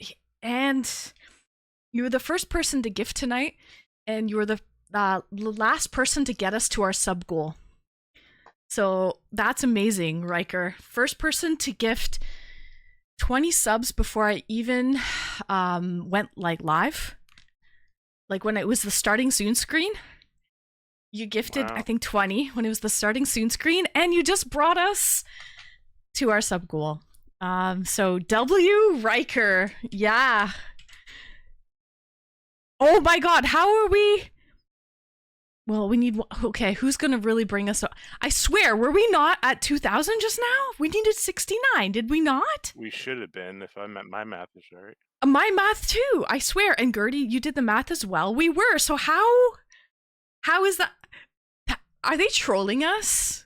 you were the first person to gift tonight. And you were the last person to get us to our sub goal. So that's amazing, Riker. First person to gift 20 subs before I even went like live. Like when it was the starting soon screen. You gifted, Wow. I think, 20 when it was the starting soon screen, and you just brought us to our sub goal. So W Riker, yeah. Oh my god, how are we? Well, we need... Okay, who's going to really bring us up? I swear, were we not at 2,000 just now? We needed 69, did we not? We should have been if my math is right. My math too, I swear. And Gertie, you did the math as well. We were. So how is that? Are they trolling us?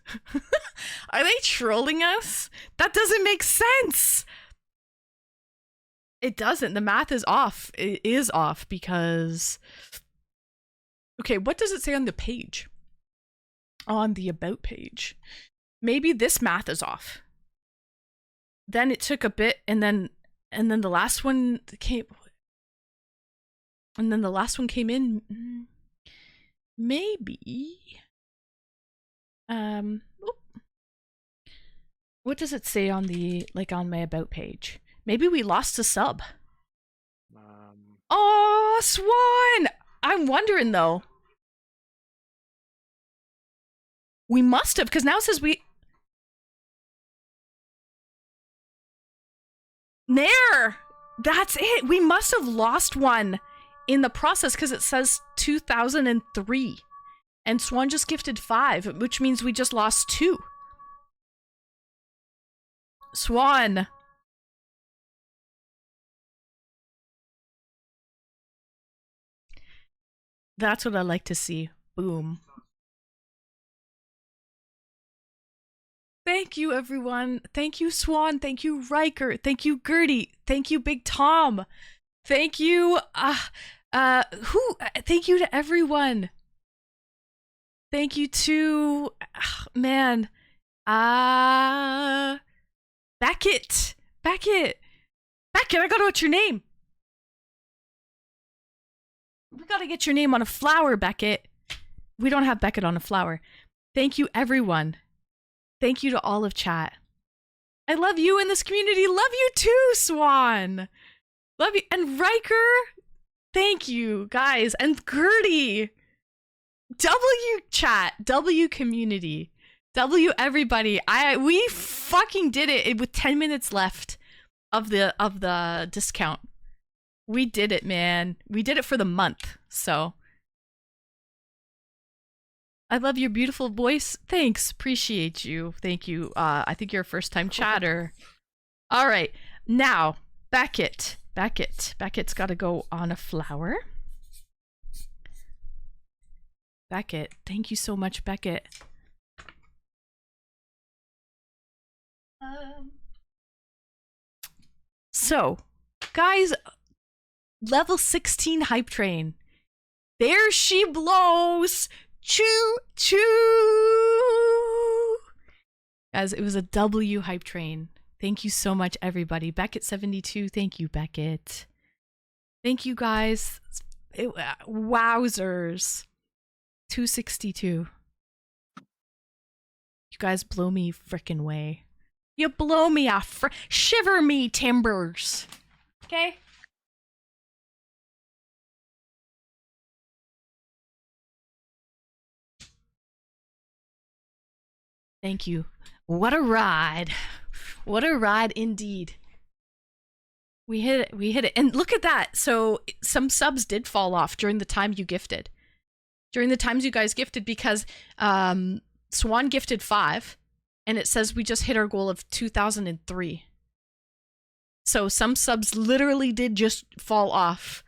Are they trolling us? That doesn't make sense. It doesn't. The math is off. It is off because... Okay, what does it say on the page? On the about page. Maybe this math is off. Then it took a bit, and then And then the last one came. And then the last one came in. Maybe. Oop. What does it say on the on my about page? Maybe we lost a sub. Oh, Swan! I'm wondering though. We must have, because now it says we. There! That's it! We must have lost one in the process because it says 2003. And Swan just gifted 5, which means we just lost 2. Swan. That's what I like to see. Boom. Thank you, everyone. Thank you, Swan. Thank you, Riker. Thank you, Gertie. Thank you, Big Tom. Thank you, thank you to everyone. Thank you to, man, Beckett. Beckett, I gotta know what's your name. We gotta get your name on a flower, Beckett. We don't have Beckett on a flower. Thank you, everyone. Thank you to all of chat. I love you in this community. Love you too, Swan. Love you. And Riker, thank you, guys. And Gertie. W chat. W community. W everybody. We fucking did it with 10 minutes left of the discount. We did it, man. We did it for the month. So I love your beautiful voice. Thanks. Appreciate you. Thank you. I think you're a first time chatter. All right. Now, Beckett. Beckett's got to go on a flower. Beckett. Thank you so much, Beckett. So, guys, level 16 hype train. There she blows. Choo choo. Guys, it was a W hype train. Thank you so much, everybody. Beckett72, thank you, Beckett. Thank you, guys. Wowzers. 262. You guys blow me frickin' way. You blow me off. Shiver me timbers. Okay? Thank you. What a ride. What a ride indeed. We hit it. And look at that. So some subs did fall off during the time you gifted. During the times you guys gifted, because Swan gifted 5 and it says we just hit our goal of 2003. So some subs literally did just fall off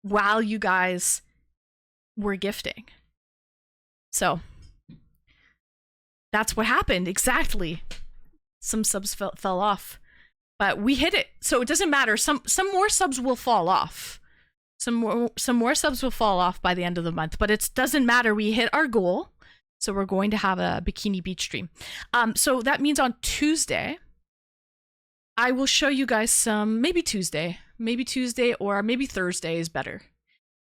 while you guys were gifting. So that's what happened, exactly. Some subs fell off, but we hit it, so it doesn't matter. Some more subs will fall off. Some more subs will fall off by the end of the month, but it doesn't matter. We hit our goal, so we're going to have a Bikini Beach stream. So that means on Tuesday, I will show you guys some. Maybe Tuesday, or maybe Thursday is better.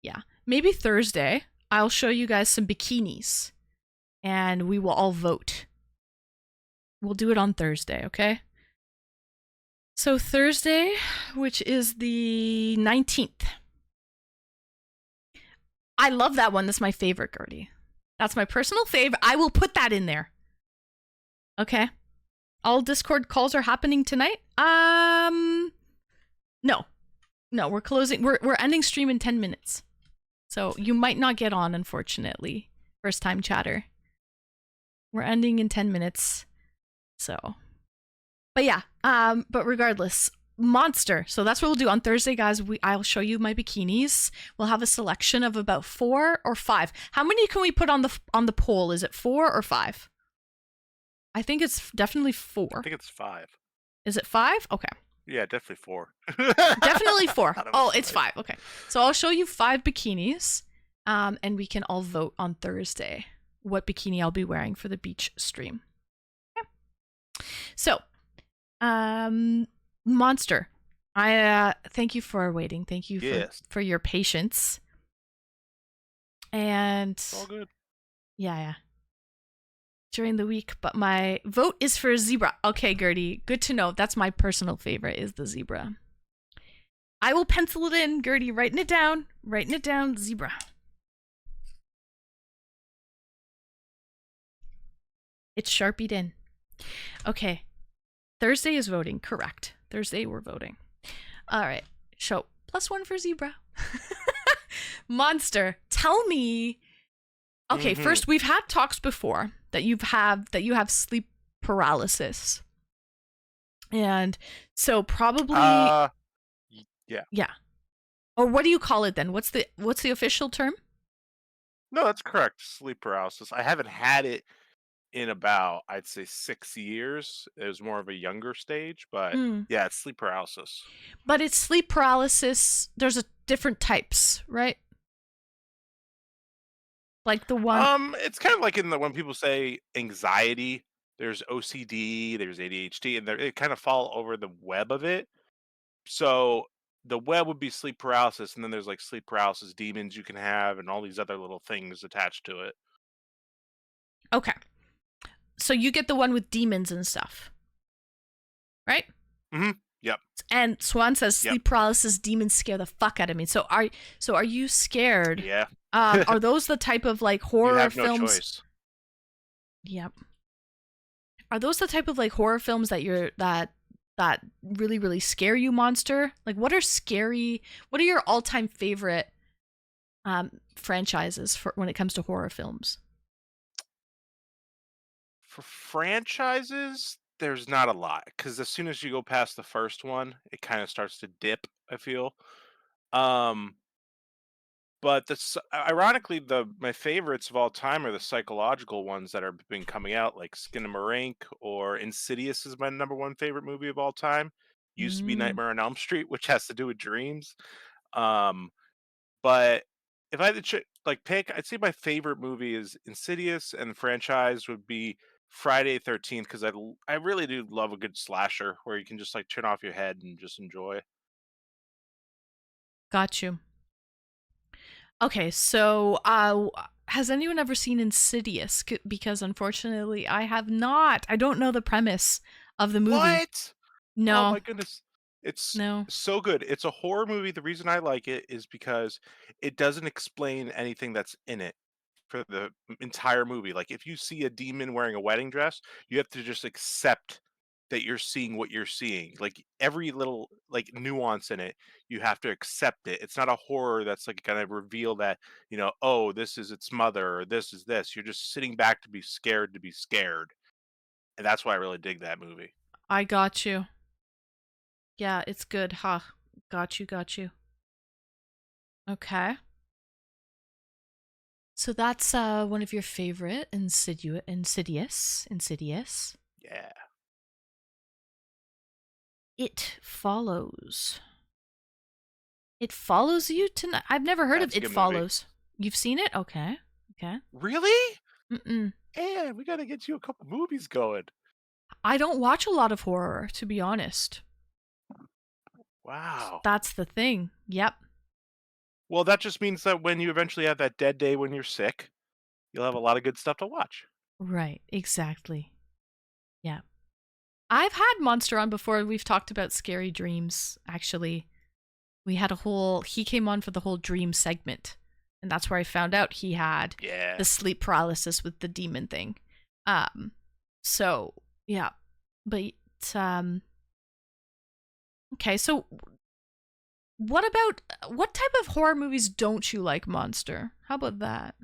Yeah, maybe Thursday. I'll show you guys some bikinis. And we will all vote. We'll do it on Thursday, okay? So Thursday, which is the 19th. I love that one. That's my favorite, Gertie. That's my personal favorite. I will put that in there. Okay? All Discord calls are happening tonight? No. No, we're closing. We're ending stream in 10 minutes. So you might not get on, unfortunately. First time chatter. We're ending in 10 minutes. So, but yeah, but regardless, Monster. So that's what we'll do on Thursday, guys. I'll show you my bikinis. We'll have a selection of about 4 or 5. How many can we put on the poll? Is it 4 or 5? I think it's definitely 4. I think it's 5. Is it 5? Okay. Yeah, definitely 4. Definitely 4. Thought it Oh, was it's 5. Okay. So I'll show you 5 bikinis, and we can all vote on Thursday what bikini I'll be wearing for the beach stream. Okay. So, Monster. I thank you for waiting. Thank you Yes. for your patience. And It's all good. yeah. During the week, but my vote is for Zebra. Okay, Gertie, good to know. That's my personal favorite, is the Zebra. I will pencil it in, Gertie, writing it down, Zebra. It's Sharpied in. Okay, Thursday is voting, correct. Thursday we're voting. All right, so +1 for Zebra. Monster, tell me. Okay, first, we've had talks before that you have sleep paralysis, and so probably Yeah. Or what do you call it then? What's the official term? No, that's correct. Sleep paralysis. I haven't had it in about, I'd say, 6 years. It was more of a younger stage, but yeah, it's sleep paralysis. But it's sleep paralysis. There's different types, right? Like the one. It's kind of like when people say anxiety, there's OCD, there's ADHD, and they kind of fall over the web of it. So the web would be sleep paralysis, and then there's like sleep paralysis demons you can have, and all these other little things attached to it. Okay. So you get the one with demons and stuff, right? Yep. And Swan says sleep paralysis demons scare the fuck out of me. So are you scared? Yeah. Are those the type of like horror you have films? No choice. Yep. Are those the type of like horror films that really, really scare you, Monster? Like, what are your all-time favorite franchises for when it comes to horror films? For franchises, there's not a lot, because as soon as you go past the first one, it kind of starts to dip, I feel. But ironically, my favorites of all time are the psychological ones that have been coming out, like Skinamarink or Insidious is my #1 favorite movie of all time. Used to be Nightmare on Elm Street, which has to do with dreams. But if I had to pick, I'd say my favorite movie is Insidious, and the franchise would be Friday 13th, because I really do love a good slasher where you can just like turn off your head and just enjoy. Got you. Okay, so has anyone ever seen Insidious? Because unfortunately, I have not. I don't know the premise of the movie. What? No. Oh my goodness. It's so good. It's a horror movie. The reason I like it is because it doesn't explain anything that's in it for the entire movie. Like, if you see a demon wearing a wedding dress, you have to just accept that you're seeing what you're seeing. Like, every little like nuance in it, you have to accept it. It's not a horror that's like gonna reveal that, oh, this is its mother, or this is this. You're just sitting back to be scared, and that's why I really dig that movie. I got you. Yeah, it's good. Huh. Got you. Okay. So that's one of your favorite Insidious. Yeah. It Follows. It Follows You tonight. I've never heard That's of a It good Follows. You've seen it? Okay. Really? Mm-mm. Yeah, we gotta get you a couple movies going. I don't watch a lot of horror, to be honest. Wow. That's the thing. Yep. Well, that just means that when you eventually have that dead day when you're sick, you'll have a lot of good stuff to watch. Right. Exactly. Yeah. I've had Monster on before. We've talked about scary dreams, actually. We had he came on for the whole dream segment. And that's where I found out he had the sleep paralysis with the demon thing. So, yeah. But, okay, so what type of horror movies don't you like, Monster? How about that?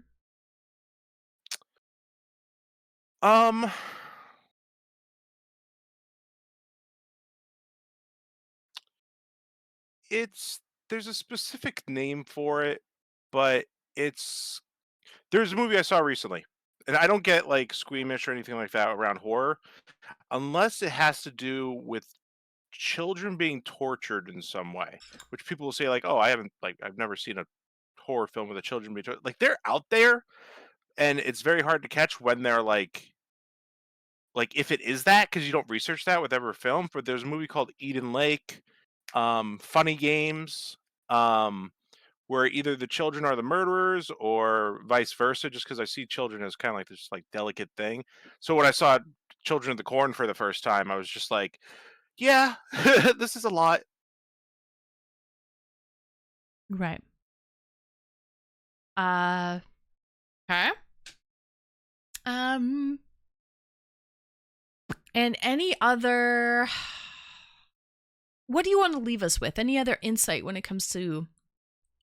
There's a specific name for it, but there's a movie I saw recently, and I don't get like squeamish or anything like that around horror, unless it has to do with children being tortured in some way, which people will say like, oh, I've never seen a horror film with the children being tortured. Like, they're out there, and it's very hard to catch when they're like if it is that, because you don't research that with every film. But there's a movie called Eden Lake, funny games, where either the children are the murderers or vice versa, just because I see children as kind of like this like delicate thing. So when I saw Children of the Corn for the first time, I was just like, yeah, this is a lot. Right. Okay. And any other, what do you want to leave us with? Any other insight when it comes to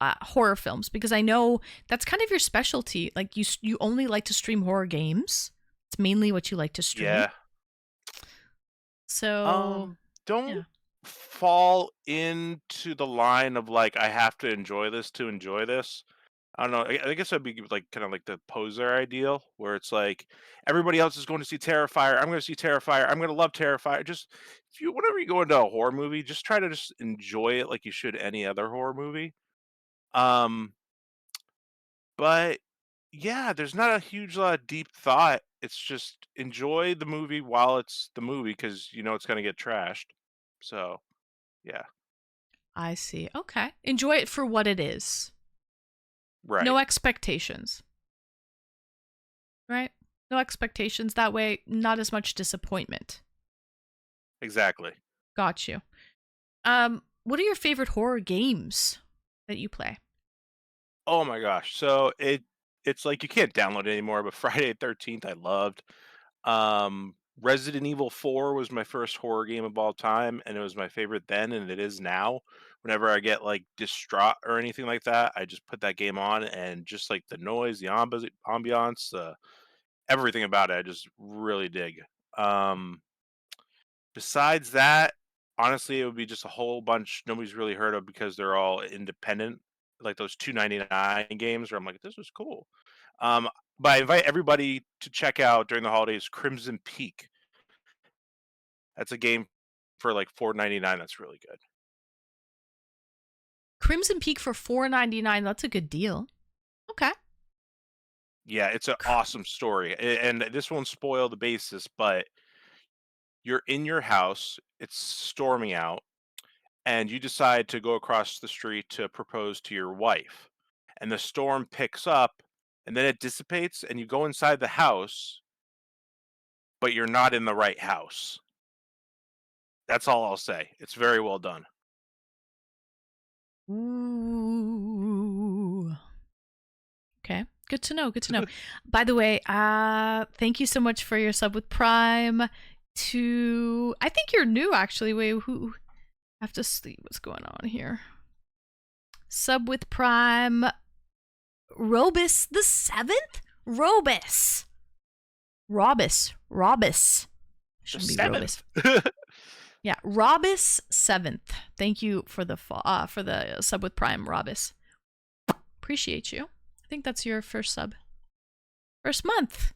horror films? Because I know that's kind of your specialty. Like you only like to stream horror games. It's mainly what you like to stream. Yeah. So don't yeah. fall into the line of like I have to enjoy this to enjoy this. I don't know. I guess that'd be like kind of like the poser ideal, where it's like everybody else is going to see Terrifier. I'm going to see Terrifier. I'm going to love Terrifier. Just if you, whenever you go into a horror movie, just try to just enjoy it like you should any other horror movie. But yeah, there's not a huge lot of deep thought. It's just enjoy the movie while it's the movie because you know it's going to get trashed. So yeah, I see. Okay. Enjoy it for what it is. right. No expectations. Right? No expectations. That way, not as much disappointment. Exactly. Got you. What are your favorite horror games that you play? Oh my gosh. So it's like you can't download it anymore, but Friday the 13th I loved. Resident Evil 4 was my first horror game of all time, and it was my favorite then, and it is now. Whenever I get like distraught or anything like that, I just put that game on, and just like the noise, the ambiance, everything about it, I just really dig. Besides that, honestly, it would be just a whole bunch nobody's really heard of because they're all independent, like those $2.99 games where I'm like, this is cool. But I invite everybody to check out during the holidays Crimson Peak. That's a game for like $4.99. That's really good. Crimson Peak for $4.99. That's a good deal. Okay. Yeah, it's an awesome story. And this won't spoil the basis, but you're in your house, it's storming out, and you decide to go across the street to propose to your wife. And the storm picks up, and then it dissipates, and you go inside the house, but you're not in the right house. That's all I'll say. It's very well done. Ooh. Okay. Good to know. Good to know. By the way, thank you so much for your sub with Prime. I think you're new actually. Wait, who? I have to see what's going on here. Sub with Prime. Robus the 7th? Robus. Shouldn't be Robus. Yeah, Robus 7th. Thank you for the sub with Prime, Robus. Appreciate you. I think that's your first sub. First month.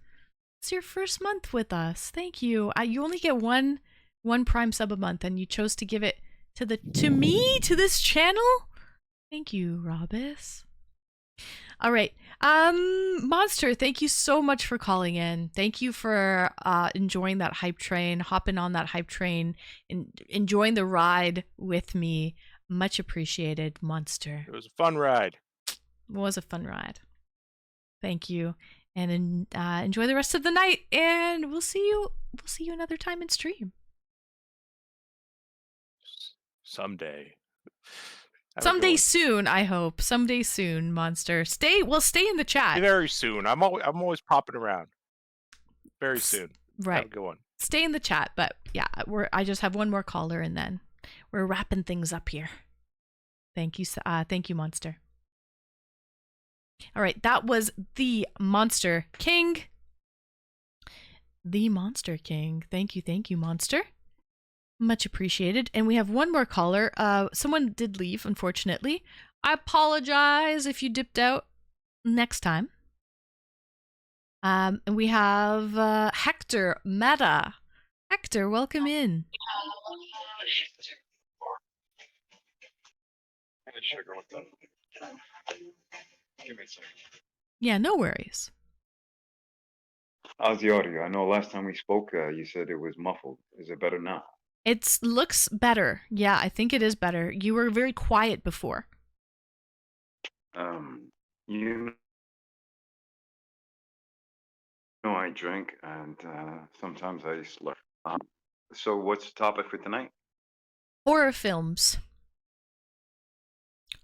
It's your first month with us. Thank you. You only get one Prime sub a month, and you chose to give it to this channel. Thank you, Robus. All right. Monster, thank you so much for calling in. Thank you for enjoying that hype train, hopping on that hype train, and enjoying the ride with me. Much appreciated, Monster. It was a fun ride. It was a fun ride. Thank you. And enjoy the rest of the night, and we'll see you another time in stream. Someday. Someday soon, I hope. Someday soon, Monster. Stay in the chat. Very soon. I'm always popping around. Very soon. Right. Have a good one. Stay in the chat, but yeah, I just have one more caller, and then we're wrapping things up here. Thank you, Monster. All right, that was the Monster King. The Monster King. Thank you, Monster. Much appreciated. And we have one more caller. Someone did leave, unfortunately. I apologize if you dipped out. Next time. And we have Hector Meta. Hector, welcome in. Yeah, no worries. How's the audio? I know last time we spoke, you said it was muffled. Is it better now? It looks better. Yeah, I think it is better. You were very quiet before. You know, I drink and sometimes I slur. So what's the topic for tonight? Horror films.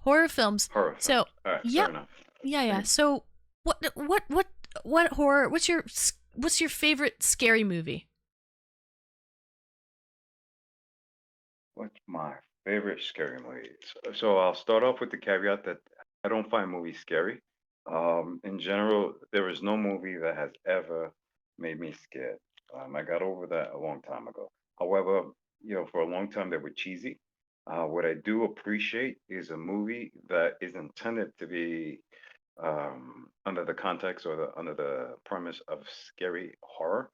Horror films. Horror films. So, All right, yep. fair enough. Yeah. So, what horror? What's your favorite scary movie? What's my favorite scary movie? So I'll start off with the caveat that I don't find movies scary. In general, there is no movie that has ever made me scared. I got over that a long time ago. However, for a long time they were cheesy. What I do appreciate is a movie that is intended to be under the context or under the premise of scary horror.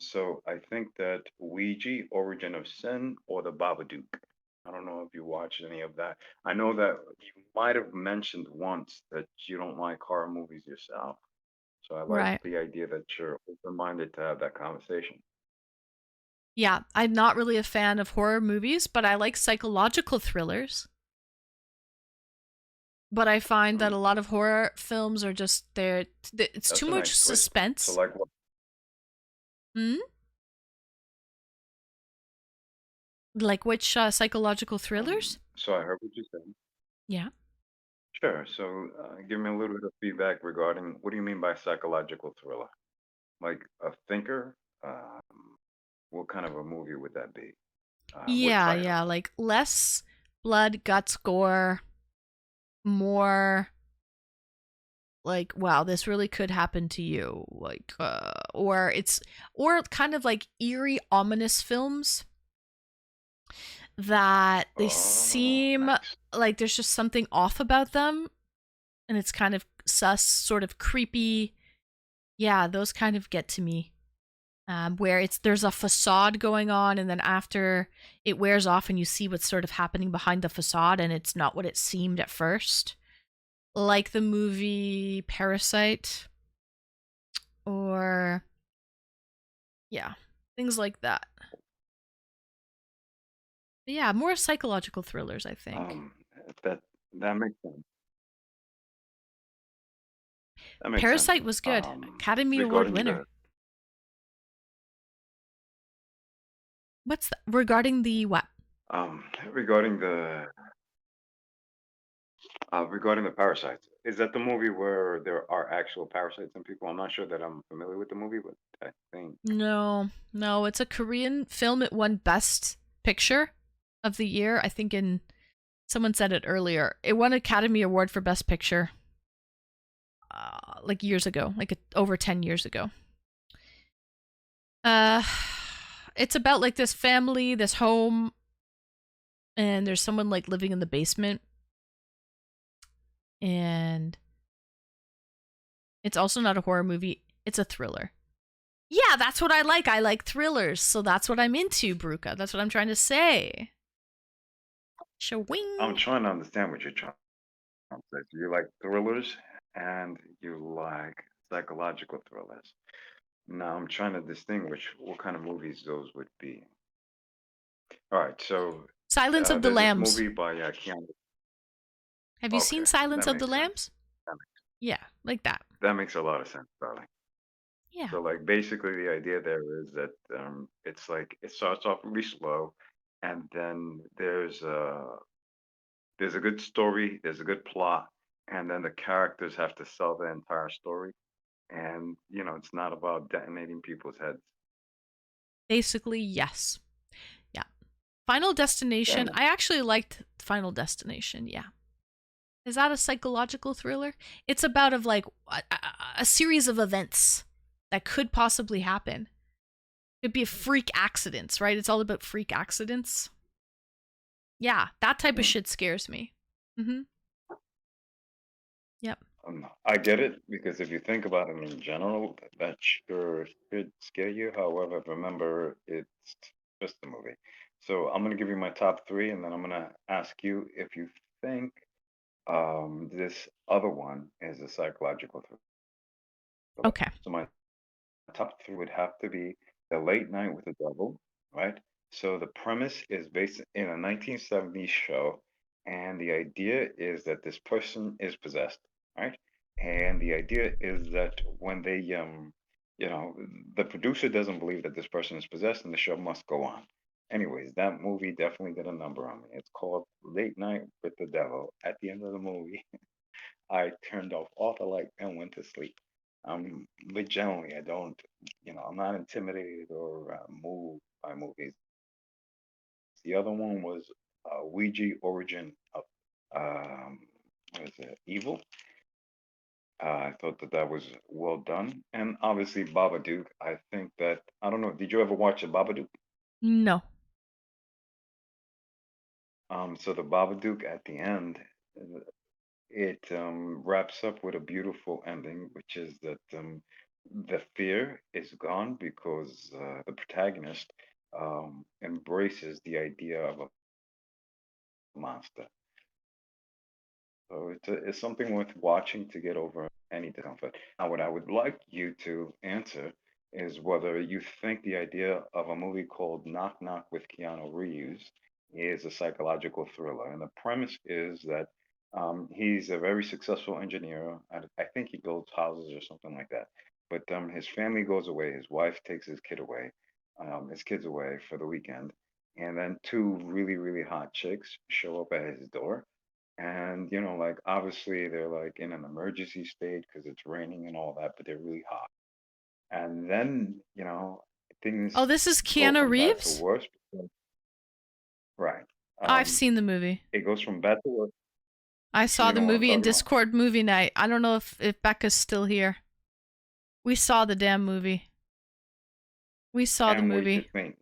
So I think that Ouija, Origin of Sin, or The Babadook. I don't know if you watched any of that. I know that you might have mentioned once that you don't like horror movies yourself. So I like Right. the idea that you're open-minded to have that conversation. Yeah, I'm not really a fan of horror movies, but I like psychological thrillers. But I find that a lot of horror films are just it's That's too a much nice twist. suspense. So like what? Like which psychological thrillers? So I heard what you said. Yeah. Sure. So give me a little bit of feedback regarding what do you mean by psychological thriller? Like a thinker? What kind of a movie would that be? What Yeah, genre? like less blood, guts, gore, more like, wow, this really could happen to you, like or kind of like eerie, ominous films that they seem Nice. like there's just something off about them, and it's kind of sus, sort of creepy. Yeah, those kind of get to me. Where there's a facade going on, and then after it wears off and you see what's sort of happening behind the facade, and it's not what it seemed at first. Like the movie Parasite, or yeah, things like that. But yeah, more psychological thrillers, I think. That makes sense. That makes Parasite sense. was good. Academy Award winner. What's regarding the what? Regarding the parasites, is that the movie where there are actual parasites in people? I'm not sure that I'm familiar with the movie, but I think No, it's a Korean film. It won Best Picture of the year. I think someone said it earlier. It won Academy Award for Best Picture. Like years ago, like over 10 years ago. It's about like this family, this home, and there's someone like living in the basement. And it's also not a horror movie, it's a thriller. Yeah, that's what I like. I like thrillers, so that's what I'm into, Bruca. That's what I'm trying to say. Shawing. I'm trying to understand what you're trying to say. You like thrillers and you like psychological thrillers. Now I'm trying to distinguish what kind of movies those would be. All right, so Silence of the Lambs. Movie by Keanu. Have you seen Silence of the Lambs? Yeah, like that. That makes a lot of sense, darling. Yeah. So like basically the idea there is that it's like it starts off really slow, and then there's a good story, there's a good plot, and then the characters have to sell the entire story, and it's not about detonating people's heads. Basically, yes. Yeah. Final Destination. I actually liked Final Destination. Yeah. Is that a psychological thriller? It's about like a series of events that could possibly happen. It'd be freak accidents, right? It's all about freak accidents. Yeah, that type of shit scares me. Yep. I get it, because if you think about it in general, that sure should scare you. However, remember, it's just a movie. So I'm gonna give you my top 3, and then I'm gonna ask you if you think this other one is a psychological thriller. Okay. So my top 3 would have to be The Late Night with the Devil, right? So the premise is based in a 1970s show, and the idea is that this person is possessed, right? And the idea is that when they, you know, the producer doesn't believe that this person is possessed, and the show must go on. Anyways, that movie definitely did a number on me. It's called Late Night with the Devil. At the end of the movie, I turned off all the light and went to sleep. But generally, I don't, I'm not intimidated or moved by movies. The other one was Ouija Origin of, what is it, Evil. I thought that that was well done. And obviously, Babadook, I think that, I don't know, did you ever watch the Babadook? No. So the Babadook at the end, it wraps up with a beautiful ending, which is that the fear is gone because the protagonist embraces the idea of a monster. So it's something worth watching to get over any discomfort. Now, what I would like you to answer is whether you think the idea of a movie called Knock Knock with Keanu Reeves is a psychological thriller. And the premise is that he's a very successful engineer. I think he builds houses or something like that. But his family goes away. His wife takes his kids away for the weekend. And then two really, really hot chicks show up at his door, and like obviously they're like in an emergency state because it's raining and all that, but they're really hot. And then things Oh, this is go Keanu from bad to Reeves? worse. Right. I've seen the movie. It goes from bad to worse. I You saw the know what I'm movie in talking about. Discord movie night. I don't know if Becca's still here. We saw the damn movie. We saw the And what do you movie. think?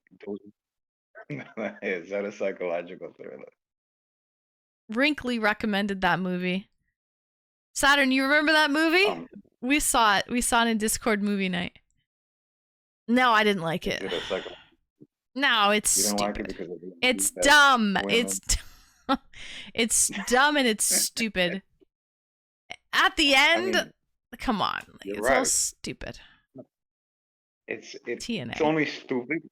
Is that a psychological thriller? Wrinkly recommended that movie. Saturn, you remember that movie? We saw it. We saw it in Discord movie night. No, I didn't like Is it. it a psychological? No, it's You don't like it stupid. because of the It's that dumb. women- It's it's dumb and it's stupid. At the end, mean, come on, like, you're it's all right. stupid. It's TNA. only stupid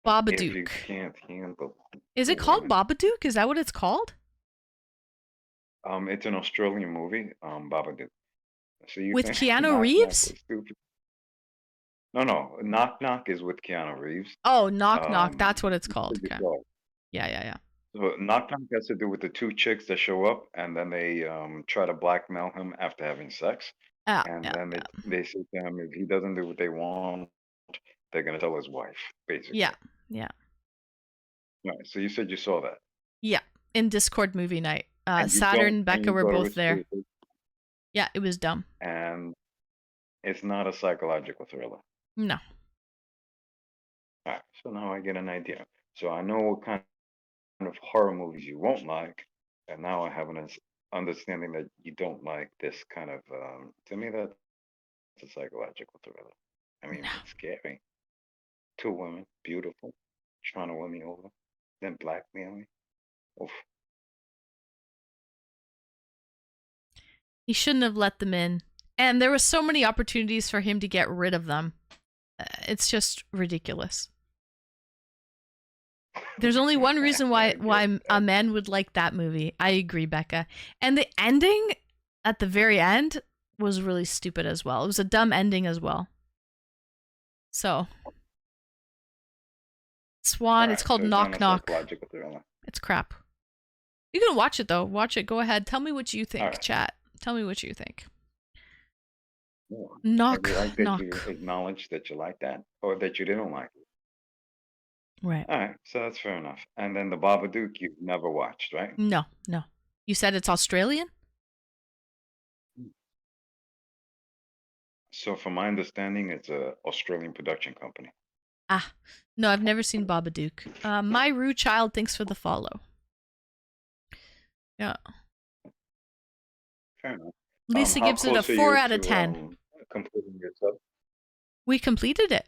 if you Babadook. can't handle. Is it called Babadook? Is that what it's called? It's an Australian movie, Babadook. So you With think Keanu Knock Knock Reeves? was stupid? No, Knock Knock is with Keanu Reeves. Oh, Knock Knock. That's what it's you called. said you Okay. saw it. Yeah. So Knock Knock has to do with the two chicks that show up, and then they try to blackmail him after having sex, Yeah, and yeah, then they say to him if he doesn't do what they want, they're gonna tell his wife, basically. yeah. Right. So you said you saw that. Yeah. In Discord movie night. And you Saturn thought- and and Becca you were thought it both was there. stupid, Yeah, it was dumb. and it's not a psychological thriller. No. All right, so now I get an idea. So I know what kind of horror movies you won't like, and now I have an understanding that you don't like this kind of. To me, that's a psychological thriller. I mean, No. it's scary. Two women, beautiful, trying to win me over, then blackmail me. Oof. He shouldn't have let them in. And there were so many opportunities for him to get rid of them. It's just ridiculous. There's only one reason why a man would like that movie. I agree, Becca. And the ending at the very end was really stupid as well. It was a dumb ending as well. So, Swan, it's Alright, called so Knock not a Knock. psychological thriller. It's crap. You can watch it though. Watch it. Go ahead. Tell me what you think, Alright. chat. Tell me what you think. Yeah. Knock, I like that knock. you acknowledge that you like that, or that you didn't like it. Right. All right, so that's fair enough. And then the Babadook you've never watched, right? No. You said it's Australian? So from my understanding, it's a Australian production company. Ah, no, I've never seen Babadook. My Rue Child, thanks for the follow. Yeah. Fair enough. Lisa How gives it a close are 4 you out of to, 10. completing your sub? We completed it.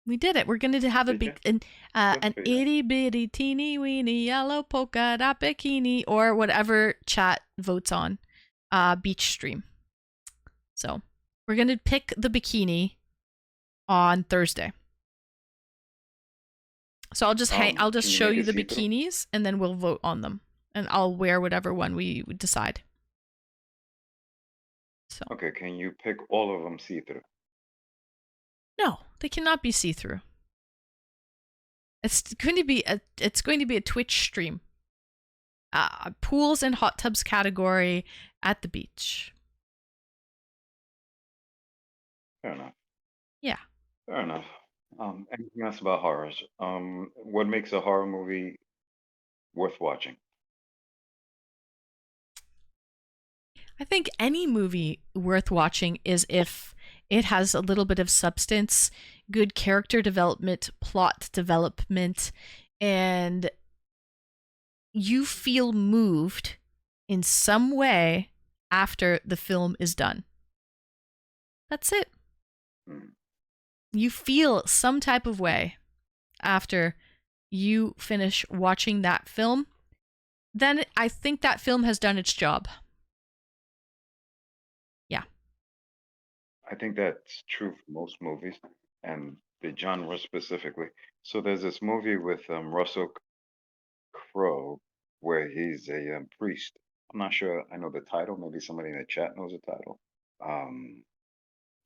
We did it. We're going to have a Did big, an Good for you. itty bitty teeny weeny yellow polka dot bikini, or whatever chat votes on, beach stream. So we're going to pick the bikini on Thursday. So I'll just I'll just Can you show make you it the see-through? bikinis, and then we'll vote on them, and I'll wear whatever one we decide. So Okay, can you pick all of them see-through? no, they cannot be see-through. It's going to be a Twitch stream. Pools and hot tubs category at the beach. Fair enough. Yeah. Fair enough. Anything else about horrors? What makes a horror movie worth watching? I think any movie worth watching is if it has a little bit of substance, good character development, plot development, and you feel moved in some way after the film is done. That's it. Hmm. You feel some type of way after you finish watching that film, then I think that film has done its job. Yeah. I think that's true for most movies and the genre specifically. So there's this movie with Russell Crowe where he's a priest. I'm not sure I know the title. Maybe somebody in the chat knows the title.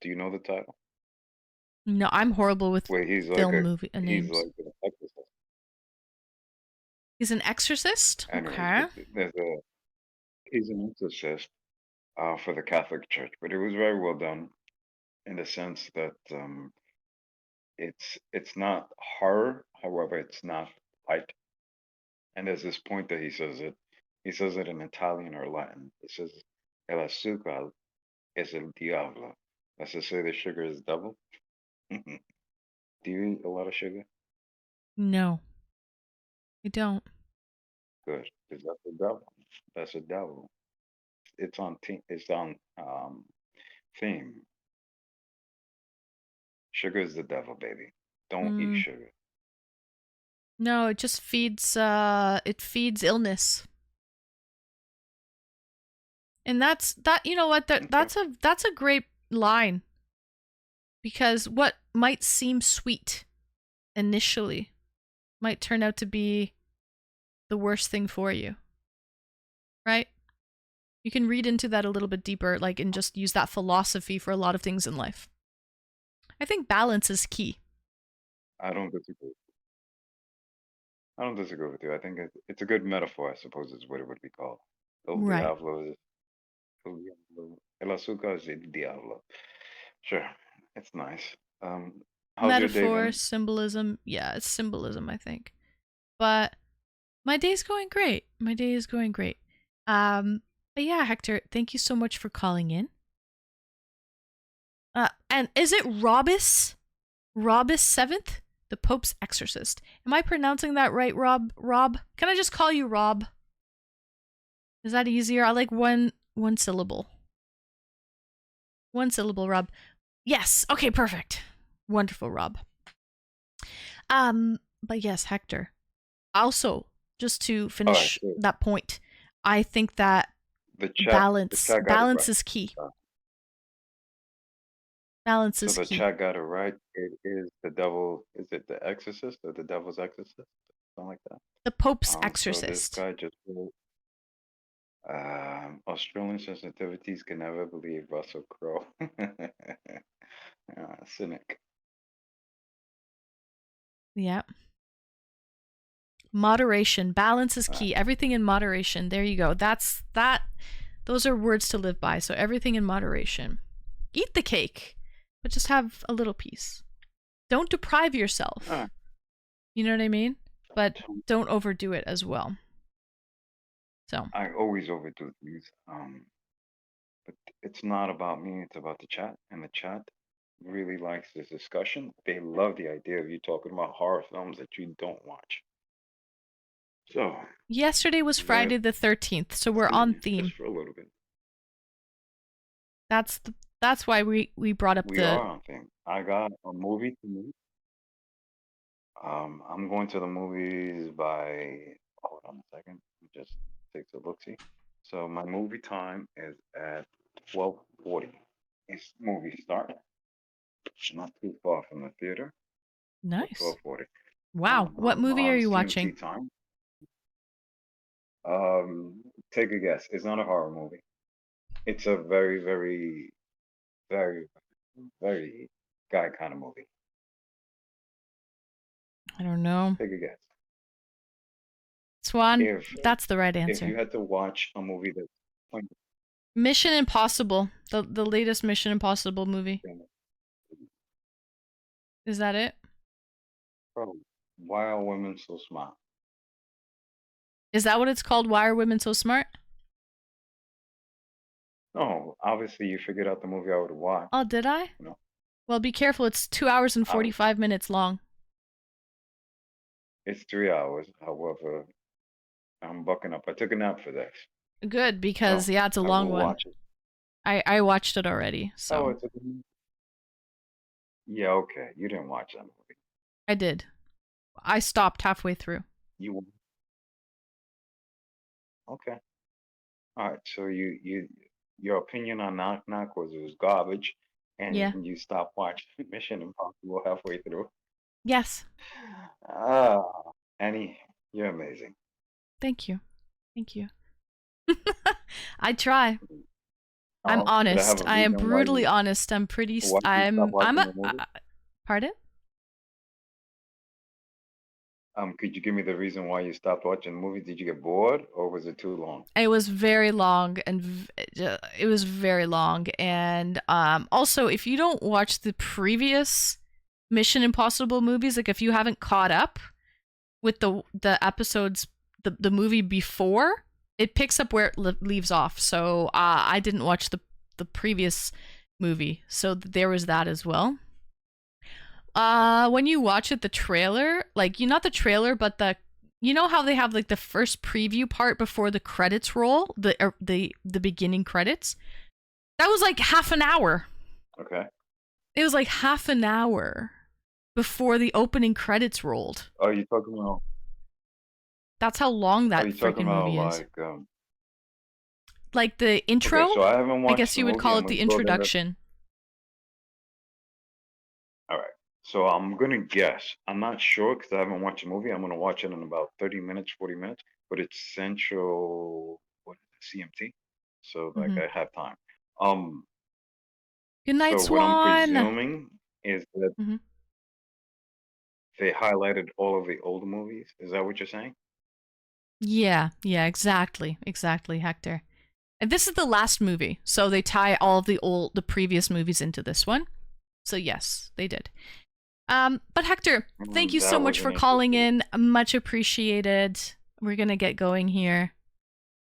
Do you know the title? No, I'm horrible with Where he's like film a movie he's names. like an exorcist. He's an exorcist? Anyways, Okay. he's an exorcist for the Catholic Church, but it was very well done in the sense that it's not horror, however, it's not light. And there's this point that he says it in Italian or Latin. It says el azúcar es el diablo. That's to say the sugar is devil. Do you eat a lot of sugar? No, I don't. Good, because that's the devil. That's the devil. It's on theme. Sugar is the devil, baby. Don't eat sugar. No, it just feeds illness. And that's you know what, that's a great line. Because what might seem sweet initially might turn out to be the worst thing for you. Right? You can read into that a little bit deeper, like, and just use that philosophy for a lot of things in life. I think balance is key. I don't disagree with you. I think it's a good metaphor, I suppose, is what it would be called. El Right. diablo is el diablo. El azúcar es el diablo. Sure, it's nice. How's your day Metaphor, been? symbolism. Yeah, it's symbolism, I think. But my day's going great. My day is going great. But yeah, Hector, thank you so much for calling in. And is it Robus? Robus 7th? The Pope's Exorcist. Am I pronouncing that right, Rob? Rob? Can I just call you Rob? Is that easier? I like one syllable. One syllable, Rob. Yes. Okay, perfect. Wonderful, Rob. But yes, Hector. Also, just to finish that point, I think that balance is key. Balance is key. So the chat got it right. It is the devil. Is it the Exorcist or the Devil's Exorcist? Something like that. The Pope's So Exorcist. this guy just wrote, Australian sensitivities can never believe Russell Crowe. Cynic. Yeah. Moderation. Balance is key. Everything in moderation. There you go. Those are words to live by. So everything in moderation. Eat the cake, but just have a little piece. Don't deprive yourself. You know what I mean? But don't overdo it as well. So I always overdo things. But it's not about me, it's about the chat. And the chat really likes this discussion. They love the idea of you talking about horror films that you don't watch. So yesterday was Friday the 13th, so we're on theme. Just for a little bit. That's why we brought up we are on theme. I got a movie to meet. I'm going to the movies by, hold on a second, just take a look-see. So my movie time is at 12:40. It's movie start. Not too far from the theater. Nice. 12:40. Wow. What movie are you watching? CMT time. Take a guess. It's not a horror movie. It's a very, very, very, very guy kind of movie. I don't know. Take a guess. Swan, If that's the right if you answer. had to watch a movie that's Mission Impossible. The latest Mission Impossible movie. Is that it? Bro, why are women so smart? Is that what it's called? Why are women so smart? No, obviously you figured out the movie I would watch. Oh, did I? No. Well, be careful. It's 2 hours and 45 minutes long. It's 3 hours. However, I'm bucking up. I took a nap for this. Good, because So, yeah, it's a I long will one. watch it. I watched it already, Oh, so it's a good movie. Yeah, okay. You didn't watch that movie. I did. I stopped halfway through. You okay? All right. So your opinion on Knock Knock was it was garbage, and Yeah. you stopped watching Mission Impossible halfway through. Yes. Ah, Annie, you're amazing. Thank you. Thank you. I try. I'm Could I have honest. a I am reason why brutally you honest. I'm pretty. why you stopped I'm watching a. the movie? Pardon? Could you give me the reason why you stopped watching the movie? Did you get bored, or was it too long? It was very long, and it was very long. And also, if you don't watch the previous Mission Impossible movies, like if you haven't caught up with the episodes, the movie before, it picks up where it leaves off. So I didn't watch the previous movie, so there was that as well. When you watch it, the trailer, like not the trailer, but you know how they have like the first preview part before the credits roll, the beginning credits. That was like half an hour. Okay. It was like half an hour before the opening credits rolled. Are you talking about? That's how long that Are you talking freaking about movie is. like the intro. Okay, so I haven't watched. I guess the you would movie. call I'm it the gonna go there. introduction. All right. So I'm gonna guess. I'm not sure because I haven't watched the movie. I'm gonna watch it in about 30 minutes, 40 minutes. But it's Central, what is it, CMT? So like Mhm. I have time. Good night, So what I'm Swan. presuming is that Mhm. they highlighted all of the old movies. Is that what you're saying? Yeah, exactly, Hector. And this is the last movie, so they tie all of the previous movies into this one. So yes, they did. But Hector, thank you so That much was for an calling in. Much appreciated. We're gonna get going here,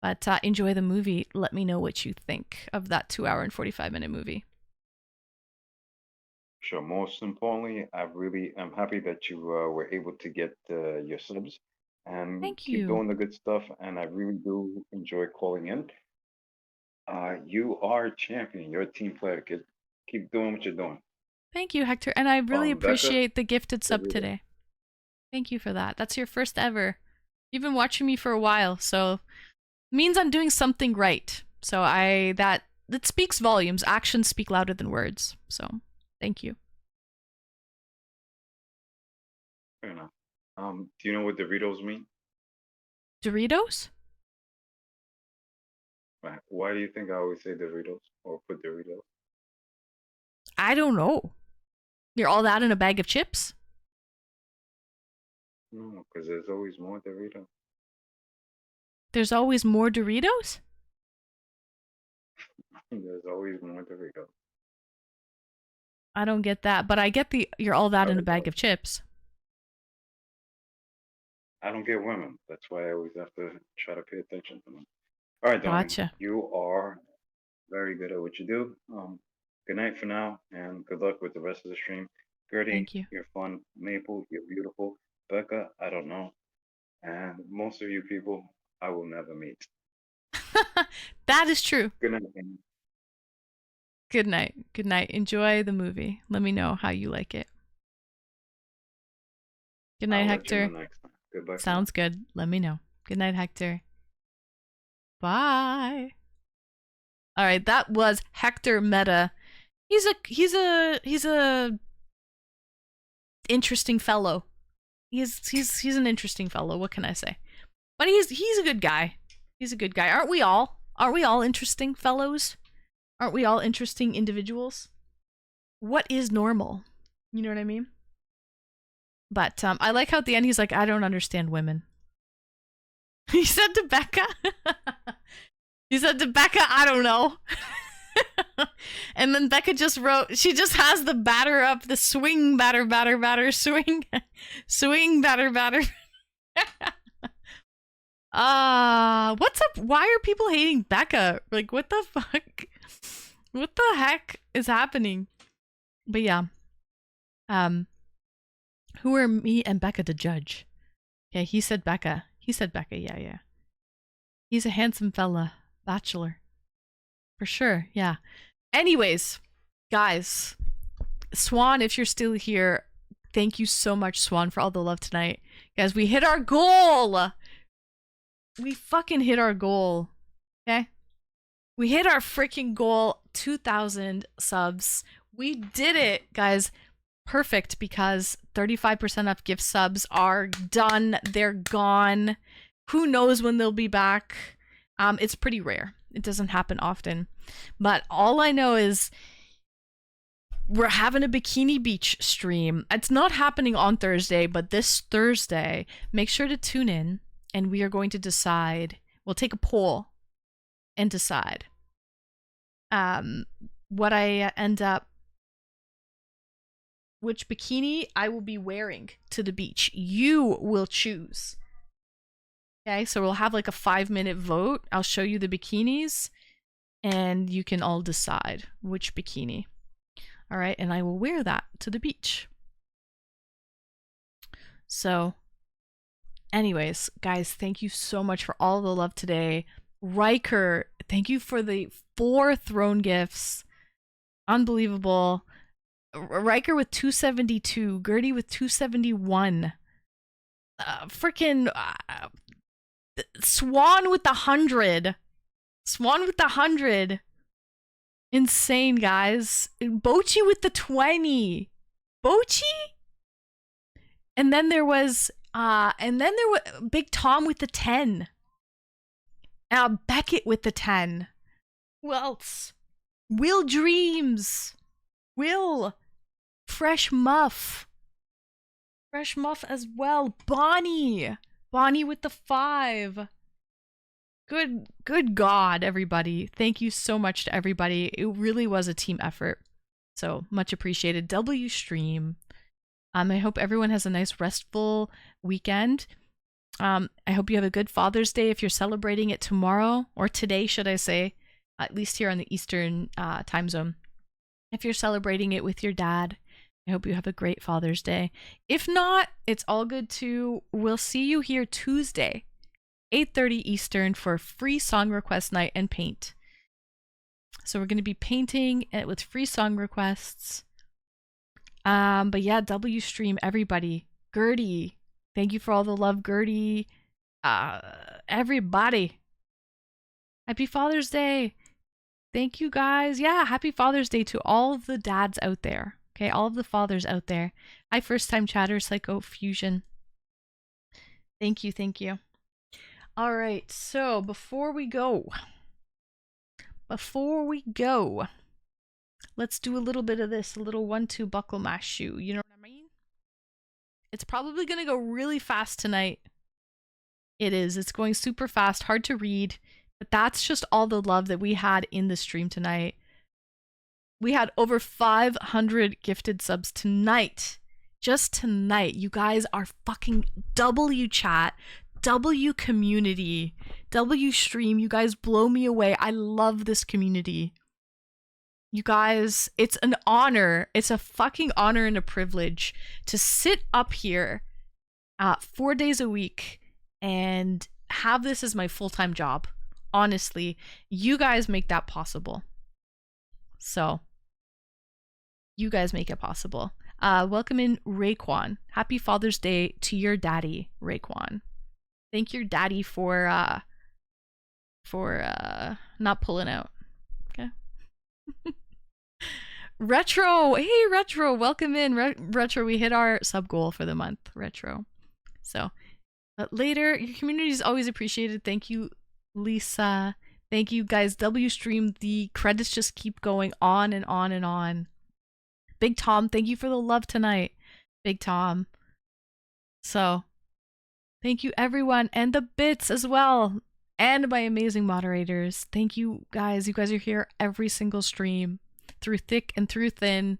but enjoy the movie. Let me know what you think of that 2 hour and 45-minute movie. Sure. Most importantly, I'm happy that you were able to get your subs and Thank keep you. doing the good stuff. And I really do enjoy calling in. You are a champion. You're a team player, kid. Keep doing what you're doing. Thank you, Hector, and I really Becca, appreciate the gifted sub Dorito. today. Thank you for that. That's your first ever. You've been watching me for a while, so it means I'm doing something right. So that speaks volumes. Actions speak louder than words. So thank you. Fair enough. Do you know what Doritos mean? Doritos? Right. Why do you think I always say Doritos or put Doritos? I don't know. You're all that in a bag of chips? No, because there's always more Doritos. There's always more Doritos? There's always more Doritos. I don't get that, but I get you're all that in a bag Doritos. of chips. I don't get women. That's why I always have to try to pay attention to them. All right, darling. Gotcha. You are very good at what you do. Good night for now, and good luck with the rest of the stream. Gertie, Thank you. you're fun. Maple, you're beautiful. Becca, I don't know. And most of you people, I will never meet. That is true. Good night. Annie. Good night. Good night. Enjoy the movie. Let me know how you like it. Good night, I'll let you Hector. know next time. Goodbye. for now. Sounds good. Let me know. Good night, Hector. Bye. All right, that was Hector Meta. He's a interesting fellow. He's an interesting fellow. What can I say? But he's a good guy. He's a good guy. Aren't we all? Aren't we all interesting fellows? Aren't we all interesting individuals? What is normal? You know what I mean? But I like how at the end he's like, I don't understand women. He said to Becca, I don't know. And then Becca just wrote, she just has the batter up, the swing, batter, swing, swing, batter. What's up? Why are people hating Becca? Like, what the fuck? What the heck is happening? But yeah. Who are me and Becca to judge? Okay, he said Becca, yeah. He's a handsome fella. Bachelor. For sure, yeah. Anyways, guys. Swan, if you're still here, thank you so much, Swan, for all the love tonight. Guys, we hit our goal! We fucking hit our goal. Okay? We hit our freaking goal. 2,000 subs. We did it, guys. Perfect, because 35% off gift subs are done. They're gone. Who knows when they'll be back? It's pretty rare. It doesn't happen often. But all I know is we're having a Bikini Beach stream. It's not happening on Thursday, but this Thursday, make sure to tune in, and we are going to decide. We'll take a poll and decide what I end up, which bikini I will be wearing to the beach. You will choose. Okay, so we'll have like a 5-minute vote. I'll show you the bikinis, and you can all decide which bikini. All right, and I will wear that to the beach. So, anyways, guys, thank you so much for all the love today. Riker, thank you for the 4 throne gifts. Unbelievable. Riker with 272, Gertie with 271. Freaking Swan with 100. Swan with 100. Insane, guys. Bochi with the 20. Bochi? And then there was Big Tom with the 10. Beckett with the 10. Who else? Will Dreams. Will. Fresh Muff as well. Bonnie with the 5. Good God, everybody. Thank you so much to everybody. It really was a team effort. So much appreciated. W stream. I hope everyone has a nice restful weekend. I hope you have a good Father's Day if you're celebrating it tomorrow, or today, should I say, at least here on the Eastern time zone. If you're celebrating it with your dad, I hope you have a great Father's Day. If not, it's all good too. We'll see you here Tuesday, 8:30 Eastern, for free song request night and paint. So we're going to be painting it with free song requests. But yeah, W stream, everybody. Gertie, thank you for all the love, Gertie. Everybody. Happy Father's Day. Thank you, guys. Yeah, happy Father's Day to all of the dads out there. Okay, all of the fathers out there. Hi, first time chatter, Psycho Fusion. Thank you. All right, so before we go, let's do a little bit of this, a little 1-2 buckle my shoe. You know what I mean? It's probably going to go really fast tonight. It is. It's going super fast, hard to read. But that's just all the love that we had in the stream tonight. We had over 500 gifted subs tonight. Just tonight. You guys are fucking W chat, W community, W stream. You guys blow me away. I love this community. You guys, it's an honor. It's a fucking honor and a privilege to sit up here 4 days a week and have this as my full-time job. Honestly, you guys make that possible. So, you guys make it possible. Welcome in Raekwon. Happy Father's Day to your daddy, Raekwon. Thank your daddy for not pulling out. Okay. Retro, hey Retro, welcome in. Retro, we hit our sub goal for the month. Retro, So, but later, your community is always appreciated. Thank you, Lisa. Thank you, guys. W stream. The credits just keep going on and on and on. Big Tom, thank you for the love tonight. Big Tom. So, thank you, everyone. And the bits as well. And my amazing moderators. Thank you, guys. You guys are here every single stream. Through thick and through thin.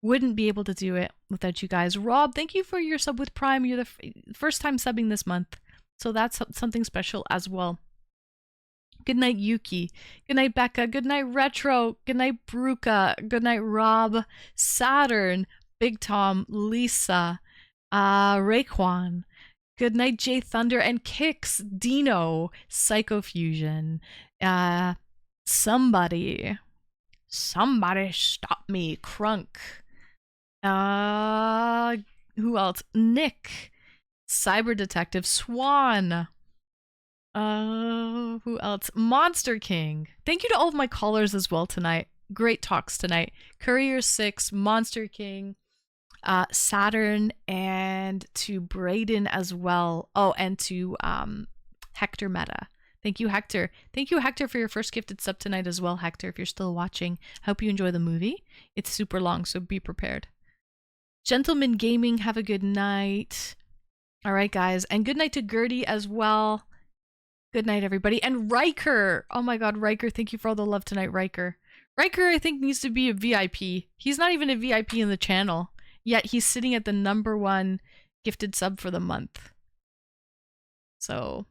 Wouldn't be able to do it without you guys. Rob, thank you for your sub with Prime. You're the first time subbing this month. So that's something special as well. Good night, Yuki. Good night, Becca. Good night, Retro. Good night, Bruca. Good night, Rob. Saturn. Big Tom. Lisa. Raekwon. Good night, Jay Thunder and Kix. Dino. Psychofusion. Somebody stop me. Crunk. Who else? Nick. Cyber Detective. Swan. Who else? Monster King. Thank you to all of my callers as well tonight. Great talks tonight. Courier 6, Monster King, Saturn, and to Brayden as well. Oh, and to Hector Meta. Thank you, Hector. Thank you, Hector, for your first gifted sub tonight as well, Hector, if you're still watching. Hope you enjoy the movie. It's super long, so be prepared. Gentleman Gaming, have a good night. All right, guys. And good night to Gertie as well. Good night, everybody. And Riker! Oh my god, Riker, thank you for all the love tonight, Riker. Riker, I think, needs to be a VIP. He's not even a VIP in the channel, yet he's sitting at the #1 gifted sub for the month. So,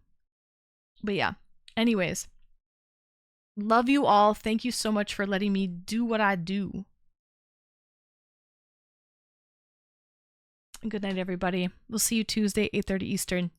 but yeah. Anyways, love you all. Thank you so much for letting me do what I do. Good night, everybody. We'll see you Tuesday, 8:30 Eastern.